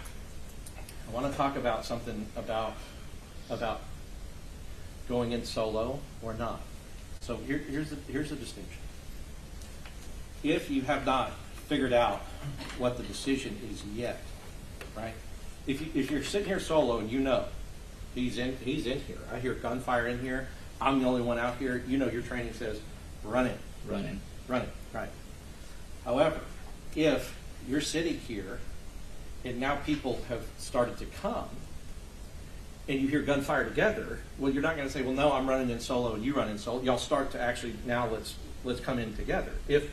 I want to talk about something about going in solo or not. So here's the distinction. If you have not figured out what the decision is yet, right? If you're sitting here solo and you know he's in here, I hear gunfire in here, I'm the only one out here, you know your training says run in. Run in. Run it, right. However, if you're sitting here and now people have started to come and you hear gunfire together, well, you're not going to say, well, no, I'm running in solo and you run in solo. Y'all start to actually, now let's come in together. If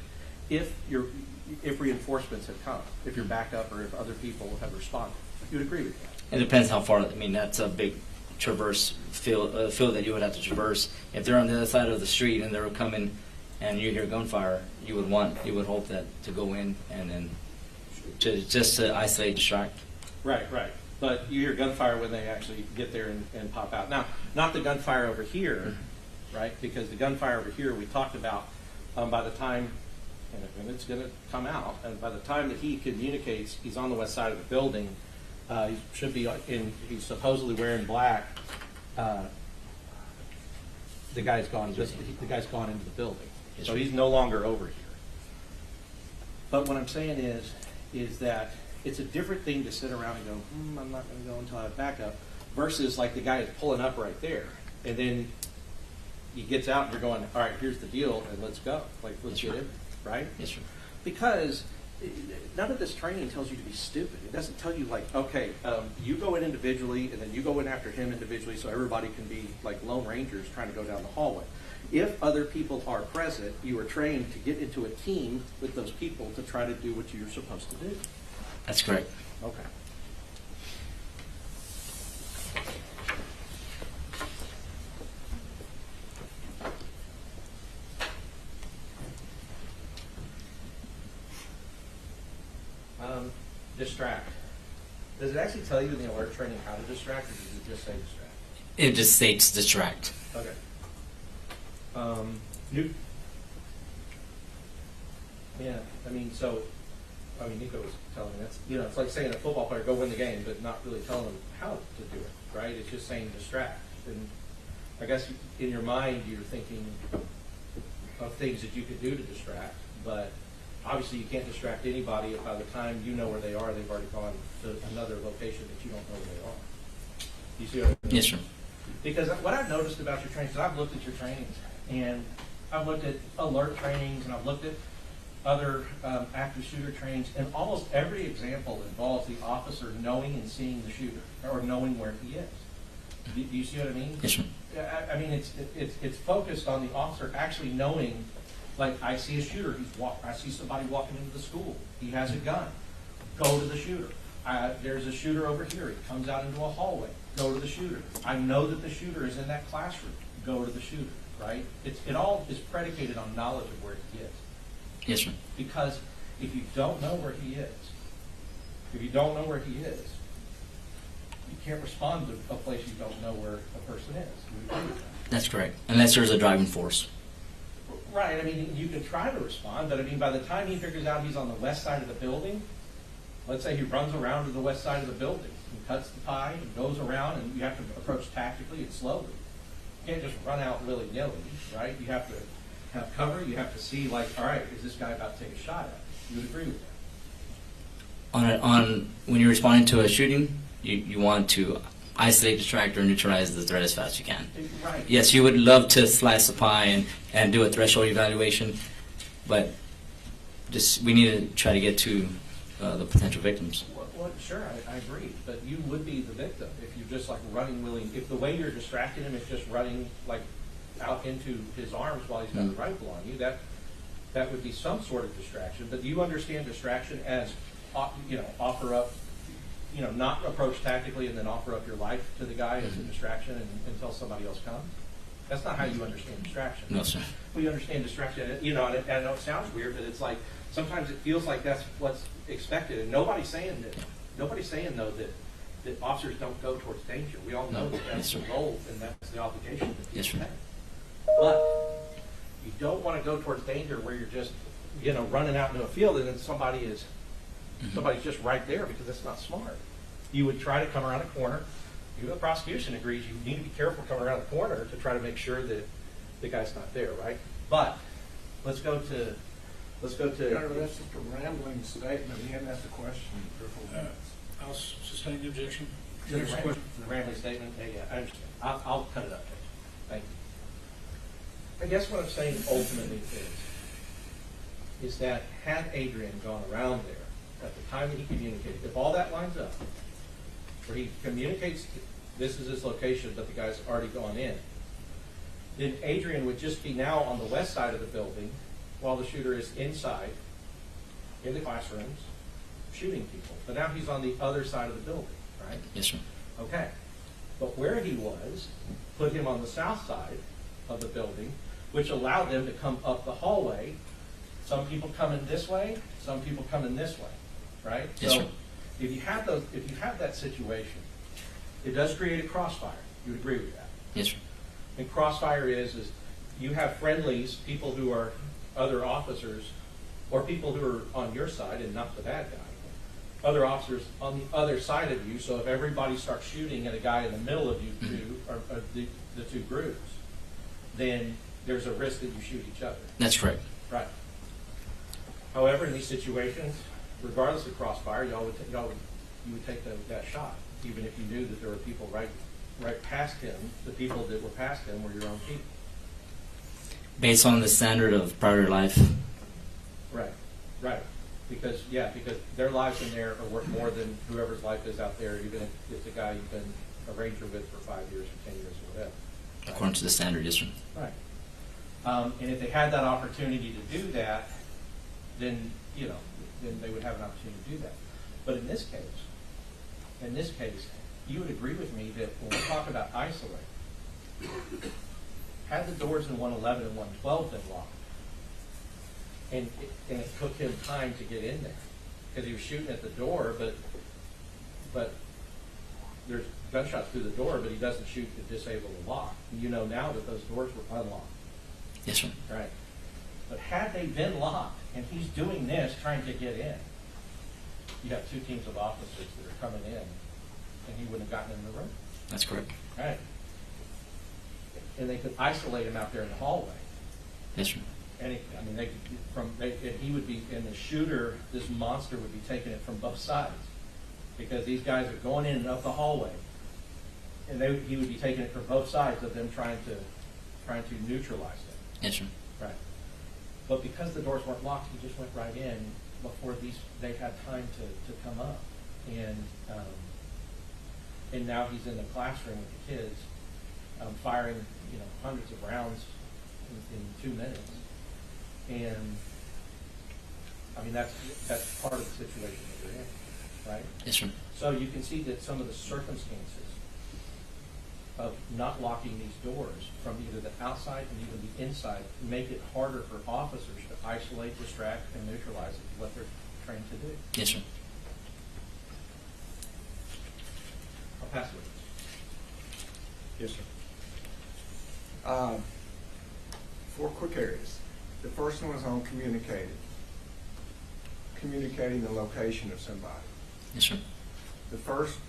reinforcements have come, if you're backup or if other people have responded, you'd agree with that. It depends how far. I mean, that's a big traverse field that you would have to traverse. If they're on the other side of the street and they're coming and you hear gunfire, you would hope that to go in and then just to isolate, distract. Right. But you hear gunfire when they actually get there and pop out. Now, not the gunfire over here, right? Because the gunfire over here we talked about by the time, and it's going to come out, and by the time that he communicates, he's on the west side of the building. He should be he's supposedly wearing black. The guy's gone into the building. Yes, So sir. he's no longer over here. But what I'm saying is that it's a different thing to sit around and go, I'm not going to go until I have backup, versus like the guy is pulling up right there, and then he gets out and you're going, all right, here's the deal, and let's go. Like, let's Yes, get sir. in, right? Yes, sir. Because none of this training tells you to be stupid. It doesn't tell you like, okay, you go in individually and then you go in after him individually so everybody can be like Lone Rangers trying to go down the hallway. If other people are present, you are trained to get into a team with those people to try to do what you're supposed to do. That's correct. Okay. Distract. Does it actually tell you in the alert training how to distract, or does it just say distract? It just states distract. Okay. Yeah, Nico was telling me that's, it's like saying a football player, go win the game, but not really telling them how to do it, right? It's just saying distract. And I guess in your mind, you're thinking of things that you could do to distract, but obviously you can't distract anybody if by the time you know where they are, they've already gone to another location that you don't know where they are. You see what I mean? Yes, sir. Because what I've noticed about your trainings, I've looked at your trainings, and I've looked at alert trainings, and I've looked at other active shooter trainings, and almost every example involves the officer knowing and seeing the shooter, or knowing where he is. Do you see what I mean? Yes, sir. I mean, it's focused on the officer actually knowing, like, I see a shooter, I see somebody walking into the school, he has a gun, go to the shooter. There's a shooter over here, he comes out into a hallway, go to the shooter. I know that the shooter is in that classroom, go to the shooter, right? It all is predicated on knowledge of where he is. Yes, sir. Because if you don't know where he is, you can't respond to a place you don't know where a person is. You agree with that? That's correct. Unless there's a driving force. Right. I mean, you can try to respond, but I mean, by the time he figures out he's on the west side of the building, let's say he runs around to the west side of the building and cuts the pie and goes around, and you have to approach tactically and slowly. You can't just run out willy-nilly, right? You have to have cover. You have to see, like, all right, is this guy about to take a shot at me? You would agree with that? On when you're responding to a shooting, you want to isolate, distract, or neutralize the threat as fast as you can. Right. Yes, you would love to slice the pie and do a threshold evaluation, but we need to try to get to the potential victims. Well, sure, I agree, but you would be the victim if you're just like running willing. If the way you're distracting him is just running like out into his arms while he's got the rifle on you, that would be some sort of distraction. But do you understand distraction as, offer up, not approach tactically and then offer up your life to the guy as a distraction until somebody else comes? That's not how you understand distraction. No, sir. We understand distraction, you know, and I know it sounds weird, but it's like, sometimes it feels like that's what's expected, and nobody's saying though that officers don't go towards danger. We all know that that's the goal and that's the obligation that Yes, people sir. have. But you don't want to go towards danger where you're just, you know, running out into a field and then somebody's just right there, because that's not smart. You would try to come around a corner. Even the prosecution agrees you need to be careful coming around the corner to try to make sure that the guy's not there, right? But let's go to. Your Honor, that's just a rambling statement. He hadn't asked a question for 4 minutes. I'll sustain the objection. To the Next question. rambling statement. Yeah, I understand. I'll cut it up. Thank you. I guess what I'm saying ultimately is that had Adrian gone around there at the time that he communicated, if all that lines up, where he communicates this is his location, but the guy's already gone in, then Adrian would just be now on the west side of the building while the shooter is inside in the classrooms shooting people. But now he's on the other side of the building, right? Yes, sir. Okay. But where he was put him on the south side of the building, which allowed them to come up the hallway. Some people coming this way, some people coming this way, right? Yes, so sir. if you have that situation, it does create a crossfire. You would agree with that? Yes, sir. And crossfire is you have friendlies, people who are other officers, or people who are on your side and not the bad guy. Other officers on the other side of you, so if everybody starts shooting at a guy in the middle of you two, or the two groups, then there's a risk that you shoot each other. That's correct. Right. However, in these situations, regardless of crossfire, you would take that shot, even if you knew that there were people right past him. The people that were past him were your own people. Based on the standard of prior life. Right. Because their lives in there are worth more than whoever's life is out there, even if it's a guy you've been a ranger with for 5 years or 10 years or whatever. Right? According to the standard, yes, sir. Right. And if they had that opportunity to do that, then they would have an opportunity to do that. But in this case, you would agree with me that when we talk about isolate, had the doors in 111 and 112 been locked, and it took him time to get in there because he was shooting at the door, but there's gunshots through the door, but he doesn't shoot to disable the lock. And you know now that those doors were unlocked. Yes, sir. Right. But had they been locked and he's doing this, trying to get in, you have two teams of officers that are coming in, and he wouldn't have gotten in the room. That's correct. Right. And they could isolate him out there in the hallway. Yes, sir. And he would be, and the shooter, this monster would be taking it from both sides, because these guys are going in and up the hallway, and he would be taking it from both sides of them trying to neutralize them. Yes, sir. Right. But because the doors weren't locked, he just went right in before they had time to come up, and now he's in the classroom with the kids, firing hundreds of rounds in 2 minutes. And I mean that's part of the situation that they're in, right? Yes, sir. So you can see that some of the circumstances of not locking these doors from either the outside and even the inside make it harder for officers to isolate, distract, and neutralize what they're trained to do. Yes, sir. I'll pass it. Yes, sir. 4 quick areas. The first one is on communicating the location of somebody. Yes, sir. The first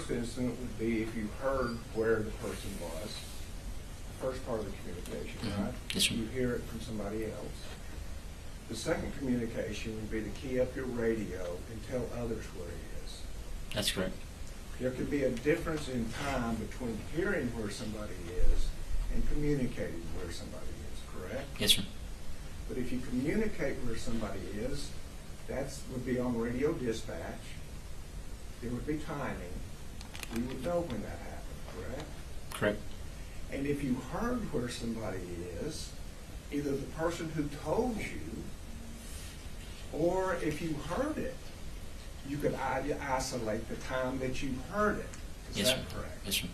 incident would be if you heard where the person was. The first part of the communication, right? Yes, sir. You hear it from somebody else. The second communication would be to key up your radio and tell others where he is. That's correct. There could be a difference in time between hearing where somebody is and communicating where somebody is, correct? Yes, sir. But if you communicate where somebody is, that would be on radio dispatch. There would be timing. We would know when that happened, correct? Correct. And if you heard where somebody is, either the person who told you, or if you heard it, you could isolate the time that you heard it. Is Yes, that sir. correct? Yes, sir.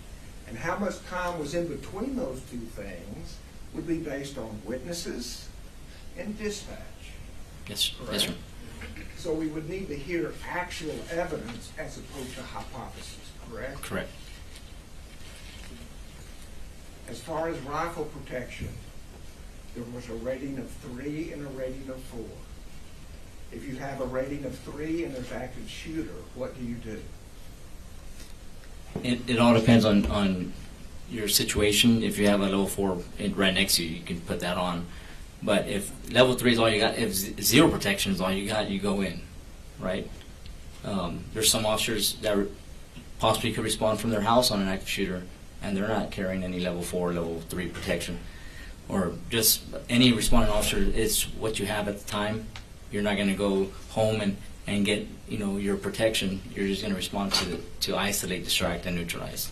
And how much time was in between those two things would be based on witnesses and dispatch. Yes, Correct? yes, sir. So we would need to hear actual evidence as opposed to hypothesis, correct? Correct. As far as rifle protection, there was a rating of 3 and a rating of 4. If you have a rating of 3 and there's active shooter, what do you do? It all depends on your situation. If you have a level 4 right next to you, you can put that on. But if level 3 is all you got, if 0 protection is all you got, you go in, right? There's some officers that possibly could respond from their house on an active shooter, and they're not carrying any level 4, level 3 protection. Or just any responding officer, it's what you have at the time. You're not going to go home and get, you know, your protection. You're just going to respond to isolate, distract, and neutralize.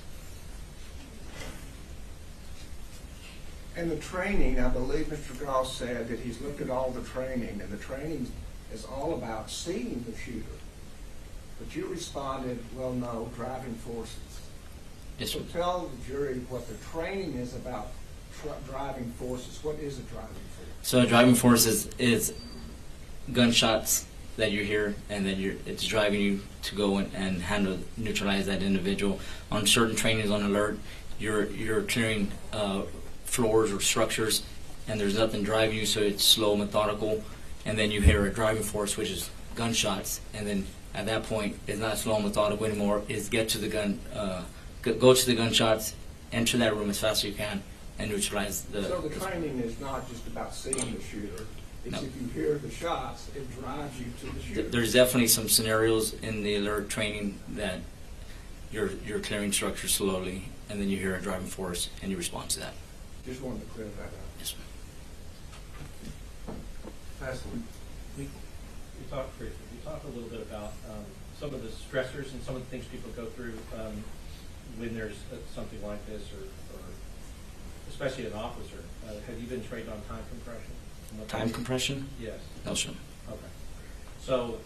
And the training, I believe Mr. Goss said that he's looked at all the training, and the training is all about seeing the shooter. But you responded, well, no, driving forces. Yes, So sir. tell the jury what the training is about driving forces. What is a driving force? So a driving force is gunshots that you hear, and then it's driving you to go and handle, neutralize that individual. On certain trainings on alert, you're clearing floors or structures, and there's nothing driving you, so it's slow, methodical, and then you hear a driving force, which is gunshots, and then at that point, it's not slow and methodical anymore. It's get to the gun, go to the gunshots, enter that room as fast as you can, and neutralize the. So the training is not just about seeing the shooter. It's No. if you hear the shots, it drives you to the shooter. There's definitely some scenarios in the alert training that you're clearing structures slowly, and then you hear a driving force, and you respond to that. Just wanted to clear that up. Yes, ma'am. We talked briefly. We talked a little bit about some of the stressors and some of the things people go through when there's something like this, or especially an officer. Have you been trained on time compression? Time compression? Yes. No, sir. Okay. So,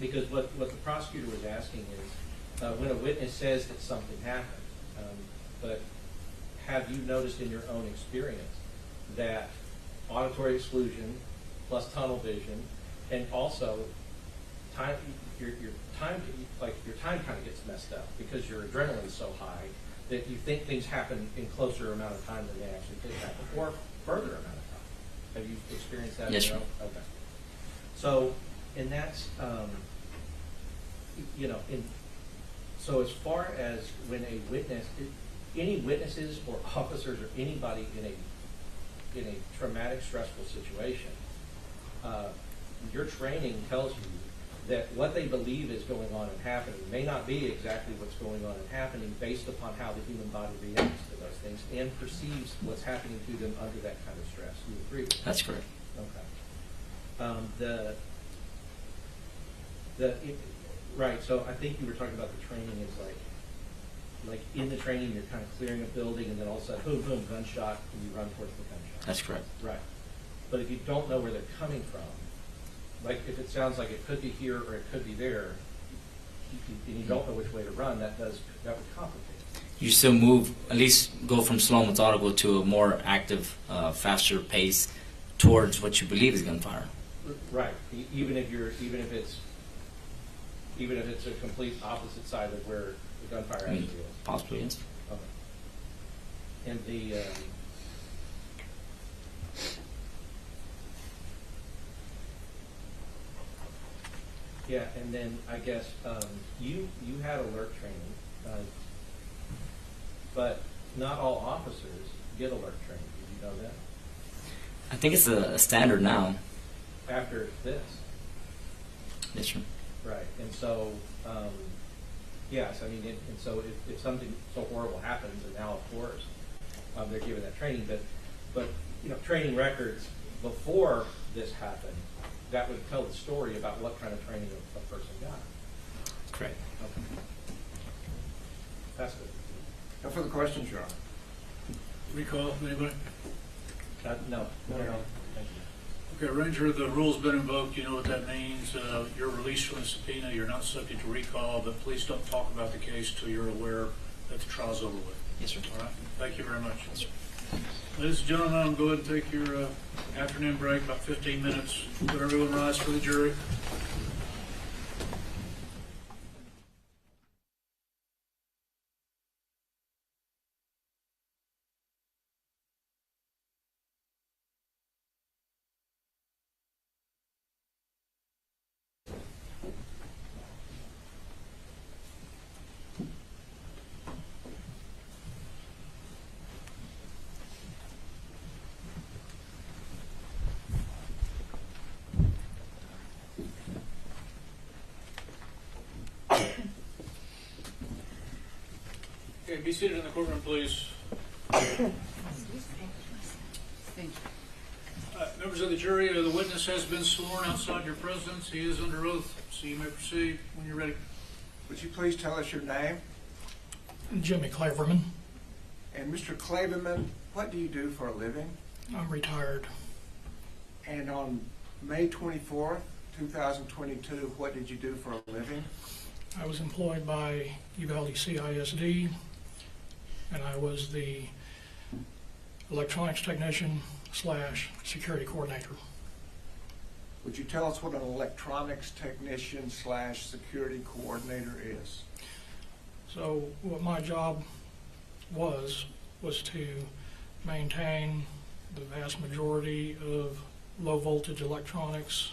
because what the prosecutor was asking is, when a witness says that something happened, but have you noticed in your own experience that auditory exclusion plus tunnel vision, and also time, your time kind of gets messed up because your adrenaline is so high that you think things happen in closer amount of time than they actually did happen, or further amount of time. Have you experienced that? Yes, sir. Okay. So, and that's, so as far as when a witness, any witnesses or officers or anybody in a traumatic, stressful situation, your training tells you that what they believe is going on and happening may not be exactly what's going on and happening based upon how the human body reacts to those things and perceives what's happening to them under that kind of stress. You agree with that? That's correct. Okay. Right, so I think you were talking about the training is like in the training you're kind of clearing a building and then all of a sudden, boom, boom, gunshot, and you run towards the gunshot. That's correct. Right. But if you don't know where they're coming from, like if it sounds like it could be here or it could be there, and you don't know which way to run, that would complicate it. You still move, at least go from slow and methodical to a more active, faster pace towards what you believe is gunfire. Right. Even if it's a complete opposite side of where the gunfire actually is. Possibly, yes. Okay. And the yeah, and then I guess you had alert training, but not all officers get alert training. Did you know that? I think it's a standard now. After this. Yes, sir. Right, and so, yes, I mean, and so if something so horrible happens, and now of course they're given that training, but you know, training records before this happened, that would tell the story about what kind of training a person got. Correct. Okay. That's good. No further questions, Your Honor. Recall, anybody? No. Thank you. Okay, Ranger, the rule's been invoked. You know what that means. You're released from the subpoena. You're not subject to recall, but please don't talk about the case till you're aware that the trial's over with. Yes, sir. All right, thank you very much. Ladies and gentlemen, I'm going to go ahead and take your afternoon break, about 15 minutes. Would everyone rise for the jury? Okay, be seated in the courtroom, please. Members of the jury, the witness has been sworn outside your presence. He is under oath, so you may proceed when you're ready. Would you please tell us your name? Jimmy Claverman. And Mr. Claverman, what do you do for a living? I'm retired. And on May 24th, 2022, what did you do for a living? I was employed by Uvalde CISD, and I was the electronics technician / security coordinator. Would you tell us what an electronics technician / security coordinator is? So what my job was to maintain the vast majority of low voltage electronics,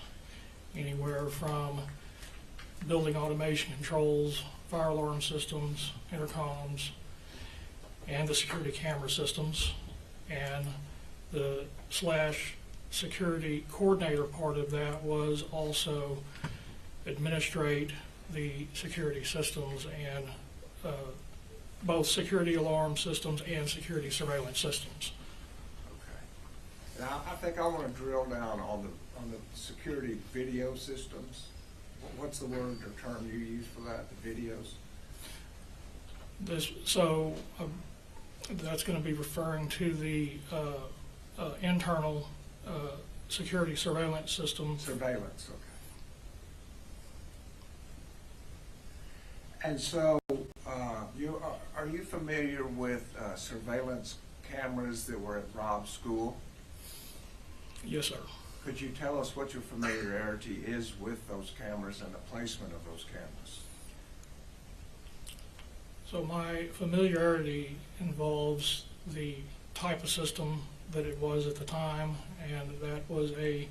anywhere from building automation controls, fire alarm systems, intercoms, and the security camera systems. And the / security coordinator part of that was also administrate the security systems and both security alarm systems and security surveillance systems. Okay. Now, I think I want to drill down on the security video systems. What's the word or term you use for that, the videos? That's going to be referring to the internal security surveillance system. Surveillance, okay. And so, are you familiar with surveillance cameras that were at Robb's school? Yes, sir. Could you tell us what your familiarity is with those cameras and the placement of those cameras? So my familiarity involves the type of system that it was at the time, and that was a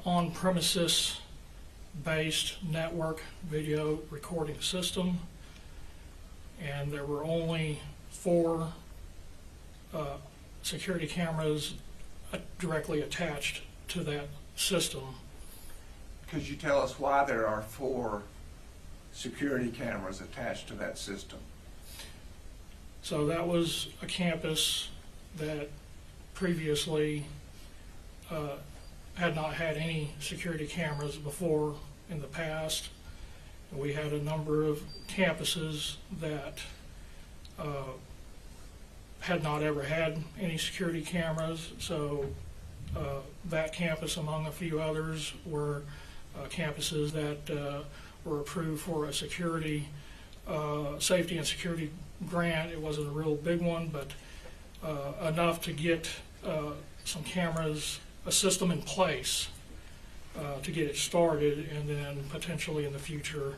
on-premises based network video recording system, and there were only 4 security cameras directly attached to that system. Could you tell us why there are 4 security cameras attached to that system? So that was a campus that previously had not had any security cameras before in the past. We had a number of campuses that had not ever had any security cameras, so that campus, among a few others, were campuses that were approved for a security, safety and security grant. It wasn't a real big one, but enough to get some cameras, a system in place to get it started, and then potentially in the future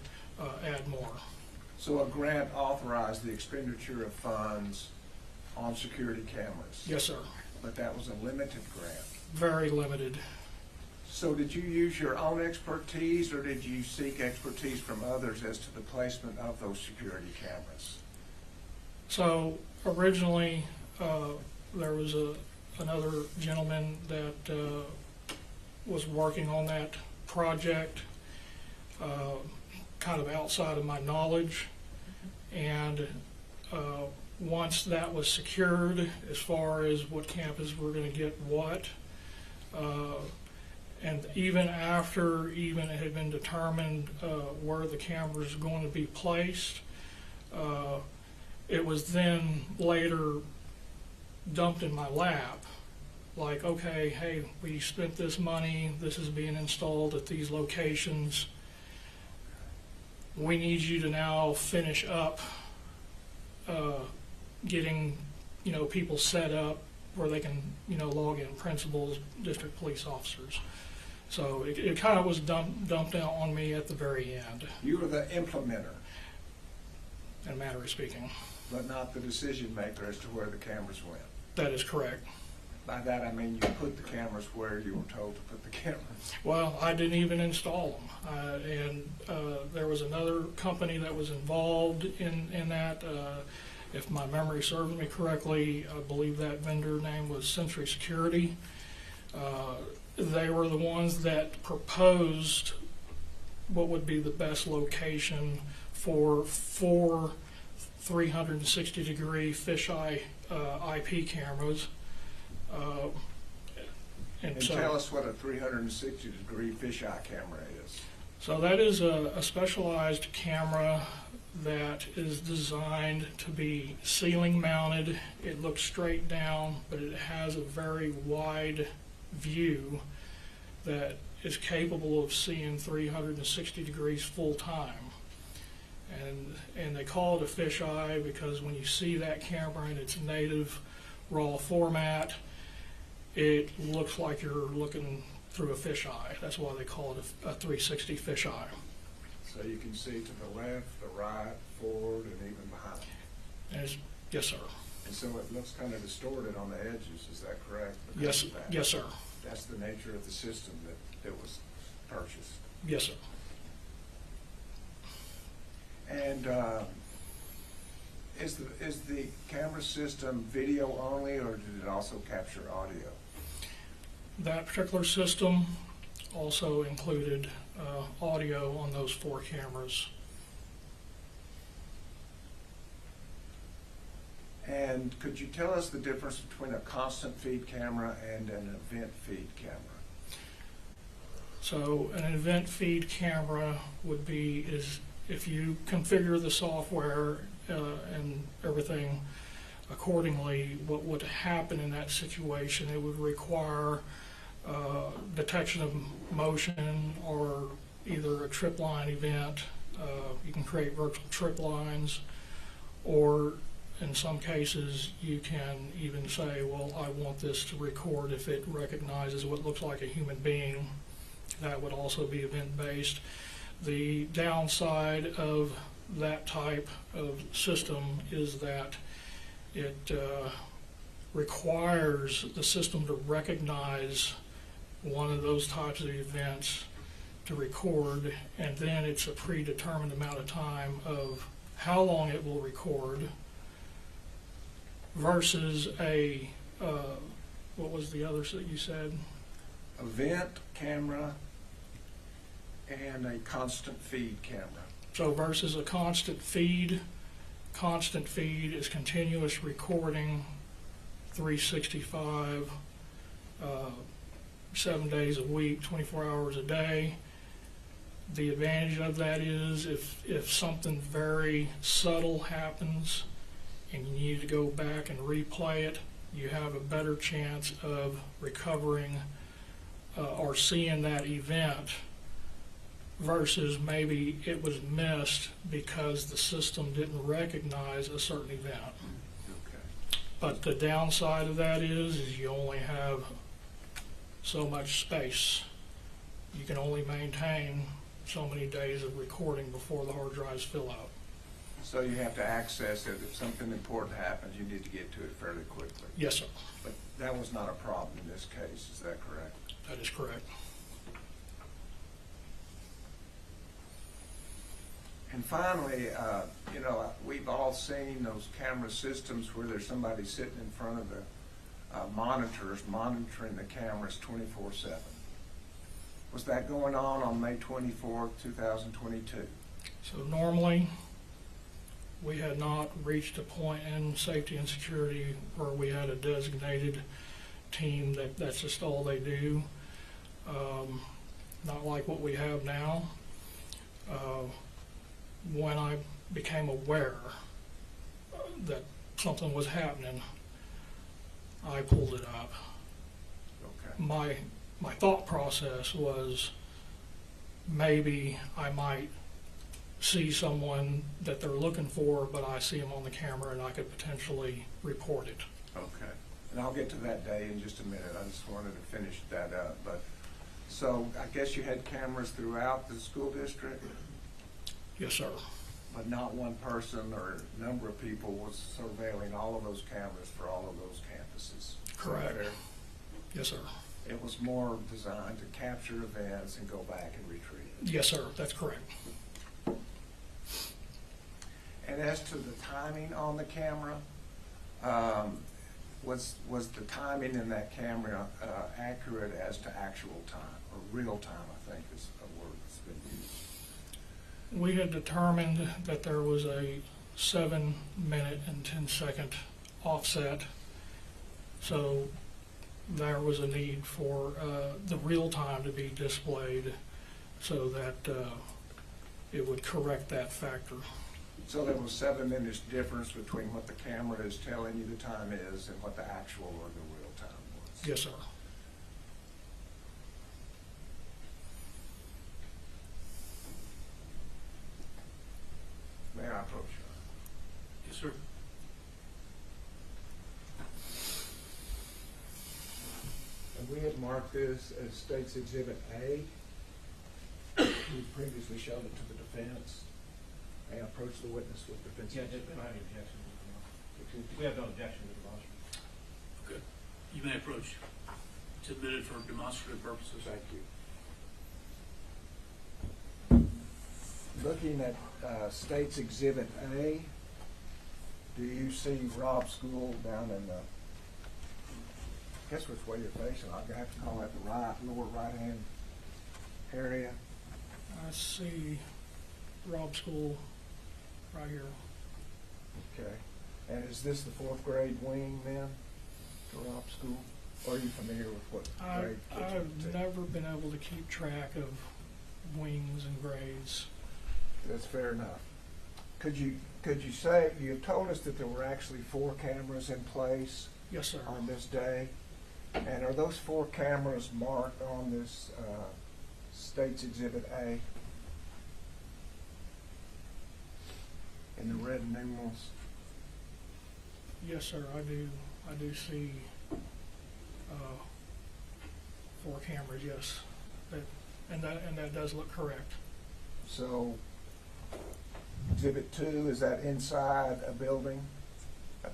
add more. So a grant authorized the expenditure of funds on security cameras? Yes, sir. But that was a limited grant? Very limited. So did you use your own expertise, or did you seek expertise from others as to the placement of those security cameras? So originally, there was another gentleman that was working on that project, kind of outside of my knowledge, and once that was secured, as far as what campus we're going to get what, and even after it had been determined where the cameras were going to be placed, it was then later dumped in my lap. Like, okay, hey, we spent this money, this is being installed at these locations. We need you to now finish up getting, people set up where they can, log in, principals, district police officers. So it kind of was dumped out on me at the very end, You were the implementer, in a manner of speaking. but not the decision maker as to where the cameras went. That is correct. By that, I mean you put the cameras where you were told to put the cameras. Well, I didn't even install them. And there was another company that was involved in that. If my memory serves me correctly, I believe that vendor name was Century Security. They were the ones that proposed what would be the best location for 4 360-degree fisheye IP cameras. And tell us what a 360-degree fisheye camera is. So that is a specialized camera that is designed to be ceiling mounted. It looks straight down, but it has a very wide view that is capable of seeing 360 degrees full time. And they call it a fisheye because when you see that camera in its native raw format, it looks like you're looking through a fisheye. That's why they call it a 360 fisheye. So you can see to the left, the right, forward, and even behind. Yes, sir. And so it looks kind of distorted on the edges, is that correct? Yes, yes, sir. That's the nature of the system that was purchased. Yes, sir. And is the camera system video only, or did it also capture audio? That particular system also included audio on those 4 cameras. And could you tell us the difference between a constant feed camera and an event feed camera? So an event feed camera would be if you configure the software and everything accordingly, what would happen in that situation, it would require detection of motion or either a trip line event. You can create virtual trip lines, or in some cases you can even say, well, I want this to record if it recognizes what looks like a human being. That would also be event-based. The downside of that type of system is that it requires the system to recognize one of those types of events to record, and then it's a predetermined amount of time of how long it will record versus a, what was the other that you said? Event camera and a constant feed camera. So versus a constant feed is continuous recording, 365, 7 days a week, 24 hours a day. The advantage of that is if something very subtle happens and you need to go back and replay it, you have a better chance of recovering or seeing that event versus maybe it was missed because the system didn't recognize a certain event. Okay. But the downside of that is you only have so much space. You can only maintain so many days of recording before the hard drives fill out. So you have to access it. If something important happens, you need to get to it fairly quickly. Yes, sir. But that was not a problem in this case, is that correct? That is correct. And finally, we've all seen those camera systems where there's somebody sitting in front of the monitors monitoring the cameras 24/7. Was that going on May 24th, 2022? So normally, we had not reached a point in safety and security where we had a designated team that's just all they do. Not like what we have now. When I became aware that something was happening, I pulled it up. Okay. My thought process was maybe I might see someone that they're looking for, but I see them on the camera and I could potentially report it. Okay, and I'll get to that day in just a minute. I just wanted to finish that up. But so I guess you had cameras throughout the school district, Yes, sir. but not one person or number of people was surveilling all of those cameras for all of those campuses. Correct. Fair? Yes, sir. It was more designed to capture events and go back and retrieve it. Yes, sir. That's correct. And as to the timing on the camera, was the timing in that camera accurate as to actual time, or real time, I think is a word that's been used? We had determined that there was a 7-minute and 10-second offset, so there was a need for the real time to be displayed so that it would correct that factor. So there was 7 minutes difference between what the camera is telling you the time is and what the actual or the real time was? Yes, sir. May I approach you? Yes, sir. And we had marked this as State's Exhibit A. We previously showed it to the defense. May I approach the witness with defense? Yeah, just my objection. Excuse me? We have no objection to the motion. Okay. You may approach. It's admitted for demonstrative purposes. Thank you. Looking at State's Exhibit A, do you see Robb School down in the, guess which way you're facing? I'll have to call that the right, lower right-hand area. I see Robb School right here. Okay. And is this the 4th grade wing then, to Robb School? Or are you familiar with what grade? I've never been able to keep track of wings and grades. That's fair enough. Could you say, you told us that there were actually 4 cameras in place Yes, sir. on this day? And are those 4 cameras marked on this State's Exhibit A? In the red numerals? Yes, sir. I do see 4 cameras. Yes, and that does look correct. So, Exhibit 2, is that inside a building?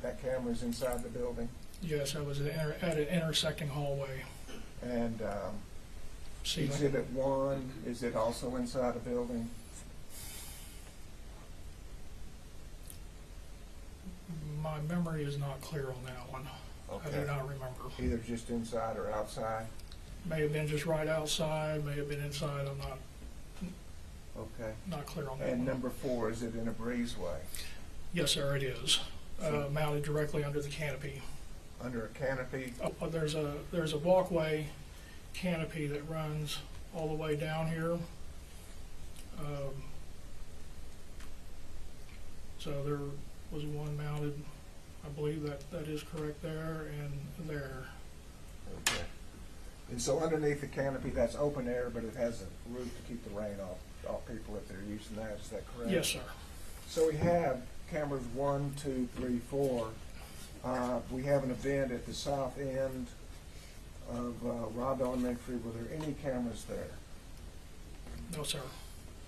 That camera's inside the building? Yes, I was at an intersecting hallway. And Ceiling. Exhibit 1, is it also inside a building? My memory is not clear on that one. I do not remember. Either just inside or outside? May have been just right outside, may have been inside. I'm Okay. not clear on that And one. number 4, is it in a breezeway? Yes, sir, it is. Mounted directly under the canopy. Under a canopy? There's a walkway canopy that runs all the way down here. So there was one mounted, I believe that is correct there and there. Okay. And so underneath the canopy, that's open air, but it has a roof to keep the rain off people if they're using that, is that correct? Yes, sir. So we have cameras 1, 2, 3, 4. We have an event at the south end of Robb Elementary. Were there any cameras there? No, sir.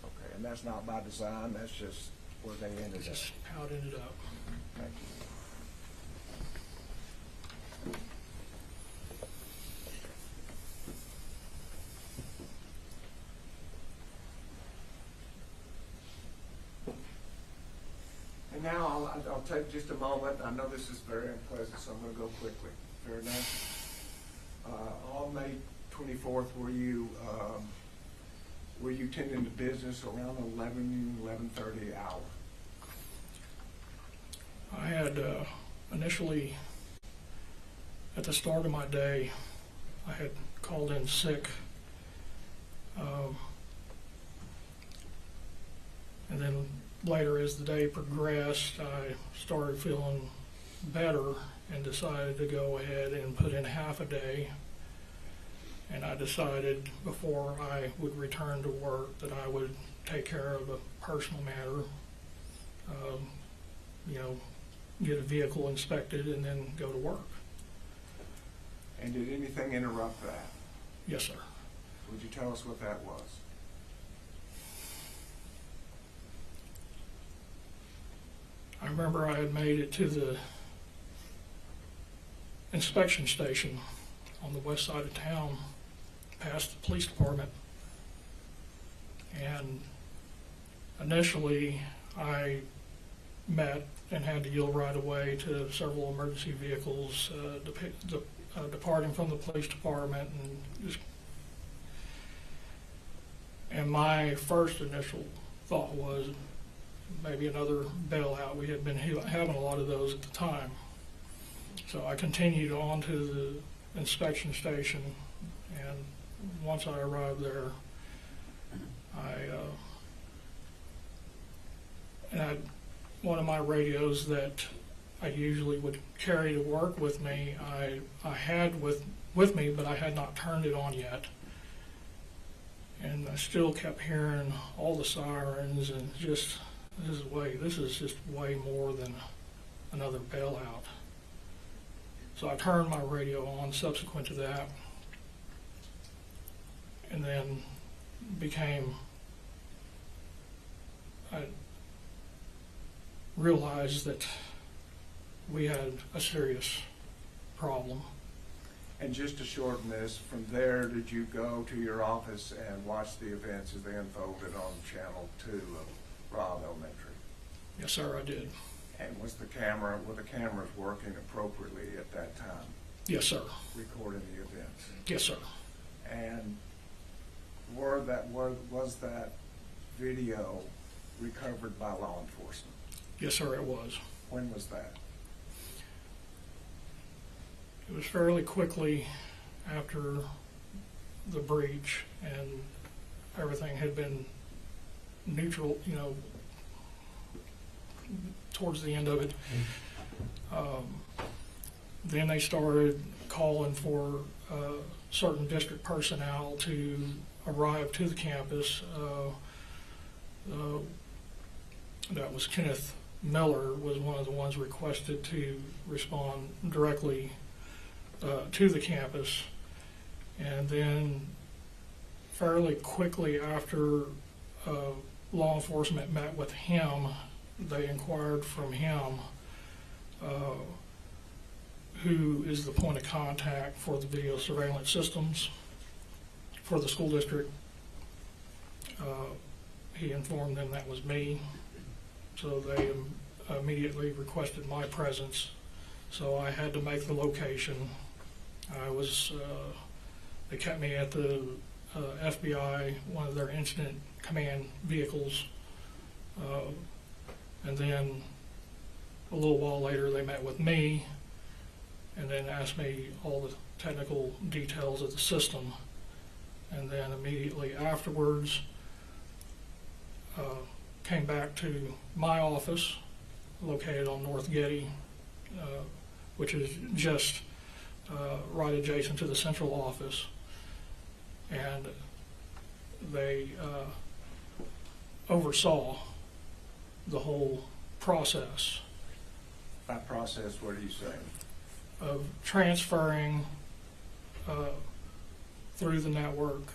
Okay, and that's not by design, that's just where they ended up. Just how it ended up. Thank you. And now I'll take just a moment. I know this is very unpleasant, so I'm going to go quickly. Fair enough? On May 24th, were you tending to business around 11:30 hour? I had initially, at the start of my day, I had called in sick. And then later, as the day progressed, I started feeling better and decided to go ahead and put in half a day. And I decided before I would return to work that I would take care of a personal matter, you know, get a vehicle inspected and then go to work. And did anything interrupt that? Yes, sir. Would you tell us what that was? I remember I had made it to the inspection station on the west side of town, past the police department. And initially, I met and had to yield right away to several emergency vehicles departing from the police department, and my first initial thought was maybe another bailout. We had been having a lot of those at the time. So I continued on to the inspection station, and once I arrived there, I had one of my radios that I usually would carry to work with me. I had with me, but I had not turned it on yet. And I still kept hearing all the sirens, and just, this is just way more than another bailout. So I turned my radio on subsequent to that, and then I realized that we had a serious problem. And just to shorten this, from there, did you go to your office and watch the events as they unfolded on Channel 2 of Robb Elementary? Yes, sir, I did. And were the cameras working appropriately at that time? Yes, sir. Recording the events? Yes, sir. And was that video recovered by law enforcement? Yes, sir, it was. When was that? It was fairly quickly after the breach, and everything had been neutral, you know, towards the end of it. Then they started calling for certain district personnel to arrive to the campus. That was Kenneth Miller was one of the ones requested to respond directly to the campus. And then fairly quickly after law enforcement met with him, they inquired from him who is the point of contact for the video surveillance systems for the school district. He informed them that was me, so they immediately requested my presence. So I had to make the location. They kept me at the FBI, one of their incident command vehicles, and then a little while later they met with me and then asked me all the technical details of the system. And then immediately afterwards came back to my office located on North Getty, which is just right adjacent to the central office. And they oversaw the whole process. By process, what are you saying? Of transferring through the network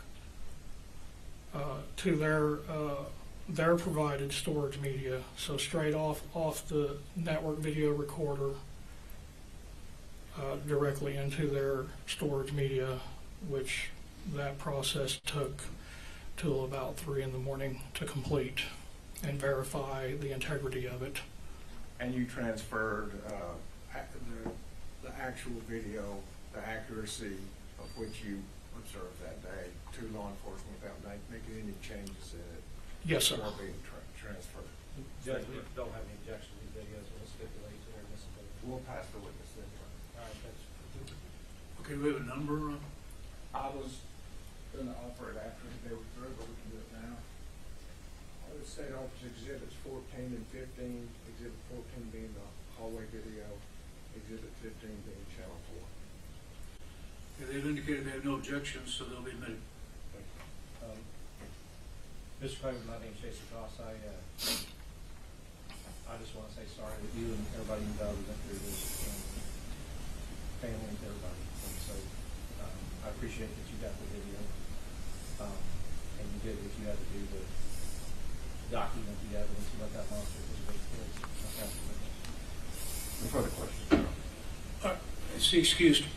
to their provided storage media. So straight off the network video recorder directly into their storage media, which that process took till about 3 in the morning to complete and verify the integrity of it. And you transferred the actual video, the accuracy of which you observed that day to law enforcement without making any changes in it? Yes, sir. Or being transferred? Judge, we don't have any objection to these videos, we'll stipulate to their admissibility. We'll pass the witness then. All right, that's. Okay, we have a number. I was going to offer it after they were through, but we can do it now. The state office exhibits 14 and 15, exhibit 14 being the hallway video, exhibit 15 being channel 4. Okay, they've indicated they have no objections, so they'll be admitted. Mr. Kramer, my name's Jason Goss. I just want to say sorry that you and everybody in Uvalde went through this, and family and everybody. And so I appreciate that you got the video, and you did what you had to do to document the evidence and let that monster was what it is. No further questions? Is he excused?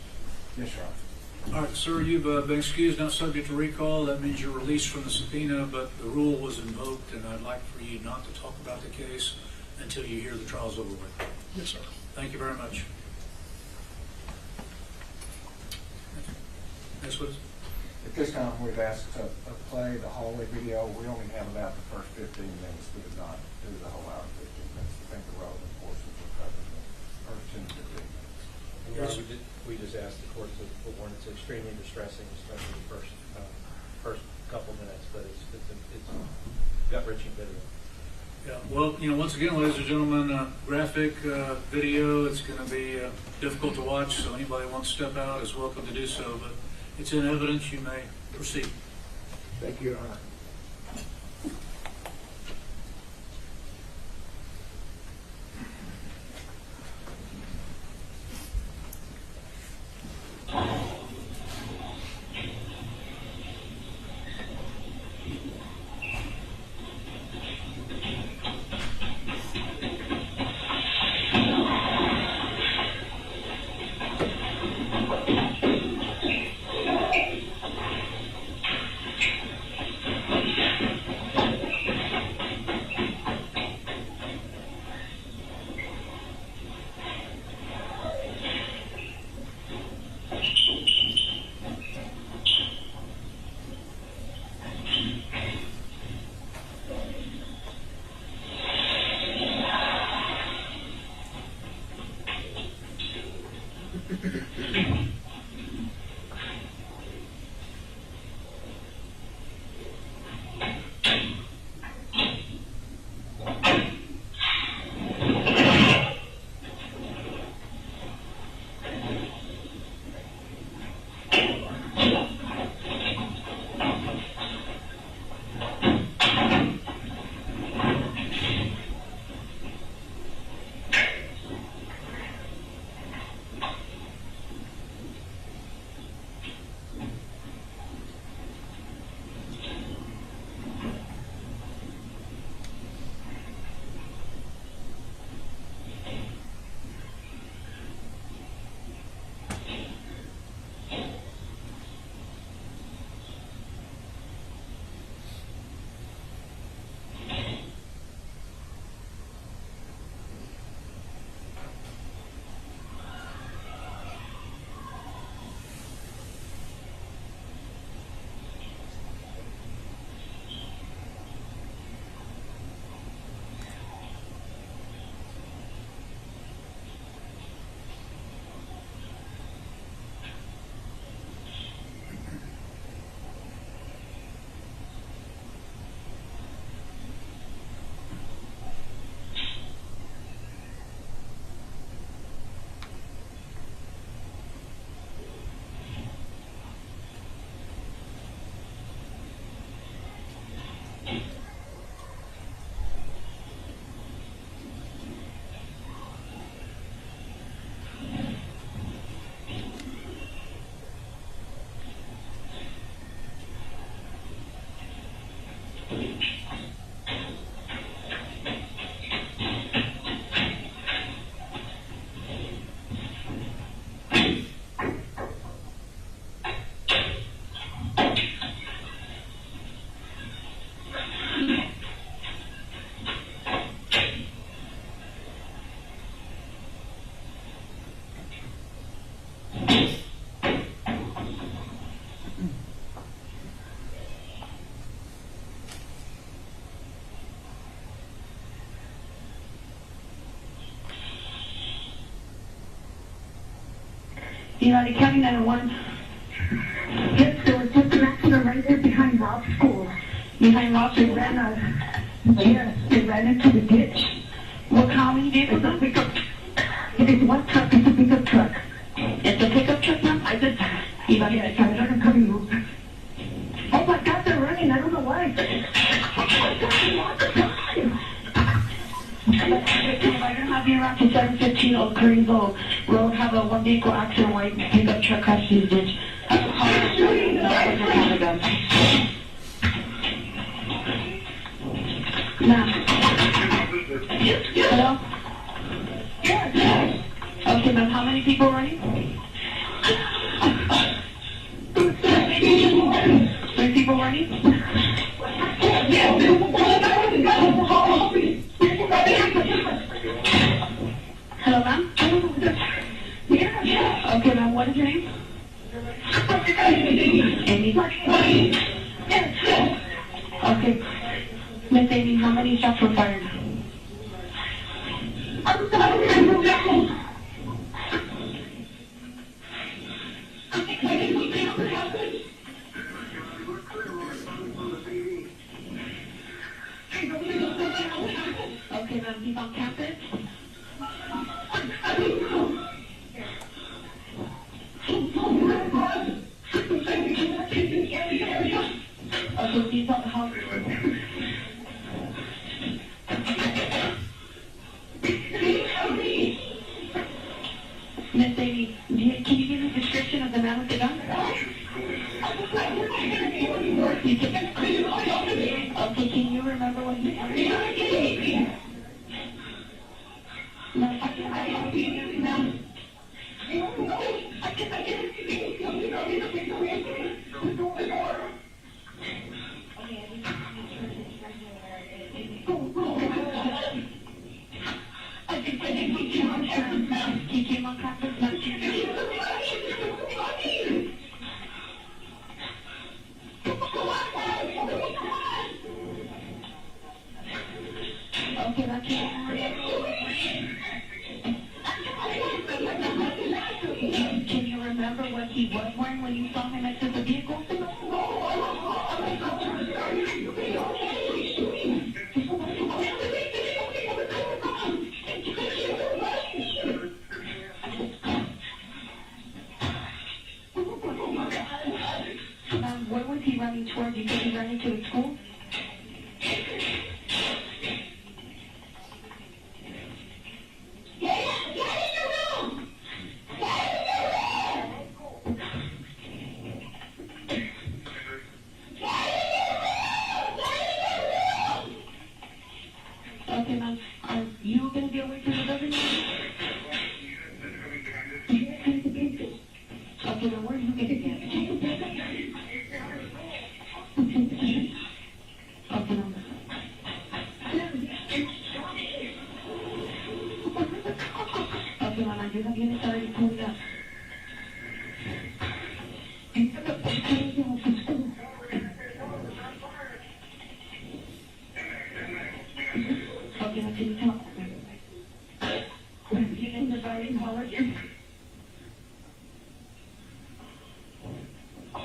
Yes, Your Honor. All right, sir, you've been excused, not subject to recall. That means you're released from the subpoena, but the rule was invoked, and I'd like for you not to talk about the case until you hear the trial's over with. Yes, sir. Thank you very much. That's what. At this time, we've asked to play the hallway video. We only have about the first 15 minutes. We did not do the whole hour, 15 minutes. I think the relevant portions were covered in the first 10 to 15 minutes. And Your Honor, we just asked the court to warn it's extremely distressing, especially the first couple minutes, but it's gut-wrenching video. Yeah, well, once again, ladies and gentlemen, graphic video. It's going to be difficult to watch, so anybody who wants to step out is welcome to do so, but it's in evidence. You may proceed. Thank you, Your Honor. Uvalde County 911. Yes, there was just an accident right there behind Robb's school. Behind Robb's, they ran into the ditch. Look how many vehicles are pickup. It is one truck, it's a pickup truck. It's a pickup truck, ma'am? I said, Uvalde, I saw it on the coming route. Oh my God, they're running, I don't know why. Oak Greenville Road have a one vehicle accident, white pickup truck crashed through the ditch. Have a car, no, it's a counter gun. Ma'am. Hello? Okay, ma'am, how many people running? 3 people running? Hello, ma'am? Okay, ma'am, what is your name? Amy. Okay. Miss Amy, how many shots were fired? Okay, ma'am, he's on campus. Okay, he's on the house. Miss Amy, can you give me a description of the man with the gun? Okay, can you remember what he said? He came on campus last year. Okay, that's it. Can you remember what he was wearing when you saw him exit the vehicle? Where was he running towards? You said he ran into the school? Okay, ma'am. Are you going to be away from the building? Okay, then where are you going to get? Okay, ma'am. Okay, ma'am, I do have units already pulled up. Okay, now can you tell? You can divide and color here. Oh,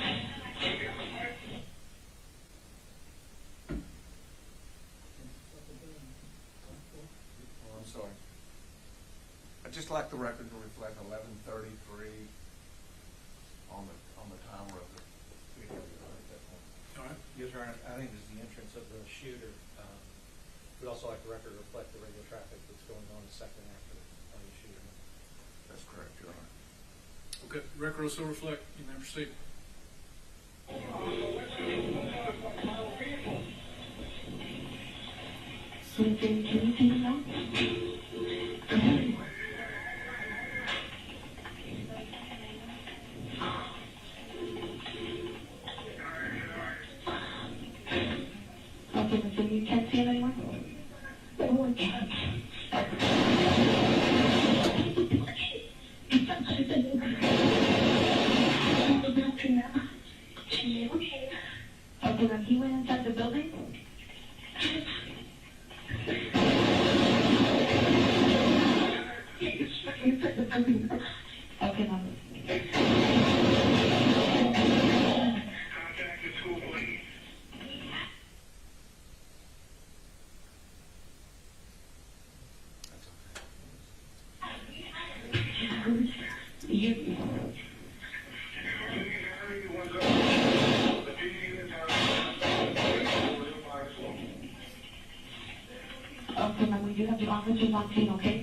I'm sorry. I'd just like the record to reflect 11:33 on the timer of the video at that point. All right. Yes, sir, I think this is the entrance of the shooter. We'd also like the record to reflect the regular traffic that's going on the second after the shooter. That's correct, Your Honor. Okay, record also reflect. You may proceed. Can you see him now? Okay, so you can't see him anymore? Okay, then he went inside the building? Okay, ma'am. Contact the school, please. Okay, ma'am, we do have the officers on scene, okay?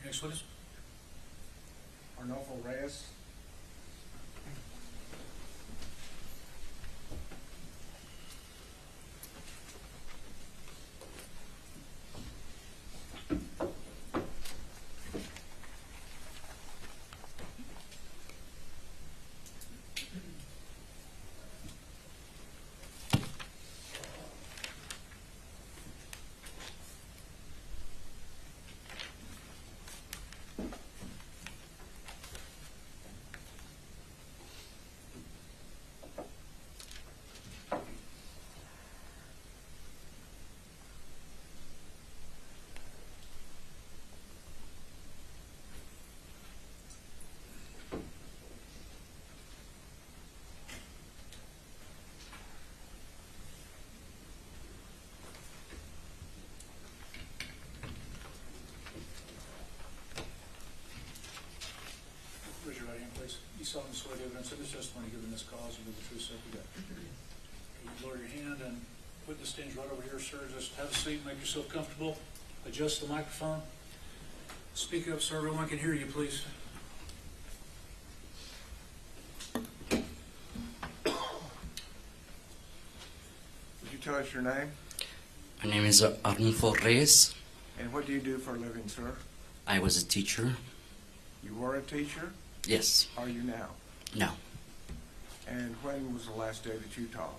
Next witness. Arnulfo Reyes. Raise your right hand, please. You solemnly swear the evidence of this testimony given in this cause will be the truth, so help you God. You lower your hand, and witness stands right over here, sir. Just have a seat, make yourself comfortable. Adjust the microphone. Speak up, sir. Everyone can hear you, please. Would you tell us your name? My name is Arnulfo Reyes. And what do you do for a living, sir? I was a teacher. You were a teacher? Yes. Are you now? No. And when was the last day that you taught?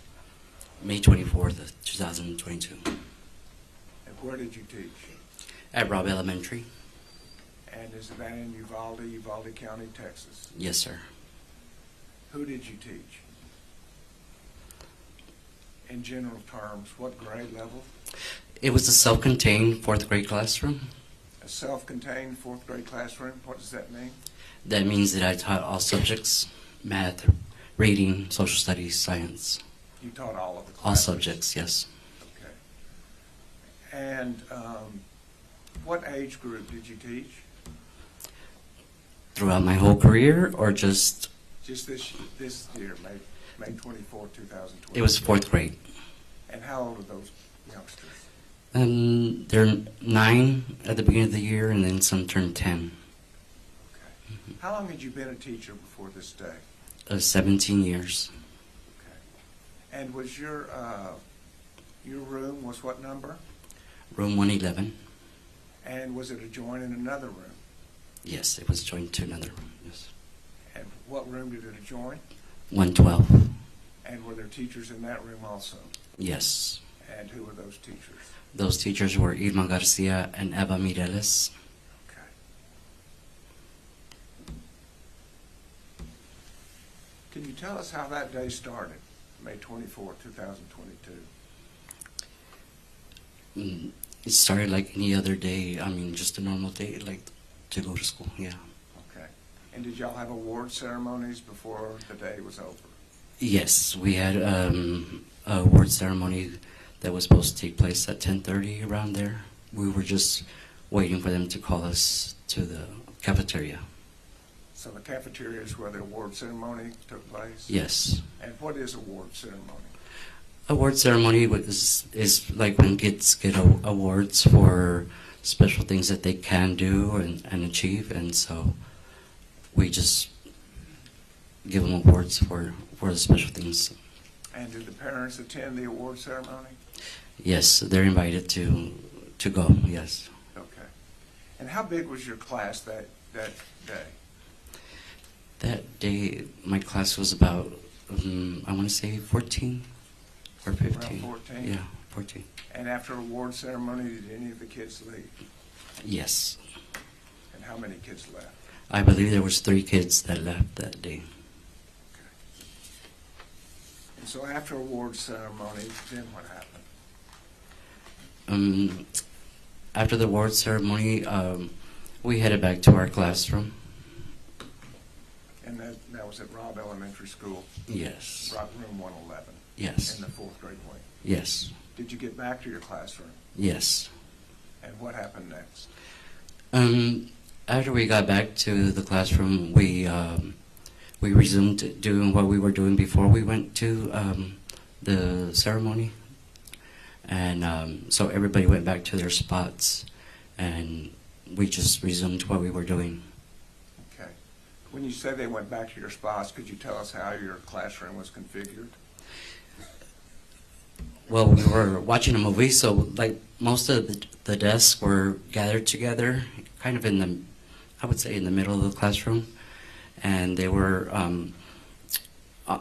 May 24th, 2022. And where did you teach? At Robb Elementary. And is that in Uvalde County, Texas? Yes, sir. Who did you teach? In general terms, what grade level? It was a self-contained fourth grade classroom. A self-contained fourth grade classroom? What does that mean? That means that I taught all subjects: math, reading, social studies, science. You taught all of the classes? All subjects, yes. Okay. And what age group did you teach? Throughout my whole career, or just? Just this year, May 24, 2020. It was fourth grade. And how old are those youngsters? They're 9 at the beginning of the year, and then some turned 10. Okay. How long had you been a teacher before this day? 17 years. Okay. And was your room was what number? Room 111. And was it adjoining another room? Yes, it was joined to another room. Yes. And what room did it adjoin? 112. And were there teachers in that room also? Yes. And who were those teachers? Those teachers were Irma Garcia and Eva Mireles. Okay. Can you tell us how that day started, May 24, 2022? It started like any other day. I mean, just a normal day, like to go to school. Yeah. Okay. And did y'all have award ceremonies before the day was over? Yes, we had a award ceremony that was supposed to take place at 10:30 around there. We were just waiting for them to call us to the cafeteria. So the cafeteria is where the award ceremony took place? Yes. And what is award ceremony? Award ceremony is like when kids get awards for special things that they can do and achieve, and so we just give them awards for the special things. And did the parents attend the award ceremony? Yes, they're invited to go, yes. Okay. And how big was your class that day? That day, my class was about, I want to say 14 or 15. Around 14? Yeah, 14. And after award ceremony, did any of the kids leave? Yes. And how many kids left? I believe there was 3 kids that left that day. Okay. And so after award ceremony, then what happened? After the award ceremony, we headed back to our classroom. And that was at Robb Elementary School? Yes. Room 111? Yes. In the 4th grade wing? Yes. Did you get back to your classroom? Yes. And what happened next? After we got back to the classroom, we resumed doing what we were doing before we went to the ceremony. And so everybody went back to their spots, and we just resumed what we were doing. Okay. When you say they went back to your spots, could you tell us how your classroom was configured? Well, we were watching a movie, so like most of the desks were gathered together, kind of in the, I would say in the middle of the classroom, and they were,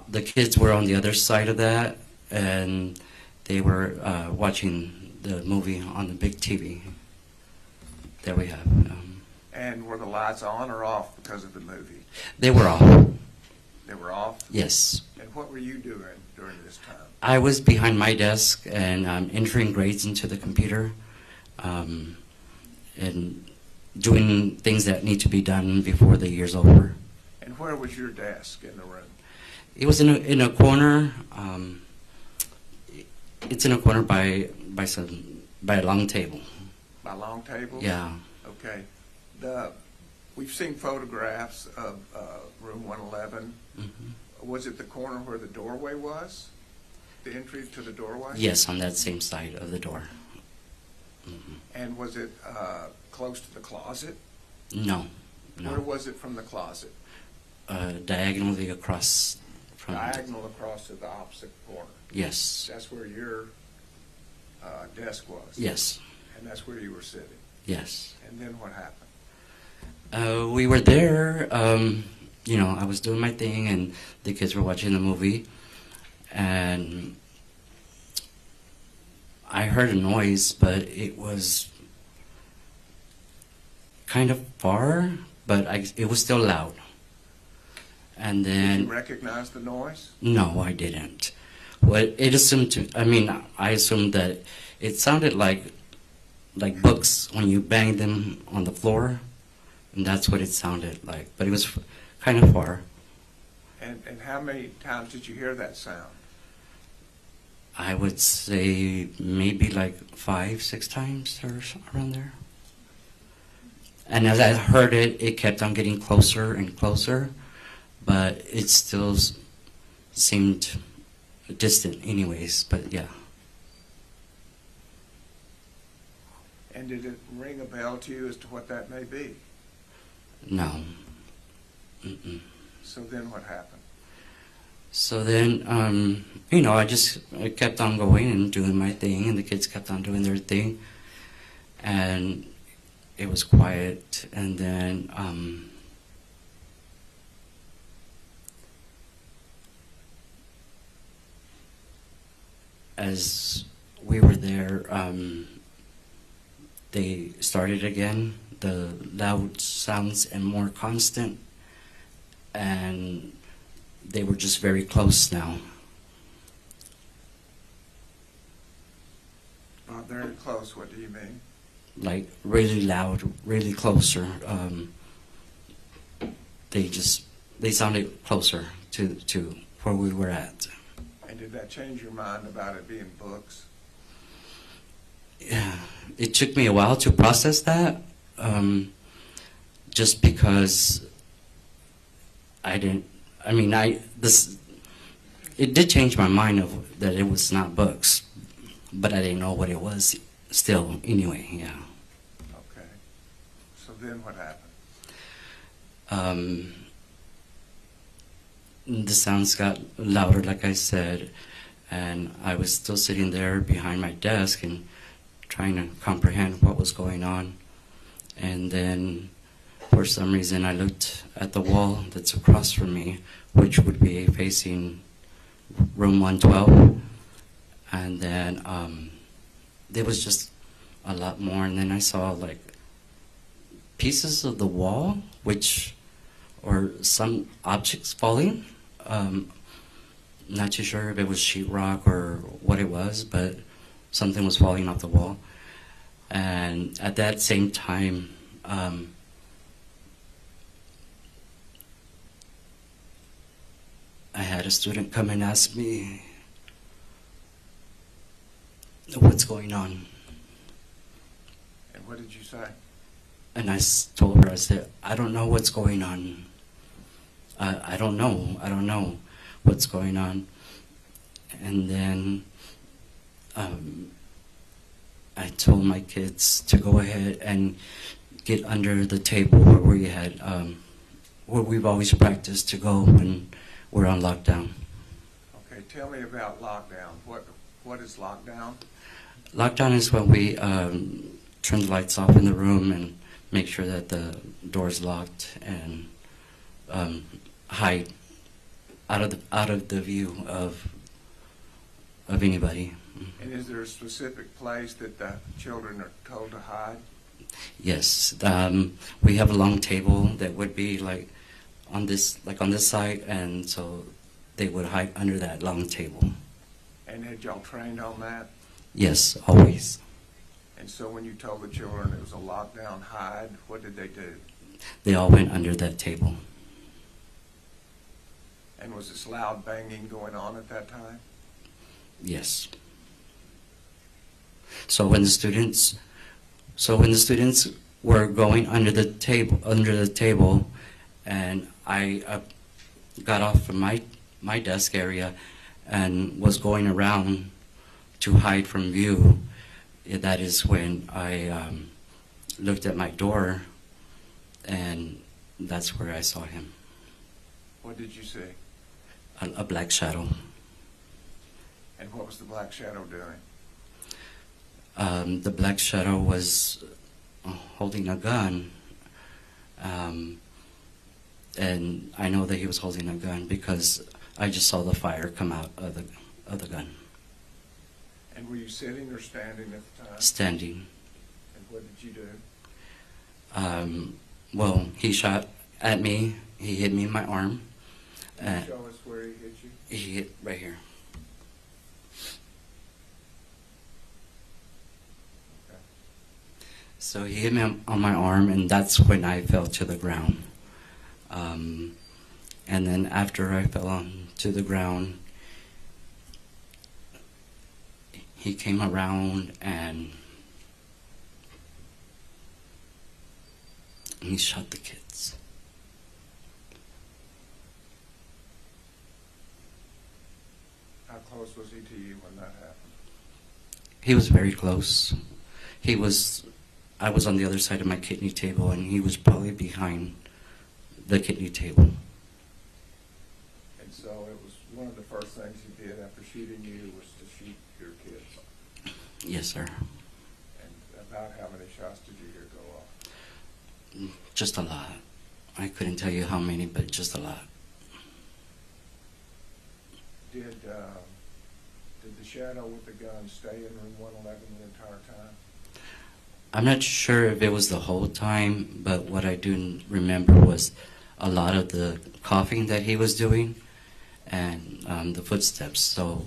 the kids were on the other side of that, and they were watching the movie on the big TV that we have. And were the lights on or off because of the movie? They were off. They were off? Yes. And what were you doing during this time? I was behind my desk and entering grades into the computer and doing things that need to be done before the year's over. And where was your desk in the room? It was in a corner. It's in a corner by a long table. By a long table? Yeah. Okay. We've seen photographs of room 111. Mm-hmm. Was it the corner where the doorway was? The entry to the doorway? Yes, on that same side of the door. Mm-hmm. And was it close to the closet? No. Where was it from the closet? Diagonally across from. Diagonal across to the opposite corner? Yes. That's where your desk was? Yes. And that's where you were sitting? Yes. And then what happened? We were there, you know, I was doing my thing and the kids were watching the movie, and I heard a noise, but it was kind of far, but it was still loud. And then... Did you recognize the noise? No, I didn't. Well, it assumed I assumed that it sounded like books when you bang them on the floor. And that's what it sounded like, but it was kind of far. And how many times did you hear that sound? I would say maybe like 5, 6 times or around there. And as I heard it, it kept on getting closer and closer, but it still seemed distant anyways, but yeah. And did it ring a bell to you as to what that may be? No. Mm-mm. So then what happened? So then, you know, I kept on going and doing my thing, and the kids kept on doing their thing. and it was quiet, and then as we were there, they started again, the loud sounds and more constant, and they were just very close now. Very close, what do you mean? Like really loud, really closer. They sounded closer to where we were at. And did that change your mind about it being books? Yeah, it took me a while to process that, just because it did change my mind of that it was not books, but I didn't know what it was still anyway, yeah. Okay. So then what happened? The sounds got louder, like I said, and I was still sitting there behind my desk and trying to comprehend what was going on. And then, for some reason, I looked at the wall that's across from me, which would be facing room 112. And then there was just a lot more. And then I saw like pieces of the wall, or some objects falling. Not too sure if it was sheetrock or what it was, but something was falling off the wall. And at that same time, I had a student come and ask me, what's going on? And what did you say? And I told her, I said, I don't know what's going on. I don't know what's going on. And then I told my kids to go ahead and get under the table where we've always practiced to go when we're on lockdown. Okay, tell me about lockdown. What is lockdown? Lockdown is when we turn the lights off in the room and make sure that the door's locked and hide out of the view of anybody. And is there a specific place that the children are told to hide? Yes, we have a long table that would be like on this side, and so they would hide under that long table. And had y'all trained on that? Yes, always. And so when you told the children it was a lockdown hide, what did they do? They all went under that table. And was this loud banging going on at that time? Yes. So when the students were going under the table, and I got off from my desk area and was going around to hide from view, that is when I looked at my door, and that's where I saw him. What did you see? A black shadow. And what was the black shadow doing? The black shadow was holding a gun, and I know that he was holding a gun because I just saw the fire come out of the gun. And were you sitting or standing at the time? Standing. And what did you do? Well, he shot at me. He hit me in my arm. Can you show us where he hit you? He hit right here. Okay. So he hit me on my arm, and that's when I fell to the ground. And then after I fell to the ground, he came around and he shot the kids. How close was he to you when that happened? He was very close. I was on the other side of my kidney table, and he was probably behind the kidney table. And so it was one of the first things he did after shooting you was to shoot your kids? Yes, sir. And About how many shots did you hear go off? Just a lot. I couldn't tell you how many, but just a lot. Did the shadow with the gun stay in room 111 the entire time? I'm not sure if it was the whole time, but what I do remember was a lot of the coughing that he was doing and the footsteps. So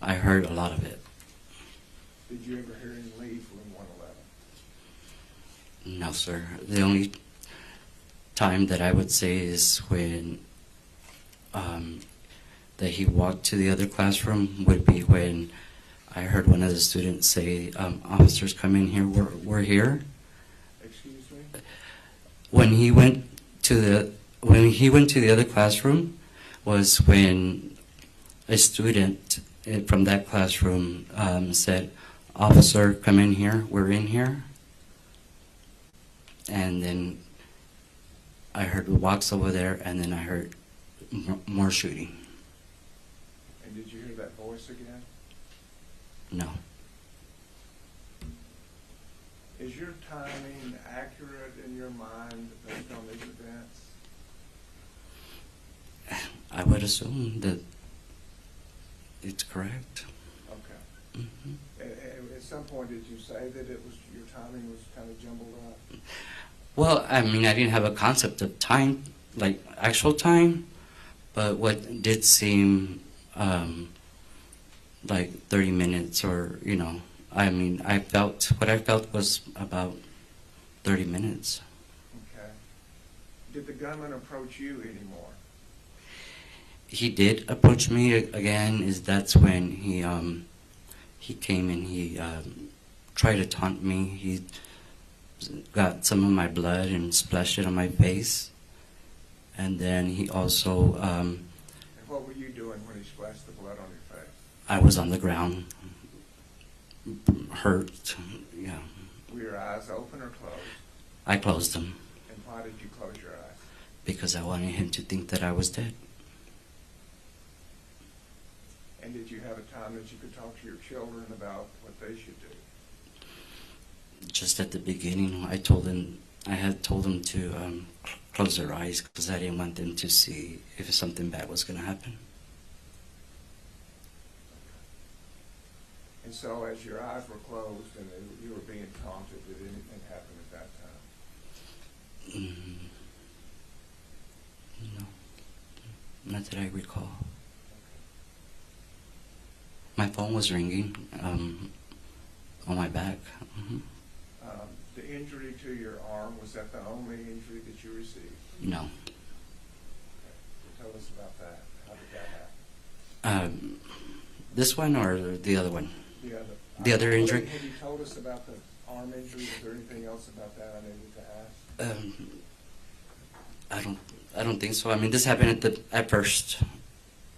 I heard a lot of it. Did you ever hear him leave room 111? No, sir. The only time that I would say is when that he walked to the other classroom would be when I heard one of the students say, "Officers, come in here. We're here." Excuse me? When he went to the other classroom was when a student from that classroom said, "Officer, come in here. We're in here." And then I heard walks over there, and then I heard more shooting. And did you hear that voice again? No. Is your timing accurate in your mind based on these events? I would assume that it's correct. Okay. Mm-hmm. At some point, did you say that it was your timing was kind of jumbled up? Well, I mean, I didn't have a concept of time, like actual time, but what did seem like 30 minutes or, you know, I mean, what I felt was about 30 minutes. Okay. Did the gunman approach you anymore? He did approach me again. That's when he came and he tried to taunt me. He got some of my blood and splashed it on my face. And then he also... and what were you doing when he splashed the blood on your face? I was on the ground, hurt, yeah. Were your eyes open or closed? I closed them. And why did you close your eyes? Because I wanted him to think that I was dead. And did you have a time that you could talk to your children about what they should do? Just at the beginning, I had told them to close their eyes because I didn't want them to see if something bad was going to happen. And so as your eyes were closed and you were being taunted, did anything happen at that time? No. Not that I recall. My phone was ringing on my back. Mm-hmm. The injury to your arm, was that the only injury that you received? No. Okay. Well, tell us about that. How did that happen? This one or the other one? The other injury? Have you told us about the arm injury? Is there anything else about that I needed to ask? I don't think so. I mean, this happened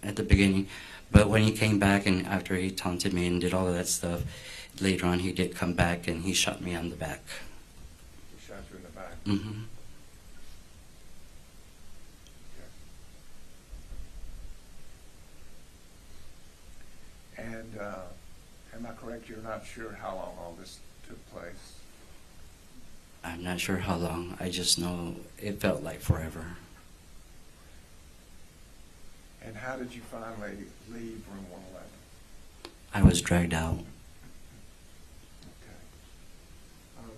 at the beginning, but when he came back and after he taunted me and did all of that stuff, later on he did come back and he shot me on the back. He shot you in the back? Mm-hmm. Okay. And am I correct, you're not sure how long all this took place? I'm not sure how long. I just know it felt like forever. And how did you finally leave room 111? I was dragged out. Okay.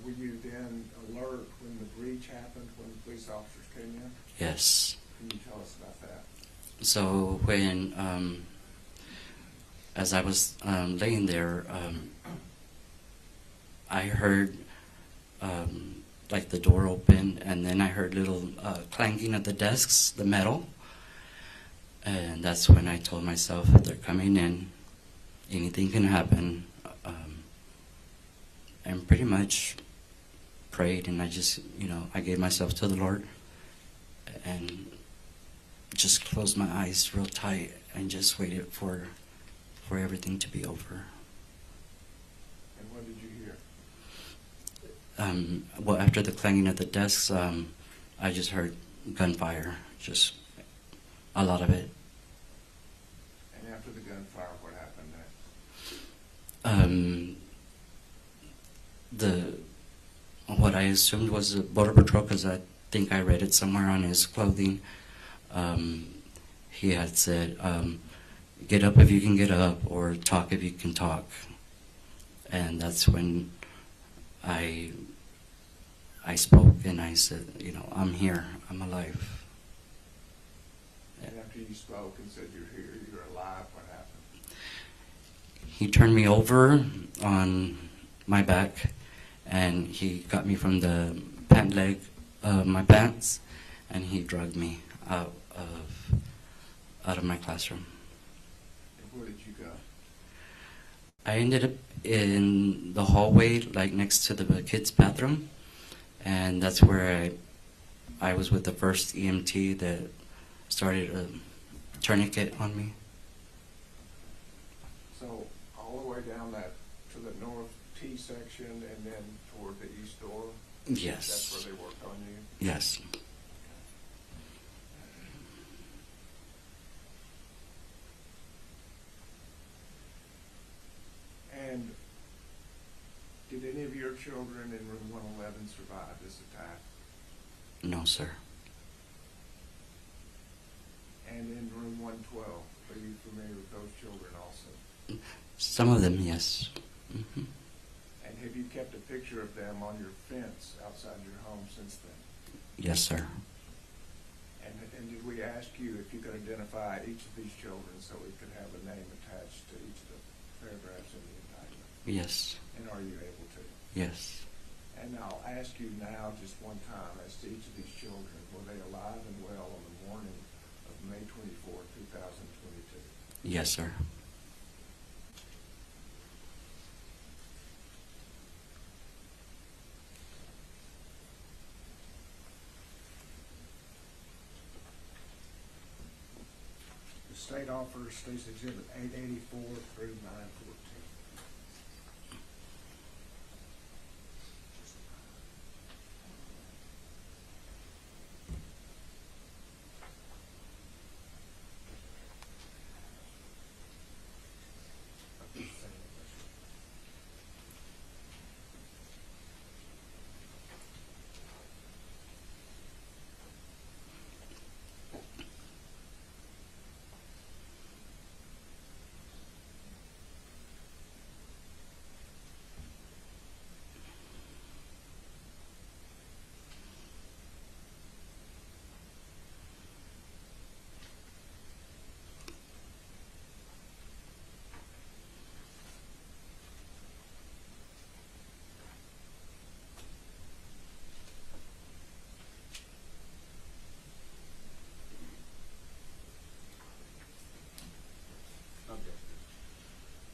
Were you then alert when the breach happened, when the police officers came in? Yes. Can you tell us about that? So when, as I was laying there, I heard like the door open, and then I heard little clanking of the desks, the metal. And that's when I told myself, they're coming in, anything can happen. And pretty much prayed, and I just, I gave myself to the Lord and just closed my eyes real tight and just waited for everything to be over. And what did you hear? Well, after the clanging of the desks, I just heard gunfire, just a lot of it. And after the gunfire, what happened next? what I assumed was a border patrol because I think I read it somewhere on his clothing. He had said, get up if you can get up, or talk if you can talk. And that's when I spoke and I said, you know, I'm here, I'm alive. And after you spoke and said you're here, you're alive, what happened? He turned me over on my back and he got me from the pant leg of my pants and he dragged me out of my classroom. And where did you go? I ended up in the hallway, like next to the kids' bathroom, and that's where I was with the first EMT that started a tourniquet on me. So all the way down that to the north T section and then toward the east door? Yes. That's where they worked on you? Yes. And did any of your children in room 111 survive this attack? No, sir. And in room 112, are you familiar with those children also? Some of them, yes. Mm-hmm. And have you kept a picture of them on your fence outside your home since then? Yes, sir. And did we ask you if you could identify each of these children so we could have a name attached to each of the paragraphs in the indictment? Yes. And are you able to? Yes. And I'll ask you now just one time as to each of these children, were they alive and well on the morning of May 24, 2022? Yes, sir. The state offers State's Exhibit 884 through 914.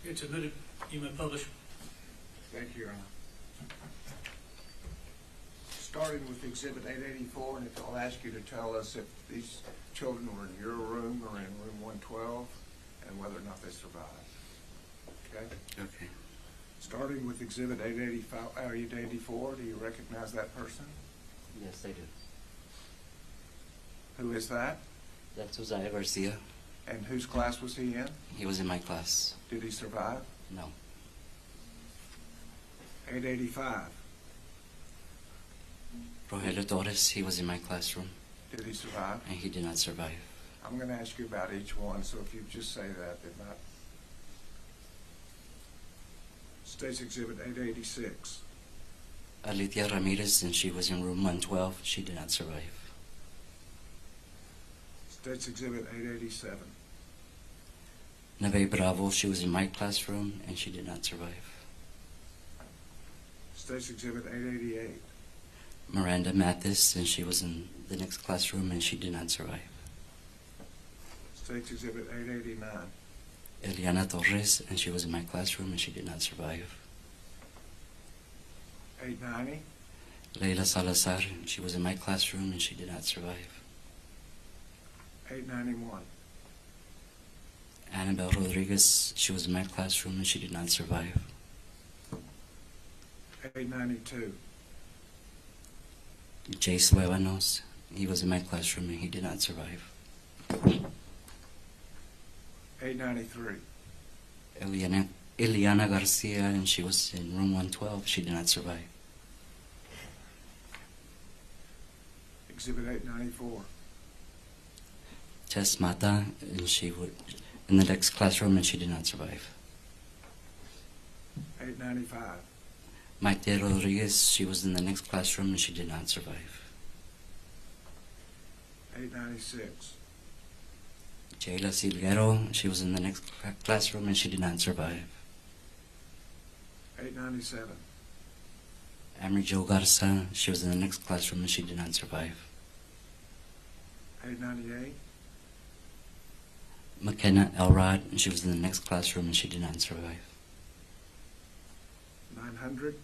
It's admitted. You may publish. Thank you, Your Honor. Starting with Exhibit 884, and if I'll ask you to tell us if these children were in your room or in room 112, and whether or not they survived. Okay? Okay. Starting with Exhibit 884, do you recognize that person? Yes, I do. Who is that? That's Josiah Garcia. And whose class was he in? He was in my class. Did he survive? No. 885. Rogelio Torres, he was in my classroom. Did he survive? And he did not survive. I'm going to ask you about each one, so if you just say that, if not. State's Exhibit 886. Alicia Ramirez, and she was in room 112. She did not survive. State's Exhibit 887. Neve Bravo, she was in my classroom, and she did not survive. State's Exhibit 888. Miranda Mathis, and she was in the next classroom, and she did not survive. State's Exhibit 889. Eliana Torres, and she was in my classroom, and she did not survive. 890. Leila Salazar, and she was in my classroom, and she did not survive. 891. Annabelle Rodriguez, she was in my classroom, and she did not survive. 892. Jace Lebanos, he was in my classroom, and he did not survive. 893. Eliana Garcia, and she was in room 112. She did not survive. Exhibit 894. Tess Mata, and she would in the next classroom, and she did not survive. 895. Maite Rodriguez, she was in the next classroom, and she did not survive. 896. Jayla Silguero, she was in the next classroom, and she did not survive. 897. Amory Jo Garza, she was in the next classroom, and she did not survive. 898. McKenna Elrod, she was in the next classroom, and she did not survive. 900.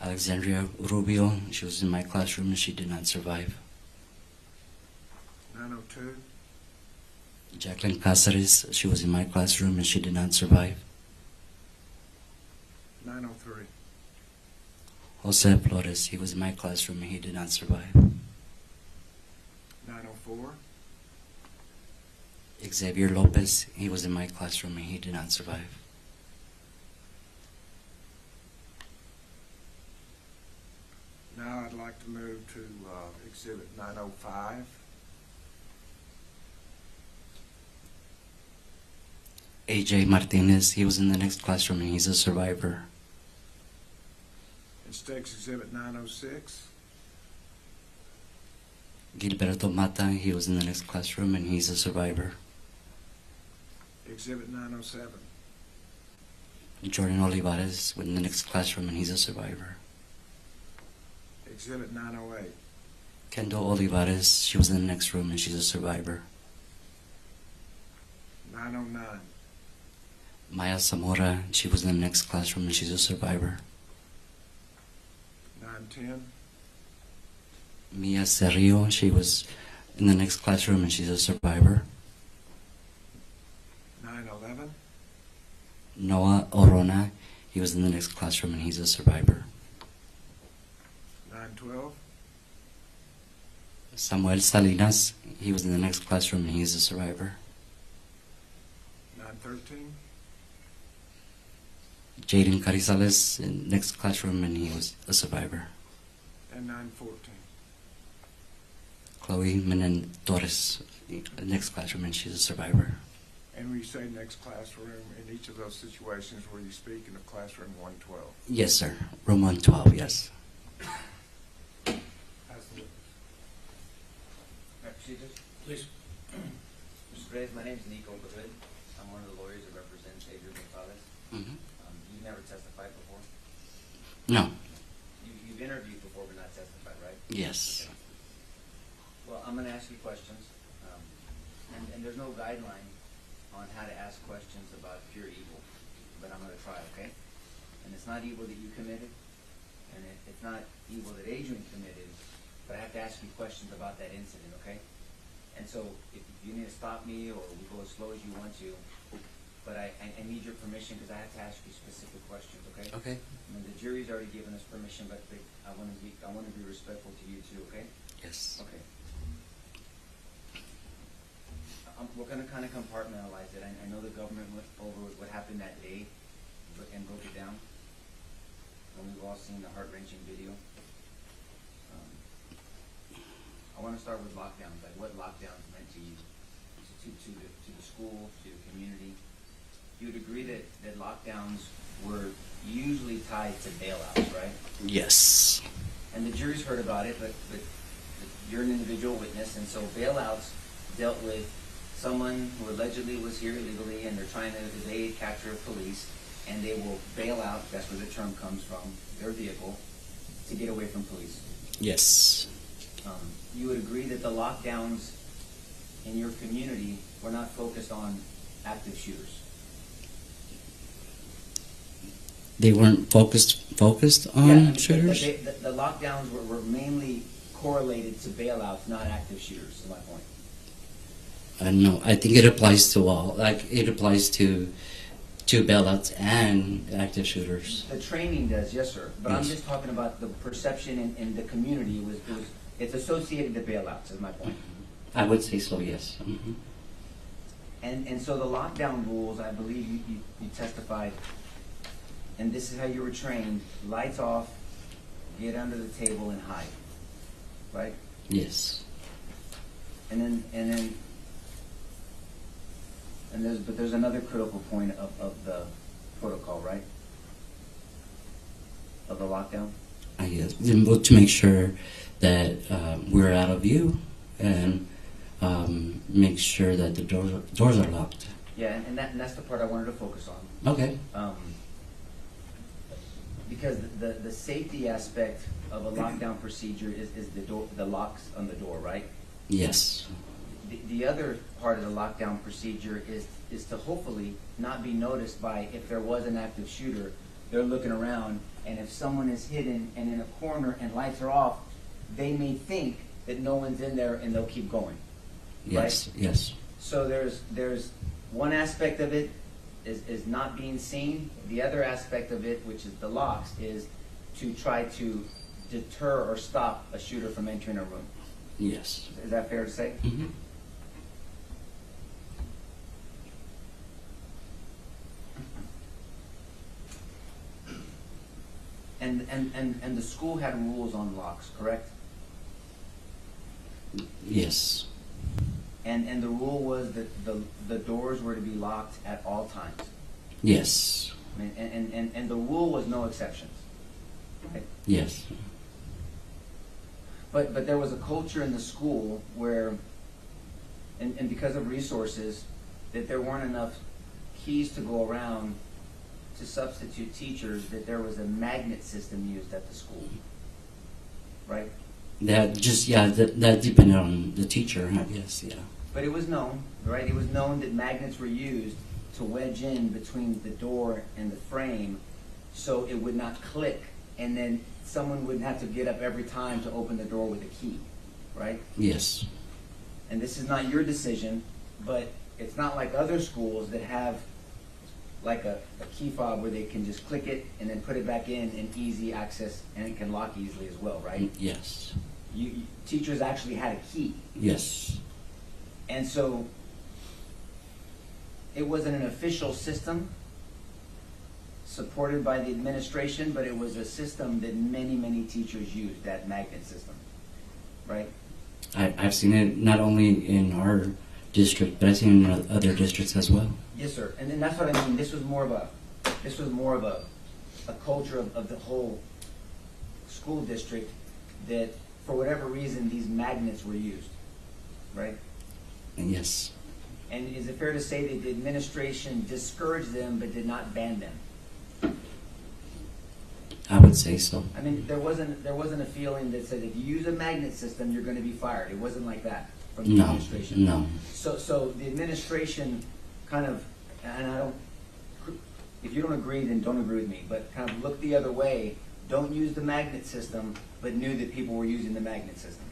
Alexandria Rubio, she was in my classroom, and she did not survive. 902. Jacqueline Cáceres, she was in my classroom, and she did not survive. 903. Jose Flores, he was in my classroom, and he did not survive. 904. Xavier Lopez, he was in my classroom, and he did not survive. 'Now I'd like to move to Exhibit 905. AJ Martinez, he was in the next classroom, and he's a survivor. And Stakes Exhibit 906. Gilberto Mata, he was in the next classroom, and he's a survivor. Exhibit 907. Jordan Olivares was in the next classroom, and he's a survivor. Exhibit 908. Kendall Olivares, she was in the next room, and she's a survivor. 909. Maya Zamora, she was in the next classroom, and she's a survivor. 910. Mia Cerrillo, she was in the next classroom, and she's a survivor. 911. Noah Orona, he was in the next classroom, and he's a survivor. 912. Samuel Salinas, he was in the next classroom, and he's a survivor. 913. Jaden Carizales in the next classroom, and he was a survivor. And 914. Chloe Menen Torres, the next classroom, and she's a survivor. And when you say next classroom, in each of those situations, were you speaking of classroom 112? Yes, sir. Room 112, yes. Procedures? Please. Mr. Reyes, my name is Nico Goodwood. I'm one of the lawyers that represents Adrian Gonzales. Mm-hmm. You've never testified before? No. You've interviewed before but not testified, right? Yes. Okay. Well, I'm going to ask you questions, and there's no guideline on how to ask questions about pure evil, but I'm going to try, okay? And it's not evil that you committed, and it's not evil that Adrian committed, but I have to ask you questions about that incident, okay? And so if you need to stop me or we go as slow as you want to, but I need your permission because I have to ask you specific questions, okay? Okay. I mean, the jury's already given us permission, but I want to be respectful to you too, okay? Yes. Okay. We're going to kind of compartmentalize it. I know the government went over what happened that day and broke it down. And we've all seen the heart-wrenching video. I want to start with lockdowns, like what lockdowns meant to you, to the school, to the community. You'd agree that lockdowns were usually tied to bailouts, right? Yes. And the jury's heard about it, but you're an individual witness, and so bailouts dealt with someone who allegedly was here illegally and they're trying to evade capture of police, and they will bail out, that's where the term comes from, their vehicle, to get away from police. Yes. You would agree that the lockdowns in your community were not focused on active shooters? They weren't focused on shooters? The lockdowns were mainly correlated to bailouts, not active shooters, is my point. No, I think it applies to all. Like, it applies to bailouts and active shooters. The training does, yes, sir. But Yes. I'm just talking about the perception in the community it's associated to bailouts, is my point. I would say so, yes. Mm-hmm. And so the lockdown rules, I believe you testified, and this is how you were trained: lights off, get under the table, and hide. right? Yes. And there's another critical point of the protocol, right? Of the lockdown. Yes. Well, to make sure that we're out of view and make sure that the doors are locked. Yeah, and that's the part I wanted to focus on. Okay. Because the safety aspect of a lockdown procedure is the locks on the door, right? Yes. The other part of the lockdown procedure is to hopefully not be noticed by, if there was an active shooter, they're looking around, and if someone is hidden and in a corner and lights are off, they may think that no one's in there and they'll keep going. Yes. Right? Yes. So there's one aspect of it is not being seen. The other aspect of it, which is the locks, is to try to deter or stop a shooter from entering a room. Yes. Is that fair to say? Mm-hmm. And the school had rules on locks, correct? Yes. And the rule was that the doors were to be locked at all times. Yes. I mean, and the rule was no exceptions. Right? Yes. But there was a culture in the school where, and because of resources, that there weren't enough keys to go around to substitute teachers, that there was a magnet system used at the school. Right? That depended on the teacher, I guess, yeah. But it was known, right? It was known that magnets were used to wedge in between the door and the frame so it would not click, and then someone wouldn't have to get up every time to open the door with a key, right? Yes. And this is not your decision, but it's not like other schools that have like a key fob where they can just click it and then put it back in and easy access, and it can lock easily as well, right? Yes. Teachers actually had a key. Yes. And so it wasn't an official system supported by the administration, but it was a system that many, many teachers used, that magnet system, right? I've seen it not only in our district, but I've seen it in other districts as well. Yes, sir. And then that's what I mean. This was more of a culture of the whole school district, that for whatever reason these magnets were used, right? And yes. And is it fair to say that the administration discouraged them but did not ban them? I would say so. I mean, there wasn't a feeling that said if you use a magnet system, you're going to be fired. It wasn't like that from the administration. No. So the administration kind of, and I don't, if you don't agree, then don't agree with me, but kind of looked the other way, don't use the magnet system, but knew that people were using the magnet system.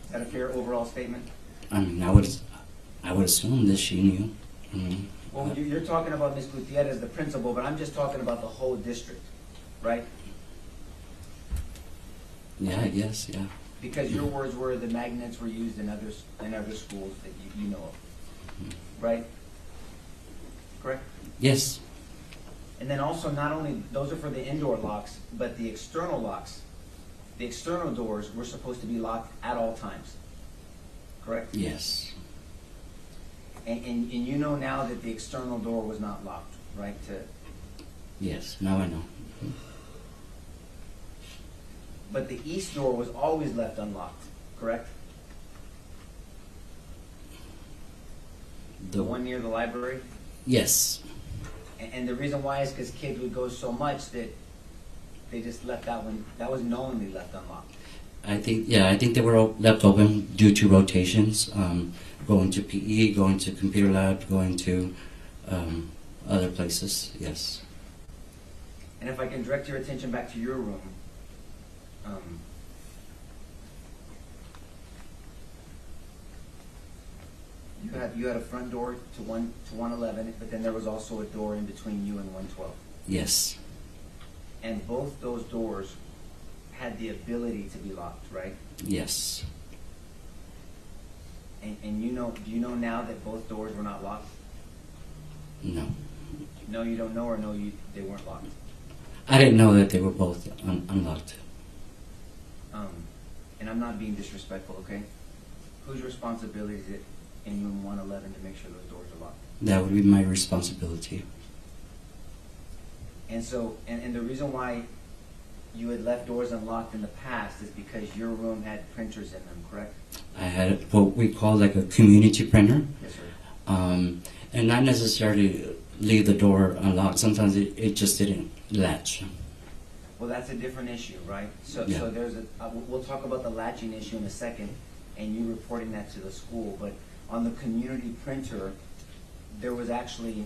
Is that a fair overall statement? I mean, I would assume that she knew. I mean, Well, you're talking about Ms. Gutierrez, the principal, but I'm just talking about the whole district, right? Yeah, I guess, yeah. Because your words were the magnets were used in other schools that you know of, right? Correct? Yes. And then also, not only, those are for the indoor locks, but the external locks, the external doors were supposed to be locked at all times, correct? Yes. And you know now that the external door was not locked, right? Yes, now I know. But the east door was always left unlocked, correct? The one near the library? Yes. And the reason why is because kids would go so much that they just left that one, that was knowingly left unlocked. I think they were left open due to rotations, going to PE, going to computer lab, going to other places, yes. And if I can direct your attention back to your room, you had a front door to 111, but then there was also a door in between you and 112. Yes. And both those doors had the ability to be locked, right? Yes. And do you know now that both doors were not locked? No. No, you don't know, or no, they weren't locked? I didn't know that they were both unlocked. and I'm not being disrespectful, okay? Whose responsibility is it in room 111 to make sure those doors are locked? That would be my responsibility. And so, and the reason why you had left doors unlocked in the past is because your room had printers in them, correct? I had what we call like a community printer. Yes, sir. And not necessarily leave the door unlocked. Sometimes it just didn't latch. Well, that's a different issue, right? So, Yeah. so there's we'll talk about the latching issue in a second, and you reporting that to the school. But on the community printer, there was actually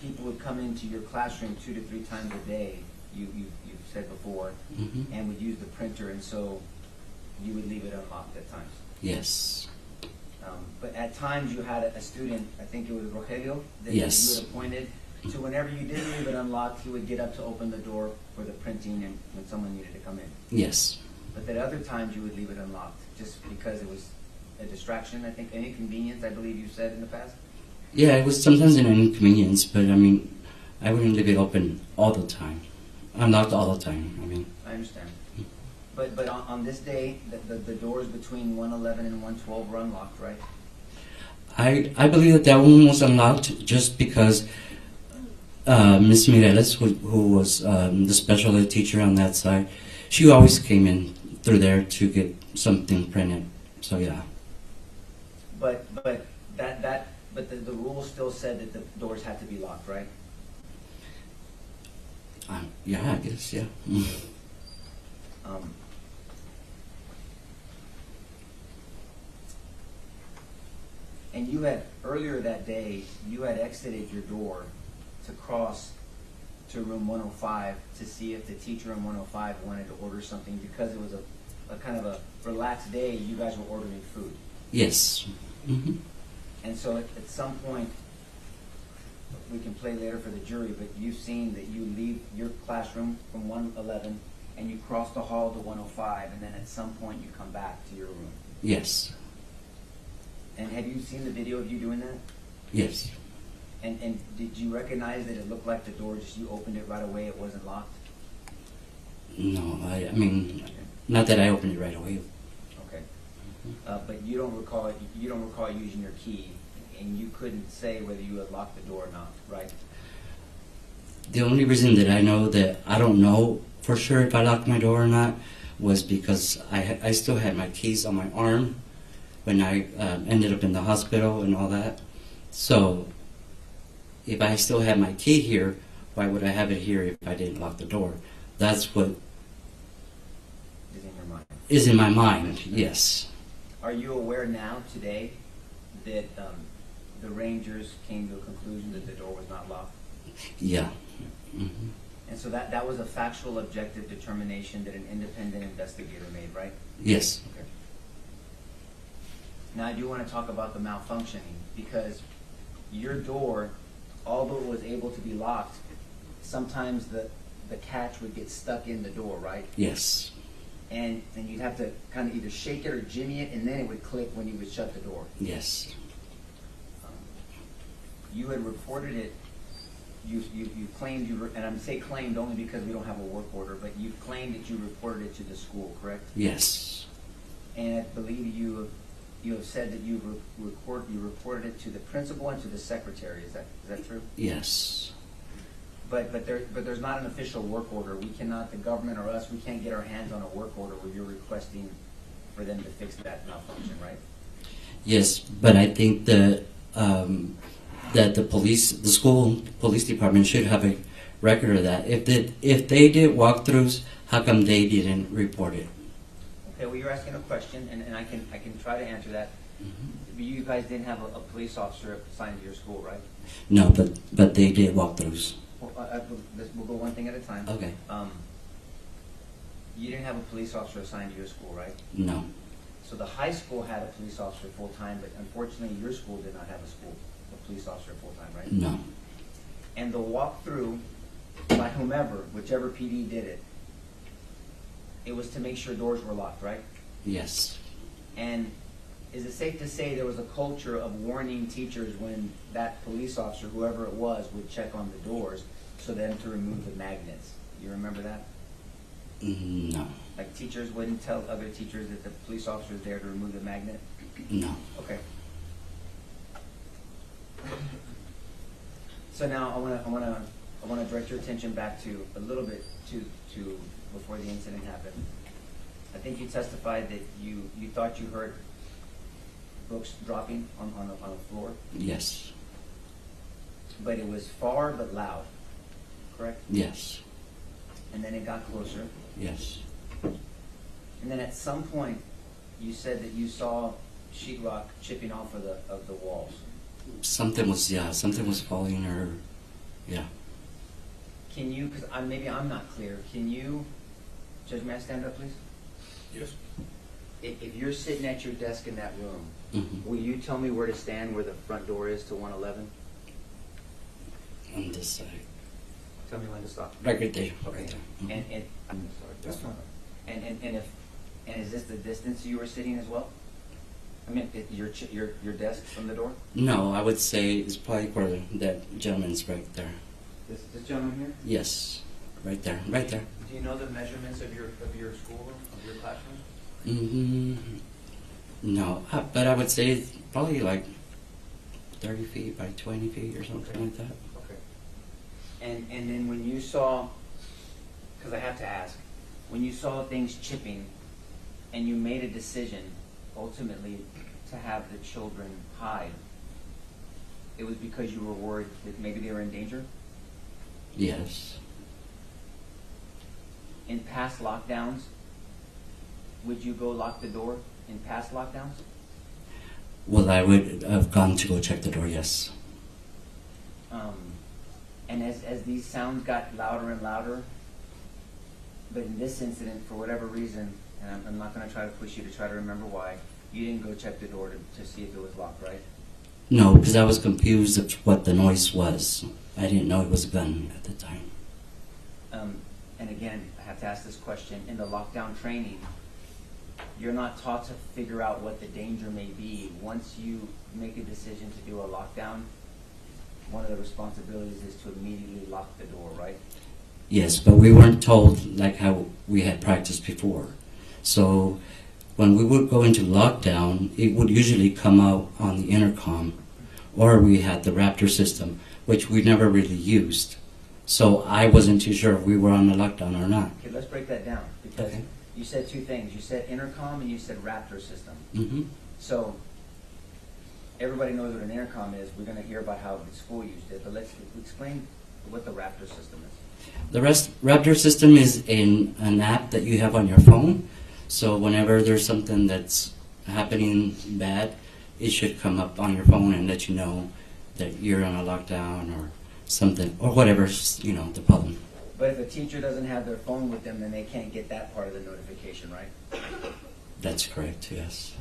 people would come into your classroom 2 to 3 times a day. You've said before, and would use the printer, and so you would leave it unlocked at times. Yes. But at times you had a student, I think it was Rogelio, that Yes. you had appointed. So whenever you did leave it unlocked, he would get up to open the door for the printing and when someone needed to come in. Yes. But at other times you would leave it unlocked just because it was a distraction, I think, an inconvenience, I believe you said in the past? Yeah, it was sometimes an inconvenience, but I mean, I wouldn't leave it open all the time. Unlocked all the time, I mean. I understand. But on this day, the doors between 111 and 112 were unlocked, right? I believe that one was unlocked just because Miss Mireles, who was the special ed teacher on that side, she always came in through there to get something printed. So yeah. But the rule still said that the doors had to be locked, right? Yeah, I guess, yeah. And you had, earlier that day, you had exited your door to cross to room 105 to see if the teacher in 105 wanted to order something because it was a kind of a relaxed day. You guys were ordering food. Yes. And so at some point, we can play later for the jury, but you've seen that you leave your classroom from 111 and you cross the hall to 105, and then at some point you come back to your room. Yes. And have you seen the video of you doing that? Yes. And did you recognize that it looked like the door, just you opened it right away, it wasn't locked? No, I mean, not that I opened it right away. Okay. But you don't recall using your key, and you couldn't say whether you had locked the door or not, right? The only reason that I know that I don't know for sure if I locked my door or not was because I still had my keys on my arm when I ended up in the hospital and all that. So if I still had my key here, why would I have it here if I didn't lock the door? That's what Is in your mind. is in my mind, yes. Are you aware now, today, that the Rangers came to a conclusion that the door was not locked? Yeah. And so that was a factual, objective determination that an independent investigator made, right? Yes. Okay. Now I do want to talk about the malfunctioning, because your door, although it was able to be locked, sometimes the catch would get stuck in the door, right? Yes. And you'd have to kind of either shake it or jimmy it, and then it would click when you would shut the door. Yes. You had reported it. You claimed and I'm say claimed only because we don't have a work order, but you claimed that you reported it to the school, correct? Yes. And I believe you have said that you reported it to the principal and to the secretary. Is that true? Yes. But there's not an official work order. We cannot, the government or us, we can't get our hands on a work order where you're requesting for them to fix that malfunction, right? Yes, but I think that the school police department should have a record of that. If they did walkthroughs, how come they didn't report it? Okay, well, you're asking a question, and I can try to answer that. You guys didn't have a police officer assigned to your school, right? No, but they did walkthroughs. Well, we'll go one thing at a time. Okay. You didn't have a police officer assigned to your school, right? No. So the high school had a police officer full-time, but unfortunately your school did not have a police officer full-time, right? No. And the walkthrough, by whomever, whichever PD did it, it was to make sure doors were locked, right? Yes. And is it safe to say there was a culture of warning teachers when that police officer, whoever it was, would check on the doors so then to remove the magnets? You remember that? No. Like teachers wouldn't tell other teachers that the police officer is there to remove the magnet? No. Okay. So now I wanna direct your attention back to a little bit to before the incident happened. I think you testified that you thought you heard books dropping on a floor, Yes. but it was far but loud, correct? Yes. And then it got closer. Yes. And then at some point, you said that you saw sheetrock chipping off of the walls. Something was falling, or yeah. Can you, because maybe I'm not clear, can you, Judge, may I stand up, please? Yes. If you're sitting at your desk in that room, Mm-hmm. will you tell me where to stand where the front door is to 111? On this side. Tell me when to stop. Right there. Okay. Right there. Mhm. And I'm sorry. That's fine. And is this the distance you were sitting as well? I mean, your desk from the door? No, I would say it's probably where that gentleman's right there. This gentleman here? Yes, right there, right there. Do you know the measurements of your schoolroom, of your classroom? No, but I would say it's probably like 30 feet by 20 feet or something like that. Okay. And then when you saw, because I have to ask, when you saw things chipping and you made a decision ultimately to have the children hide, it was because you were worried that maybe they were in danger? Yes. In past lockdowns, would you go lock the door in past lockdowns? Well, I would have gone to go check the door, yes. And as these sounds got louder and louder, but in this incident, for whatever reason, and I'm not going to try to push you to try to remember why, you didn't go check the door to see if it was locked, right? No, because I was confused of what the noise was. I didn't know it was a gun at the time. And again, I have to ask this question. In the lockdown training, you're not taught to figure out what the danger may be. Once you make a decision to do a lockdown, one of the responsibilities is to immediately lock the door, right? Yes, but we weren't told like how we had practiced before. So when we would go into lockdown, it would usually come out on the intercom, or we had the Raptor system, which we never really used. So I wasn't too sure if we were on a lockdown or not. Okay, let's break that down, because you said two things. You said intercom and you said Raptor system. Mm-hmm. So everybody knows what an intercom is. We're going to hear about how the school used it, but let's explain what the Raptor system is. The Raptor system is an app that you have on your phone. So whenever there's something that's happening bad, it should come up on your phone and let you know that you're on a lockdown or something, or whatever's, the problem. But if a teacher doesn't have their phone with them, then they can't get that part of the notification, right? That's correct, yes.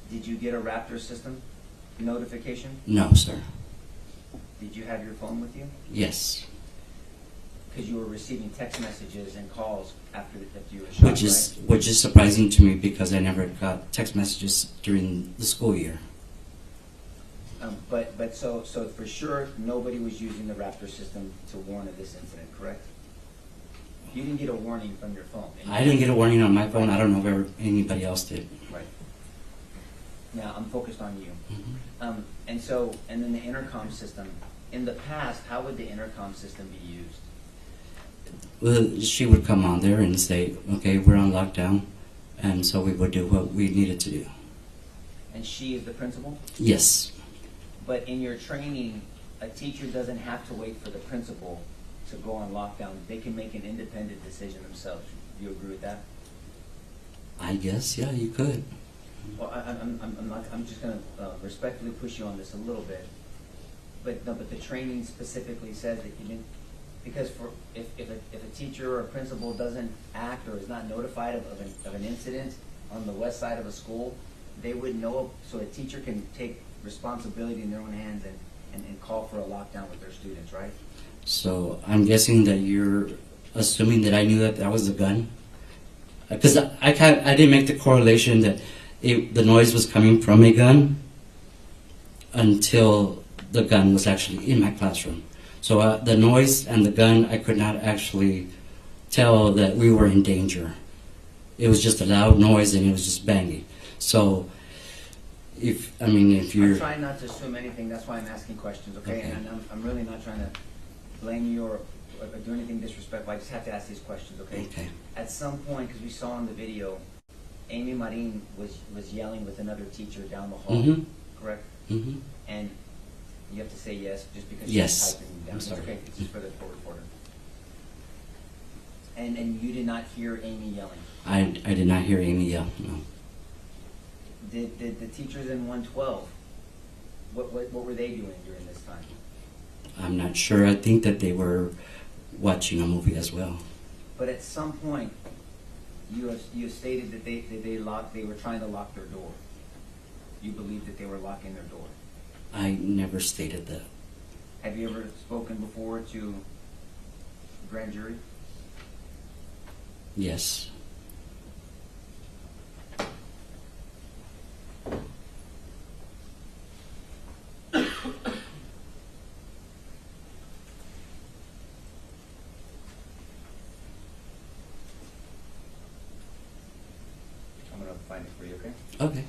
Did you get a Raptor system notification? No, sir. Did you have your phone with you? Yes. Because you were receiving text messages and calls after you were shot, Which is surprising to me because I never got text messages during the school year. But so for sure nobody was using the Raptor system to warn of this incident, correct? You didn't get a warning from your phone. I didn't get a warning on my phone. I don't know if anybody else did. Right. Now I'm focused on you. Mm-hmm. And then the intercom system. In the past, how would the intercom system be used? Well, she would come on there and say, okay, we're on lockdown, and so we would do what we needed to do. And she is the principal? Yes. But in your training, a teacher doesn't have to wait for the principal to go on lockdown. They can make an independent decision themselves. Do you agree with that? I guess, yeah, you could. Well, I'm just going to respectfully push you on this a little bit. But the training specifically says that you didn't, because if a teacher or a principal doesn't act or is not notified of an incident on the west side of a school, they would know, so a teacher can take responsibility in their own hands and call for a lockdown with their students, right? So I'm guessing that you're assuming that I knew that was a gun? Because I didn't make the correlation that the noise was coming from a gun until the gun was actually in my classroom. So the noise and the gun, I could not actually tell that we were in danger. It was just a loud noise and it was just banging. So, if you're... I'm trying not to assume anything, that's why I'm asking questions, okay? And I'm really not trying to blame you or do anything disrespectful, I just have to ask these questions, okay? Okay. At some point, because we saw in the video, Amy Marin was yelling with another teacher down the hall, Mm-hmm. correct? Mm-hmm. And you have to say yes, just because Yes. she's typing down. I'm sorry. It's okay, it's just for the court reporter. And you did not hear Amy yelling? I did not hear Amy yell, no. Did the teachers in 112, what were they doing during this time? I'm not sure. I think that they were watching a movie as well. But at some point, you have stated that they were trying to lock their door. You believe that they were locking their door. I never stated that. Have you ever spoken before to grand jury? Yes. I'm going to find it for you, okay? Okay.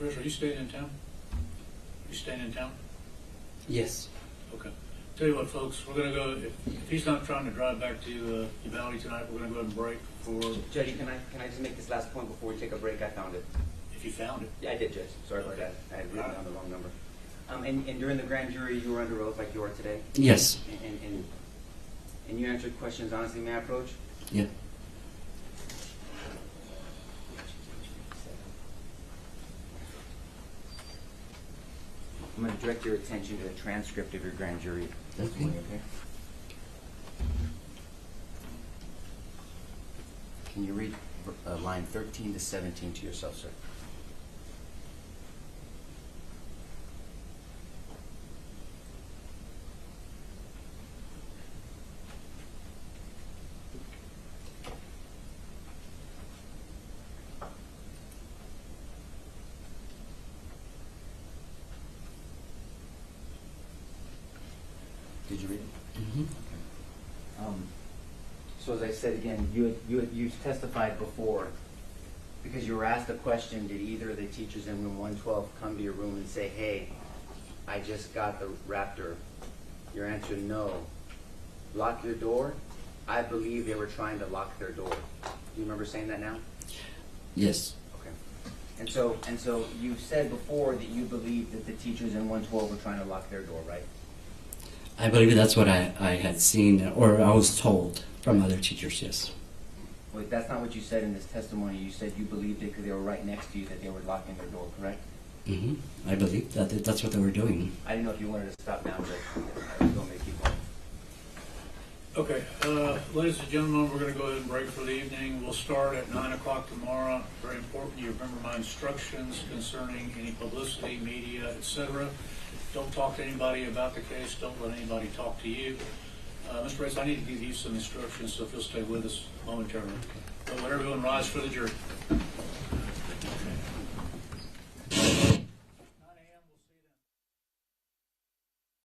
Trish, are you staying in town? You staying in town? Yes. Okay. Tell you what, folks, we're gonna go, if he's not trying to drive back to Uvalde tonight, we're gonna go ahead and break for... Judge, can I just make this last point before we take a break? I found it. If you found it. Yeah, I did, Judge. Sorry about that. I had written down the wrong number. And during the grand jury, you were under oath like you are today? Yes. And you answered questions honestly. May I approach? Yeah. I'm going to direct your attention to the transcript of your grand jury testimony, okay? Can you read line 13 to 17 to yourself, sir? Did you read it? Mm-hmm. So as I said again, you testified before because you were asked a question, did either of the teachers in room 112 come to your room and say, hey, I just got the Raptor? Your answer, no. Lock your door? I believe they were trying to lock their door. Do you remember saying that now? Yes. Okay. And so you said before that you believed that the teachers in 112 were trying to lock their door, right? I believe that's what I had seen, or I was told from other teachers, yes. Wait, that's not what you said in this testimony. You said you believed it because they were right next to you, that they were locking their door, correct? Mm-hmm. I believe that's what they were doing. I didn't know if you wanted to stop now, but I was going to keep going. Okay, ladies and gentlemen, we're going to go ahead and break for the evening. We'll start at 9 o'clock tomorrow. Very important, you remember my instructions concerning any publicity, media, etc. Don't talk to anybody about the case. Don't let anybody talk to you. Mr. Race, I need to give you some instructions, so if you'll stay with us momentarily. But let everyone rise for the jury.